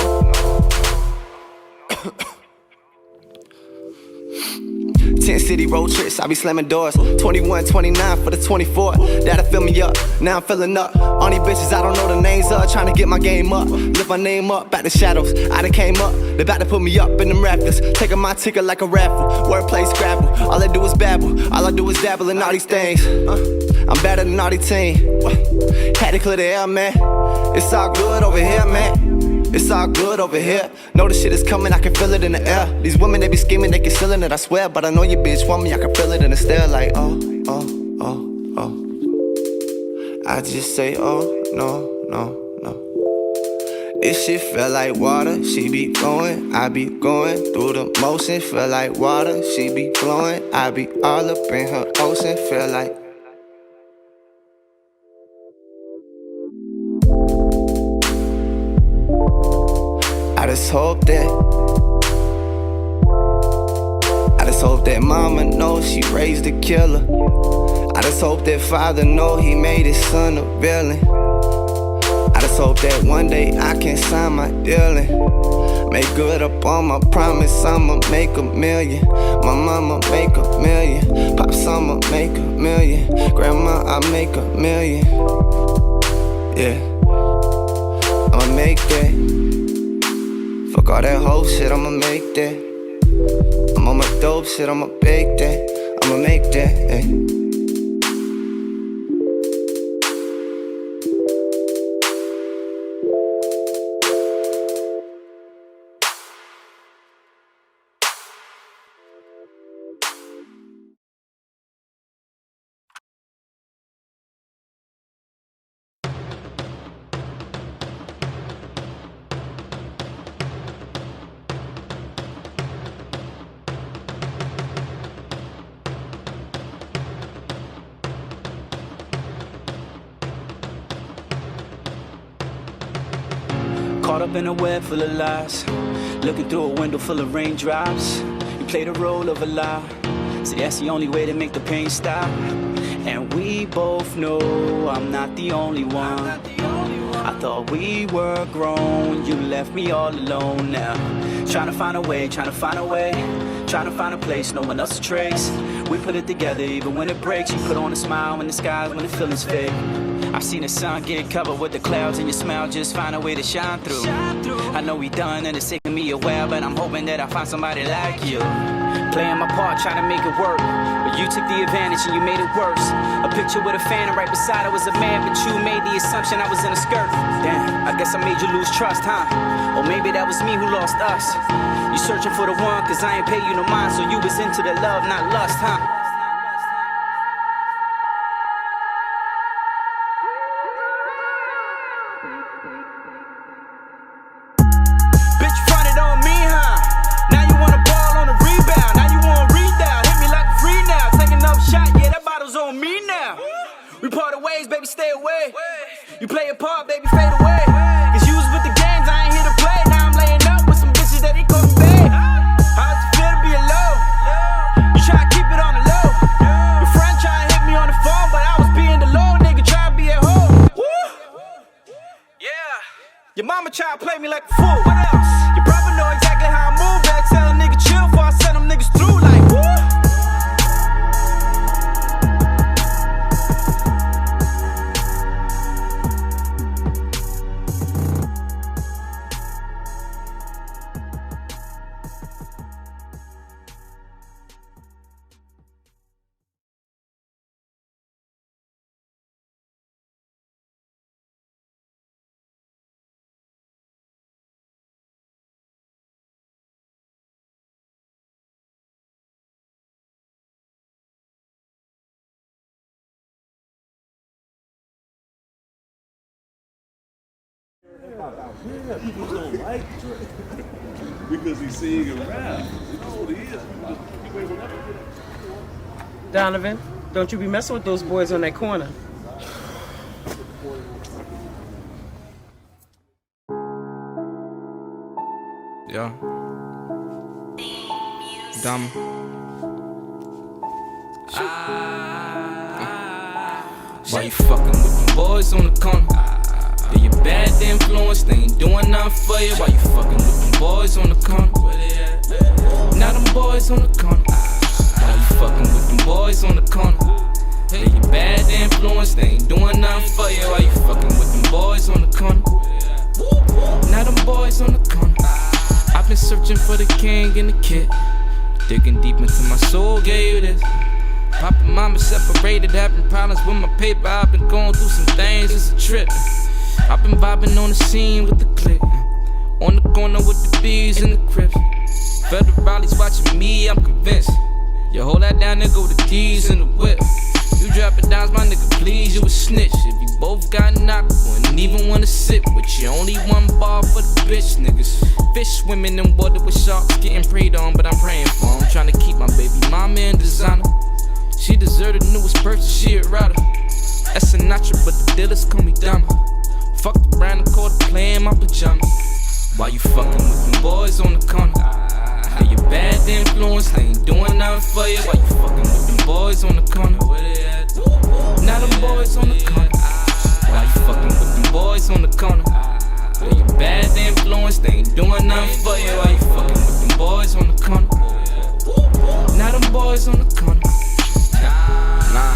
10 city road trips, I be slamming doors. 21, 29 for the 24. That'll fill me up, now I'm filling up. On these bitches I don't know the names of, trying to get my game up. Lift my name up, back the shadows, I done came up. They about to put me up in them rafters, taking my ticket like a raffle. Wordplay scrabble, all I do is babble. All I do is dabble in all these things. I'm better than all these team. Had to clear the air, man. It's all good over here, man. It's all good over here. Know the shit is coming, I can feel it in the air. These women, they be scheming, they concealing it, I swear. But I know your bitch want me, I can feel it in the stare. Like, oh. I just say, oh, no. This shit feel like water, she be flowing. I be going through the motion. Feel like water, she be flowing. I be all up in her ocean. Feel like I just hope that mama knows she raised a killer. I just hope that father know he made his son a villain. I just hope that one day I can sign my dealing. Make good up on my promise, I'ma make a million. My mama make a million. Pops, I'ma make a million. Grandma, I make a million. Yeah, I'ma make that. Fuck all that whole shit, I'ma make that. I'm on my dope shit, I'ma bake that. I'ma make that, ay. Caught up in a web full of lies, looking through a window full of raindrops. You play the role of a lie, so that's the only way to make the pain stop. And we both know I'm not the only one. I thought we were grown, you left me all alone now. Trying to find a way, trying to find a way, trying to find a place no one else to trace. We put it together even when it breaks. You put on a smile in the skies when the feelings fade. I've seen the sun get covered with the clouds and your smile just find a way to shine through. I know we done and it's taking me a while, but I'm hoping that I find somebody like you. Playing my part, trying to make it work, but you took the advantage and you made it worse. A picture with a fan and right beside it was a man, but you made the assumption I was in a skirt. Damn, I guess I made you lose trust, huh? Or maybe that was me who lost us. You searching for the one, cause I ain't pay you no mind, so you was into the love, not lust, huh? On me now. We parted ways, baby, stay away. You play a part, baby, fade away. Cause you was with the games, I ain't here to play. Now I'm laying up with some bitches that ain't call me babe. How's it feel to be alone? You try to keep it on the low. Your friend try to hit me on the phone, but I was being the low nigga, try to be at home. Woo! Yeah. Your mama try to play me like a fool. What else? Your brother know exactly how I move. Better tell a nigga chill before I send them niggas through like woo! Yeah, people don't like Drake because he's singing rap. You know what he is. You ain't never get it. Donovan, don't you be messing with those boys on that corner. Yeah. Dumb. Why you fucking with them boys on the corner? Yeah, you bad influence, they ain't doing nothing for you. Why you fucking with them boys on the corner? Now them boys on the corner. Why you fucking with them boys on the corner? Yeah, you bad influence, they ain't doing nothing for you. Why you fucking with them boys on the corner? Now them boys on the corner. I've been searching for the king and the kid, digging deep into my soul, gave you this. Papa and mama separated, having problems with my paper. I've been going through some things, it's a trip. I've been vibing on the scene with the click, on the corner with the bees and the crips. Federali's watching me, I'm convinced. You hold that down, nigga, with the D's and the whip. You dropping downs, my nigga, please, you a snitch. If you both got knocked, wouldn't even wanna sit with you. Only one bar for the bitch niggas. Fish swimming in water with sharks, getting preyed on, but I'm praying for 'em. Trying to keep my baby mama in designer. She deserved the newest purchase, she a rider. That's Sinatra, but the dealers call me Dama. Fucked around the court playing my pajamas. Why you fucking with them boys on the corner? Yeah, you bad influence, they ain't doing nothing for you. Why you fucking with them boys on the corner? Now them boys on the corner. Why you fucking with them boys on the corner? Yeah, you bad influence, they ain't doing nothing for you. Why you fucking with them boys on the corner? Now them boys on the corner. Nah,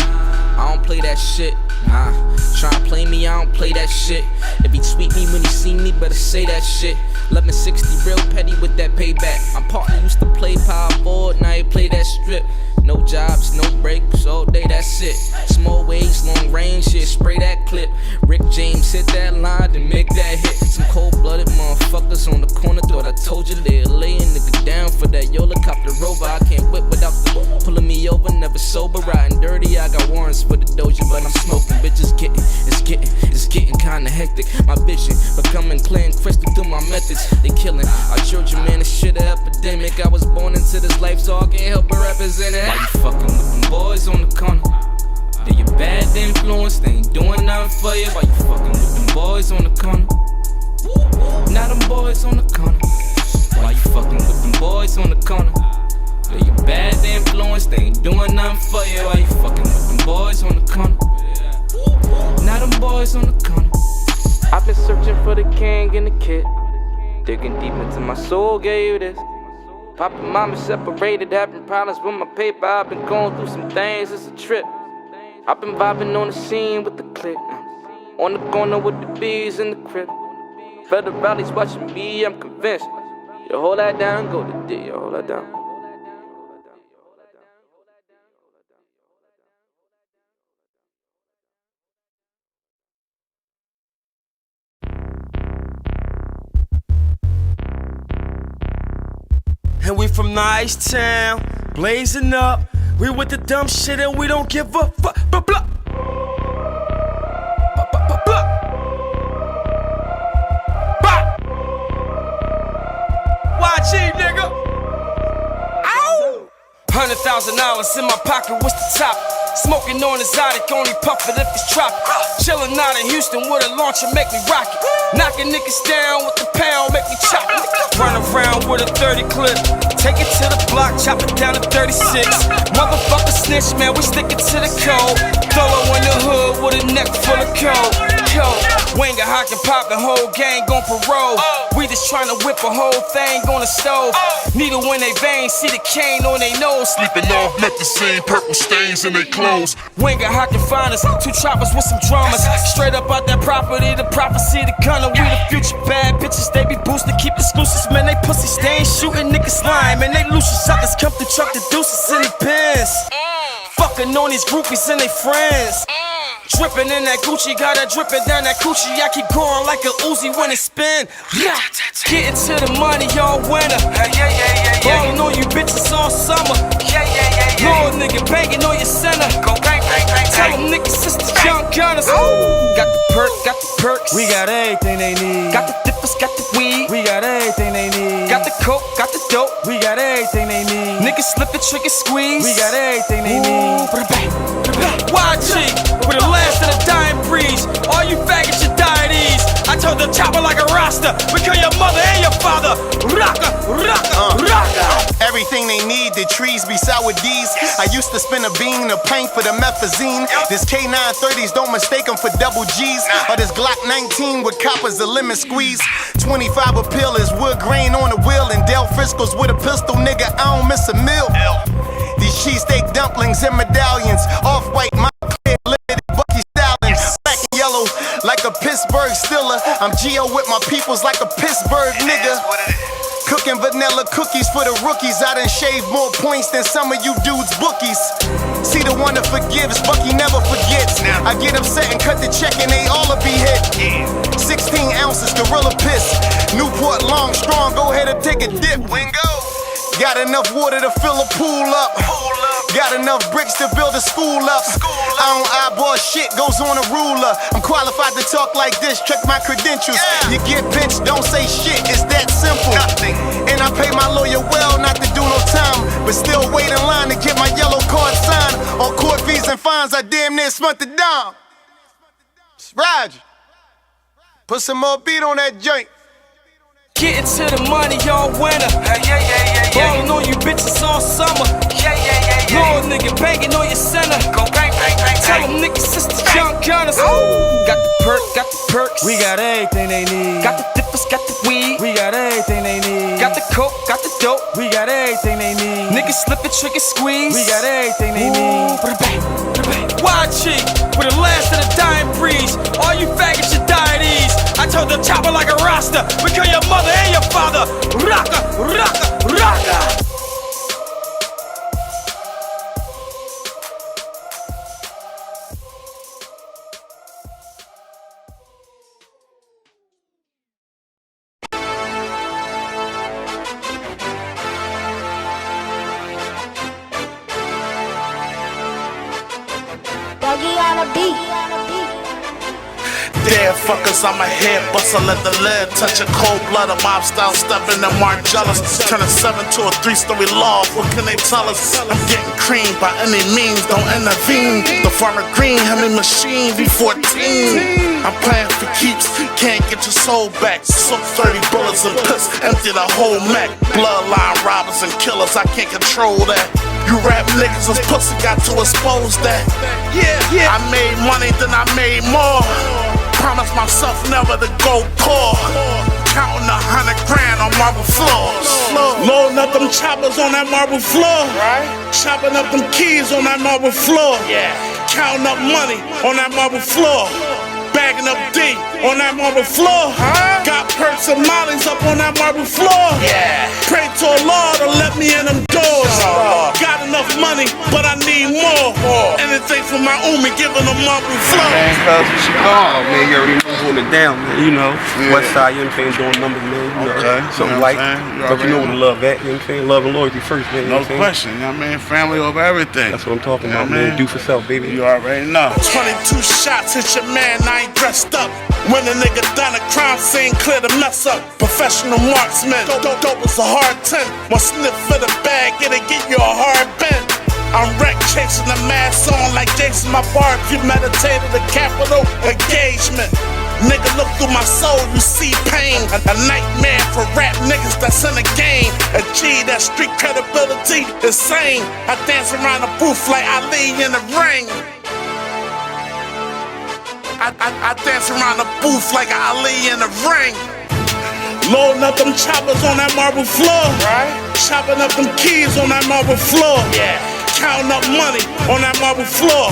I don't play that shit. Nah, tryna play me, I don't play that shit. If he tweet me when he see me, better say that shit. 1160 real petty with that payback. My partner used to play power forward, now he play that strip. No jobs, no breaks, all day, that's it. Small waves, long range, shit, spray that clip. Rick James hit that line, then make that hit. Some cold-blooded motherfuckers on the corner, thought I told you they'd lay a nigga down for that Yola copter rover. I can't whip without the pulling me over, never sober, riding dirty. I got warrants for the doja, but I'm smoking. Bitches it's getting kinda hectic. My vision becoming clear and crystal through my methods. They killing our children, man, this shit a epidemic. I was born into this life, so I can't help but represent it. Why you fucking with them boys on the corner? They your bad influence, they ain't doing nothing for you. Why you fucking with them boys on the corner? Now them boys on the corner. Why you fucking with them boys on the corner? They your bad influence, they ain't doing nothing for you. Why you fucking with them boys on the corner? Now them boys on the corner. I've been searching for the king and the kid, digging deep into my soul, gave you this. Papa and mama separated, having problems with my paper. I've been going through some things, it's a trip. I've been vibing on the scene with the click, on the corner with the bees in the crib. Federales watching me, I'm convinced. You hold that down, go to D, you hold that down. And we from Nice Town, blazing up. We with the dumb shit and we don't give a fuck. YG, nigga. Ow! $100,000 in my pocket, what's the top? Smoking on exotic, only puff it if it's tropic. Chillin' out in Houston with a launcher, make me rock it. Knocking niggas down with the pound, make me chop it. Run around with a 30 clip, take it to the block, chop it down to 36. Motherfucker snitch, man, we stick it to the code. Throw in the hood with a neck full of coke. Wanga, Hawk and Pop, the whole gang gon' parole. We just tryna whip a whole thing on the stove. Needle in they veins, see the cane on they nose. Sleeping off methazine, purple stains in they clothes. Wanga, Hawk and find us, two choppers with some dramas. Straight up out that property, the prophecy, the gunner. We the future bad bitches, they be boosted, keep exclusives. Man, they pussies, they ain't shooting niggas slime. Man, they loose suckers, come through truck the deuces in the pins. Fucking on these groupies and they friends. Drippin' in that Gucci, got her drippin' down that coochie. I keep going like a Uzi when it spin. Getting to the money all winter. Ballin' on you bitches all summer. Lord nigga banging on your center. Go bang, bang, bang. Tell them niggas it's the young gunners. Got the perks. We got everything they need. Got the dippers, got the weed. We got everything they need. Got the coke, got the dope. We got everything they need. Niggas slip the trigger, squeeze. We got everything they need. YG, with the last of the dying breeze. All you faggots should die at ease. I told the chopper like a rasta. We kill your mother and your father. Rocka. Everything they need, the trees be sour D's. I used to spin a bean, a pint for the methazine. This K930s, don't mistake them for double G's. Or this Glock 19 with coppers, a lemon squeeze. 25 a pill is wood grain on the wheel. And Del Frisco's with a pistol, nigga, I don't miss a meal. These cheesesteak dumplings and medallions. Off-white, my clear, limited, Bucky stallions. Black and yellow, like a Pittsburgh Steeler. I'm Geo with my peoples like a Pittsburgh nigga. Cooking vanilla cookies for the rookies. I done shaved more points than some of you dudes' bookies. See the one that forgives, Bucky never forgets. I get upset and cut the check and they all be hit. 16 ounces, gorilla piss. Newport long, strong, go ahead and take a dip. Wingo. Got enough water to fill a pool up. Got enough bricks to build a school up. I don't eyeball shit, goes on a ruler. I'm qualified to talk like this, check my credentials. You get pinched, don't say shit, it's that simple. And I pay my lawyer well not to do no time, but still wait in line to get my yellow card signed. On court fees and fines, I damn near spent the dime. Roger, put some more beat on that joint. Getting to the money all winter. Ballin' on you bitches all summer. Lord nigga banging on your center. Go bang, bang, bang. Tell them niggas it's the young gunners. Got the perks. We got everything they need. Got the dippers, got the weed. need. We got everything they need. Got the coke, got the dope. We got everything they need. Niggas slip and trick and squeeze. We got everything they need. YG, with the last of the dying breeze. All you faggots should die at ease. I told the chopper like a roster. We kill your mother and your father. Rocka, rocka, rocka. Dead fuckers, I'm a head buster, let the lead touch a cold blood, a mob style stepping them aren't jealous. Turn a 7 to a 3-story loft, what can they tell us? I'm getting cream by any means, don't intervene. The farmer green, Hemi machine, V14. I'm playing for keeps, can't get your soul back. Soak 30 bullets and piss, empty the whole Mac. Bloodline robbers and killers, I can't control that. You rap niggas as pussy, got to expose that. Yeah, I made money, then I made more. Promised myself never to go poor. Counting 100 grand on marble floors. Loading up them choppers on that marble floor. Chopping up them keys on that marble floor. Counting up money on that marble floor. Bagging up D on that marble floor. Got perks and mollies up on that marble floor. Pray to Allah to let me in them doors. Got enough money, but I need more. Anything for my Umi, giving them marble floor. Oh man, you already know holding it down, man. You know, West Side, you know what I'm saying, doing numbers, man. You know, something like, but you know where the love at, you know what I'm saying? Love and loyalty first, man. No question, you know what I mean? Family over everything. That's what I'm talking about, man. Do for self, baby. You already know. 22 shots hit your man, I ain't dressed up. When a nigga done a crime scene, clear the mess up. Professional marksman, dope is a hard 10. One sniff for the bag, it'll get you a hard bend. I'm wreck chasing the mask on like Jason, my barbecue meditated a capital engagement. Nigga, look through my soul, you see pain. A nightmare for rap niggas that's in the game. A G, that street credibility, insane. I dance around the booth like Ali in the ring. I dance around the booth like Ali in the ring. Loading up them choppers on that marble floor. Chopping up them keys on that marble floor. Counting up money on that marble floor.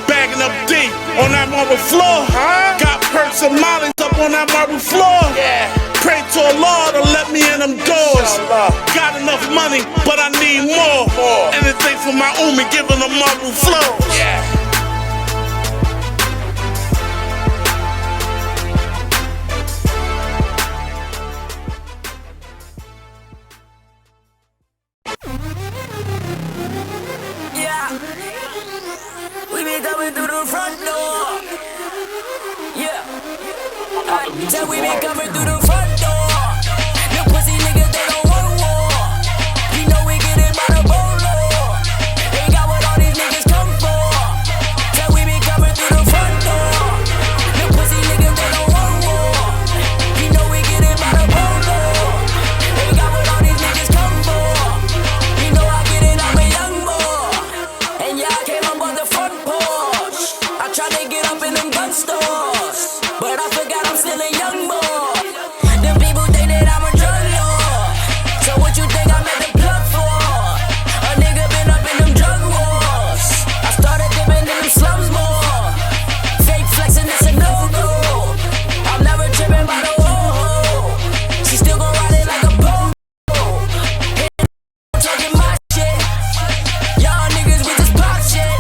Bagging up D on that marble floor. Got perks and mollies up on that marble floor. Pray to Allah to let me in them doors. Got enough money, but I need more. Anything for my Umi, giving them marble floors. We be coming through the front door. Tell we be coming through the front door. Them pussy niggas, they don't want war. You know we get it by the bolo. They got what all these niggas come for. Tell we be coming through the front door. Them pussy niggas, they don't want war. You know we get it by the bolo. They got what all these niggas come for. You know I get it, I'm a young boy. And y'all came up on the front porch. I tried to get up in them gun stores, but I forgot I'm still a young boy. Them people think that I'm a drug lord. So what you think I'm at the plug for? A nigga been up in them drug wars. I started dipping in them slums more. Fake flexing, it's a no-go. I'm never tripping by the wall. She still gon' ride it like a pole. Talking my shit. Y'all niggas, we just pop shit.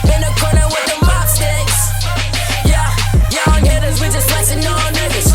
In the corner with the mop sticks. Yeah, y'all hitters, we just flexing on niggas.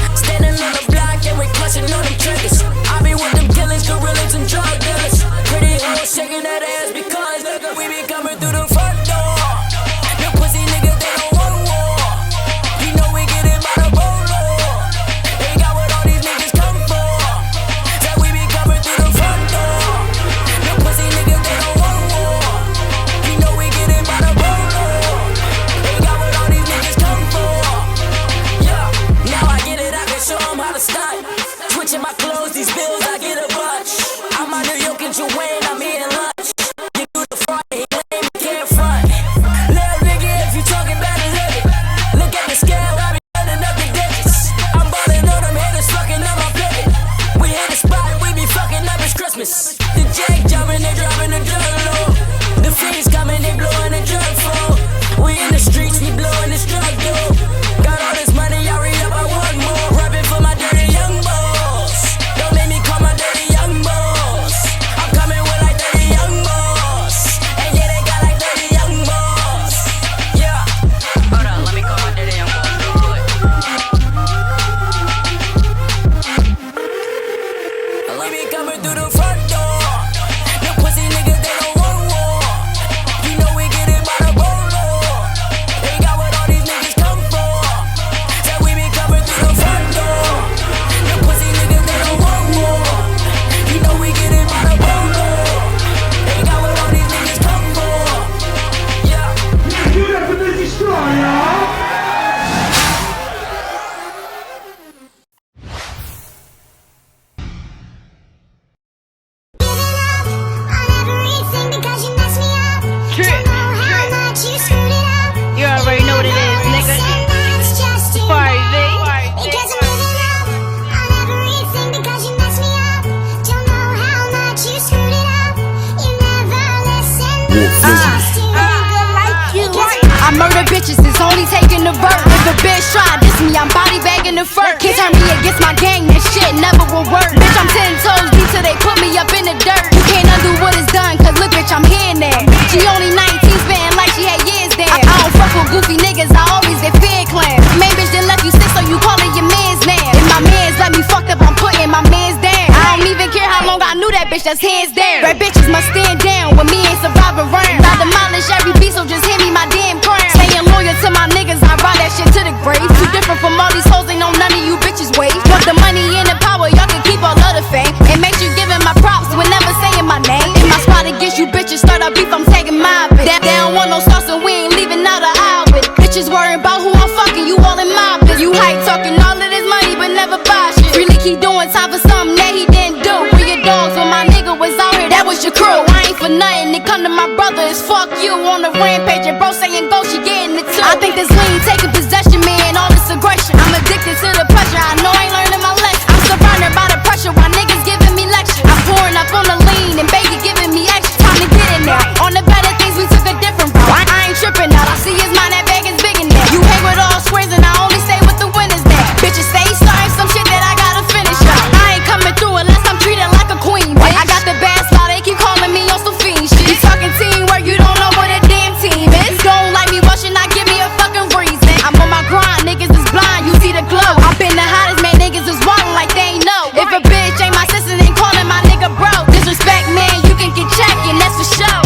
bitches is only taking the verb. If a bitch try diss me, I'm body bagging the fur. Can't turn me against my gang, that shit never will work. Bitch, I'm 10 toes deep till they put me up in the dirt. You can't undo what is done, cause look bitch, I'm here now. She only 19, spitting like she had years there. I don't fuck with goofy niggas, I always get fear clans. Main bitch done left you sick, so you call it your man's now. If my mans let me fucked up, I'm putting my mans down. I don't even care how long I knew that bitch, that's hands down. Red bitches must stand down when me ain't surviving round. I demolish every beat, so just hand me my damn crown. Staying loyal to my niggas, I ride that shit to the grave. Too different from all these hoes, ain't know none of you bitches wait. Want the money and the power, y'all can keep all of the fame. And make sure giving my props when never saying my name. In my spot against you bitches, start a beef, I'm taking my bitch. They don't want no sauce and we ain't leaving out an aisle with it. Bitches worrying about who I'm fucking, you all in my business. You hype talking all of this money, but never buy shit. Really keep doing time for something that he didn't do. For your dogs, when my nigga was out here, that was your crew. I ain't for nothing, it come to my brother, it's fuck you. On the rampage, and bro saying go, she getting it too. I think this lean taking possession, man, all this aggression. I'm addicted to the pleasure, I know I ain't learning my lesson. I'm surrounded by the pressure, while niggas giving me lectures. I'm pouring up on the lean, and baby giving me extra. Time to get in there, on the better things we took a different route. I ain't tripping out, I see his mind, that bag is big in there. You hang with all squares, and I only stay with the winners there. Bitches stay starting some shit that I gotta finish out. I ain't coming through unless I'm treated like a queen, bitch. I got the bad spot, they keep calling me on some fiend shit. You talking teamwork, you don't know what a damn team is. Don't like me rushing, not give me a fucking reason. I'm on my grind, niggas is blind, you see the glow. I've been the hottest, man, niggas is wildin' like they ain't know. If a bitch ain't my sister, then calling my nigga bro. Disrespect, man, you can get checked, and that's for sure.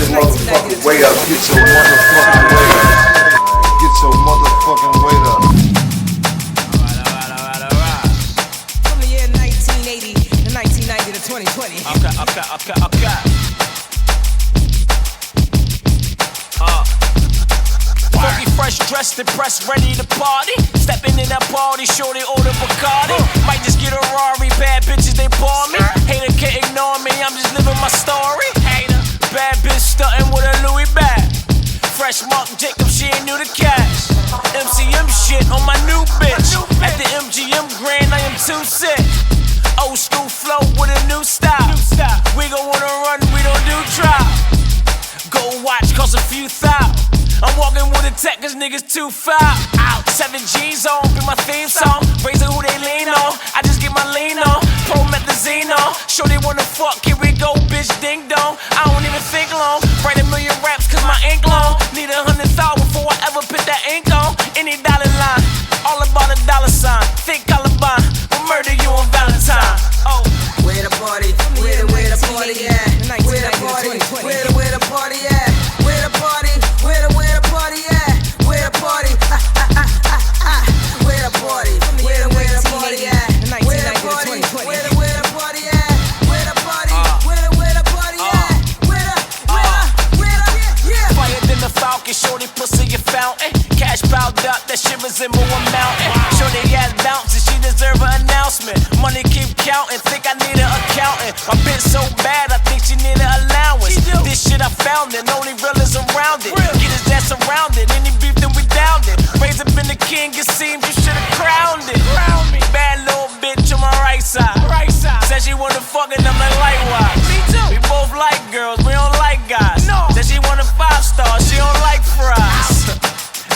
Motherfucking weight up, get your motherfucking weight up. Get your motherfucking weight up. From the year 1980 to 1990 to 2020. Okay. Funky, fresh, dressed, impressed, ready to party. Stepping in that party, shorty order Bacardi. Might just get a Rari, bad bitches, they bore me. Hater can't ignore me, I'm just living my story. Hater. Bad bitch stuntin' with a Louis bag. Fresh Mark Jacob, she ain't new to cash. MCM shit on my new bitch. At the MGM Grand, I am too sick. Old school flow with a new style. We gon' wanna run, we don't do trial. Gold watch cost a few thou. I'm walking with a tech cause niggas too foul. 7 G's on, be my theme song. Raising who they lean on, I just get my lean on. Promethazine on, sure they wanna fuck, here we go, bitch, ding dong. I don't even think long, write a million raps cause my ink long. Need 100,000 before I ever put that ink on. Any dollar line, all about a dollar sign. Think Columbine, we'll murder you on Valentine. Oh, Where the party? Where the party at? Where the party? Where the party at? Where the party? Where the party at? Where the party? Where the party? Where the party at? Where the party? Where the party at? Where the party? Where the party at? Yeah. Fire than the Falcon, shorty pussy a fountain. Cash piled up, that shit resemble a mountain. Shorty ass bouncing, she deserve an announcement. Money keep counting, think I need an accountant. My bitch so bad, I think she need an allowance. This shit I found it, only real is around it. Get his ass surrounded, any beef then we downed it. Raised up in the king, it seems you should've crowned it. Bad little bitch on my right side. Said she wanna fuck and I'm like likewise. Me too. We both like girls, we don't like guys. Said she want a 5-star, she don't like fries.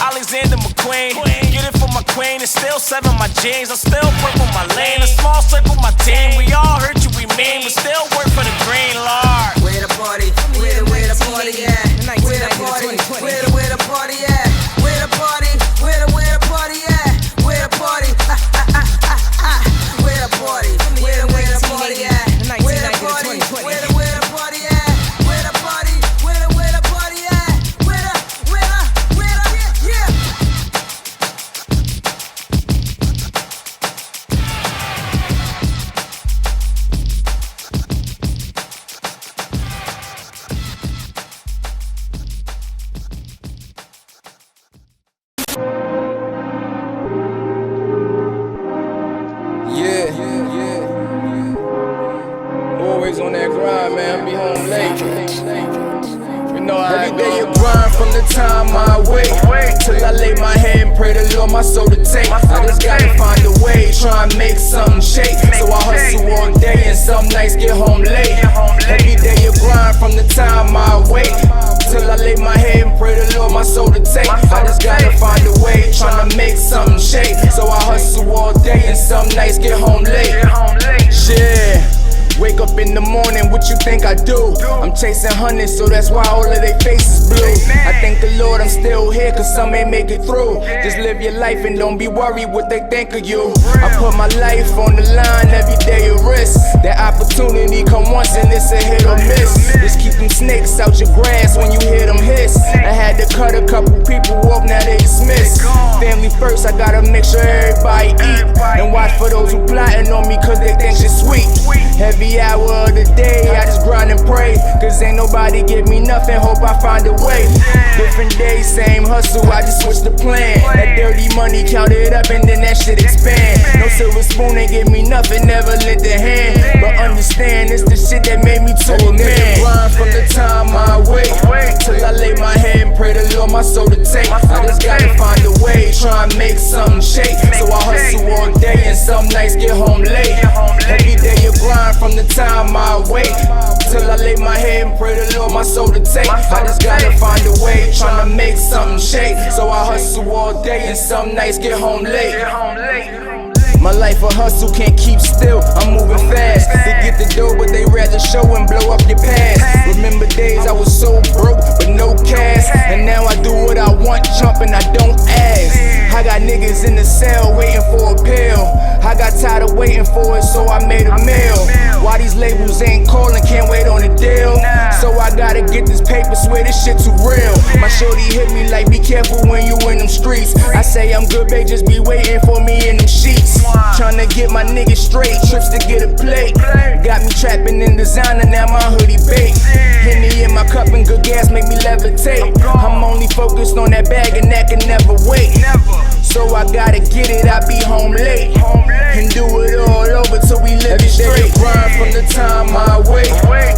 Alexander McQueen, get it for my queen. It's still 7 my jeans, I still work for my lane. A small circle, my team. We all hurt you, we mean. We still work for the green Lord. Where the party? Where the party at? Where the party? Where the party at? Where the party? Where the party at? Where the party? Where the party? Where the party at? Where the party? Where the party at? Where the party? Where the party at? Yeah. Yeah. Every day a grind from the time I wake till I lay my head and pray the Lord my soul to take. I just gotta find a way, try and make something shake. So I hustle all day and some nights get home late. Every day a grind from the time I wake till I lay my head and pray the Lord my soul to take. I just gotta find a way, tryna make something shake. So I hustle all day and some nights get home late. Shit. Wake up in the morning, what you think I do? I'm chasing hundreds, so that's why all of their faces blue. I thank the Lord I'm still here, cause some ain't make it through. Just live your life and don't be worried what they think of you. I put my life on the line, every day a risk. That opportunity come once and it's a hit or miss. Just keep them snakes out your grass when you hear them hiss. I had to cut a couple people off, now they dismissed. Family first, I gotta make sure everybody eat. And watch for those who plotting on me cause they think shit sweet. Every hour of the day, I just grind and pray. Cause ain't nobody give me nothing, hope I find a way. Different days, same hustle, I just switched the plan. That dirty money, count it up and then that shit expand. No silver spoon, ain't give me nothing, never lent a hand. But understand, it's the shit that made me to a man. Grind from the time I wake till I lay my head and pray the Lord my soul to take. I just gotta find a way, try and make something shake. So I hustle all day and some nights get home late. Every day you grind from the time I wake till I lay my head and pray the Lord my soul to take. I just gotta find a way, tryna make something shake. So I hustle all day and some nights get home late. My life a hustle, can't keep still, I'm moving fast. They get the dough, but they rather show and blow up your past. Remember days I was so broke, but no cash. And now I do what I want, jump and I don't ask. I got niggas in the cell waiting for a pill. I got tired of waiting for it, so I made a meal. Why these labels ain't calling, can't wait on a deal. So I gotta get this paper, swear this shit too real. My shorty hit me like, be careful when you in them streets. I say I'm good, babe, just be waiting for me in them sheets. Tryna get my niggas straight, trips to get a plate. Got me trapping in designer, now my hoodie baked. Henny in my cup and good gas make me levitate. I'm only focused on that bag and that can never wait. So I gotta get it, I be home late. And do it all over till we live it straight. Grind from the time I wake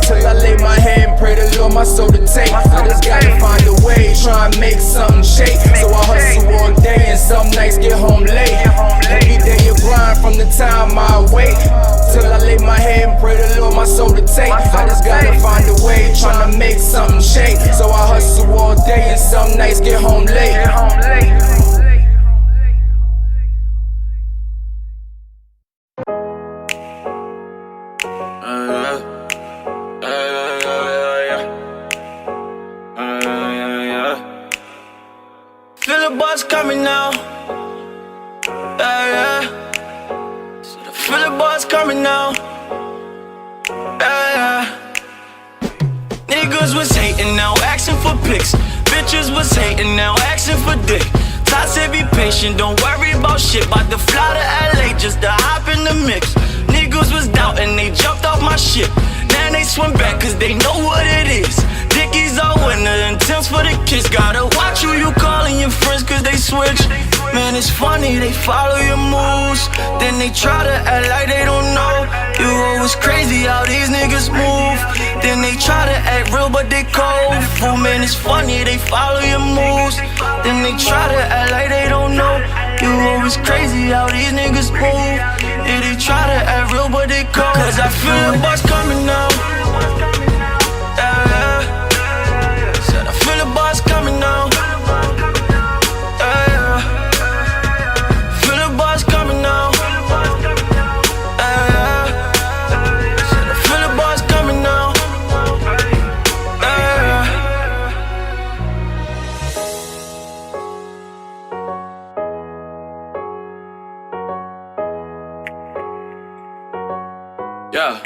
till I lay my head and pray the Lord my soul to take. I just gotta find a way, try and make something shake. So I hustle all day and some nights get home late. Every day you grind from the time I wake till I lay my head and pray the Lord my soul to take. I just gotta find a way, tryna make something shake. So I hustle all day and some nights get home late. Feel the bus coming now. Feel the bus coming now. Niggas was hating, now asking for pics. Bitches was hating, now asking for dick. Todd said be patient, don't worry about shit. About to fly to LA just to hop in the mix. Niggas was doubting, they jumped off my ship. Now they swim back cause they know what it is. Dickies all winter, intense for the kids. Gotta watch who you calling your friends cause they switch. Man, it's funny, they follow your moves. Then they try to act like they don't know. You always crazy how these niggas move. Then they try to act real but they cold. Fool, man, it's funny, they follow your moves. Then they try to act like they don't know. You always crazy how these niggas move. Yeah, they try to act real but they cold. Cause I feel the bus coming now. Said I feel the bus coming now. Feel the bus coming now. Said I feel the bus coming now. Yeah.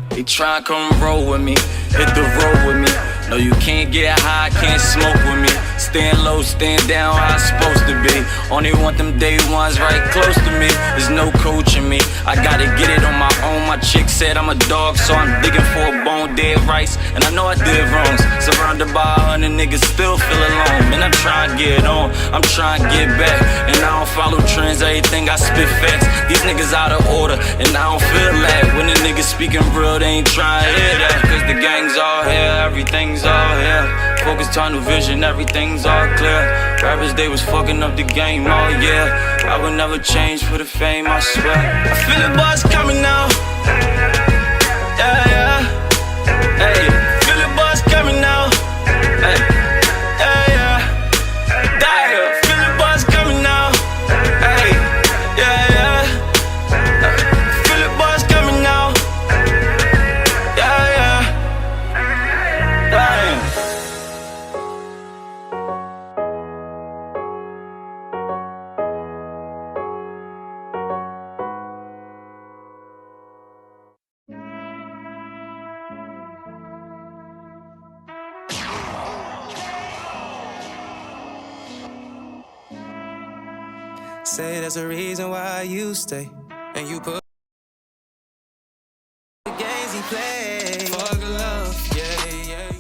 They try and come roll with me, hit the road with me. No, you can't get high, can't smoke with me. Stand low, stand down, how I'm supposed to be. Only want them day ones right close to me. There's no coaching me, I gotta get it on my own. My chick said I'm a dog, so I'm digging for a bone, dead rice. And I know I did wrongs, surrounded by 100 niggas, still feel alone. Man, I'm trying to get on, I'm trying to get back. And I don't follow trends, everything I spit facts. These niggas out of order, and I don't feel that. When the niggas speaking real, they ain't trying to hear that. Cause the gang's all here, everything's all here. Focus, tunnel vision, everything's all clear. Rappers, they was fucking up the game all year. I would never change for the fame, I swear. I feel the buzz coming now. Yeah, yeah. Hey, feel the buzz coming now. Hey, yeah, yeah. Damn, feel the buzz coming now. Hey, yeah, yeah. Feel the buzz coming now. Yeah, yeah. Damn. Say there's a reason why you stay, and you put the games he play. Fuck love, yeah, yeah.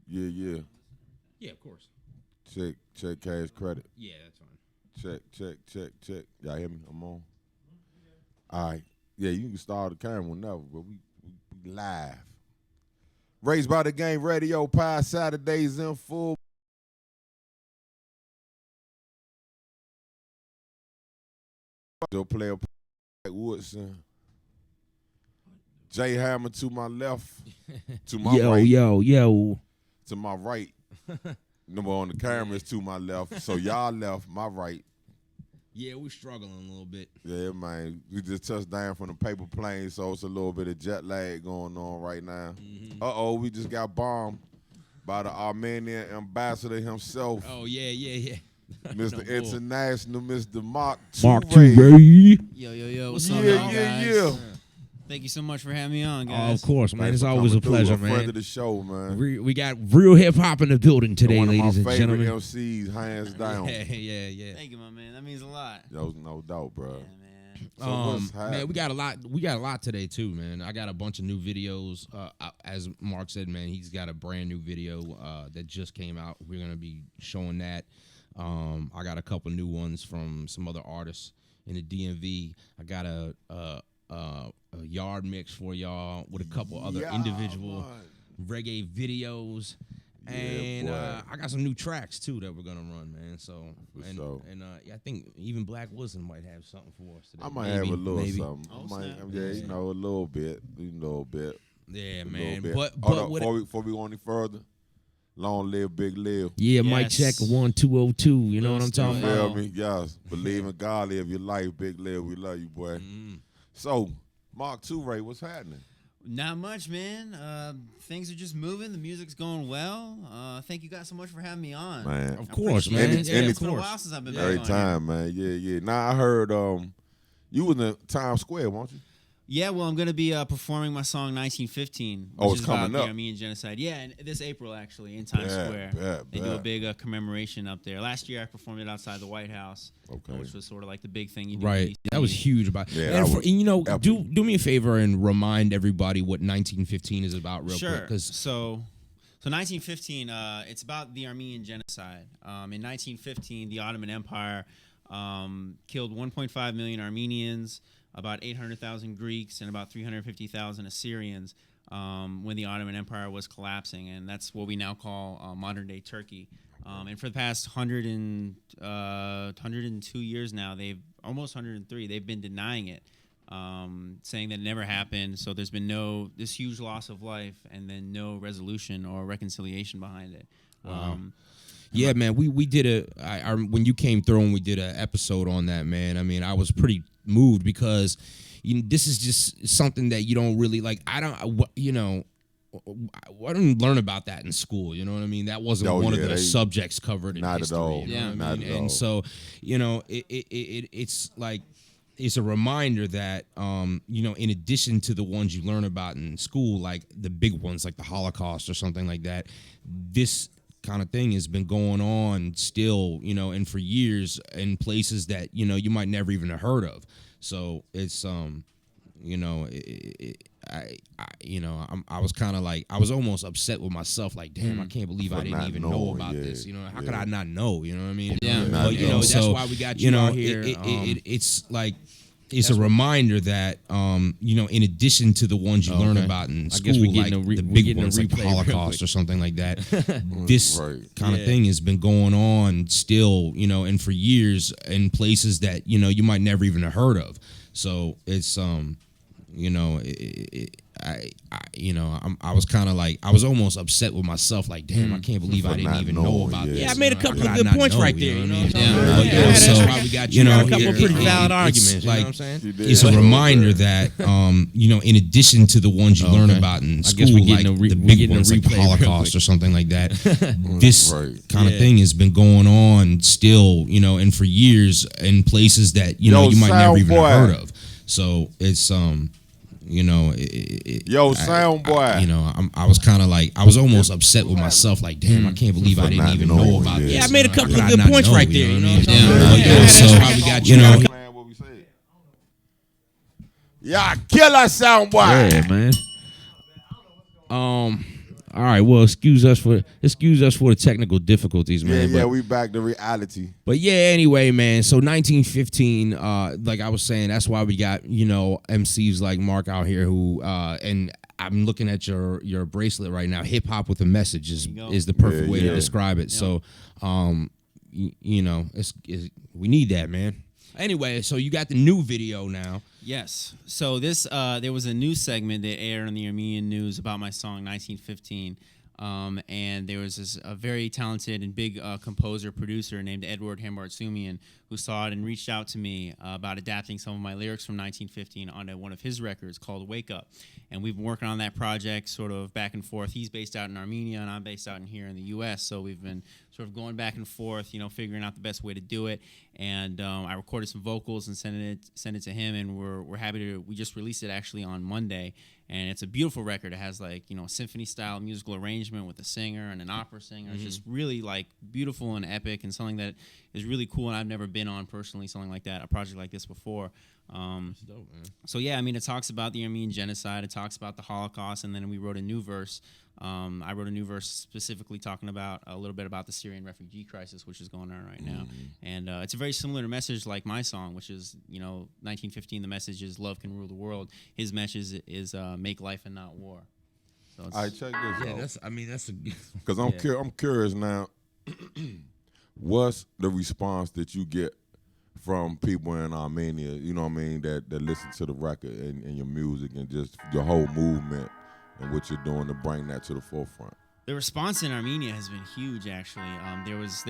Yeah, yeah. Yeah, of course. Check cash credit. Yeah, that's fine. Check. Y'all hear me? I'm on. All right. Yeah, you can start the camera whenever, but we live. Raised by the Game Radio, Pie Saturdays in full. Still player Woodson. Jay Hammer to my left. To my right. Yo. To my right. Number on the camera is to my left. So y'all left, my right. Yeah, we're struggling a little bit. Yeah, man. We just touched down from the paper plane, so it's a little bit of jet lag going on right now. Mm-hmm. We just got bombed by the Armenian ambassador himself. Oh, yeah. Mr. International, Mr. Mark Ray. Yo. What's up, y'all, guys? Yeah. Thank you so much for having me on, guys. Of course, man. It's always a pleasure, man. Friend of the show, man. We got real hip hop in the building today, ladies and gentlemen. One of my favorite MCs, hands down. Yeah. Thank you, my man. That means a lot. No doubt, bro. Yeah, man. So man, we got a lot today too, man. I got a bunch of new videos. As Mark said, man, he's got a brand new video that just came out. We're gonna be showing that. I got a couple new ones from some other artists in the DMV. I got a yard mix for y'all with a couple other individual reggae videos. And I got some new tracks too that we're gonna run, man. So I think even Black Wilson might have something for us today. I might have a little something. A little bit. Yeah, a man. Little bit. But before we go any further, long live Big Liv. Yeah, yes. Mic check 1202. You know what I'm talking about? Feel me? Yes. Believe in God, live your life, Big Liv. We love you, boy. So, Mark II, Ray, what's happening? Not much, man. Things are just moving. The music's going well. Thank you guys so much for having me on. Man, of course, man. It's been a while since I've been back every on time, here. Man. Yeah. Now I heard you was in Times Square, weren't you? Yeah, well, I'm going to be performing my song 1915, Oh, which it's is about coming the up. Armenian genocide. Yeah, and this April, actually, in Times Square. They do a big commemoration up there. Last year, I performed it outside the White House, which was sort of like the big thing you do. Right. That was huge. Yeah, and you know, do me a favor and remind everybody what 1915 is about real quick. Cause So 1915, it's about the Armenian genocide. In 1915, the Ottoman Empire killed 1.5 million Armenians, about 800,000 Greeks, and about 350,000 Assyrians when the Ottoman Empire was collapsing, and that's what we now call modern-day Turkey. And for the past 102 years now, almost 103, they've been denying it, saying that it never happened. So there's been this huge loss of life, and then no resolution or reconciliation behind it. Wow. Yeah, man, we did when you came through and we did an episode on that, man. I mean, I was pretty moved because this is just something that you don't really like. I didn't learn about that in school. You know what I mean? That wasn't one of the subjects covered in not history. At all. You know not at all. And so, it's like it's a reminder that in addition to the ones you learn about in school, like the big ones, like the Holocaust or something like that, this kind of thing has been going on still, and for years in places that you might never even have heard of. So it's I was kind of like, I was almost upset with myself, like, damn, I can't believe I didn't even know about this. How could I not know? You know what I mean? Yeah, but that's why we got you out here. It's like. It's a reminder that, in addition to the ones you learn about in school, like the big ones, like the Holocaust or something like that, this kind of thing has been going on still, and for years in places that, you might never even have heard of. So it's, I was kind of like, I was almost upset with myself, like, damn, I can't believe I didn't even know about this. Yeah, I made a couple of good points right there. You know what I'm saying? That's why we got you out. A couple of pretty valid arguments. You know what I'm saying? It's a reminder that, in addition to the ones you learn about in school, like the big ones, like the Holocaust or something like that, this kind of thing has been going on still, and for years in places that you might never even have heard of. So it's sound boy. I was kind of like, I was almost upset with myself, like, damn, I can't believe I didn't even know about this. Yeah, I made a couple of good points right there. You know what I'm saying? So That's why we got you out. Yeah, killer sound boy. Yeah, man. All right. Well, excuse us for the technical difficulties, man. Yeah, we back to reality. But yeah, anyway, man. So 1915, like I was saying, that's why we got MCs like Mark out here who and I'm looking at your bracelet right now. Hip hop with a message is the perfect way to describe it. Yeah. So, we need that, man. Anyway, so you got the new video now. Yes. So this there was a news segment that aired on the Armenian News about my song 1915. And there was a very talented and big composer, producer named Edward Hambartsumian who saw it and reached out to me about adapting some of my lyrics from 1915 onto one of his records called Wake Up. And we've been working on that project sort of back and forth. He's based out in Armenia and I'm based out in here in the U.S. So we've been sort of going back and forth, figuring out the best way to do it. And I recorded some vocals and sent it to him. And we're happy we just released it actually on Monday. And it's a beautiful record. It has a symphony style musical arrangement with a singer and an opera singer. It's just really beautiful and epic and something that is really cool. And I've never been on personally something like that, a project like this before. That's dope, man. So yeah, it talks about the Armenian genocide. It talks about the Holocaust, and then we wrote a new verse. I wrote a new verse specifically talking about a little bit about the Syrian refugee crisis, which is going on right now. And it's a very similar message like my song, which is 1915. The message is love can rule the world. His message is make life and not war. So All right, check this out. That's because I'm curious now. What's the response that you get from people in Armenia, that listen to the record and your music and just your whole movement and what you're doing to bring that to the forefront? The response in Armenia has been huge, actually. There was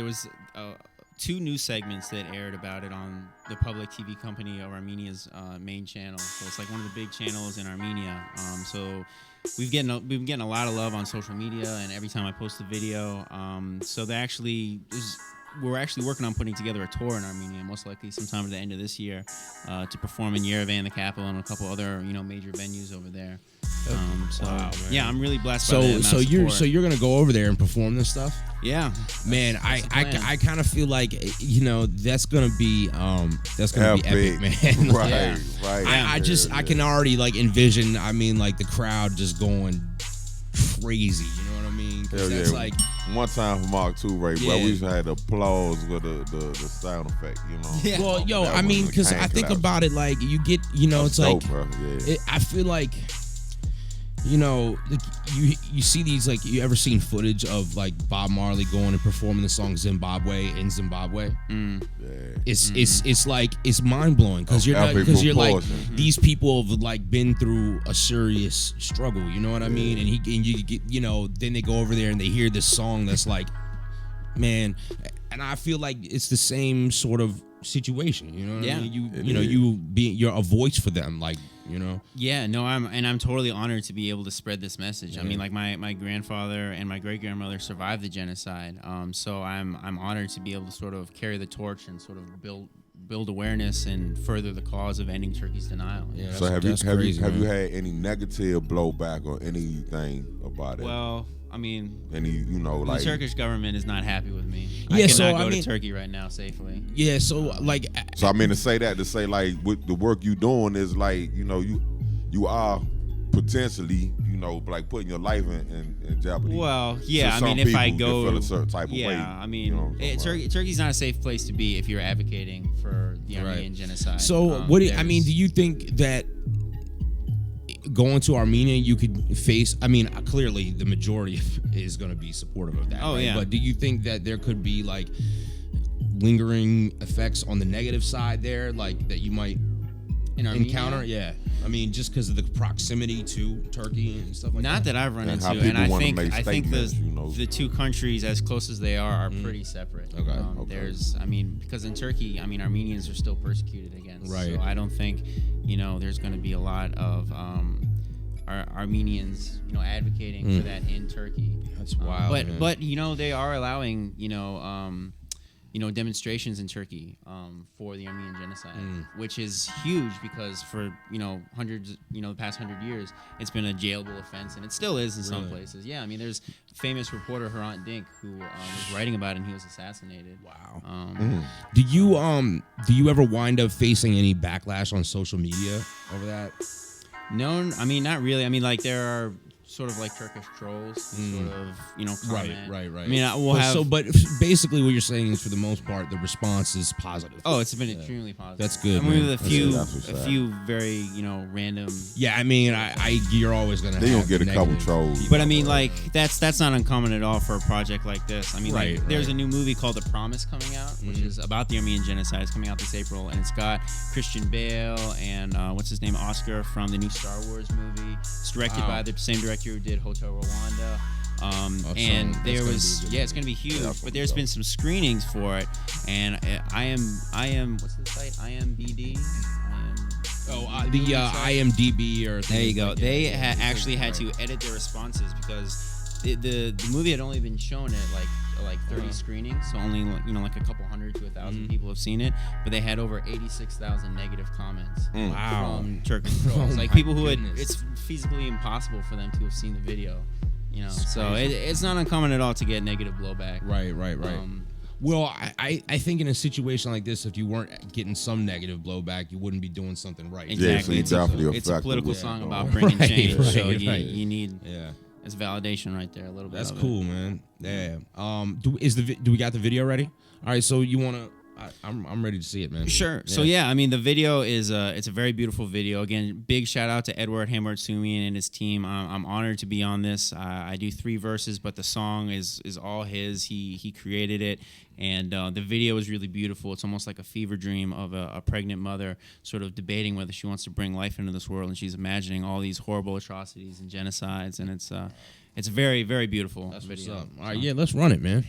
2 news segments that aired about it on the public TV company of Armenia's main channel. So it's one of the big channels in Armenia. So we've been getting a lot of love on social media, and every time I post a video. So they actually we're actually working on putting together a tour in Armenia, most likely sometime at the end of this year, to perform in Yerevan, the capital, and a couple other major venues over there. Yeah, I'm really blessed. by the amount of support. You're gonna go over there and perform this stuff? Yeah, man. I kind of feel like that's gonna be epic, man. Right. I can already like envision. I mean, like the crowd just going crazy. You know what I mean? Hell That's yeah. like one time for Mark II, Ray, bro, we used to have the applause with the sound effect, Yeah. Well, yo, That I mean, was because the I think clap. about it, like you get, it's dope, like, bro. Yeah. I feel like, like you see these, like, you ever seen footage of like Bob Marley going and performing the song Zimbabwe in Zimbabwe? It's like it's mind blowing because you're like these people have like been through a serious struggle. You know what I mean? And you get then they go over there and they hear this song that's like, man, and I feel like it's the same sort of situation. You know what I mean? You're a voice for them, like. Yeah, no, I'm totally honored to be able to spread this message. I mean, like my grandfather and my great grandmother survived the genocide, so I'm honored to be able to sort of carry the torch and sort of build awareness and further the cause of ending Turkey's denial. Yeah, so have you had any negative blowback or anything about it? Well, I mean, like the Turkish government is not happy with me. Yeah, I cannot go to Turkey right now safely. Yeah, so like, so I mean to say like with the work you doing is like you are potentially like putting your life in jeopardy. Well, yeah, so I mean if I go feel a certain type of way. Yeah, I mean Turkey's not a safe place to be if you're advocating for the Armenian genocide. So do you think that going to Armenia, you could face? I mean, clearly the majority is going to be supportive of that. Oh, right? yeah. But do you think that there could be like lingering effects on the negative side there, like that you might encounter? Yeah. I mean, just because of the proximity to Turkey and stuff like that. Not that I've run into, and I think the two countries, as close as they are pretty separate. Okay. There's, because in Turkey, Armenians are still persecuted against. Right. So I don't think, there's going to be a lot of Armenians, advocating for that in Turkey. That's wild. But they are allowing, demonstrations in Turkey for the Armenian genocide, which is huge because for hundreds, the past 100 years, it's been a jailable offense, and it still is in some places. Yeah, I mean, there's famous reporter Hrant Dink who was writing about it, and he was assassinated. Wow. Do you ever wind up facing any backlash on social media over that? No, not really. Like there are sort of like Turkish trolls, sort of, comment. Right. I mean, we'll have. But basically, what you're saying is, for the most part, the response is positive. Oh, it's been extremely positive. That's good. With a few very random. Yeah, I mean, you're always gonna. They gonna get a couple trolls. But like that's not uncommon at all for a project like this. There's a new movie called The Promise coming out, which is about the Armenian genocide. It's coming out this April, and it's got Christian Bale and what's his name, Oscar from the new Star Wars movie. It's directed by the same director who did Hotel Rwanda. And there was, it's going to be huge, but there's been some screenings for it, and I am what's the site? IMBD? IMDb or there you go. They actually had to edit their responses because the movie had only been shown at like 30 screenings, so only like a couple hundred to 1,000 people have seen it, but they had over 86,000 negative comments from Turkish trolls, like people who it's feasibly impossible for them to have seen the video, so it's not uncommon at all to get negative blowback. Right. Well, I think in a situation like this, if you weren't getting some negative blowback, you wouldn't be doing something right. Exactly. Yeah, it's a political song about bringing change, so you need it's validation right there a little bit. That's cool, man. Yeah. Do we got the video ready? All right. So you wanna? I'm ready to see it, man. Sure. Yeah. So the video is it's a very beautiful video. Again, big shout out to Edward Hamart-Sumian and his team. I'm honored to be on this. I do 3 verses, but the song is all his. He created it, and the video is really beautiful. It's almost like a fever dream of a pregnant mother sort of debating whether she wants to bring life into this world, and she's imagining all these horrible atrocities and genocides, and it's very, very beautiful. That's video. What's up. All right, let's run it, man.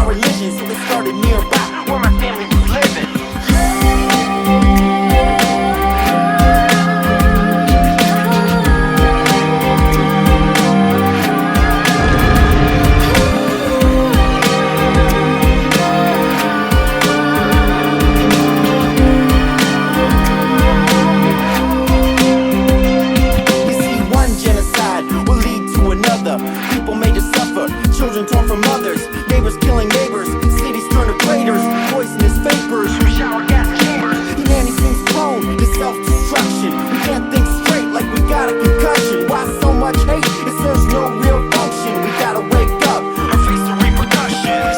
religion, so they started nearby where my family was living. Children torn from mothers, neighbors killing neighbors, cities turn to craters, poisonous vapors from shower gas chambers. Humanity seems prone to self-destruction. We can't think straight like we got a concussion. Why so much hate? It serves no real function. We gotta wake up and face the repercussions.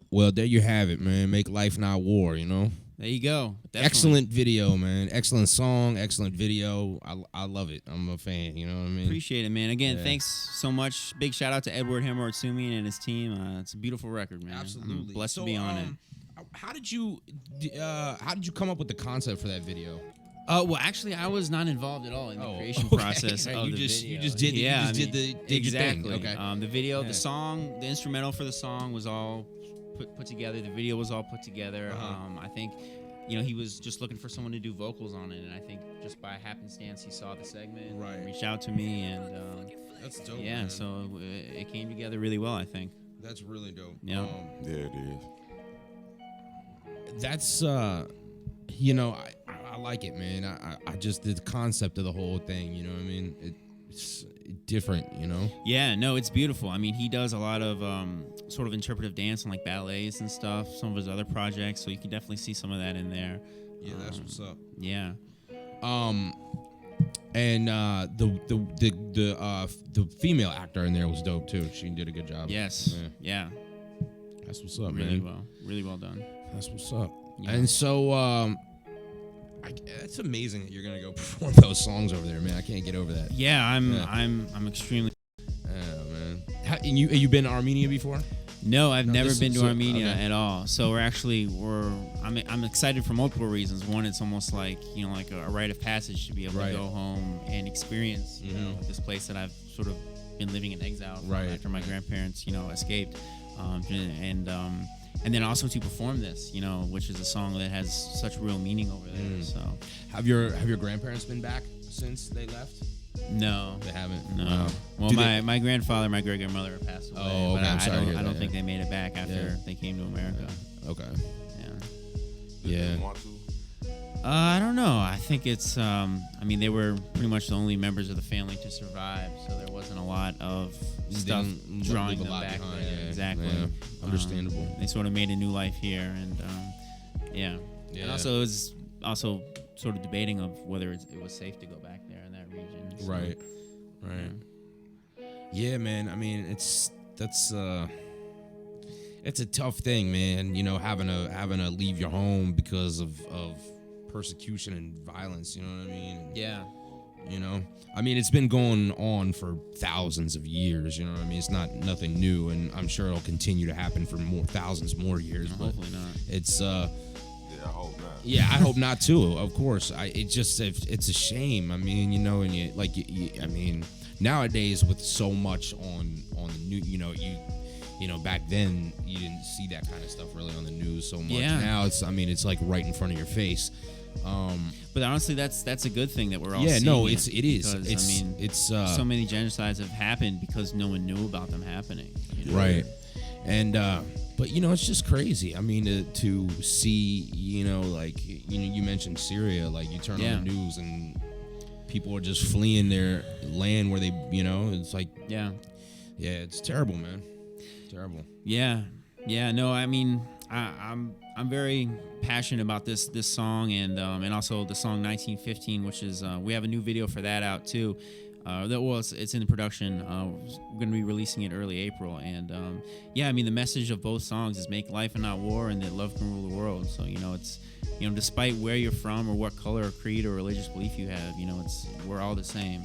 Well, there you have it, man. Make life not war, you know? There you go. Definitely. Excellent video, man. Excellent song, excellent video. I love it. I'm a fan, you know what I mean? Appreciate it, man. Again, Yeah. thanks so much. Big shout out to Edward Hammer Otsumi and his team. It's a beautiful record, man. Absolutely. I'm blessed So, to be on it. How did you come up with the concept for that video? Well, actually, I was not involved at all in the creation process of you the just, video. You just did, yeah, did your thing. exactly. Okay. The video, Yeah. the song, the instrumental for the song was all put together. The video was all put together. I think, he was just looking for someone to do vocals on it, and I think just by happenstance he saw the segment, and reached out to me, and that's dope. Yeah, man. so it came together really well, I think. That's really dope. Yeah, yeah, it is. That's I like it, man. I just the concept of the whole thing, you know what I mean? It's different, you know? Yeah, no, it's beautiful. I mean, he does a lot of sort of interpretive dance and like ballets and stuff, some of his other projects, so you can definitely see some of that in there. Yeah, that's what's up. Yeah. And the female actor in there was dope too. She did a good job. Yes. Yeah. That's what's up, really man. Really well done. That's what's up. Yeah. And so it's amazing that you're gonna go perform those songs over there, man. I can't get over that. Yeah, I'm extremely. Yeah, man. And you been to Armenia before? No, I've never been to Armenia okay. at all. So I'm excited for multiple reasons. One, it's almost like like a rite of passage to be able to go home and experience this place that I've sort of been living in exile from after my grandparents escaped, and then also to perform this, which is a song that has such real meaning over there. So, have your grandparents been back since they left? No, they haven't. No. Wow. Well, my grandfather, my great grandmother passed away. Oh, okay. But I'm sorry to hear I that, don't think they made it back after they came to America. Okay. Yeah. Yeah. I don't know. I think it's. I mean, they were pretty much the only members of the family to survive, so there wasn't a lot of stuff drawing them back there. Yeah, exactly. Yeah. Understandable. They sort of made a new life here, and yeah. And also, it was also sort of debating of whether it was safe to go back there in that region. So, Right. Yeah, man. I mean, it's a tough thing, man. You know, having to leave your home because of persecution and violence. You know what I mean? Yeah. You know, I mean, it's been going on for thousands of years. You know what I mean? It's nothing new, and I'm sure it'll continue to happen for thousands more years. No, but hopefully not. It's I hope not. Yeah, I hope not too. Of course, it's a shame. I mean, you know, and I mean, nowadays with so much on the new, you know, back then you didn't see that kind of stuff really on the news so much. Yeah. Now it's like right in front of your face. But honestly, that's a good thing that we're all Yeah, seeing. no, it is. Because, It's- I mean, it's, so many genocides have happened because no one knew about them happening. You know? Right. And but you know, it's just crazy. I mean, to see, you know, like you mentioned Syria, like you turn on the news and people are just fleeing their land where they, you know, it's like yeah, it's terrible, man. Terrible. Yeah. No, I mean, I'm very passionate about this song and also the song 1915, which is we have a new video for that out too. It's in production. We're going to be releasing it early April, and I mean the message of both songs is make life and not war, and that love can rule the world. So it's despite where you're from or what color or creed or religious belief you have, we're all the same.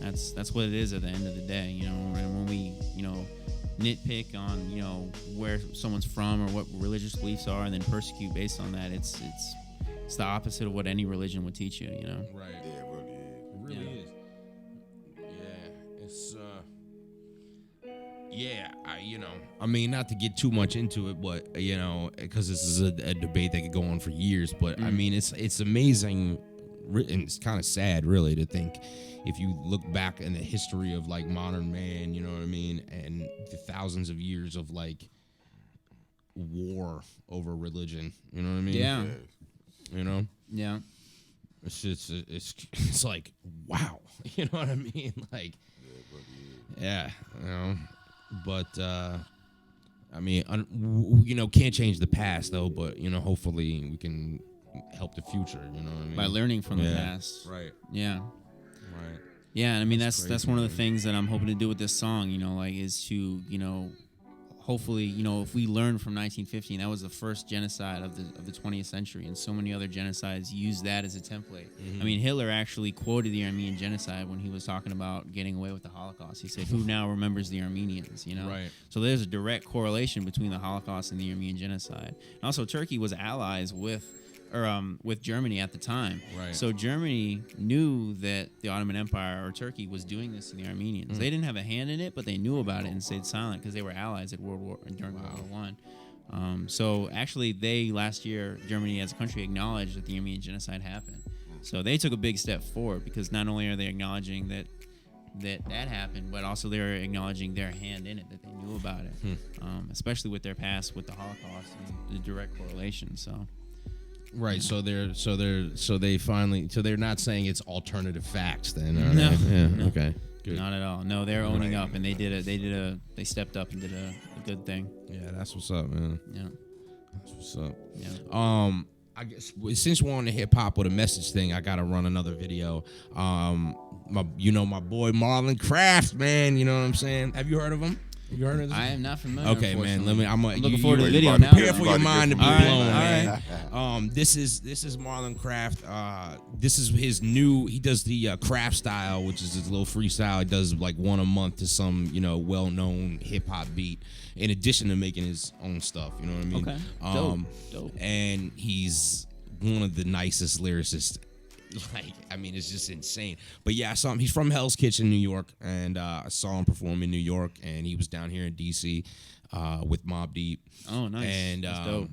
That's what it is at the end of the day. And when we nitpick on where someone's from or what religious beliefs are, and then persecute based on that, it's the opposite of what any religion would teach you. Right. Yeah, it really is. It really is. Yeah, it's I mean, not to get too much into it, but because this is a debate that could go on for years, but I mean, it's amazing, and it's kind of sad, really, to think if you look back in the history of like modern man, you know what I mean, and the thousands of years of like war over religion, you know what I mean? Yeah. You know? Yeah. It's just, it's like, wow. You know what I mean? Like, yeah, but, I mean, can't change the past though, but, hopefully we can help the future, you know what I mean? By learning from the past. Right. Yeah. Right. Yeah, and I mean, that's crazy, one of the things that I'm hoping to do with this song, is to, hopefully, if we learn from 1915, that was the first genocide of the 20th century, and so many other genocides use that as a template. Mm-hmm. I mean, Hitler actually quoted the Armenian genocide when he was talking about getting away with the Holocaust. He said, "Who now remembers the Armenians?" Right. So there's a direct correlation between the Holocaust and the Armenian genocide. And also, Turkey was allies with Germany at the time. Right. So Germany knew that the Ottoman Empire or Turkey was doing this to the Armenians. They didn't have a hand in it, but they knew about it and stayed silent because they were allies at during World War I. So actually, last year, Germany as a country acknowledged that the Armenian genocide happened. So they took a big step forward because not only are they acknowledging that happened, but also they're acknowledging their hand in it, that they knew about it, especially with their past with the Holocaust and the direct correlation. So. Right, so they're not saying it's alternative facts then. No, yeah, no. Okay, good. Not at all. No, they're owning up, and they stepped up and did a good thing. Yeah, that's what's up, man. Yeah, that's what's up. Yeah. I guess since we're on the hip hop or the message thing, I gotta run another video. My boy Marlon Craft, man. You know what I'm saying? Have you heard of him? You heard of this? I am not familiar. Okay, man. I'm looking forward to the video now. Prepare for your mind to be blown, man. This is Marlon Craft. This is his new. He does the craft style, which is his little freestyle. He does like one a month to some well-known hip hop beat. In addition to making his own stuff, you know what I mean? Okay. Dope. And he's one of the nicest lyricists. Like, I mean, it's just insane. But yeah, I saw him. He's from Hell's Kitchen, New York, and I saw him perform in New York, and he was down here in DC with Mobb Deep. Oh, nice. And That's dope.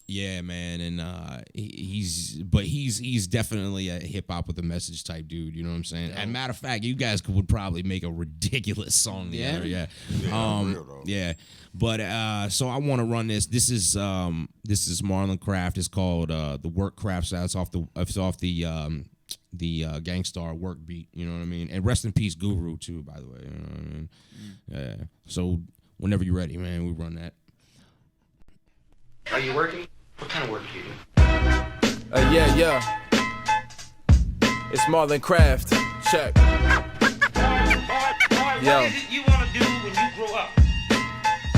Yeah, man, and he's definitely a hip hop with a message type dude. You know what I'm saying? As a matter of fact, you guys would probably make a ridiculous song together. Yeah, yeah. But so I want to run this. This is Marlon Craft. It's called the Work Craft. So it's off the Gangstar Work beat. You know what I mean? And rest in peace, Guru too. By the way, you know what I mean? Yeah. So whenever you're ready, man, we run that. Are you working? What kind of work do you do? Yeah. It's Marlon Craft. Check. Yo. What is it you want to do when you grow up?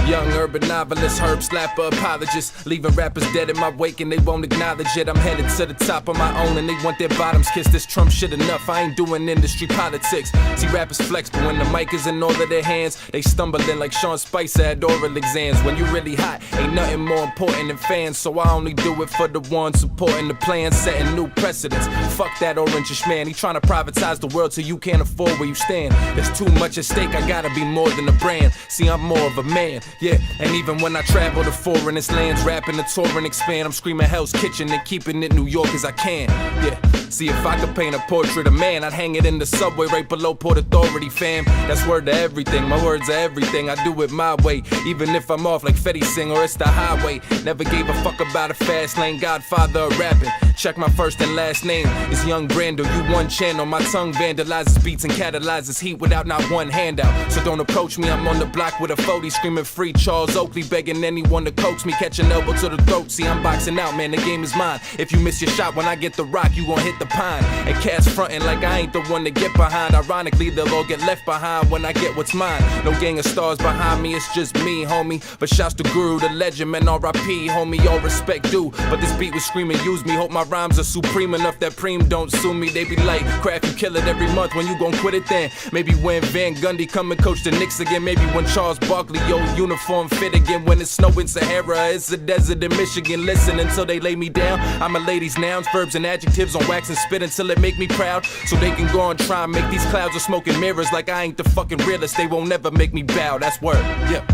Young urban novelist, herb slapper, apologist. Leaving rappers dead in my wake and they won't acknowledge it. I'm headed to the top of my own and they want their bottoms kissed. This Trump shit enough, I ain't doing industry politics. See rappers flex, but when the mic is in all of their hands, they stumbling like Sean Spicer at oral exams. When you really hot, ain't nothing more important than fans. So I only do it for the ones supporting the plan, setting new precedents. Fuck that orange-ish man, he trying to privatize the world till you can't afford where you stand. There's too much at stake, I gotta be more than a brand. See, I'm more of a man. Yeah, and even when I travel to foreign lands, rapping the tour and expand, I'm screaming Hell's Kitchen and keeping it New York as I can. Yeah, see if I could paint a portrait of man, I'd hang it in the subway right below Port Authority, fam. That's word to everything, my words are everything. I do it my way, even if I'm off like Fetty Sing or it's the highway. Never gave a fuck about a fast lane, godfather of rapping. Check my first and last name, it's Young Brando, you one channel. My tongue vandalizes beats and catalyzes heat without not one handout. So don't approach me, I'm on the block with a 40 screaming free Charles Oakley, begging anyone to coax me, catch an elbow to the throat. See, I'm boxing out, man, the game is mine. If you miss your shot when I get the rock, you gon' hit the pine. And cats frontin' like I ain't the one to get behind. Ironically, they'll all get left behind when I get what's mine. No gang of stars behind me, it's just me, homie. But shouts to Guru, the legend, man, R.I.P., homie, all respect due. But this beat was screaming, use me. Hope my rhymes are supreme enough that Preem don't sue me. They be like, Craft, you kill it every month, when you gon' quit it then? Maybe when Van Gundy come and coach the Knicks again. Maybe when Charles Barkley, yo, uniform fit again. When it's snow in Sahara, it's a desert in Michigan. Listen until they lay me down. I'm a lady's nouns, verbs and adjectives on wax and spit until it make me proud. So they can go and try and make these clouds of smoke and mirrors like I ain't the fucking realest. They won't never make me bow, that's word, yeah.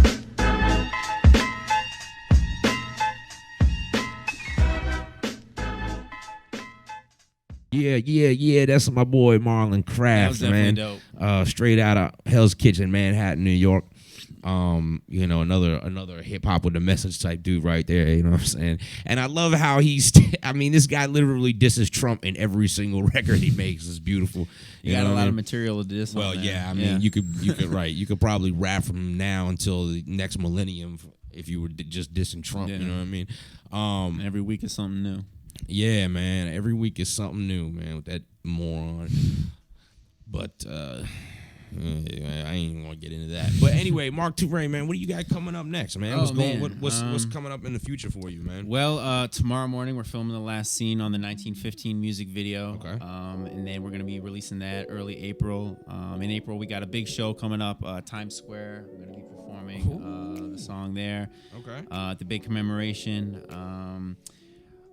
Yeah. That's my boy Marlon Craft, man. Dope. Straight out of Hell's Kitchen, Manhattan, New York. You know, another hip hop with a message type dude right there. You know what I'm saying? And I love how I mean, this guy literally disses Trump in every single record he makes. It's beautiful. You got a lot of material to diss. Well, yeah. I mean, you could right. You could probably rap from now until the next millennium if you were just dissing Trump. Yeah. You know what I mean? Every week is something new. Yeah, man. Every week is something new, man, with that moron. But I ain't even gonna get into that. But anyway, Mark Touré, man, what do you got coming up next, man? What's coming up in the future for you, man? Well, tomorrow morning we're filming the last scene on the 1915 music video. Okay. And then we're gonna be releasing that early April. In April we got a big show coming up, Times Square. We're gonna be performing the song there. Okay. At the big commemoration.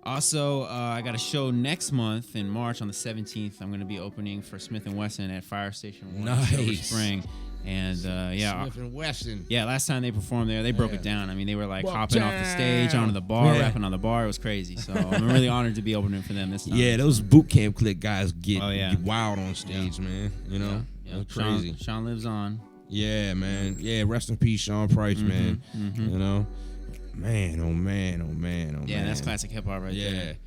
Also, I got a show next month in March on the 17th. I'm going to be opening for Smith & Wesson at Fire Station 1 in Silver Spring. And Smith & Wesson. Yeah, last time they performed there, they broke it down. I mean, they were like hopping off the stage onto the bar, rapping on the bar. It was crazy. So I'm really honored to be opening for them this time. Yeah, those boot camp click guys get wild on stage, man. You know, crazy. Sean lives on. Yeah, man. Yeah, rest in peace, Sean Price, man. Mm-hmm. You know. Man, oh man. Yeah, that's classic hip hop right there.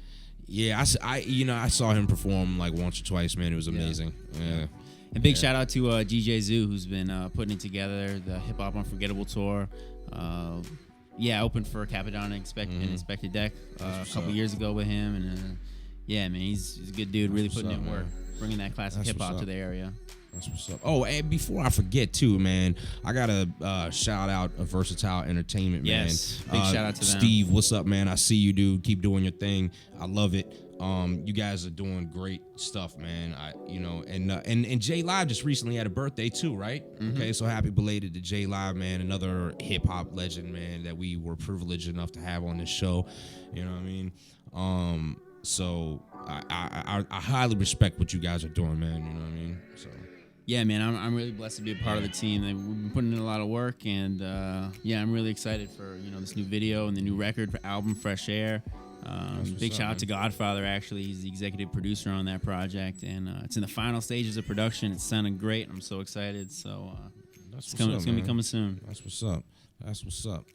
Yeah, I saw him perform like once or twice, man. It was amazing. Yeah. And big shout out to DJ Zoo, who's been putting together the Hip Hop Unforgettable tour. Opened for Capadonna and Inspected Deck a couple years ago with him, and man, he's a good dude. Really putting in work, bringing that classic hip hop to the area. That's what's up. Oh, and before I forget too, man, I gotta shout out a Versatile Entertainment, man. Yes, big shout out to them. Steve, what's up, man? I see you, dude. Keep doing your thing. I love it. You guys are doing great stuff, man. And J Live just recently had a birthday too, right? Mm-hmm. Okay, so happy belated to J Live, man. Another hip hop legend, man, that we were privileged enough to have on this show. You know what I mean? So I highly respect what you guys are doing, man. You know what I mean? So Yeah, man, I'm really blessed to be a part of the team. We've been putting in a lot of work, and yeah, I'm really excited for this new video and the new record album, Fresh Air. Big shout out to Godfather. Actually, he's the executive producer on that project, and it's in the final stages of production. It's sounding great. I'm so excited. So it's gonna be coming soon. That's what's up. That's what's up.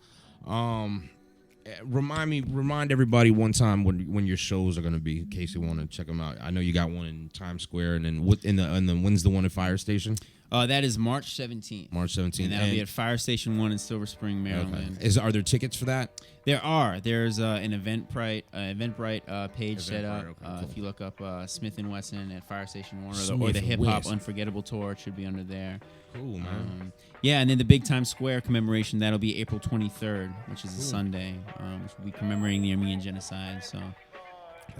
Remind everybody one time when your shows are gonna be, in case you want to check them out. I know you got one in Times Square, and then when's the one at Fire Station? That is March 17th. March 17th, and that'll be at Fire Station 1 in Silver Spring, Maryland. Okay. Are there tickets for that? There are. There's an Eventbrite page set up. Okay, cool. If you look up Smith & Wesson at Fire Station 1 or the Hip Hop Unforgettable Tour, it should be under there. Cool, man. Yeah, and then the big Times Square commemoration, that'll be April 23rd, which is a Sunday. Which will be commemorating the Armenian genocide. So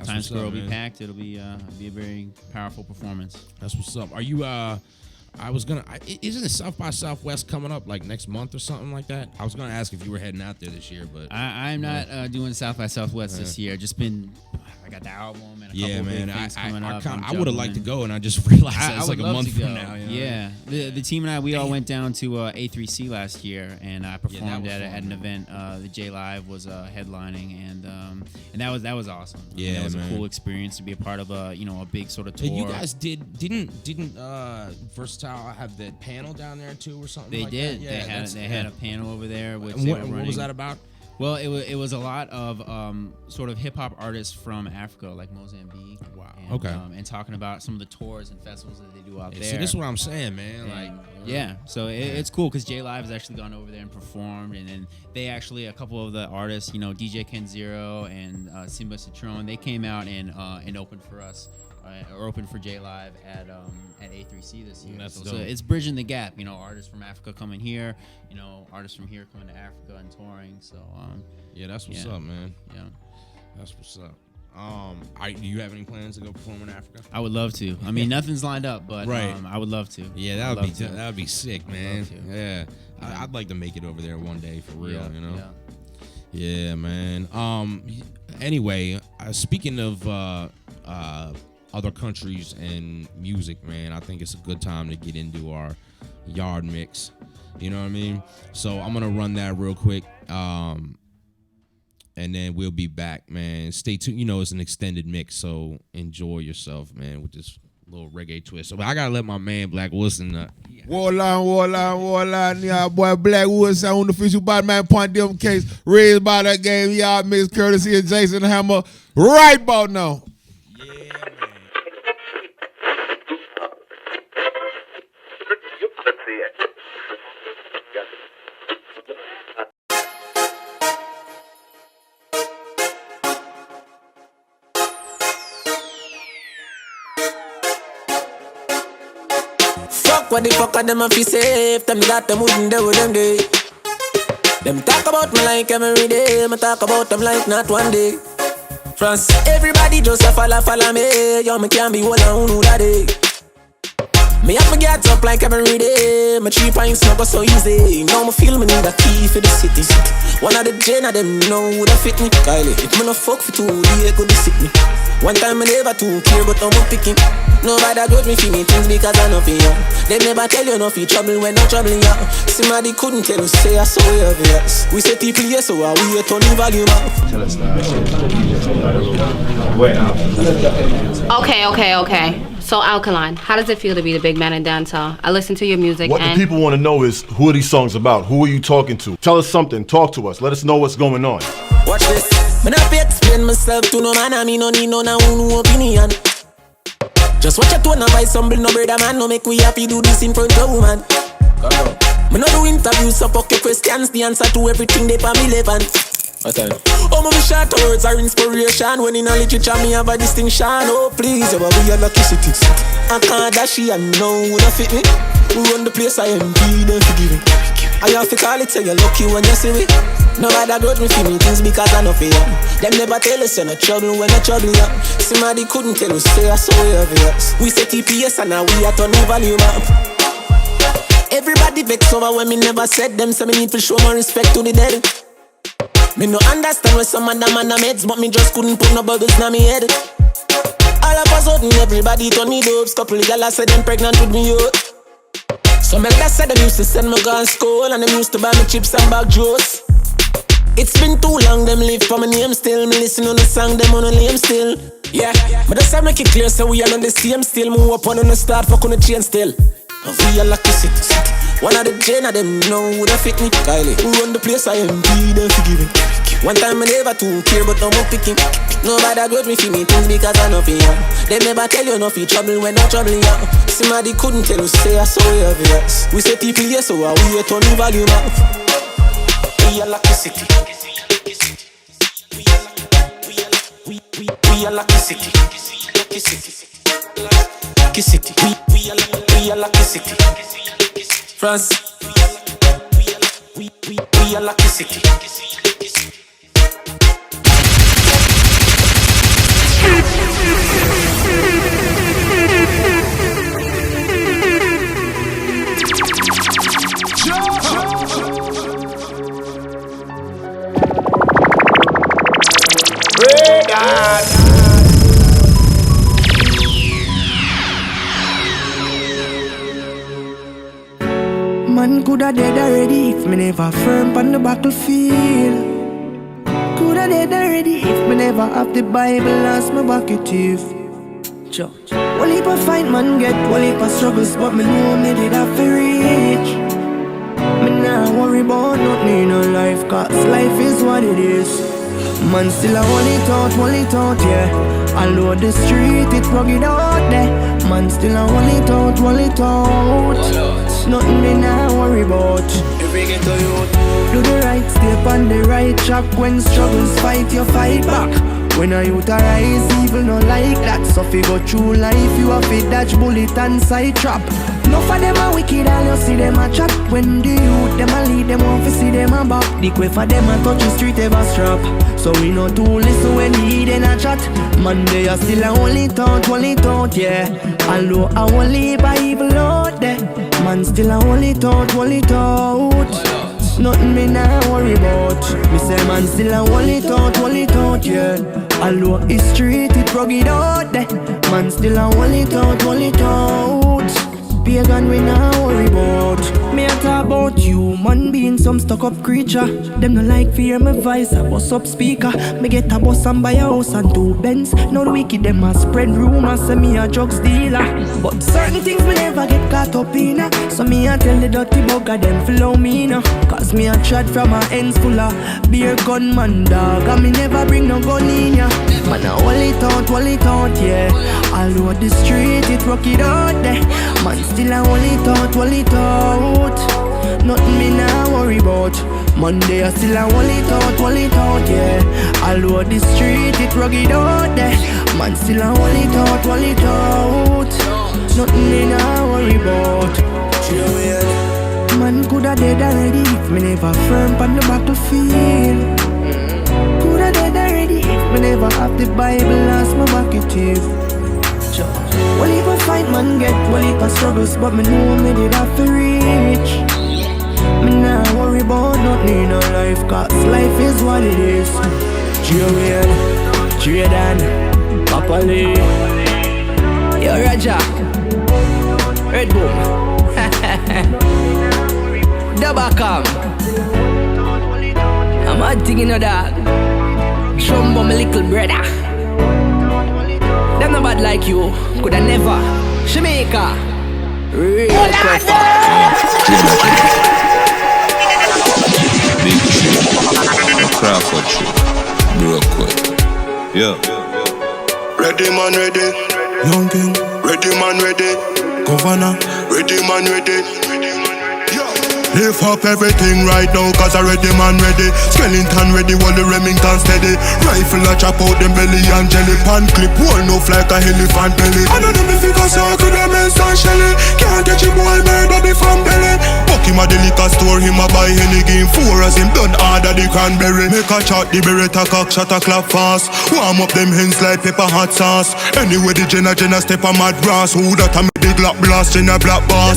Times Square will be packed. It'll be a very powerful performance. That's what's up. Are you isn't it South by Southwest coming up like next month or something like that? I was gonna ask if you were heading out there this year, but I'm not doing South by Southwest this year. Just been, I got the album and a couple of big things coming up. I would have liked to go, and I just realized it's like a month from now. Yeah, the team and we all went down to A3C last year, and I performed at an event. The J Live was headlining, and that was awesome. Yeah, that was man. a cool experience to be a part of a big sort of tour. You guys didn't Versatile have that panel down there too, or something? They like did. That? They had a panel over there. What was that about? Well, it was a lot of sort of hip hop artists from Africa, like Mozambique. Wow. And, okay. And talking about some of the tours and festivals that they do out there. See, this is what I'm saying, man. And, so it's cool because J Live has actually gone over there and performed, and then they actually, a couple of the artists, DJ Ken Zero and Simba Citron, they came out and opened for us. Or open for J Live at A3C this year. So it's bridging the gap. Artists from Africa coming here. Artists from here coming to Africa and touring. So yeah, that's what's up, man. Yeah, that's what's up. Do you have any plans to go perform in Africa? I would love to. I mean, nothing's lined up, but right. I would love to. Yeah, that would be sick, man. Yeah, I'd like to make it over there one day for real. Yeah, man. Anyway, speaking of other countries and music, man, I think it's a good time to get into our yard mix. You know what I mean? So I'm gonna run that real quick, and then we'll be back, man. Stay tuned. It's an extended mix, so enjoy yourself, man, with this little reggae twist. So I gotta let my man Black Wilson. Warline, yeah, boy, Black Wilson on the official bad man point them case raised by that game. Yard mix courtesy of Jason Hammer. Right about now. What the fuck are them a fi safe? Tell me that them wouldn't do with them day. Them talk about me like every day. Me talk about them like not one day. France, everybody just a follow me. Yo, me can't be one on who that day. Me have me get up like every day. My 3 pints not go so easy. Now me feel me need a key for the city. One of the gen of them know who that fit me. Kylie, if me no fuck for 2 days, could sick me. One time me never too care, but I'm picking. Nobody got me for me things because I know for you. They never tell you no for trouble when no trouble you. Somebody couldn't tell you, say I saw you obvious. We say people here, so I we turn the volume up. Tell us now. Okay. So Alkaline, how does it feel to be the big man in dancehall? I listen to your music. What the people want to know is, who are these songs about? Who are you talking to? Tell us something. Talk to us. Let us know what's going on. Watch this. Me not fi explain myself to no man, and me no need no opinion. Just watch your tone and voice, humble no brother man. No make we happy do this in front of woman. Me no do interviews, so fuck your questions. The answer to everything they for me relevant. Oh, my short words are inspiration. When in a literature, me have a distinction. Oh, please, we are lucky city. I can't dash it, I know who not fit me. We run the place, I am be them forgive me. I have to call it, say you're lucky when you see me. Nobody got me for me things because I know for you. Them never tell us you're no trouble when I trouble you. Somebody couldn't tell us, say I saw you obvious. We say TPS and now we are turning volume up. Everybody vex over when me never said them, so me need to show more respect to the dead. Me no understand why some of them man meds, but me just couldn't put no bubbles in me head. All of a sudden everybody turn me dopes. Couple of gals said them pregnant with me, yo. Some elders said them used to send me gone school, and them used to buy me chips and bag juice. It's been too long, them live for my name still. Me listen on the song, them on the name still. Yeah, but that's how make it clear, so we are on the same still. Move up on the start, fuck on the chain still. We are lucky city. One of the chain of them know who da fit me. Kylie, who run the place, I am be them forgiving. One time I never too care, but no more picking. Nobody grudge me for me things because I know for you. They never tell you nothing trouble when no trouble you. Somebody couldn't tell you, say I saw you obvious. We say people here, so I we turn the volume up. We are lucky city. We are lucky city. Lucky city. Lucky city. We are lucky city. France. We are lucky city. Man coulda dead already if me never firm on the battlefield. Coulda dead already if me never have the Bible as my bucket teeth. One heap of fight man get, one heap of struggles, but me know me did have to reach. Me nah worry about nothing in no life, cause life is what it is. Man still a hold it out, yeah. Although the street it rugged out there, man still a hold it out. Nothing me nah worry about. If we get to youth, do the right step on the right track. When struggles fight, you fight back. When a youth arise, evil no like that. So if you go through life, you have to dodge bullet and side trap. Enough of them are wicked and you see them a chat. When the youth them a lead, them want to see them a back. The quick for them a touch the street ever strap. So we know to listen when the hidden a chat. Man they are still a only thought, yeah. Although I won't leave by evil out there, man still a only thought. Nothing me nah worry about. Me say man still a only thought, yeah. Although it's street it rugged out there, man still a only thought. Pagan we nah worry about. Me a talk about human being, some stuck up creature. Them no like fear my voice, I bust up speaker. Me get a bus and buy a house and 2 Benz. Now the wicked them a spread rumors, say me a drugs dealer. But certain things me never get caught up in. So me a tell the dirty bugger them follow me now. Cause me a trad from a ends full of beer gun man dog, and me never bring no gun in ya. Man a hold it out, yeah. Although the street it rugged out there, man still a hold it out. Nothing me nah worry about. Monday I still a hold it out, yeah. Although the street it rugged out there, man still a hold it out. Nothing me nah worry about. Man coulda dead already if me never firm on the battlefield. Coulda dead already if me never have the Bible as my bucket teeth. One heap of fight man get, one heap of struggles, but me know me did have to reach. Me nah worry about nothing in no life, cause life is what it is. Joel, Jaden, Papa Lee, Yo Raja, Red Boom, Dabacam, I'm a thing in a dog. Trumbo my little brother. Them no bad like you, coulda never. Jamaica, real prefer. Big tree, Crawford tree, Brooklyn. Yeah. Ready man ready, Young King. ready man ready, Governor. ready man ready. Lift up everything right now, cause I ready man ready. Skeleton ready, while the Remington steady. Rifle a chop out them belly and jelly. Pan clip, wall no like a elephant belly. I know them if you go circle them and stand shelly. Can't catch him boy murder the from belly. Buck him at the liquor store, him a buy any game 4 as him done order the cranberry. Make a shot, the beretta cock shot a clap fast. Warm up them hands like pepper hot sauce. Anyway the Jenna step a mad brass. Who that a me the Glock blast in a black boss.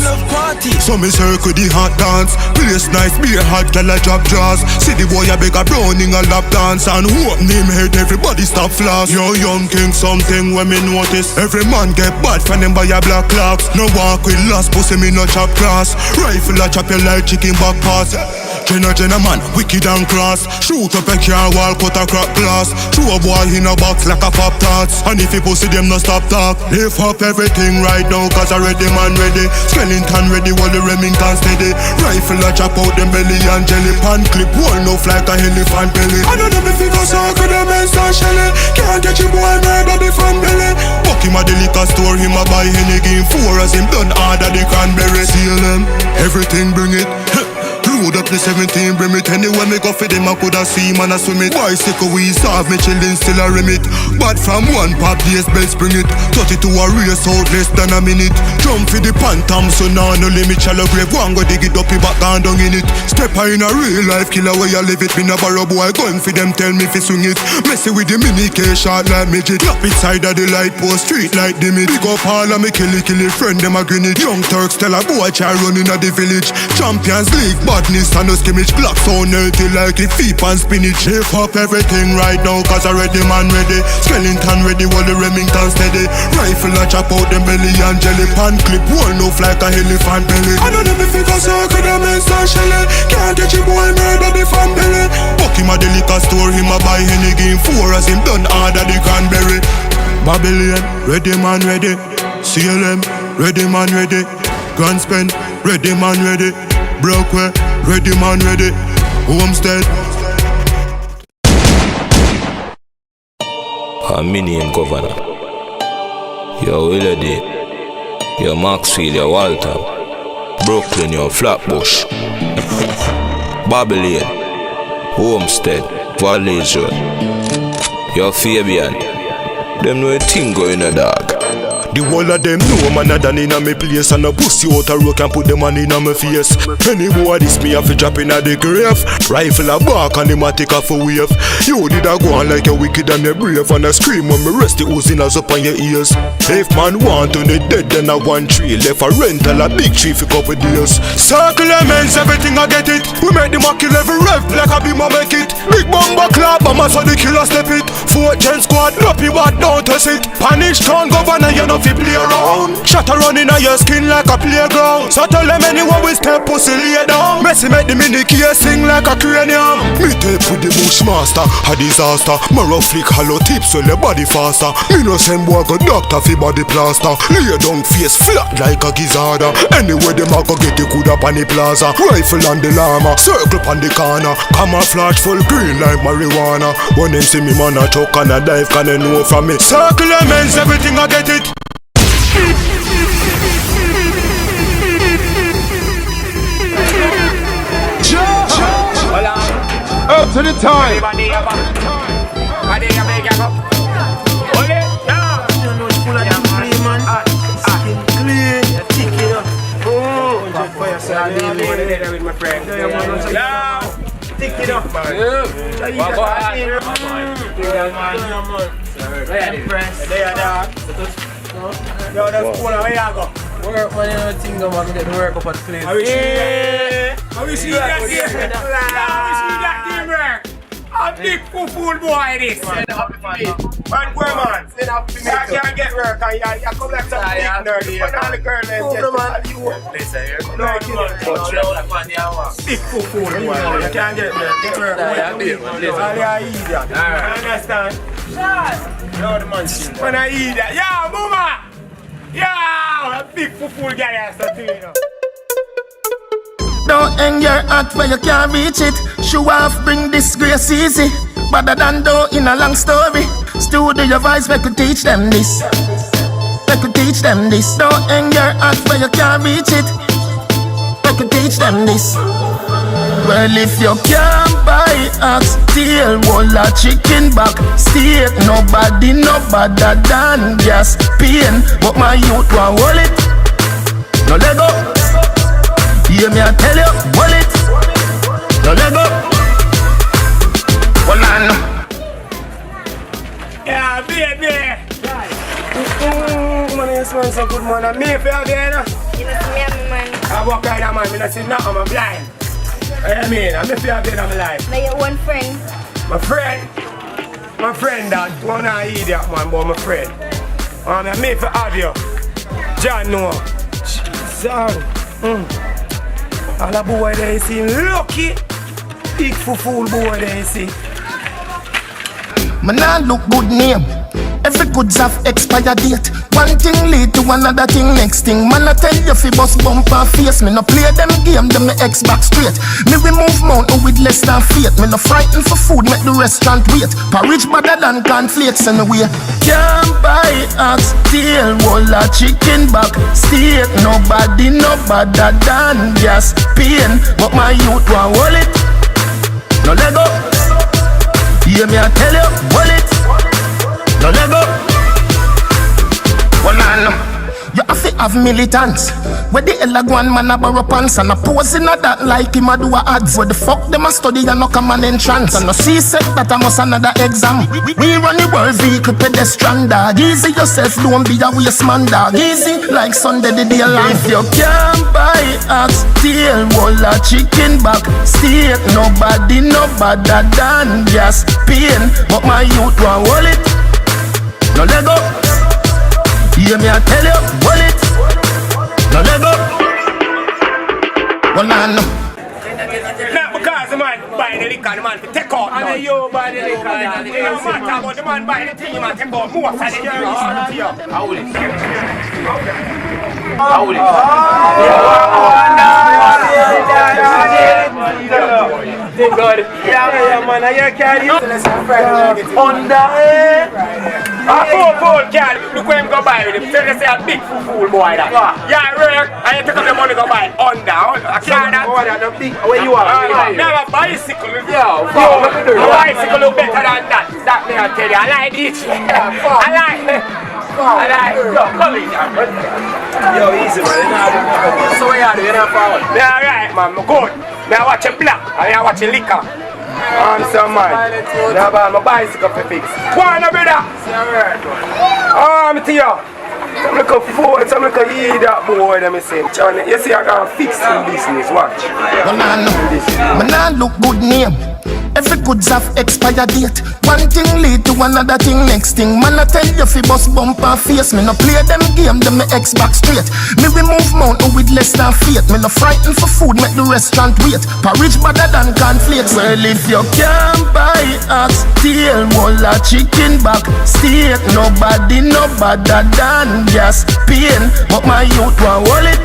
So me circle the hot dance. Place nice, be a hot girl a drop jaws. See the boy a beg a browning a lap dance. And open him head, everybody stop floss. Yo young king, something when me notice. Every man get bad from them by a black clocks. No walk with lost pussy, me no chop grass. Rifle a chop you like chicken back pass. Jenna man, wicked and cross. Shoot up a car wall, cut a crack glass. Throw a boy in a box like a pop tarts. And if you pussy them no stop talk. Lift up everything right now, cause I ready man ready. Skeleton ready, while the Remington steady. Rifle a chop out them belly and jelly. Pan clip, wall off like a elephant belly. I know them if you go circle them and start shelly. Can't get you boy murder the fan belly. Buck him at the liquor store, him a buy any game 4 as him done order the cranberry. Seal them, everything bring it. Load up the 17, bring it. Anywhere me go for them, I coulda see man a swim it. Bicycle we starve, me chillin' still a rim it. But from one pop, yes, best bring it. 32 a race out less than a minute. Jump for the pantam, so now no limit. Shallow grave, one go dig it up, he back down down in it. Step in a real life killer where you live it. Been a barrow boy, going for them, tell me if you swing it. Messy with the mini K shot like midget. Drop it side of the light post, street like dimmy. Big up all of me killy friend, them a grin it. Young Turks tell a boy try running at the village. Champions League, badness and no skimmage. Black so nerdy like it feet and spinach. Lift up everything right now, cause I ready man ready. Skeleton ready, while the Remington steady. Rifle a chop out them belly and jelly. Pan clip, wall off like a elephant belly. I know them if you go circle them and start shelly. Can't get you boy murder the fan belly. Buck him at the liquor store, him a buy any game 4 as him done order the cranberry. Babylon, ready man ready. CLM, ready man ready. Grand spend, ready man ready. Brookway, ready man ready. Homestead. Me name Governor. Yo Willady. Yo Maxfield, yo Walter. Brooklyn, yo Flatbush. Babylon. Homestead. Valley's Road. Yo Fabian. Them know a thing going a dog. The whole of them know man a done inna me place. And a pussy out a rock and put them on inna me face. Any boy this me have to drop inna the grave. Rifle a bark and him a take off a wave. You did a go on like you wicked and you brave. And a scream when me rest the oozing up on your ears. If man want to the dead then a one tree. Left a rental a big tree for couple days. Circle lemons, everything I get it. We make the kill every rev like a beam a make it. Big bomber clap, mama so the killer step it. 4 gen squad, lucky what don't test it. Punish town governor, you know fi play around. Shot a run inna your skin like a playground. So tell them anyone we step pussy lay down. Messi make the mini key sing like a cranium. Me tape with the bushmaster, a disaster. Marrow flick hollow tips when the body faster. Me no send boy go doctor fi body plaster. Lay down face flat like a gizzarda. Anyway them a go get the good up on the plaza. Rifle on the llama, circle on the corner. Camouflage full green like marijuana. When them see me man a choke and a dive, can they know from me? Circle lemons, everything I get it. Up to the time. Yo, that's cool. Where you go? Work, man. You know, thing man. Get the work up at the place. I wish you that game. I wish you that game work. A big fool boy this. Man, where man? You can't get work and you come like some big nerd. You put all the girls and big fool boy. You can't get work. All you idiot. Understand? No, the man shit. When I eat that. Yo, mama! Yo! A big fool guy has to do, you know. Don't hang your hat where you can't reach it. Show off, bring disgrace easy. Better than though in a long story. Studio voice, we could teach them this. We could teach them this. Don't hang your hat where you can't reach it. We could teach them this. Well, if you can't buy ox tail, wall a chicken back steak. Nobody no better than gas pain. But my youth want hold it. No let go. Hear me I tell you, hold it. No let go. Hold on. Yeah, baby. Man, man, so good man. And me for you again. You know, see me and my man. I walk right now, man. Me not see nothing, I'm blind. What you mean? I'm for you again, I'm alive. Now your one friend. My friend? My friend, that one I idiot, man, but my friend. I'm me for have you. John Noah. Son. All the boy there, you see, lucky. Big fool boy there, you see. Man, I look good name. Every goods have expired date. One thing lead to another thing, next thing. Man, I tell you fi bust bump and face. Me no play them game, them me X back straight. Me remove mountain with less than faith. Me no frightened for food, make the restaurant wait. Porridge better than cornflakes anyway. Can't buy ox tail, wall a chicken back steak. Nobody no better than gas pain. But my youth want hold it. No let go. Hear me I tell you, hold it. No let go. Well, you have to have militants. Where the hell a go on man a borrow pants and a pose in a that like him a do a ads. Where the fuck them a study and no come an entrance. And no see set that I must another exam. We run the world vehicle pedestrian dog. Easy yourself, don't be a waste man dog. Easy like Sunday the day long. If you can't buy ox tail, wall a chicken back steak. Nobody no better than gas pain. But my youth want hold it. No let go. Hear me I tell you, hold it. No let go. Well, I know. Not because the man buy the liquor, the man to take out. And then you buy the liquor. It don't matter about the man buy the thing, you man take out more of the thing. How will it? How will it? Thank God. Yeah, man, I can't use it. Under a fool, girl. Look where him go buy with him. Tell you say a big fool boy that. Yeah, work. I take up the money go buy under. I can't that. Where you are? Now a bicycle. Yeah, a bicycle look better than that. That me I tell you. I like it. I like it. I like it. Yo, come in here. Yo, easy man. So what you do? You're not forward. Yeah, right man. Good. Me I watch a black. I watch a liquor. I'm so man. Now buy my bicycle for fix. Go on, brother. I'm to you. I'm like a fool. I'm like a hear that boy. Let me say. You see, I got fix in business. Watch. Man, I look good name. Every goods have expired date. One thing lead to another thing, next thing. Man, I tell you fi bust bump and face. Me no play them game, them me X back straight. Me remove mountain with less than faith. Me no frightened for food, make the restaurant wait. Porridge better than cornflakes. Well, if you can't buy ox tail, wall a chicken back steak. Nobody no better than gas pain. But my youth want hold it.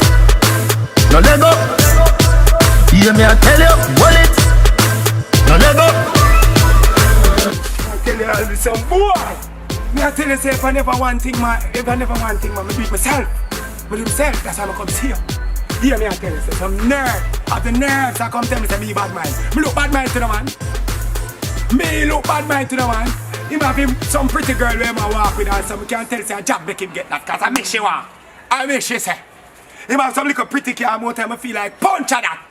No let go. Hear me I tell you, hold it. No let go. I tell you all this some boy. Me I tell you say if I never want thing man, me beat myself. But himself, that's how I come here. Hear me I tell you say some nerd of the nerves I come tell me say me bad mind. Me look bad mind to the man. Me look bad mind to the man. Him have him some pretty girl where I walk with her, so me can't tell say a job make him get that cause I make she want. I make she say. Him have some little pretty car more time I feel like punch at that.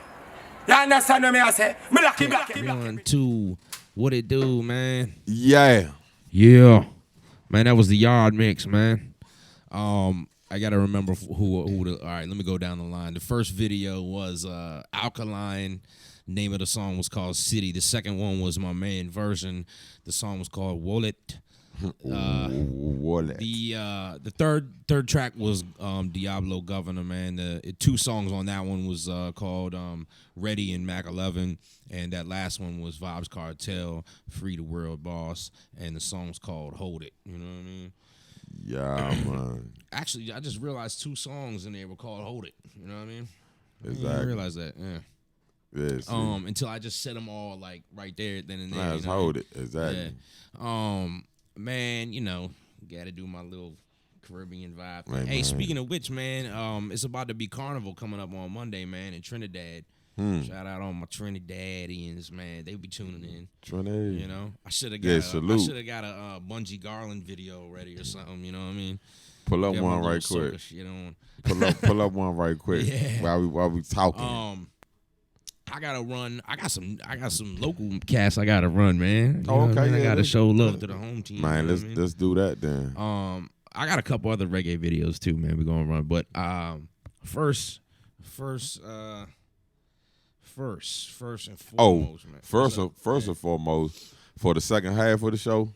You understand what I say? Me lucky. 1, 2, what it do, man? Yeah. Yeah. Man, that was the yard mix, man. I gotta remember who the, all right, let me go down the line. The first video was Alkaline. Name of the song was called City. The second one was my main version. The song was called Wallet. Wallet. The third track was Diablo Governor, man. The 2 songs on that one was called Ready and Mac 11, and that last one was Vibes Cartel, Free the World Boss, and the song was called Hold It. You know what I mean? Yeah, man. Actually, I just realized 2 songs in there were called Hold It. You know what I mean? Exactly. I didn't realize that. Yeah. Yes. Until I just said them all like right there, then and there. Let's hold it. Exactly. Yeah. Man, you know, gotta do my little Caribbean vibe thing. Right, hey, man. speaking of which, man, it's about to be Carnival coming up on Monday, man, in Trinidad. Shout out on my Trinidadians, man. They be tuning in. Trinidad. You know, I should have got a Bungie Garland video ready or something. You know what I mean? Pull up Get one my right little quick. circus shit on. Pull up one right quick. Yeah. While we talking. I gotta run. I got some local cast I gotta run, man. You know Oh, what I okay. mean? Yeah, I gotta show love to the home team. Man, you know what I mean? let's do that then. I got a couple other reggae videos too, man. We're gonna run, but first and foremost, man. First and foremost, for the second half of the show,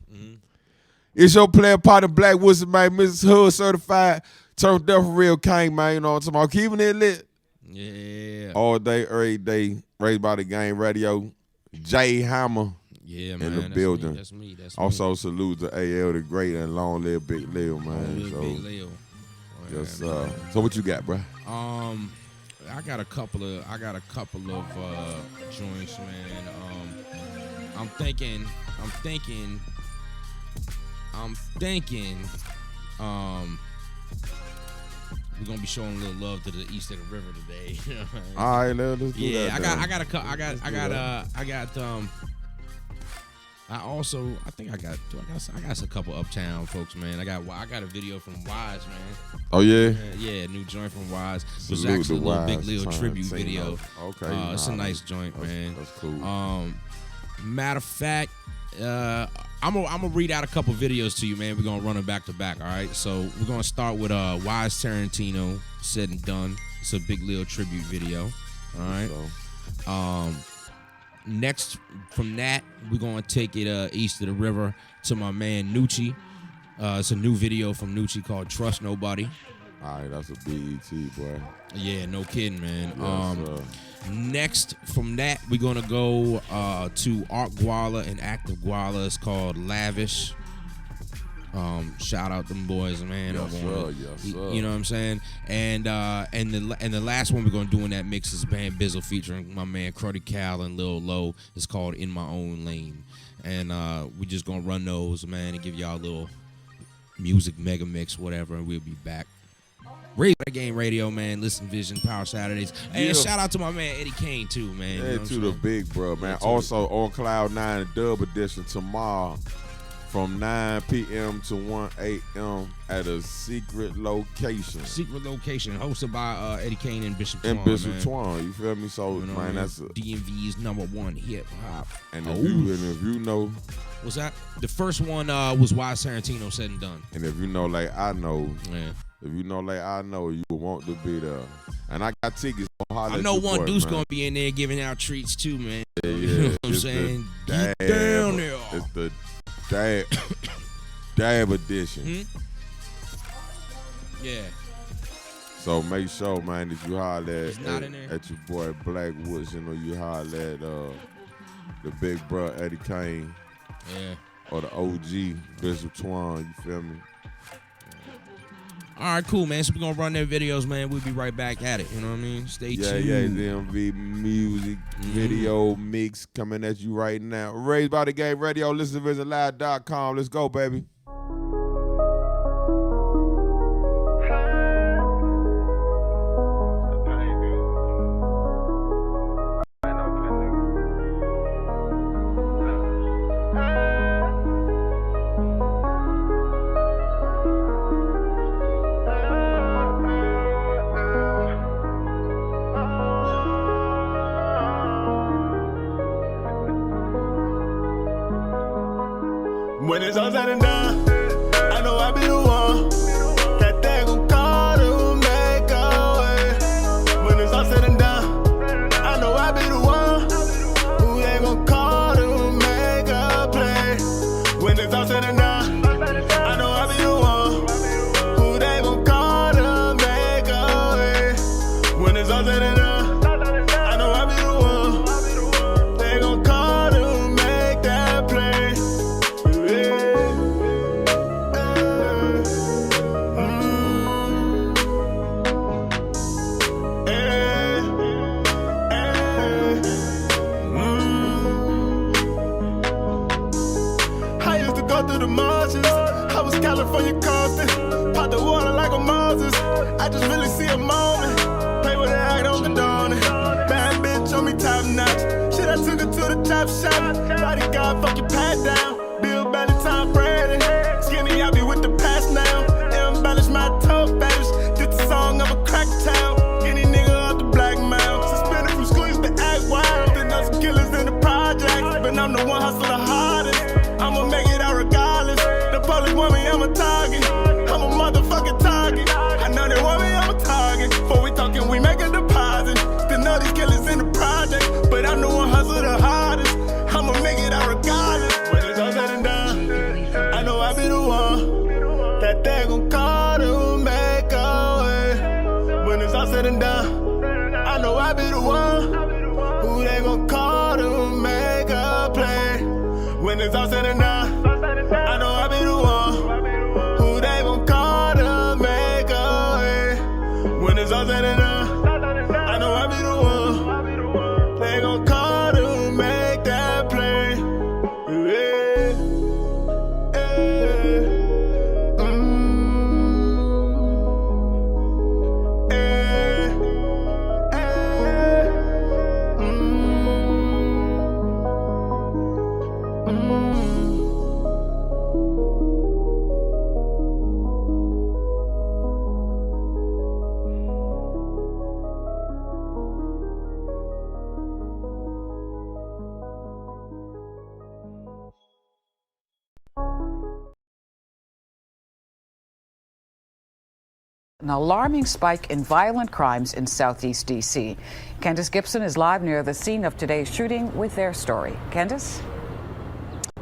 it's your player partner, Black Woods, man, Mrs. Hood certified, turned up for real king, man. You know what I'm talking about? Keeping it lit. Yeah. All day, every day, Raised by the Game Radio. Jay Hammer. Yeah, man. In the building. That's me. Also salute to AL the Great and long live Big Lil, man. Big Lil. Yes, so what you got, bro? I got a couple of joints, man. I'm thinking we're gonna be showing a little love to the east of the river today. All right, let's do that. Yeah, then. I got a couple uptown folks, man. I got a video from Wise, man. Oh yeah? Yeah, new joint from Wise. It was Salute actually a to little Wise, Big Lil trying tribute to video. Okay. It's a nice joint, man. That's cool. Matter of fact, I'm gonna read out a couple videos to you, man. We're gonna run them back to back. All right. So we're gonna start with Wise Tarantino, Said and Done. It's a Big Lil tribute video. All right. Next from that, we're gonna take it east of the river to my man Nucci. It's a new video from Nucci called Trust Nobody. All right, that's a BET, boy. Yeah, no kidding, man. Yes, Next from that, we're gonna go to Art Guala and Active Guala. It's called Lavish. Shout out them boys, man. Yes, sir. You know what I'm saying? And the last one we're gonna do in that mix is Band Bizzle featuring my man Cruddy Cal and Lil Low. It's called In My Own Lane. And we just gonna run those, man, and give y'all a little music mega mix, whatever, and we'll be back. Raised by the Game Radio, man. Listen Vision, Power Saturdays. And shout out to my man Eddie Kane, too, man. Yeah, you know to the big bro, man. Also, on Cloud 9 Dub Edition tomorrow from 9 p.m. to 1 a.m. at a secret location. Secret location, hosted by Eddie Kane and Bishop Twan. And Bishop man. Twan, you feel me? So, You know, man, that's DMV's #1 hip hop. And if you know, what's that? The first one was Wise Tarantino, Said and Done. And if you know, like I know, yeah. If you know, like I know, you will want to be there. And I got tickets. I know one dude's gonna be in there giving out treats too, man. Yeah, You know what I'm saying? Get down there. It's the dab edition. Yeah. So make sure, man, that you holler at your boy Black Woods. You know, you holler at the big bro Eddie Kane. Yeah. Or the OG Bishop Twan. You feel me? All right, cool, man. So we're going to run their videos, man. We'll be right back at it. You know what I mean? Stay tuned. Yeah, DMV music video mix coming at you right now. Raised by the Game Radio. Listen to VisitLive.com. Let's go, baby. When it's all said and done, I know I'll be the one that they gon' call to make a way. When it's all said and done, I know I'll be the one who they gon' call to make a play. When it's all said and done, I know I'll be the one who they gon' call to make a way. When it's all said and done, I know I'll be the one they gon' call to make that play. I used to go through the motions. I was California coasting. Pop the water like a Moses. I just really see a moment. Play with it, I don't condone it. Bad bitch on me top notch. Shit, I took her to the top shop. Bodyguard, fuck your pat down. Bill Belly, Tom Brady. Skinny, I be with the past now. Embellish my toe fetish. Did the song of a crack town. Any nigga off the black mouth. Suspended from school, used to act wild. Then there's some killers in the projects. But I'm the one hustling the hardest. I'ma make it out regardless. The police want me, I'm a target. I'm a I be the one who they gon' call to make a play. When it's all said and done, I know I be the one who they gon' call to make a way. When it's all said and done, I know I be the one they gon' call to make that play. Yeah. Yeah. An alarming spike in violent crimes in Southeast D.C. Candace Gibson is live near the scene of today's shooting with their story. Candace?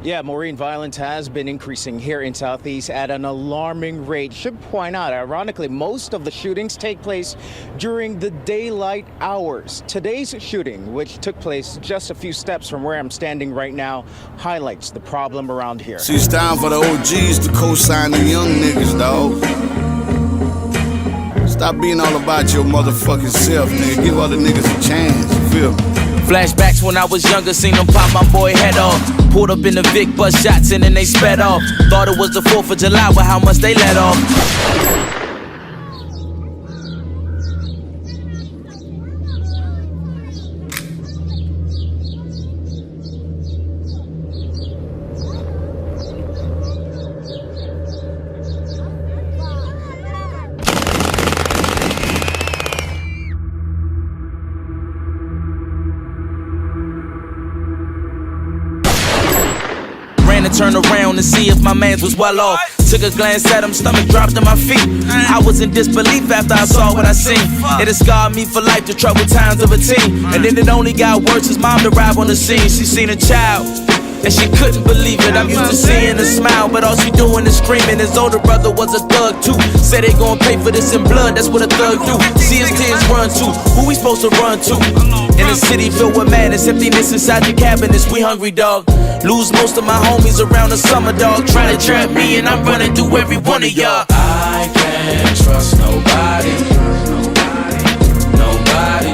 Yeah, Maureen, violence has been increasing here in Southeast at an alarming rate. Should point out, ironically, most of the shootings take place during the daylight hours. Today's shooting, which took place just a few steps from where I'm standing right now, highlights the problem around here. See, it's time for the OGs to co-sign the young niggas, dawg. Stop being all about your motherfucking self, nigga. Give other niggas a chance, you feel me? Flashbacks when I was younger, seen them pop my boy head off. Pulled up in the Vic, bust shots and then they sped off. Thought it was the 4th of July with how much they let off. Turn around and see if my mans was well off. Took a glance at him, stomach dropped to my feet. I was in disbelief after I saw what I seen. It has scarred me for life, the troubled times of a teen. And then it only got worse, his mom arrived on the scene. She seen a child and she couldn't believe it. I'm used to seeing her smile, but all she doing is screaming. His older brother was a thug too. Said they gon' pay for this in blood, that's what a thug do. See his tears run too, who we supposed to run to? In a city filled with madness, emptiness inside your cabinets. We hungry, dog. Lose most of my homies around the summer, dog. Try to trap me and I'm running through every one of y'all. I can't trust nobody. Nobody.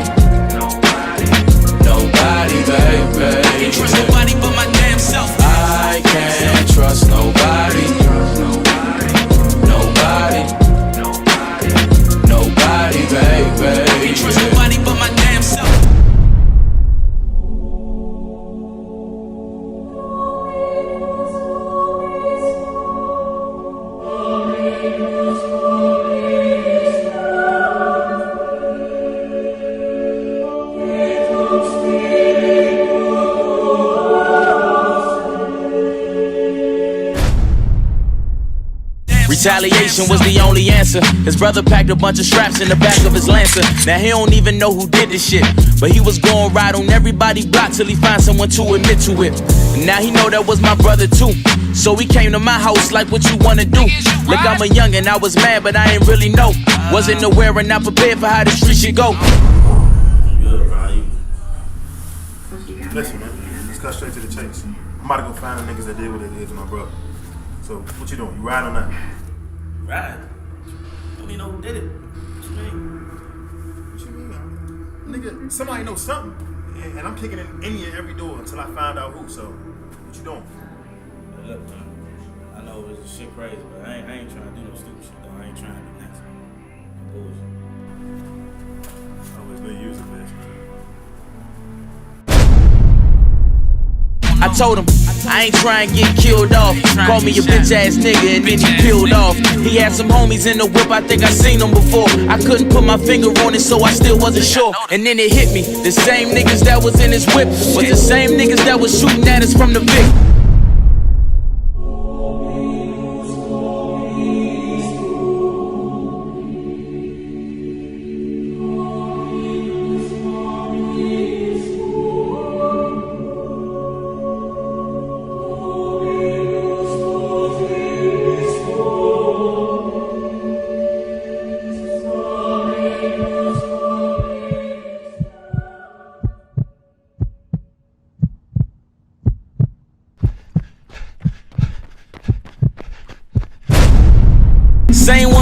Nobody, baby. Can't trust nobody but my damn self. I can't trust nobody. Nobody. Nobody, baby. Can't trust nobody but my damn self. Retaliation was the only answer. His brother packed a bunch of straps in the back of his Lancer. Now he don't even know who did this shit, but he was going right on everybody's block till he find someone to admit to it. And now he know that was my brother too. So he came to my house like, what you wanna do? Look, I'm a youngin', I was mad, but I ain't really know. Wasn't aware and not prepared for how the street should go. Listen, man, let's cut straight to the chase. I'm about to go find the niggas that did what they did to my brother. So, what you doing? You ride on that? Ride? Don't even know who did it. What you mean? What you mean? Nigga, somebody knows something. And I'm kicking in any and every door until I find out who. So, what you doing? Look, man, I know it's shit crazy, but I ain't trying to do no stupid shit, though. I ain't trying to do nothing. I always knew you was a bitch, man. I told him, I ain't trying to get killed off. Called me a bitch ass nigga and then he peeled off. He had some homies in the whip, I think I seen them before. I couldn't put my finger on it, so I still wasn't sure. And then it hit me, the same niggas that was in his whip was the same niggas that was shooting at us from the Vic.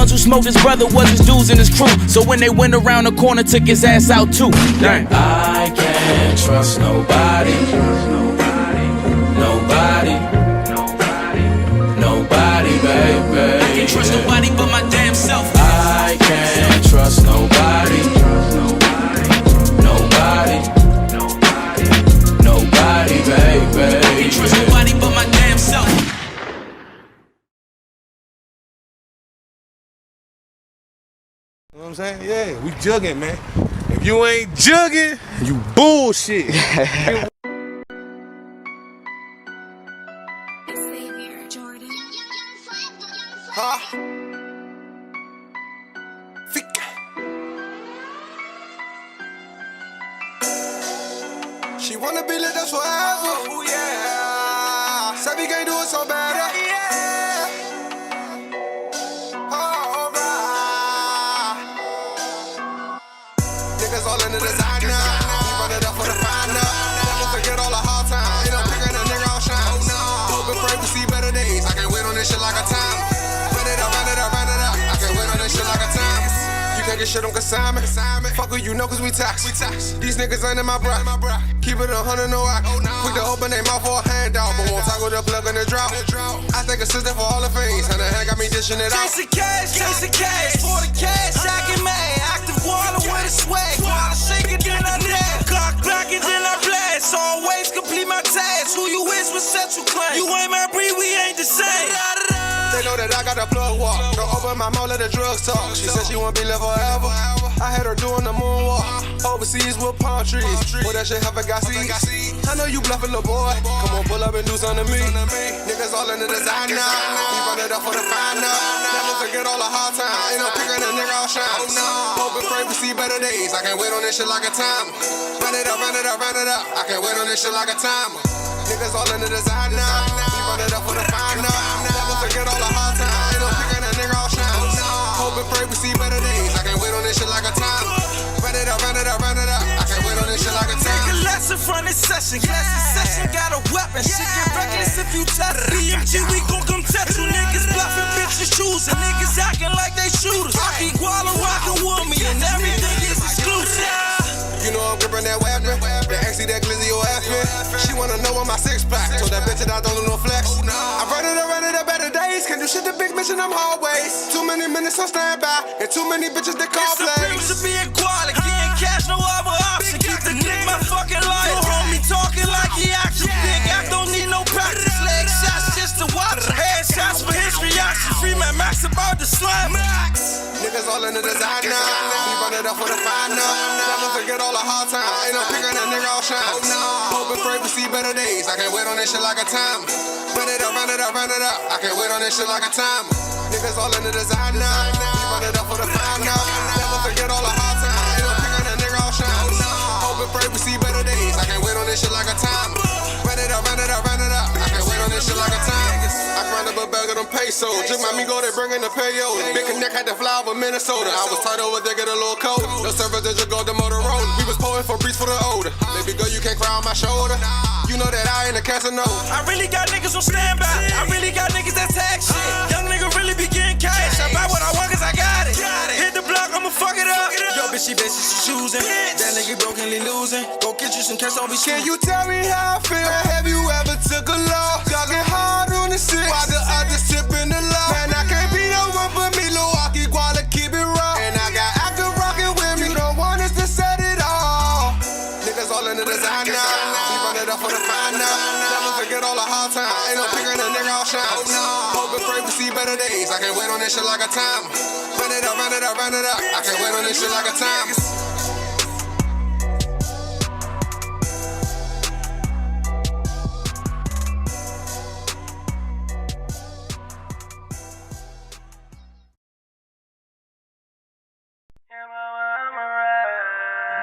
ones who smoked his brother was his dudes and his crew. So when they went around the corner, took his ass out too. Dang. I can't trust nobody. Nobody. Nobody, baby. I can't trust nobody but my damn self. I can't trust nobody. Nobody. Nobody, baby. I can't trust nobody but my damn self. You know what I'm saying? Yeah, we jugging, man. If you ain't jugging, you bullshit. Huh? She wanna be lit up forever. Oh yeah. Said we can't do it so bad. Yeah. Alright. Niggas all in the designer. We run it up for the finder. Never forget all the hard times. Ain't no picking a nigga off shine. Hope and pray we see better days. I can't wait on this shit like a time. Run it up, run it up, run it up. I can't wait on this shit like a time. You can't get shit on consignment. Fuck who you know cause we tax. These niggas ain't in my bra. Keep it 100, no act. Quick to open their mouth for a handout, but won't talk with the plug in the drought. I think assistant for all the things, and the heck got me dishing it out. Chasing cash, for the cash, I get mad. Active water with a swag, water shaking then I dab. Clock back and then I blast. Always complete my task. Who you is with central claim. You ain't my breed, we ain't the same. They know that I got the plug walk. Don't open my mouth, let the drugs talk. She said she won't be left forever. I had her doing the moonwalk. Overseas with palm trees. Boy, that shit have a got seeds. I know you bluffing, little boy. Come on, pull up and do something to me. Niggas all in the designer. We run it up for the finder. Never forget all the hard times. Ain't no picking a nigga off shine. Hope and pray we see better days. I can't wait on this shit like a time. Run it up, run it up, run it up. I can't wait on this shit like a time. Niggas all in the designer. We run it up for the finder. Never forget all the hard times. Ain't no picking a nigga off shine. Hope and pray we see better days. I can't wait on this shit like a time. Run it up, run it up, run it up. I can't wait on this shit like a time. Take a lesson from this session. Classic session got a weapon. Shit get reckless if you test it. BMG, we gon' come test you. Niggas bluffing, bitches choosing. Niggas acting like they shooters. Rocky Guala rockin' with me, and everything is exclusive. You know I'm gripping that weapon. The XC that glizzy your ass in. She wanna know what my six pack. Told that bitch that I don't do no flex. I run it up better days. Can't do shit to big bitch in them hallways. Too many minutes on standby. And too many bitches that call plays. It's a to be equality. Getting cash, no other option. Keep the dick my fucking life. Your homie talking like he action. Big act don't need no practice. Leg shots just to watch. Head shots for his reaction. Free man Max about to slam. Niggas all in the designer. We run it up for the finder. Never forget all the hard times. Ain't no picking a nigga off shine. Hope and pray we see better days. I can't wait on this shit like a time. Run it up, run it up, run it up. I can't wait on this shit like a time. Niggas all in the designer. We run it up for the finder. Never forget all the hard times. Ain't no picking a nigga off shine. Hope and pray we see better days. I can't wait on this shit like a time. Run it up, run it up, run it up. I can't wait on this shit like a time. I grind up a bag of them pesos. Just my amigo, they bringin' the payos. Big Connect had to fly over Minnesota. I was tight over there, get a little cold. No service, they just go to Motorola. We was pulling for breeze for the older. Baby girl, you can't cry on my shoulder. You know that I ain't a Casanova. I really got niggas on standby. I really got niggas that tag shit. Young nigga really be getting cash. I buy what I want cause I got it. Hit the block, I'ma fuck it up. Yo, bitch, she choosing. That nigga brokenly losing. Go get you some cash, don't be Can you tell me how I feel? Have you ever took a loss? Jogging hard on the shit while the others sipping the law. Man, I can't be no one but me. Milwaukee, Guala, keep it raw. And I got active rockin' with me. You don't want us to set it all. Niggas all in the designer. We run it up for the finder. Never forget all the hard times. Ain't no picking a nigga off shine. Hope and pray we see better days. I can't wait on this shit like a time. Run it up, run it up, run it up. I can't wait on this shit like a time.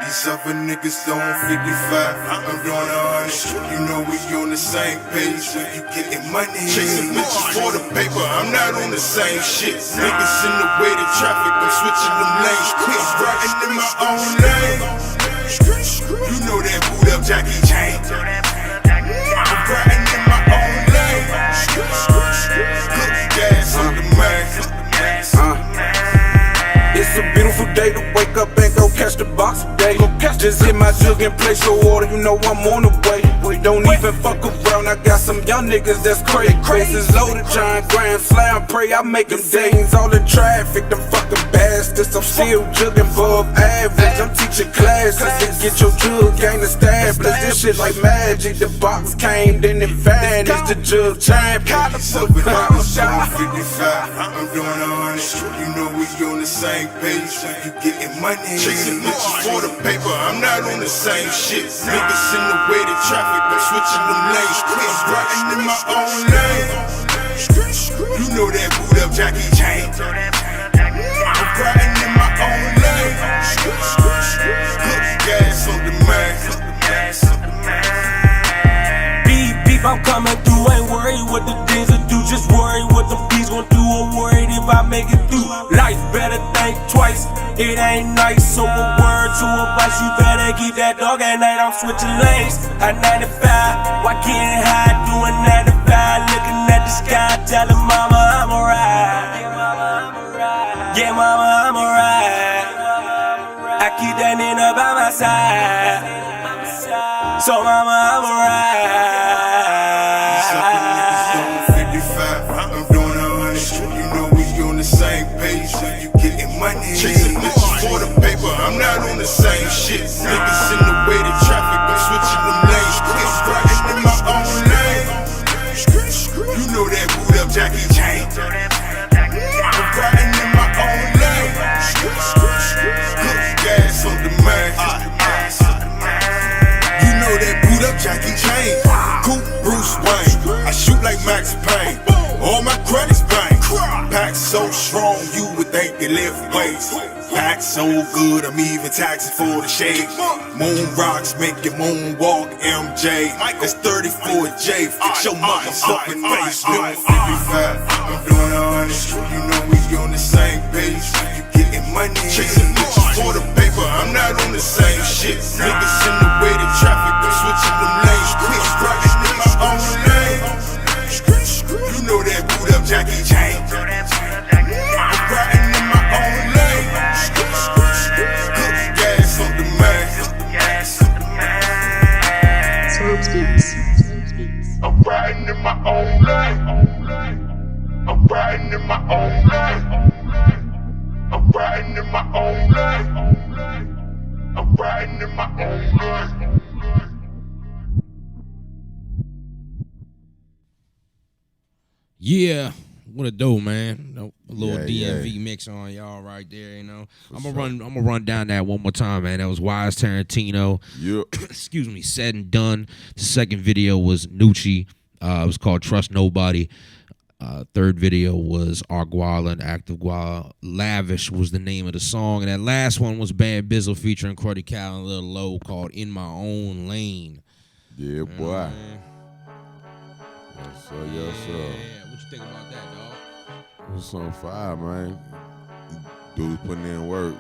These other niggas on 55, I'm doing 100. You know we on the same page when you getting money. Chasing bitches for the paper, I'm not on the same shit. Niggas in the way to traffic, I'm switching them lanes quick. Riding in my own lane. You know that boot up Jackie Chain. I'm riding in my own lane. Good gas on the main. wake up and go catch the box today. Just hit my jug and place your order, you know I'm on the way. Don't even fuck around, I got some young niggas that's crazy. Faces loaded, giant grand slam, pray I make them days. All the traffic, them fucking bastards. I'm still jugging above average. I'm teaching classes to get your jug game established. This shit like magic, the box came, then it vanished. The jug champion. So with I'm 55, I'm doing 100. You know we on the same page. You getting money, chasing bitches for the paper. I'm not on the same shit. Niggas in the way to traffic, I'm switching them lanes. I'm riding in my own lane. You know that boot up Jackie Chain. I'm riding in my own lane. Good gas on the man. Beep, beep, I'm coming through. Ain't worried what the things will do. Just worry what the beats gon' do. I'm worried if I make it through. Life better think twice. It ain't nice. So a word to advice. You better keep that dog at night. I'm switching lanes. At 95. Why getting high? Doing 95. Looking at the sky. Telling mama I'm alright. Yeah, mama, I'm alright. I keep that nigga by my side. So mama, I'm alright. 55, I'm doing 100. You know we on the same page. You getting money, chasing bitches for the paper. I'm not on the same shit. Niggas in the way to traffic, I'm switching them lanes. I'm riding in my own lane. You know that boot up Jackie Chain. I'm riding in my own lane. Good gas on the man. You know that boot up Jackie Chain. Cool Bruce Wayne. I shoot like Max Payne. All my credits bang. Pack so strong, you would think they lift weights. Pack so good, I'm even taxing for the shade. Moon rocks make your moon walk, MJ. That's 34J, fix your motherfucking face. Doing 55, I'm doing 100. You know we on the same page. You getting money, chasing bitches for the paper. I'm not on the same shit. Niggas in the way to traffic, I'm switching them lanes. I'm riding in my own lane. You know that boot up Jackie Chain. I'm riding in my own lane. Good gas on the man. I'm riding in my own lane. I'm riding in my own lane. I'm riding in my own lane. I'm riding in my own lane. Yeah, what a dope, man. A little Yeah, DMV mix on y'all right there, you know. I'm gonna run down that one more time, man. That was Wise Tarantino. Yep. Excuse me, Said and Done. The second video was Nucci. It was called Trust Nobody. Third video was Arguala and Active Guala. Lavish was the name of the song. And that last one was Bad Bizzle featuring Cordy Cal and Lil Low called In My Own Lane. Yeah, boy. Yes, sir, yes, sir. Yeah, what you think about that, dog? It's on fire, man. Dudes putting in work.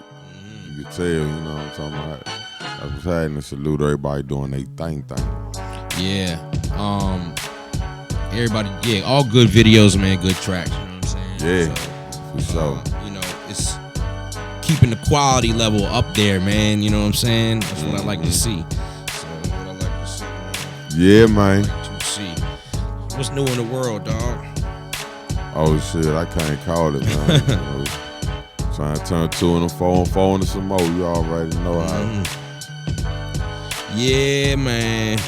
You can tell, you know what I'm talking about. I was having to salute everybody doing their thing. Yeah. Everybody, yeah, all good videos, man, good tracks, you know what I'm saying? Yeah, so, for sure. You know, it's keeping the quality level up there, man, you know what I'm saying? That's what I like to see. So, what I like to see, man. Yeah, man. To see. What's new in the world, dog? Oh, shit, I can't call it, man. You know, trying to turn 2 and 4 and 4 into some more. You already know how. Yeah, man.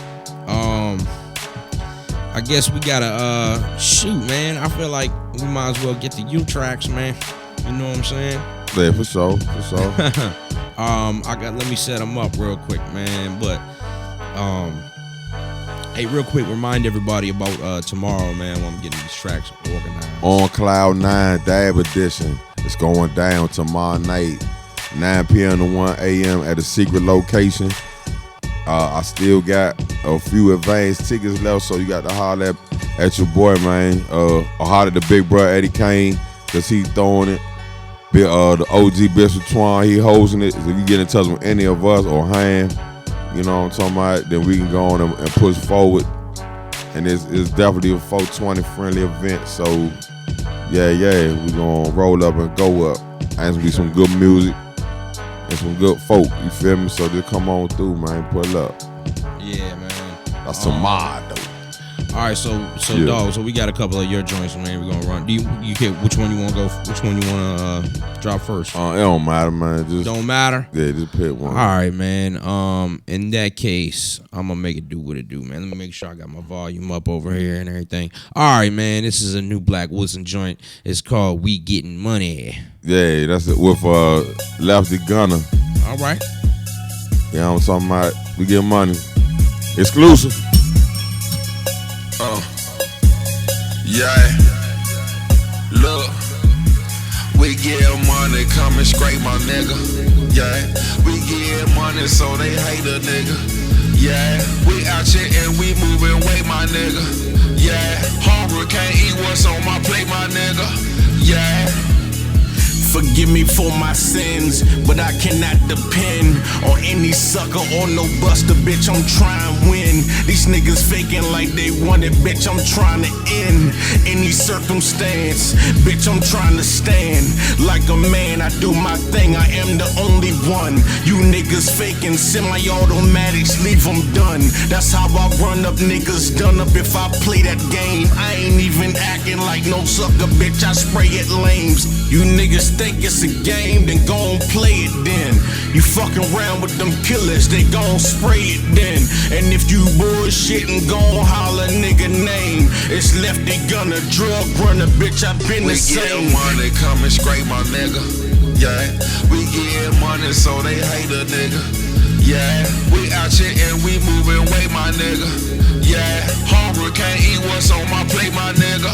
I guess we gotta shoot, man. I feel like we might as well get the U tracks, man. You know what I'm saying? Yeah, for sure, for sure. Let me set them up real quick, man. But hey, real quick, remind everybody about tomorrow, man, when I'm getting these tracks organized. On Cloud 9 Dab Edition. It's going down tomorrow night, 9 p.m. to 1 a.m. at a secret location. I still got a few advanced tickets left, so you got to holler at your boy, man. Or holler at the big brother Eddie Kane, because he throwing it. The OG Bishop Twan, he hosting it. If you get in touch with any of us or Ham, you know what I'm talking about, then we can go on and push forward. And it's definitely a 420 friendly event, so yeah, we gonna roll up and go up. And it's gonna be some good music. and some good folk. You feel me? So just come on through, man. Pull up. Yeah, man. That's some mod though. All right, so Yeah. dog. So we got a couple of your joints, man. We're gonna run. Do you care which one you want to go? Which one you want to drop first? It don't matter, man. Just don't matter. Yeah, just pick one. All right, man. In that case, I'm gonna make it do what it do, man. Let me make sure I got my volume up over here and everything. All right, man. This is a new Black Wilson joint. It's called "We Getting Money." Yeah, that's it with Lefty Gunner. All right. Yeah, I'm talking about. We get money. Exclusive. Yeah, look, we get money, come and scrape my nigga. Yeah, we get money, so they hate a nigga. Yeah, we out here and we moving weight, my nigga. Yeah, hungry, can't eat what's on my plate, my nigga. Yeah. Forgive me for my sins, but I cannot depend on any sucker or no buster, bitch. I'm trying to win. These niggas faking like they want it, bitch. I'm trying to end any circumstance, bitch. I'm trying to stand like a man. I do my thing. I am the only one. You niggas faking semi-automatics, leave them done. That's how I run up niggas done up if I play that game. I ain't even acting like no sucker, bitch. I spray at lames. You niggas think it's a game, then gon' play it then. You fucking around with them killers, they gon' spray it then. And if you bullshittin', gon' holler nigga name. It's Lefty Gunner, drug runner, bitch, I been the same. We get money, come and scrape my nigga. Yeah, we get money, so they hate a nigga. Yeah, we out here and we moving weight, my nigga. Yeah, hungry, can't eat what's on my plate, my nigga.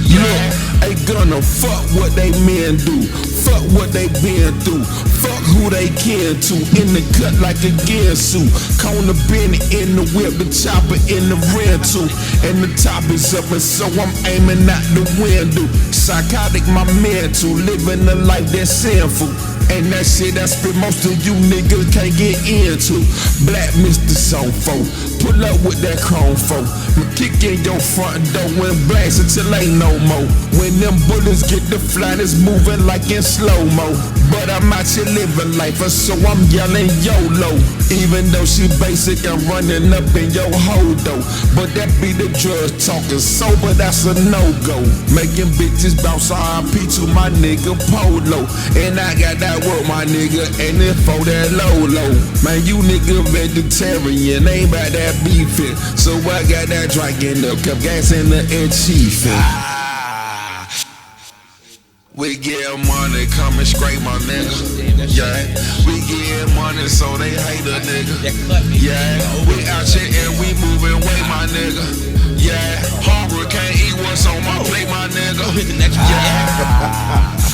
Yeah, ain't gonna fuck what they men do. Fuck what they been through. Fuck who they kin to. In the cut like a Ginsu. Corner bin in the whip, the chopper in the rental. And the top is up, and so I'm aiming out the window. Psychotic, my mental, living a life that's sinful. And that shit I spit most of you niggas can't get into. Black Mr. Sofo, pull up with that chrome folk. Kick in your front door and blast until ain't no more. When them bullets get the flat, it's moving like in slow-mo. But I'm out here living life, so I'm yelling YOLO. Even though she basic, I'm running up in your hodo. But that be the drugs talking sober, that's a no-go. Making bitches bounce RIP to my nigga Polo. And I got that work, my nigga, and then for that low. Man, you nigga vegetarian, ain't about that beefing. So I got that drinking up, kept gas in the and chiefin'. We get money, come and scrape my nigga. Yeah, we get money, so they hate a nigga. Yeah, we out here and we moving weight, my nigga. Yeah, hungry, can't eat what's on my plate, my nigga.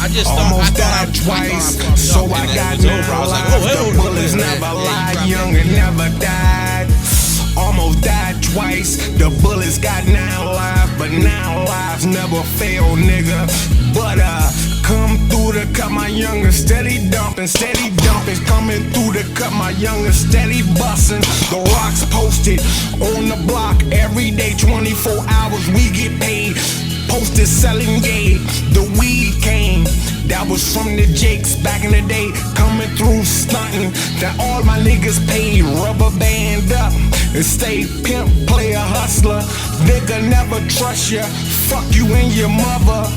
I just almost died twice, so I got no life. The bullets never lied, young and never died. Almost died twice, the bullets got 9 lives, but 9 lives never fail, nigga. But come through to cut my younger, steady dumping, coming through to cut my younger, steady busting. The rocks posted on the block every day, 24 hours we get paid. Posted selling gay, the weed came. That was from the Jakes back in the day, coming through stunting. That all my niggas paid, rubber band up and stay pimp, player, hustler. Nigga never trust ya, fuck you and your mother.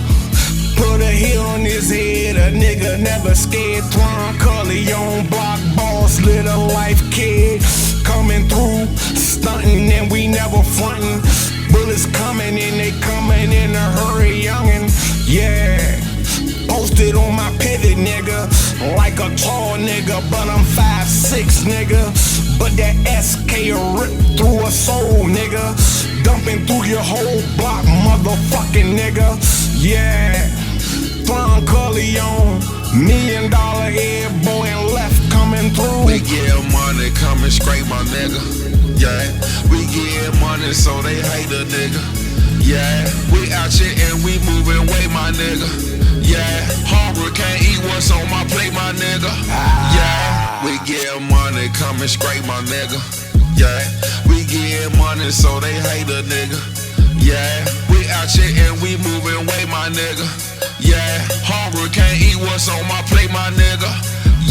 Put a heel on his head, a nigga never scared. Throwing curly on block, boss, little life kid. Coming through, stunting, and we never frontin'. Bullets coming in, they coming in a hurry, youngin'. Yeah. Posted on my pivot, nigga, like a tall nigga, but I'm 5'6", nigga. But that SK ripped through a soul, nigga. Dumping through your whole block, motherfucking nigga. Yeah, Thron Corleone, $1 million head boy and left coming through. We get money, come and scrape my nigga. Yeah, we get money, so they hate a nigga. Yeah, we out here and we moving weight, my nigga. Yeah, hungry, can't eat what's on my plate, my nigga. Yeah, we get money, come and scrape my nigga. Yeah, we get money, so they hate a nigga. Yeah, we out here and we moving weight, my nigga. Yeah, hungry, can't eat what's on my plate, my nigga.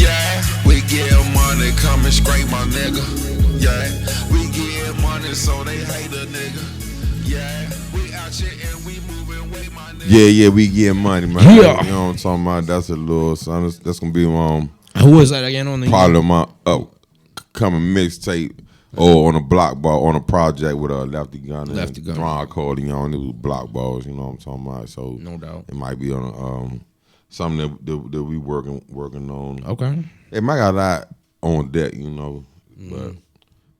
Yeah, we get money, come and scrape my nigga. Yeah, we get money, so they hate a nigga. Yeah, we out here and we moving way, my nigga. Yeah, we get money, man. Yeah. You know what I'm talking about? That's a little son. That's gonna be Who was that again on the probably my coming mixtape or on a block ball on a project with a Lefty Gunner. Lefty Gunner. Thrawn accordion. It was block balls. You know what I'm talking about? So no doubt it might be on something that we working on. Okay. It might got a lot on deck, you know, but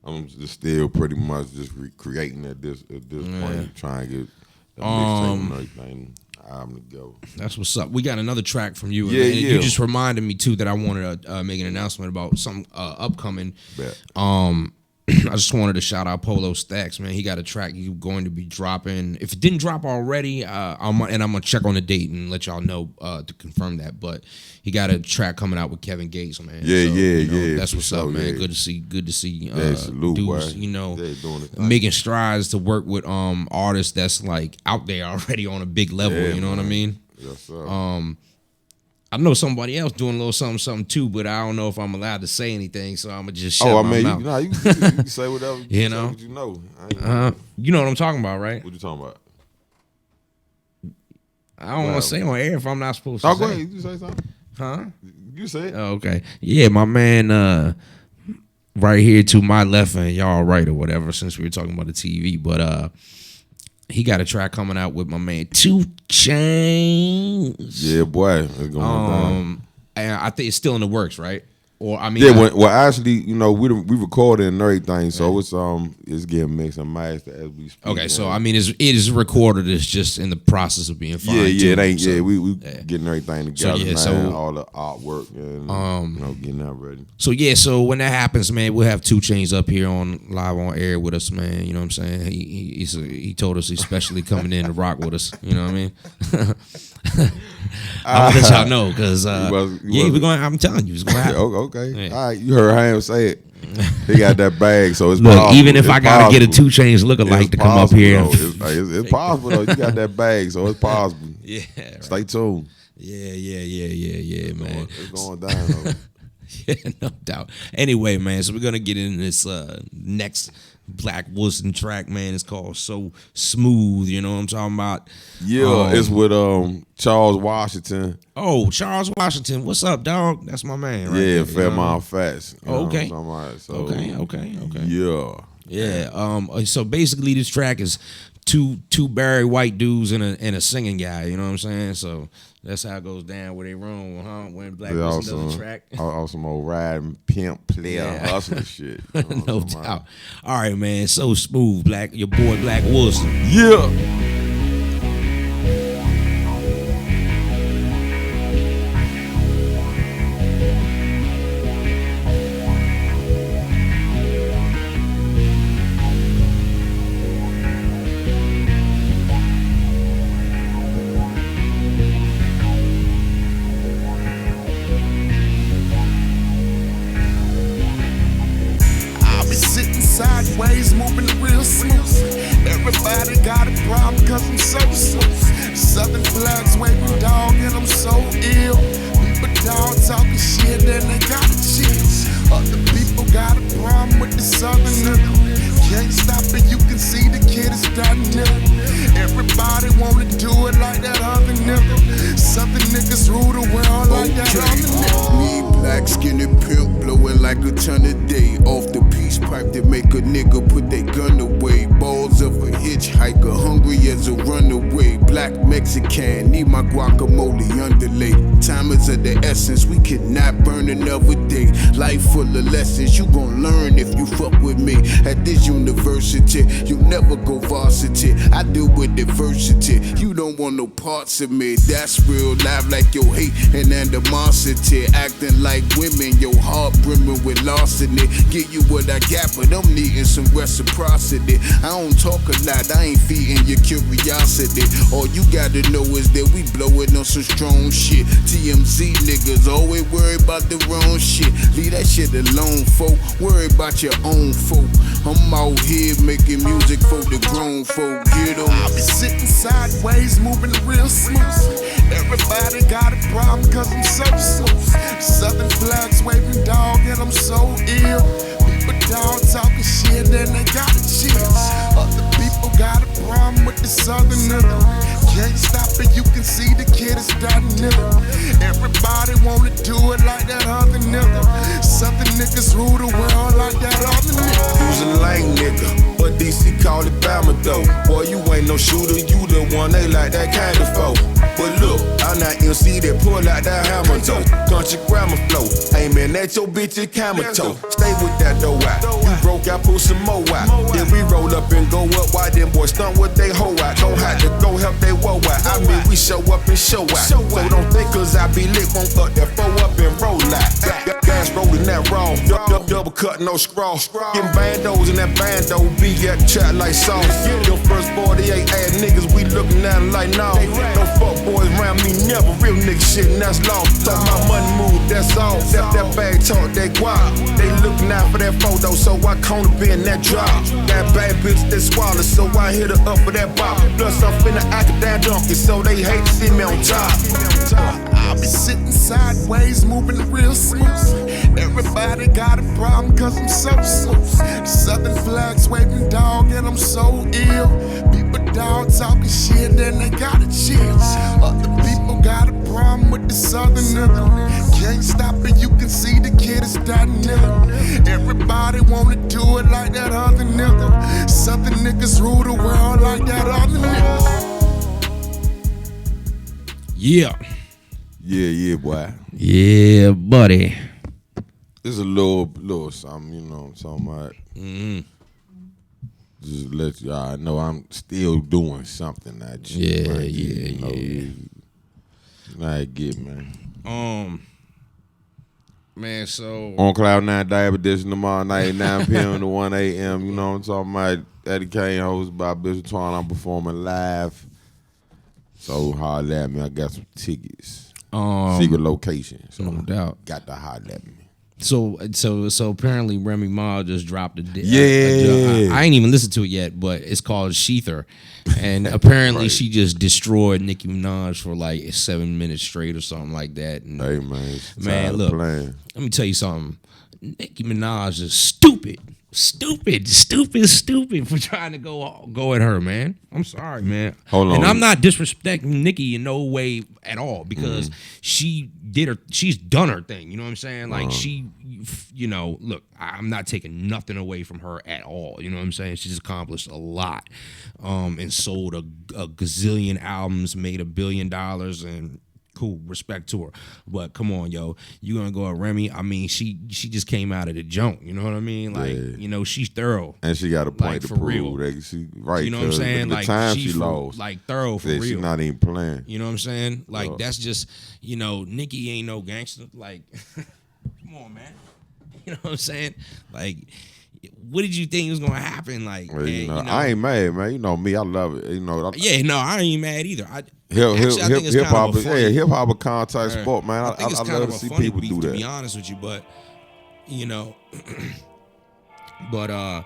I'm just still pretty much just recreating at this point, trying to get the mixtape and everything album together. That's what's up. We got another track from you. Yeah, and yeah. You just reminded me too that I wanted to make an announcement about some upcoming. I just wanted to shout out Polo Stacks, man. He got a track he's going to be dropping. If it didn't drop already, I'm gonna check on the date and let y'all know to confirm that. But he got a track coming out with Kevin Gates, man. Yeah, so, yeah. That's what's up, man. Yeah. Good to see. Salute, dudes, boy. you know, They doing the thing. making strides to work with artists that's like out there already on a big level. Yeah, you know what I mean? Yes, sir. I know somebody else doing a little something too, but I don't know if I'm allowed to say anything, so I'm gonna just shut my mouth. You can say whatever. You say know? what you know. You know what I'm talking about, right? What you talking about? I don't want to say on air if I'm not supposed to. Oh, say. go ahead. You say something? Huh? You say it. Oh, okay. Yeah, my man right here to my left and y'all right or whatever, since we were talking about the TV, but he got a track coming out with my man 2 Chainz. Yeah, boy. It's going down. And I think it's still in the works, right? Or I mean, well, actually, you know, we recorded and everything, so it's getting mixed and mastered as we speak. okay, so I mean, it is recorded. It's just in the process of being fine. Yeah, it ain't. So, we getting everything together, so, man. All the artwork and you know, getting that ready. So when that happens, man, we'll have 2 Chainz up here live on air with us, man. You know what I'm saying? He told us he's especially coming in to rock with us. You know what I mean? I'll let y'all know because we're going. I'm telling you, it's going to happen. Okay. Yeah. All right, you heard him say it. He got that bag, so it's look. Possible. Even if I gotta get a 2 Chainz lookalike to come up here, it's possible though. You got that bag, so it's possible. Yeah, right. Stay tuned. Yeah, man. It's going down though. Yeah, no doubt. Anyway, man, so we're gonna get into this next Black Wilson track, man. It's called So Smooth. You know what I'm talking about? Yeah, it's with Charles Washington. Oh, Charles Washington. What's up, dog? That's my man, right? Yeah, Fairmount Fats. Okay. So, okay. Yeah. So basically, this track is two Barry White dudes and a singing guy. You know what I'm saying? So that's how it goes down where they roam, huh? When Black Wilson does a track. Some old riding pimp player hustler shit. You know no doubt. All right, man. So Smooth, your boy Black Wilson. Yeah. Sideways, moving real smooth. Everybody got a problem cause I'm so smooth. Southern flags waving, dog, and I'm so ill. People dog talking shit and they gotta chill. Other people got a problem with the southern nigga. Can't stop it, you can see the kid is starting to. Everybody wanna do it like that other nigga. Southern niggas rule the world like that other nigga. Me, black skinny pimp, blowing like a ton a day. Off the peace pipe that make a nigga put their gun away. Balls of a hitchhiker, hungry as a runaway. Black Mexican, need my guacamole underlay. Time is of the essence, we cannot burn another day. Life full of lessons, you gon' learn if you fuck with me. At this university, you never go varsity. I deal with diversity, you don't want no parts of me. That's real life, like your hate and animosity. Acting like women, your heart brimming with loss in it. Give you what I got, but I'm needing some reciprocity. I don't talk a lot, I ain't feeding your curiosity. All All you gotta know is that we blowin' on some strong shit. TMZ niggas always worry about the wrong shit. Leave that shit alone, folk. Worry about your own folk. I'm out here making music for the grown folk. Get on. I be sitting sideways, moving real smooth. Everybody got a problem cause I'm so smooth. Southern flags waving, dog, and I'm so ill. People down talking shit and they gotta chill. Other people got a problem with the southern nigga. Can't stop it, you can see the kid is that nigga. Everybody wanna do it like that other nigga. Southern niggas rule the world like that other nigga. You's a lame nigga, but DC call it Bama though. Boy, you ain't no shooter, you the one they like that kind of foe. But look, I'm not MC that pull out that hammer though. Country grammar flow, aiming at your bitch's camera toe. Stay with that dough out. You broke out, pull some more out. Then we roll up and go up. Why them boys stunt with they hoe out? Don't have to go help they woe out. I mean, we show up and show out. So don't think cause I be lit, won't cut that foe up and roll out. Gas rolling that raw, double cut, no scrawl. Getting bandos in that bando, be at the chat like sauce. Your first 48 ass niggas, we looking at them like no. No fuck boys around me, never real nigga shit, and that's lost. Talk my money move, that's all. That bag talk, that guap. They looking out for that photo, so I cone to be in that drop. That bad bitch that swallow, so I hit her up for that bop. Plus I'm finna act a damn donkey, so they hate to see me on top. I be sitting sideways, moving real smooth. Everybody got a problem cause I'm so smooth. Southern flags waving, dog, and I'm so ill. People dog talking shit and they gotta chill. Other people got a problem with the southern nigga. Can't stop it, you can see the kid is that nigga. Everybody wanna do it like that other nigga. Southern niggas rule the world like that other nigga. Yeah. Yeah, boy. Yeah, buddy. It's a little something, you know what I'm talking about. Just let y'all know I'm still doing something at you. I get, man. Man, so on Cloud 9 Dive Edition tomorrow night, 9 p.m. to 1 a.m. You know what I'm talking about? Eddie Kane hosted by Bishop Twan. I'm performing live. So holler at me. I got some tickets. Secret location. So no doubt. Got to holler at me. So apparently Remy Ma just dropped a Yeah. I ain't even listened to it yet, but it's called Sheether. And apparently she just destroyed Nicki Minaj for like 7 minutes straight or something like that. And hey man, look, let me tell you something. Nicki Minaj is stupid for trying to go at her, man. I'm sorry, man. Hold on. And I'm not disrespecting Nicki in no way at all because she's done her thing. You know what I'm saying? Like she, you know, look, I'm not taking nothing away from her at all. You know what I'm saying? She's accomplished a lot, and sold a gazillion albums, made $1 billion, and cool, respect to her. But come on, yo, you gonna go at Remy? I mean, she just came out of the junk. You know what I mean? Like, you know, she's thorough, and she got a point like, to for prove. real. That she right. You know what I'm saying? The like time she lost, like thorough for real. She's not even playing. You know what I'm saying? Like that's just, you know, Nicki ain't no gangster. Like, come on, man. You know what I'm saying? Like, what did you think was gonna happen? Like, well, you know, I ain't mad, man. You know me, I love it. You know, I ain't mad either. Hip hop a contact sport, man. I love to see people do that. To be honest with you, but you know, but I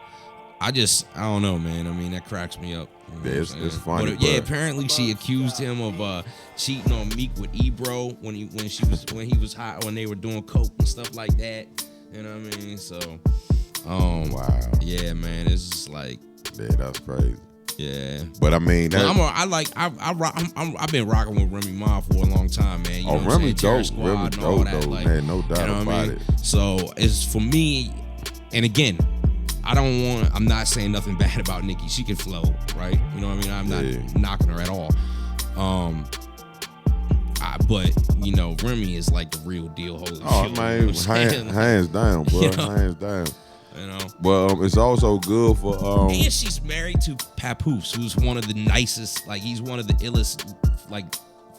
don't know, man. I mean, that cracks me up. You know it's funny. But apparently she accused him of cheating on Meek with Ebro when he was hot, when they were doing coke and stuff like that. You know what I mean? So, wow. Yeah, man, it's just like, yeah, that's crazy. Yeah, but I mean, I've been rocking with Remy Ma for a long time, man. You know what Remy I'm dope, Remy dope, though, like, man, no doubt you know about it. So it's for me, and again, I'm not saying nothing bad about Nicki. She can flow, right? You know what I mean? I'm not knocking her at all. But you know, Remy is like the real deal. Holy shit, man, hands down, bro, you know? hands down. You know, but it's also good for and she's married to Papoose, who's one of the nicest, like he's one of the illest, like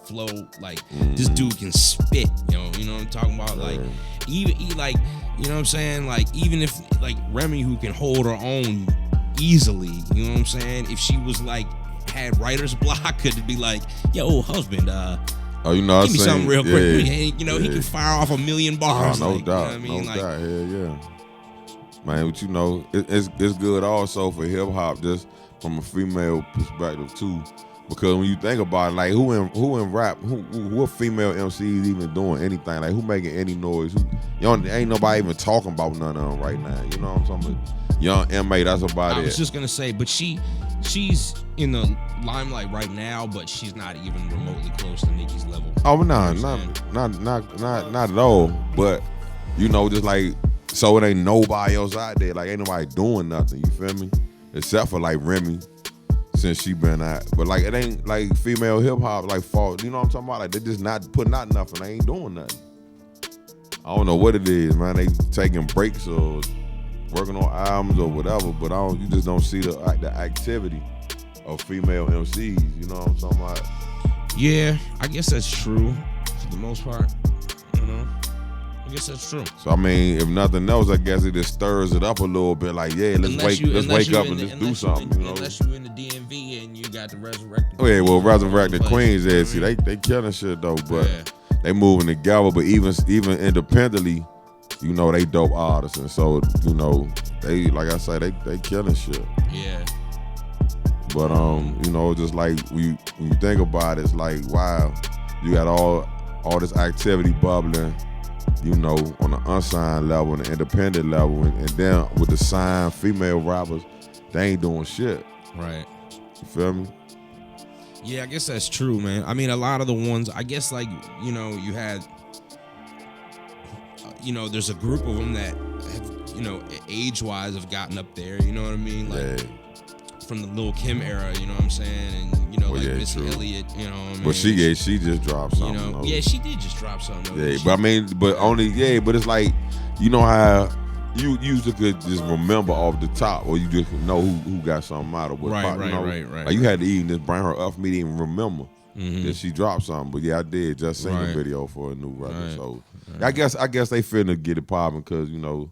flow, like this dude can spit, you know what I'm talking about, like even like, you know what I'm saying, like even if like Remy, who can hold her own easily, you know what I'm saying, if she was like had writer's block could be like, yo, husband, oh, you know, give me something real quick. Yeah, He can fire off 1,000,000 bars. no like, doubt, you know what I mean? no Like, doubt. Yeah. Man, but you know, it's good also for hip hop, just from a female perspective too. Because when you think about it, like who in rap, what female MCs even doing anything? Like who making any noise? Ain't nobody even talking about none of them right now. You know what I'm talking about? Young M.A. That's about it. I was just gonna say, but she's in the limelight right now, but she's not even remotely close to Nicki's level. Oh no, not at all. But you know, just like so, it ain't nobody else out there. Like ain't nobody doing nothing. You feel me? Except for like Remy. Since she been out, but like it ain't like female hip hop like fault. You know what I'm talking about? Like they just not putting out nothing. They ain't doing nothing. I don't know what it is, man. They taking breaks or working on albums or whatever, but you just don't see the activity of female MCs. You know what I'm talking about? Yeah, I guess that's true for the most part. You know, I guess that's true. So I mean, if nothing else, I guess it just stirs it up a little bit. Like, yeah, let's wake up and just do something. You know, unless you in the DMV and you got the resurrected. Oh yeah, well, resurrected Queens. Yeah, see, they killing shit though, but they moving together. But even independently, you know, they dope artists, and so you know, they like I say, they killing shit. Yeah. But you know, just like when you think about it, it's like wow, you got all this activity bubbling. You know, on the unsigned level and the independent level, and then with the signed female rappers, they ain't doing shit. Right. You feel me? Yeah, I guess that's true, man. I mean, a lot of the ones, I guess, like, you know, you had, you know, there's a group of them that have, you know, age-wise have gotten up there, you know what I mean? Like, from the Lil' Kim era, you know what I'm saying? And, you know, like Missy Elliott, you know what I mean? But she just dropped something. You know, yeah, she did just drop something. Yeah, but I mean, but it's like, you know how you usually could just remember off the top, or you just know who got something out of what. Right. Like you had to even just bring her up for me to even remember that she dropped something. But yeah, I did just sing a video for a new record. So I guess they finna get it popping because you know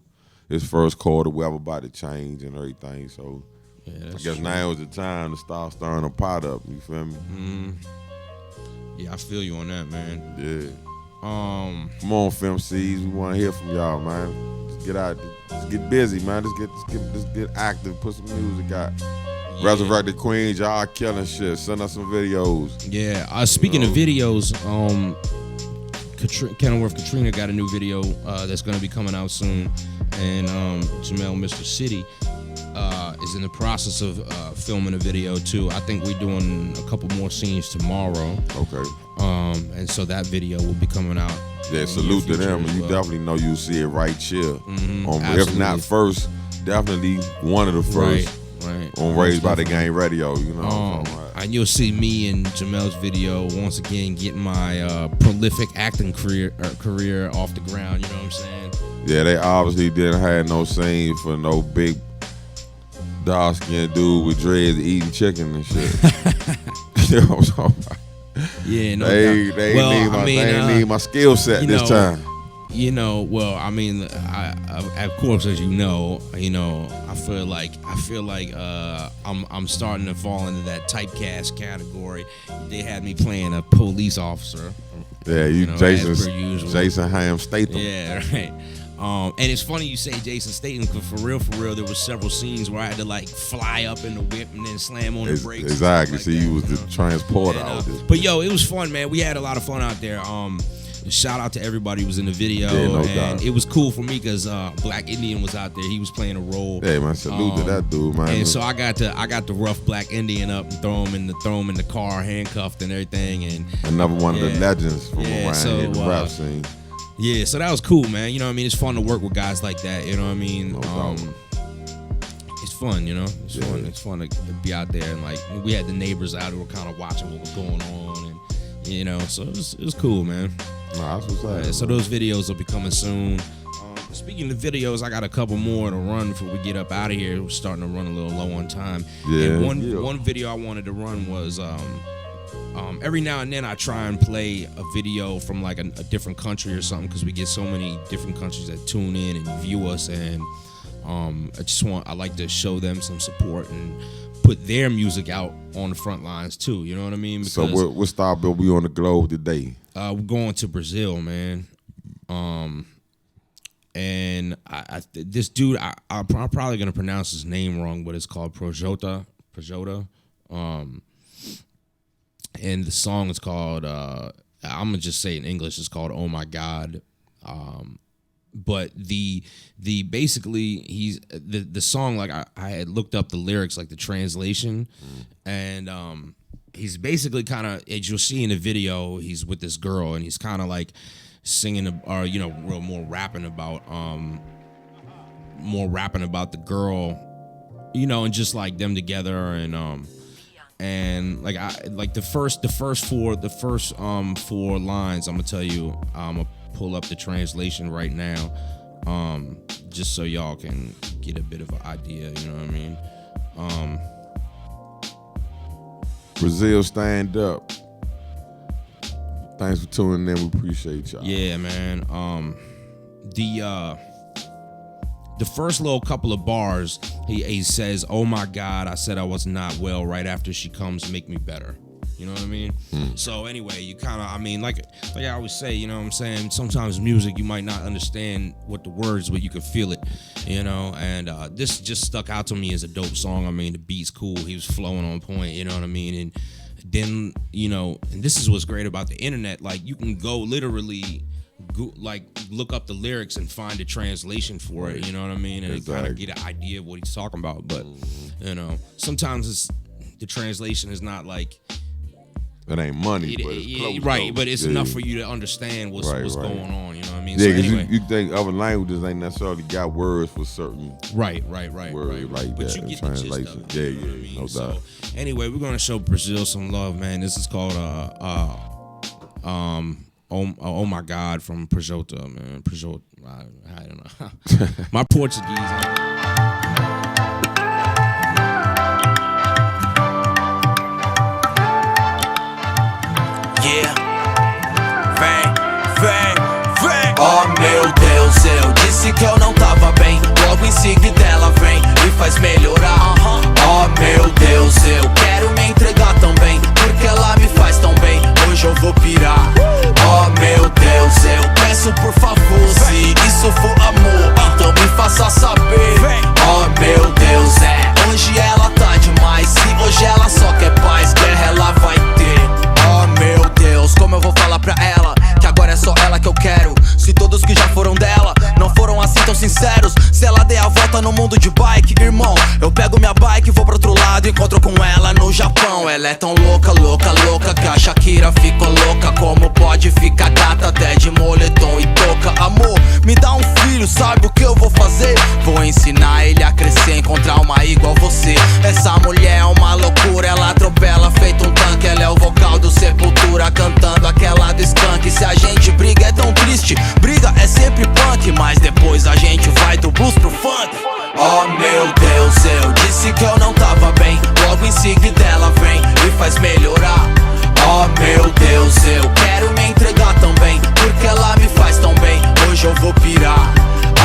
it's first quarter, we're about to change and everything. So. Yeah, I guess now is the time to start stirring a pot up. You feel me? Yeah, I feel you on that, man. Yeah. Come on, FemCs. We want to hear from y'all, man. Just get out. Just get busy, man. Just get active. Put some music out. Yeah. Resurrected Queens, y'all killing shit. Send us some videos. Yeah. Speaking of videos, Kenilworth Katrina got a new video that's going to be coming out soon, and Jamel Mr. City is in the process of filming a video too. I think we're doing a couple more scenes tomorrow. Okay. And so that video will be coming out. Yeah, salute to them. And you definitely know you'll see it right here. If not first, definitely one of the first. Right. On Raised by the Gang Radio, you know. And you'll see me in Jamel's video once again getting my prolific acting career off the ground. You know what I'm saying? Yeah, they obviously didn't have no scene for no big dark-skinned dude with dreads eating chicken and shit. You know what I'm talking about? Yeah, no they need my skill set this time. You know, well, I mean, of course, as you know, I feel like I'm starting to fall into that typecast category. They had me playing a police officer. Yeah, Jason Ham Statham. Yeah, right. And it's funny you say Jason Statham, because for real, there were several scenes where I had to like fly up in the whip and then slam on the brakes. Exactly. See, you was the transporter out there. But yo, it was fun, man. We had a lot of fun out there. Shout out to everybody who was in the video. Yeah, no and doubt. It was cool for me because Black Indian was out there. He was playing a role. Hey man, salute to that dude, man. And so I got to rough Black Indian up and throw him in the car, handcuffed and everything. And another one of the legends from around here in the rap scene. Yeah, so that was cool, man. You know what I mean? It's fun to work with guys like that. You know what I mean? No it's fun, you know? Fun. It's fun to be out there. And, like, we had the neighbors out who were kind of watching what was going on. And, you know, so it was cool, man. Nah, that's what's up. So those videos will be coming soon. Speaking of videos, I got a couple more to run before we get up out of here. We're starting to run a little low on time. Yeah. And one video I wanted to run was... every now and then I try and play a video from like a different country or something because we get so many different countries that tune in and view us, and I like to show them some support and put their music out on the front lines too. You know what I mean? So what stop are we on the globe today? We're going to Brazil, man. And this dude, I'm probably gonna pronounce his name wrong, but it's called Projota. And the song is called I'm gonna just say in English, it's called "Oh My God." But the basically he's the song, like I had looked up the lyrics, like the translation, and he's basically kind of, as you'll see in the video, he's with this girl and he's kind of like singing or more rapping about the girl, and just like them together, and like the first four lines, I'm gonna tell you, I'm gonna pull up the translation right now, just so y'all can get a bit of an idea, you know what I mean? Brazil, stand up. Thanks for tuning in. We appreciate y'all. Yeah, man. The first little couple of bars, he says, "Oh my God, I said I was not well. Right after she comes, make me better." You know what I mean? So anyway, you kind of, like I always say, you know what I'm saying? Sometimes music, you might not understand what the words, but you can feel it, and this just stuck out to me as a dope song. I mean, the beat's cool. He was flowing on point, you know what I mean? And then, and this is what's great about the internet. Like, you can go literally look up the lyrics and find a translation for it, you know what I mean? And kind of get an idea of what he's talking about. But, sometimes the translation is not like, it ain't money, but it's close, right? though. But it's enough for you to understand what's going on. You know what I mean? Yeah, so because anyway. you think other languages ain't necessarily got words for certain right. words like But that you in get the gist translation. of it, Yeah, you know what I mean? no doubt. So anyway, we're gonna show Brazil some love, man. This is called Oh My God from Projota, man. Projota, I don't know. My Portuguese. Yeah, vem. Oh meu Deus, eu disse que eu não tava bem. Logo em seguida ela vem e faz melhorar. Oh meu Deus, eu quero me entregar também, porque ela me faz tão bem. Hoje eu vou pirar. Oh meu Deus, eu peço por favor, se isso for amor, então me faça saber. Oh meu Deus, hoje ela tá demais. Se hoje ela só quer paz, guerra ela vai ter. Oh meu Deus, como eu vou falar pra ela que agora é só ela que eu quero? Se todos que já foram dela não foram assim tão sinceros. Se ela der a volta no mundo de bike, irmão, eu pego minha bike e vou pro outro lado, encontro com ela no Japão. Ela é tão louca, louca, louca, que a Shakira ficou louca. Como pode ficar gata até de moletom e touca? Amor, me dá um filho, sabe o que eu vou fazer? Vou ensinar ele a crescer, encontrar uma igual você. Essa mulher é uma loucura, ela atropela feito um tanque. Ela é o vocal do Sepultura, cantando aquela do Skunk. Se a gente briga é tão triste, briga é sempre punk, mas depois a gente vai do blues pro funk. Oh meu Deus, eu disse que eu não tava bem. Logo em seguida ela vem e faz melhorar. Oh meu Deus, eu quero me entregar também, porque ela me faz tão bem. Hoje eu vou pirar.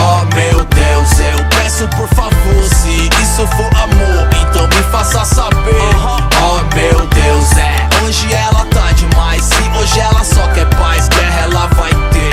Oh meu Deus, eu peço por favor, se isso for amor, então me faça saber. Oh meu Deus, hoje ela tá demais. Se hoje ela só quer paz, guerra ela vai ter.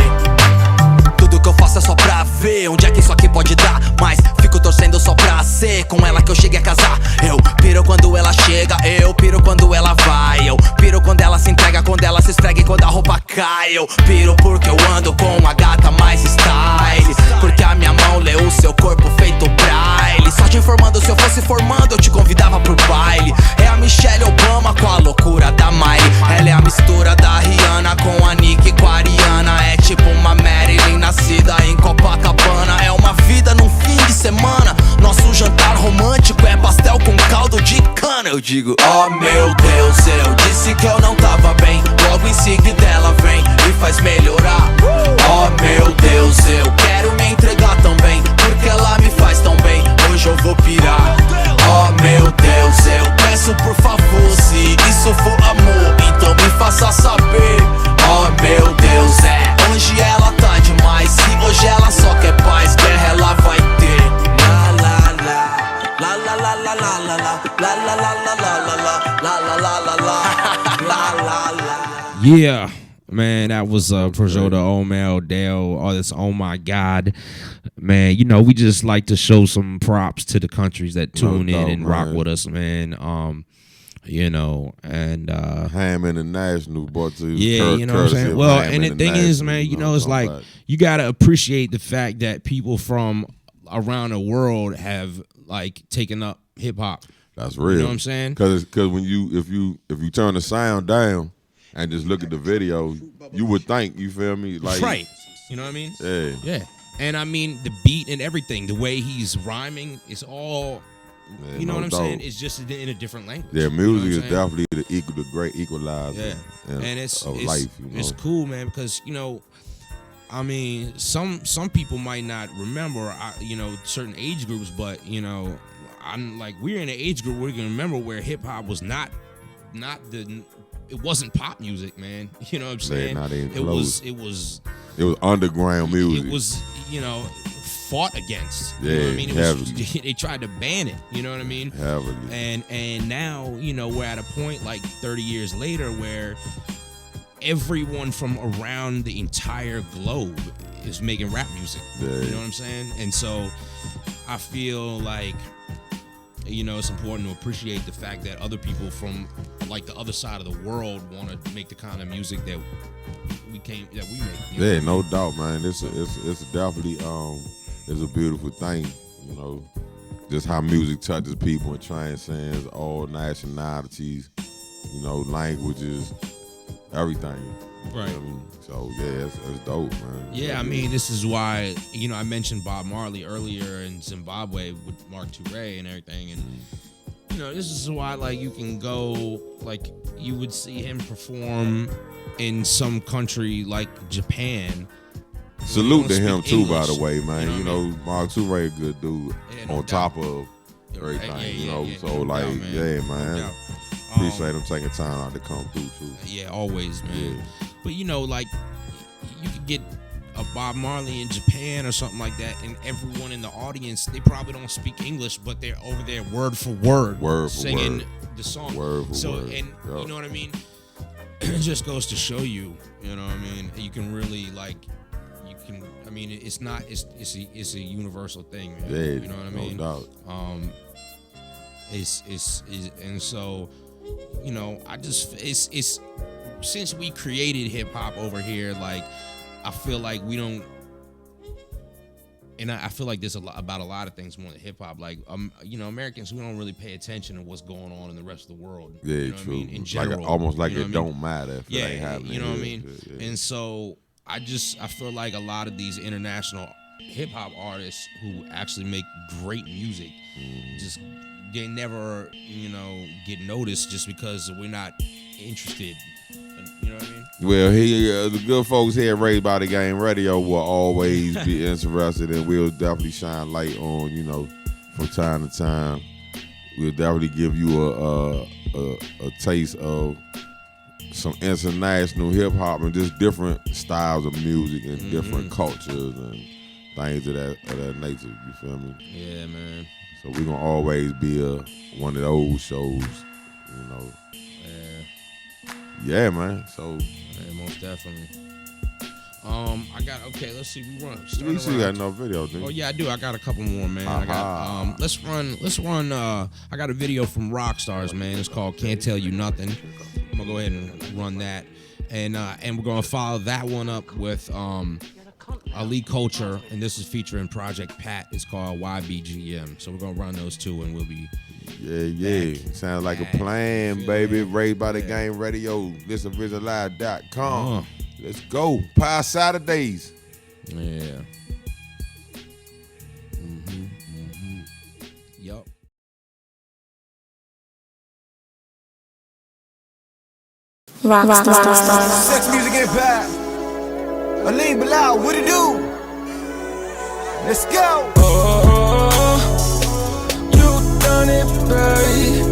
Tudo que eu faço é só pra ver onde é que isso aqui pode dar, mas fico torcendo só pra ser com ela que eu cheguei a casar. Eu piro quando ela chega, eu piro quando ela vai. Eu piro quando ela se entrega, quando ela se esfrega e quando a roupa cai. Eu piro porque eu ando com a gata mais style, porque a minha mão lê o seu corpo feito braille. Só te informando, se eu fosse formando eu te convidava pro baile. É a Michelle Obama com a loucura da Miley. Ela é a mistura da Rihanna com a Nicki, com a Ariana. É tipo uma Marilyn nascida em Copacabana. É uma vida num fim de semana. Nosso jantar romântico é pastel com caldo de cana. Eu digo, oh meu Deus, eu disse que eu não tava bem. Logo em seguida ela vem e faz melhorar. Oh meu Deus, eu quero me entregar também, porque ela me faz tão bem. Hoje eu vou pirar. Oh meu Deus, eu peço por favor, se isso for amor, então me faça saber. Oh meu Deus, hoje ela tá demais. Se hoje ela só quer paz, guerra ela vai ter. La la la, la la la. la la la la la la la la la la la la la la la la la. Yeah, man, that was Projota, Omel, Dale, all this. Oh my God, man, you know, we just like to show some props to the countries that tune in and rock with us, man. You know, and Ham International brought to yeah, you know what I'm saying. Well, and the thing is, man, you know, it's like you gotta appreciate the fact that people from around the world have like taken up hip hop. That's real. You know what I'm saying? Because when if you turn the sound down and just look at the video, you would think, you feel me, like right. You know what I mean? Yeah. Yeah. And I mean the beat and everything, the way he's rhiming, is all. Yeah, you know no what I'm doubt. saying? It's just in a different language. Yeah, music you know is definitely the great equalizer. Yeah, and it's life. You know? It's cool, man, because you know, I mean, some people might not remember, you know, certain age groups, but you know, I'm like, we're in an age group where we can remember where hip hop was not it wasn't pop music, man. You know what I'm saying? Not even it close. was underground music. It was, you know, fought against. Yeah, you know what I mean? heavily. They tried to ban it. You know what I mean? Heavily. And now, you know, we're at a point like 30 years later where everyone from around the entire globe is making rap music. Yeah. You know what I'm saying? And so I feel like, you know, it's important to appreciate the fact that other people from like the other side of the world want to make the kind of music that we make. You know? Yeah, no doubt, man. It's definitely it's a beautiful thing, you know, just how music touches people and transcends all nationalities, you know, languages, everything. Right. You know what I mean? So yeah, it's dope, man. Yeah, I mean, this is why, you know, I mentioned Bob Marley earlier in Zimbabwe with Mark Toure and everything, and you know, this is why, like, you can go, like, you would see him perform in some country like Japan. Salute to him too, English, by the way, man. You know, Mark Toure, a good dude. Yeah, no on top of everything, you know. So like, man. Man. Appreciate him taking time out to come through too. Yeah, always, man. Yeah. But you know, like, you could get a Bob Marley in Japan or something like that, and everyone in the audience, they probably don't speak English, but they're over there word for word, singing the song. Word for word. And you know what I mean? It just goes to show you, you know what I mean? You can really, like, I mean, it's a universal thing, man. Yeah, you know what I mean? No doubt. It's and so, you know, it's since we created hip hop over here, like, I feel like we don't, and I feel like this about a lot of things more than hip hop. Like, you know, Americans, we don't really pay attention to what's going on in the rest of the world. Yeah, you know true. What I mean? In general, almost like you know it what I mean? don't matter if it ain't happening. You know what I mean? Yeah. And so I feel like a lot of these international hip hop artists who actually make great music, just they never, you know, get noticed just because we're not interested. You know what I mean? Well, the good folks here at Raised by the Game Radio will always be interested, and we'll definitely shine light on, you know, from time to time. We'll definitely give you a taste of some international hip hop and just different styles of music and different cultures and things of that nature. You feel me? Yeah, man. So we're gonna always be one of those shows, you know. Yeah, man. So yeah, most definitely. Let's see. You still got no video, dude. Oh yeah, I do. I got a couple more, man. I got let's run I got a video from Rockstars, man. It's called Can't Tell You Nothing. I'm gonna go ahead and run that. And we're gonna follow that one up with Ali Culture, and this is featuring Project Pat. It's called YBGM. So we're gonna run those two, and we'll be Sounds like a plan, baby. Raised by the Game Radio. ListenVisionLive.com. Let's go. Pie Saturdays. Yeah. Yup. Rockstar. Sex music empire. Aline Bilal, what it do? Let's go. You done it, babe.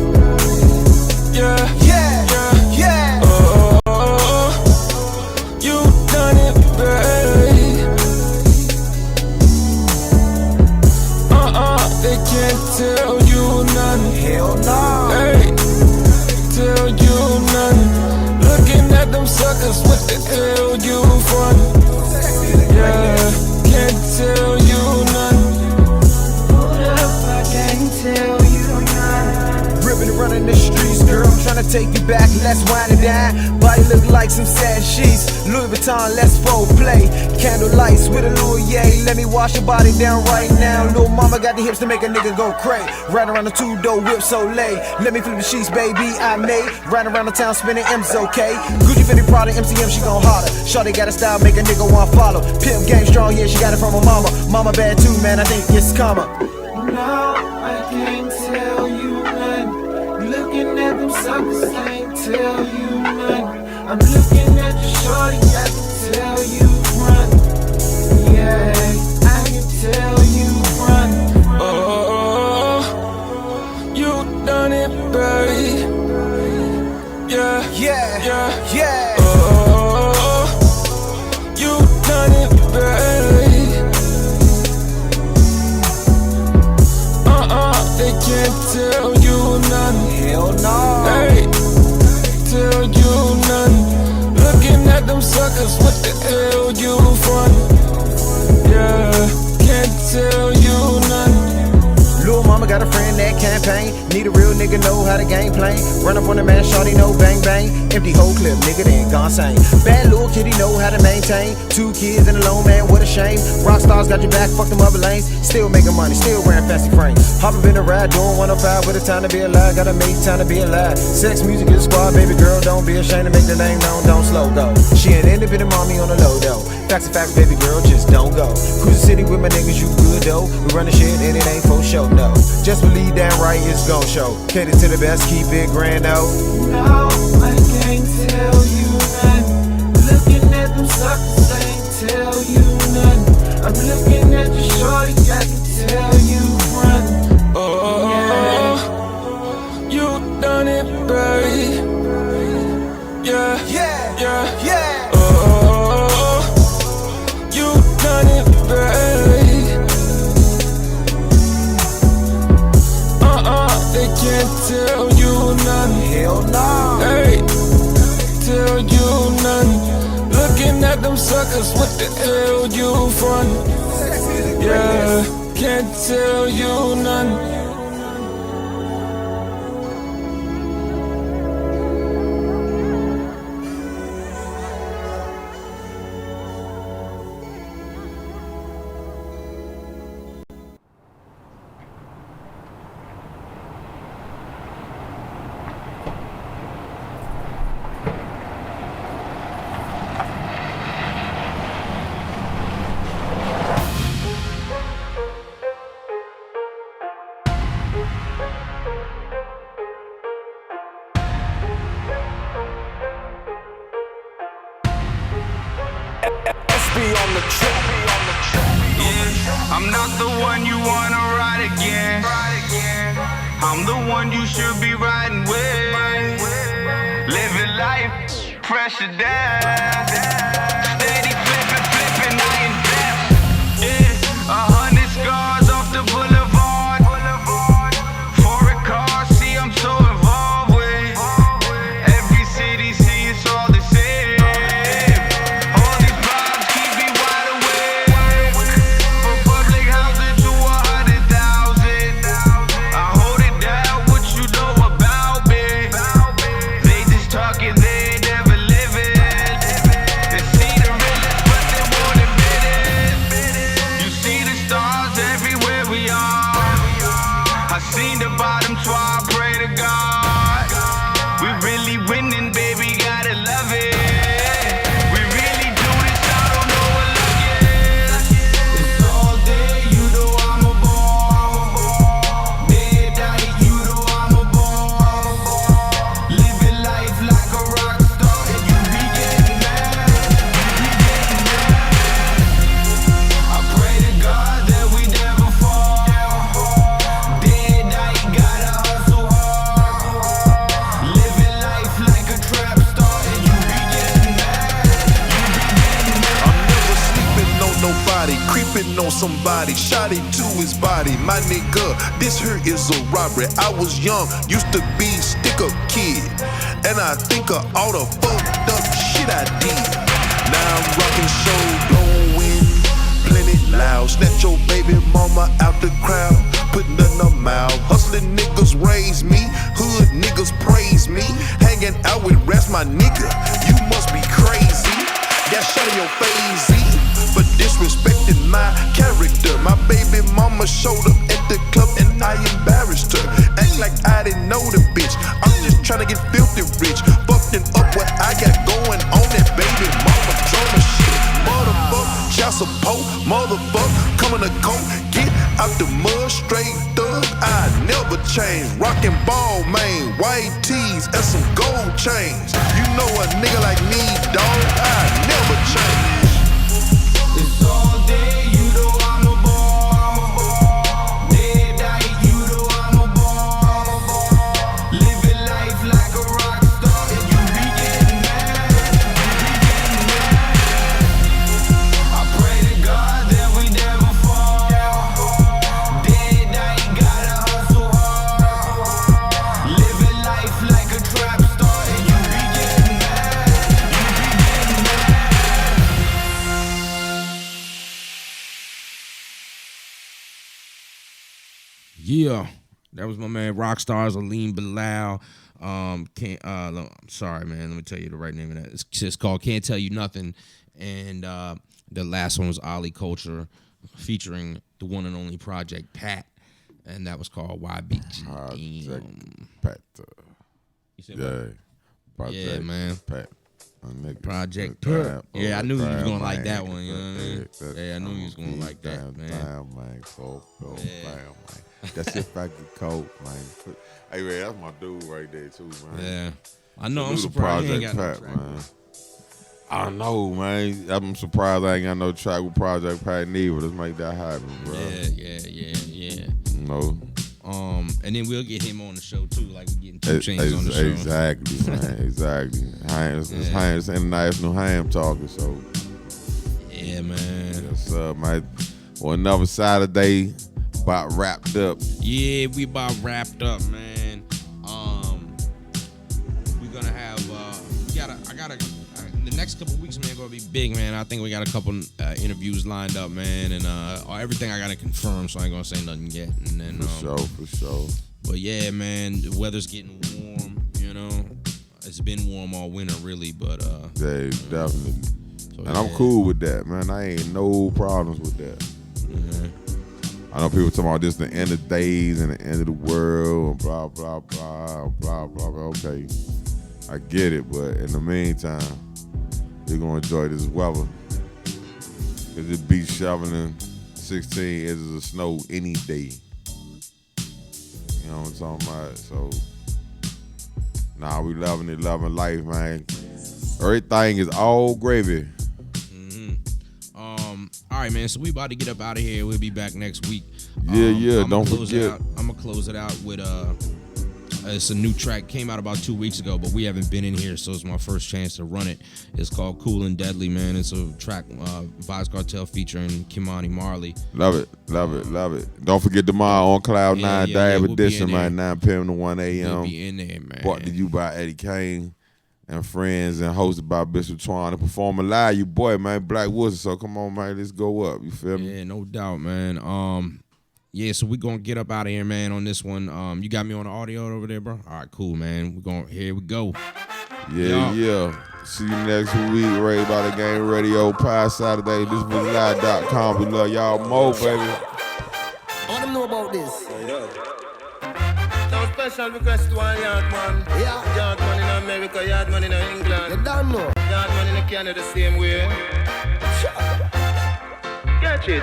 Yeah. You done it, babe. They can't tell you nothing. nothing. Hell no. Hey, tell you nothing. Looking at them suckers, what the hell you frontin'? Yeah, can't tell you nothing. Hold up, I can't tell you nothing. Rippin' and running the streets, girl, I'm tryna take you back, let's wind it down. Body look like some sad sheets, Louis Vuitton, let's play. Candle lights with a little yay, let me wash your body down right now. Little mama got the hips to make a nigga go cray. Ride around the two-door whip so late, let me flip the sheets, baby, I made. Ride around the town spinning M's okay. Gucci, Fendi, Prada, MCM, she gon' holler. Shawty got a style, make a nigga wanna follow. Pimp game strong, yeah, she got it from her mama. Mama bad too, man, I think it's karma. No, I can't tell you nothing. Looking at them suckers, can't tell you nothing. I'm looking at your shorty, I can tell you run. Yeah, I can tell you run. Oh, you done it, babe. Yeah, yeah. Oh, you done it, babe. They can't tell you nothing. Hell no. Hey, tell you nothing. Looking at them suckers, what the hell you frontin'? Yeah, can't tell you nothing. Lil' mama got a friend that campaign. Need a real nigga, know how to game plan. Run up on the man, shawty, no bang bang. Empty whole clip, nigga, then gone sane. Bad little kitty, know how to maintain. 2 kids and a lone man, what a shame. Rock stars got your back, fuck them other lanes. Still making money, still wearing fancy frames. Hoppin' in a ride, doing 105 with a time to be alive. Gotta make time to be alive. Sex music is a squad, baby girl, don't be ashamed to make the name known, don't slow though. She an independent mommy on the low though. Facts are facts, baby girl, just don't go. Cruise the city with my niggas, you good though. We run the shit and it ain't for show, no. Just believe damn right it's gon' show. Cater to the best, keep it grand though. No, I can't tell you nothing. Looking at them suckers, I ain't tell you nothing. I'm looking at your shorty, I can tell you run. Oh, you done it, babe. Yeah. Oh, you done it, babe. They can't tell you nothing. Hell no. Hey, tell you nothing. Looking at them suckers, what the hell you frontin'? Yeah, can't tell you nothing. On the trip. Yeah, I'm not the one you wanna ride again. I'm the one you should be riding with. Living life, pressure down. Steady flipping, I invest. Yeah, 100 scars off the boulevard. Foreign cars, see I'm so involved with. Every city, see it's all the same. body, shot into his body. My nigga, this here is a robbery. I was young, used to be stick-up kid, and I think of all the fucked up shit I did. Now I'm rocking show, blowing plenty loud. Snatch your baby mama out the crowd, putting in her mouth. Hustling niggas raise me, hood niggas praise me. Hanging out with rats, my nigga, you must be crazy. Got shot in your face, for disrespecting my character. My baby mama showed up at the club and I embarrassed her. Act like I didn't know the bitch. I'm just trying to get filthy rich, fucking up what I got going on. That baby mama drama shit. Motherfuck, child support, motherfuck, coming to coke, get out the mud, straight thug. I never change, rockin' ball main, white tees and some gold chains. You know a nigga like me, dog, I never change. It's all day, you know I'm a ball. Day and night, you know I'm a ball. Living life like a rock star, and you be getting mad, I pray to God that we never fall. Day and night, gotta hustle hard. Living life like a trap star, and you be getting mad, Yeah, that was my man Rockstars, Aleem Bilal. I'm sorry, man. Let me tell you the right name of that. It's just called "Can't Tell You Nothing," and the last one was Ollie Culture, featuring the one and only Project Pat, and that was called YBG. Pat. You said Yeah, what? Project Yeah, man. Pat. Project Pat. Yeah, I knew you was gonna man. like that one. You know what I mean? Yeah, I knew you was gonna like that, man. Damn, man. Damn, man. That's if I get cold, man. Hey, man, that's my dude right there, too, man. Yeah. I know, I'm Salute to surprised you ain't got no Project track, man. I know, man. I'm surprised I ain't got no track with Project Pat neither. Let's make that happen, bro. Yeah. You know? And then we'll get him on the show too, like we getting 2 Chainz on the show. Exactly, man. Exactly. It's Ham's International Ham talking, so. Yeah, man. Yes, man. Well, another Saturday about wrapped up. Yeah, we about wrapped up, man. We're gonna have the next couple weeks, man, gonna be big, man. I think we got a couple interviews lined up, man, and everything I gotta confirm, so I ain't gonna say nothing yet. And then For sure. But yeah, man, the weather's getting warm. You know, it's been warm all winter, really. But yeah, definitely. So, and I'm cool with that, man. I ain't no problems with that. Mm-hmm. I know people talking about this the end of days and the end of the world and blah blah blah blah blah. Okay, I get it, but in the meantime, you're gonna enjoy this weather. Cause it be shoveling 16 inches of snow any day. You know what I'm talking about? So, we loving it, loving life, man. Everything is all gravy. All right, man. So we about to get up out of here. We'll be back next week. Don't forget. I'm gonna close it out with it's a new track, came out about 2 weeks ago, but we haven't been in here, so it's my first chance to run it. It's called Cool and Deadly, man. It's a track, Vybz Kartel featuring Kimani Marley. Love it. Don't forget tomorrow on Cloud 9 Dab we'll Edition, man, 9 p.m. to 1 a.m. We'll be in there, man. Brought to you by Eddie Kane and friends and hosted by Bishop Twan. And performing live, you boy, man, Black Woods. So come on, man, let's go up. You feel me? Yeah, no doubt, man. Yeah, so we're going to get up out of here, man, on this one. You got me on the audio over there, bro? All right, cool, man. Here we go. Yeah. See you next week, Ray by the Game Radio, Pie Saturday. This is live.com. We love y'all more, baby. I want them know about this. Now special request to one yard man. Yeah. Yard man in America, yard man in England. You don't know. Yard man in Canada the same way. Catch it.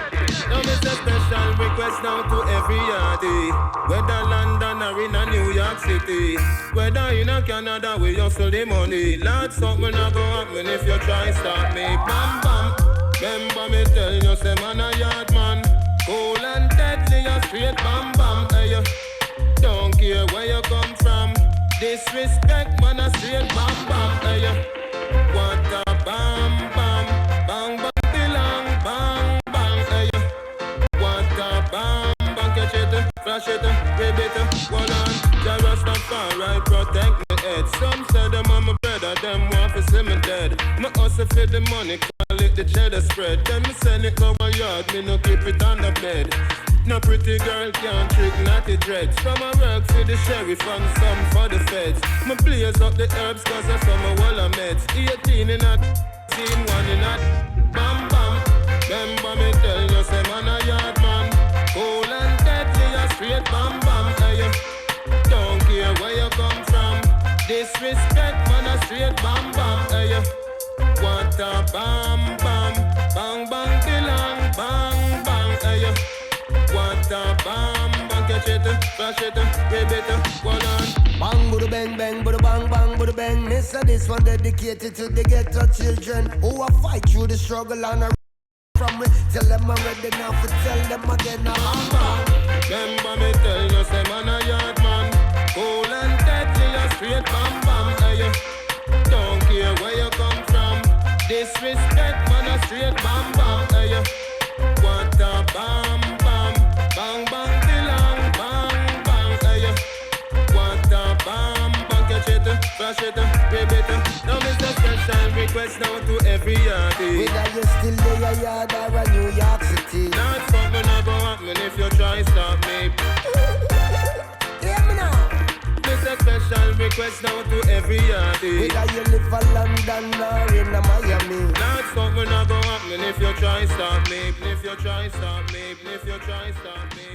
Now this a special request now to every yardie. Whether London or in a New York City. Whether in a Canada we hustle the money. Lord, something not go happen if you try stop me. Bam bam. Remember me tell you say man a yard man. Cool and deadly a straight bam bam. Hey, don't care where you come from. Disrespect man a straight bam bam. Hey, what a bam bam. Bang bang belong bang. flash it, rib it, hold on. Just not far right, protect my head. Some say them on my brother, them want to see me dead. My hustle for the money, call it the cheddar spread. Then me send it go my yard, me no keep it on the bed. No pretty girl can't trick naughty dreads. From a work for the sheriff and some for the feds. Me blaze up the herbs cause I'm from a wall of meds. 18 in a scene, 1 in a bam bam. Remember me tell you say man a yard man. Cool and deadly a straight bam bam. Hey, don't care where you come from. Disrespect man a straight bam bam. Hey, what a bam bam. Bang bang belong bang bang. Hey, what a bam bang. Catch it, flash it, rib it, hold on. Bang, budu bang, bang, budu bang, bang, budu bang. This one dedicated to the ghetto children who are fight through the struggle and are from me. Tell them I'm ready now to tell them again. Remember me tell you say man a yard man. Cool and deadly a straight bam bam. Hey, don't care where you come from. Disrespect man a straight bam bam. Hey, what a bam bam. Bang bang belong bang bang. Hey, what a bam bang. Catch it, flash it, rib it. Now Mr. Special request now to every yardie. Whether you still in your yard or a New York City. Now it's something not go happen if you try stop me. Hear me now. Mr. Special request now to every yardie. Whether you live in London or in Miami. Now it's something not go happen if you try stop me. If you try stop me. If you try stop me.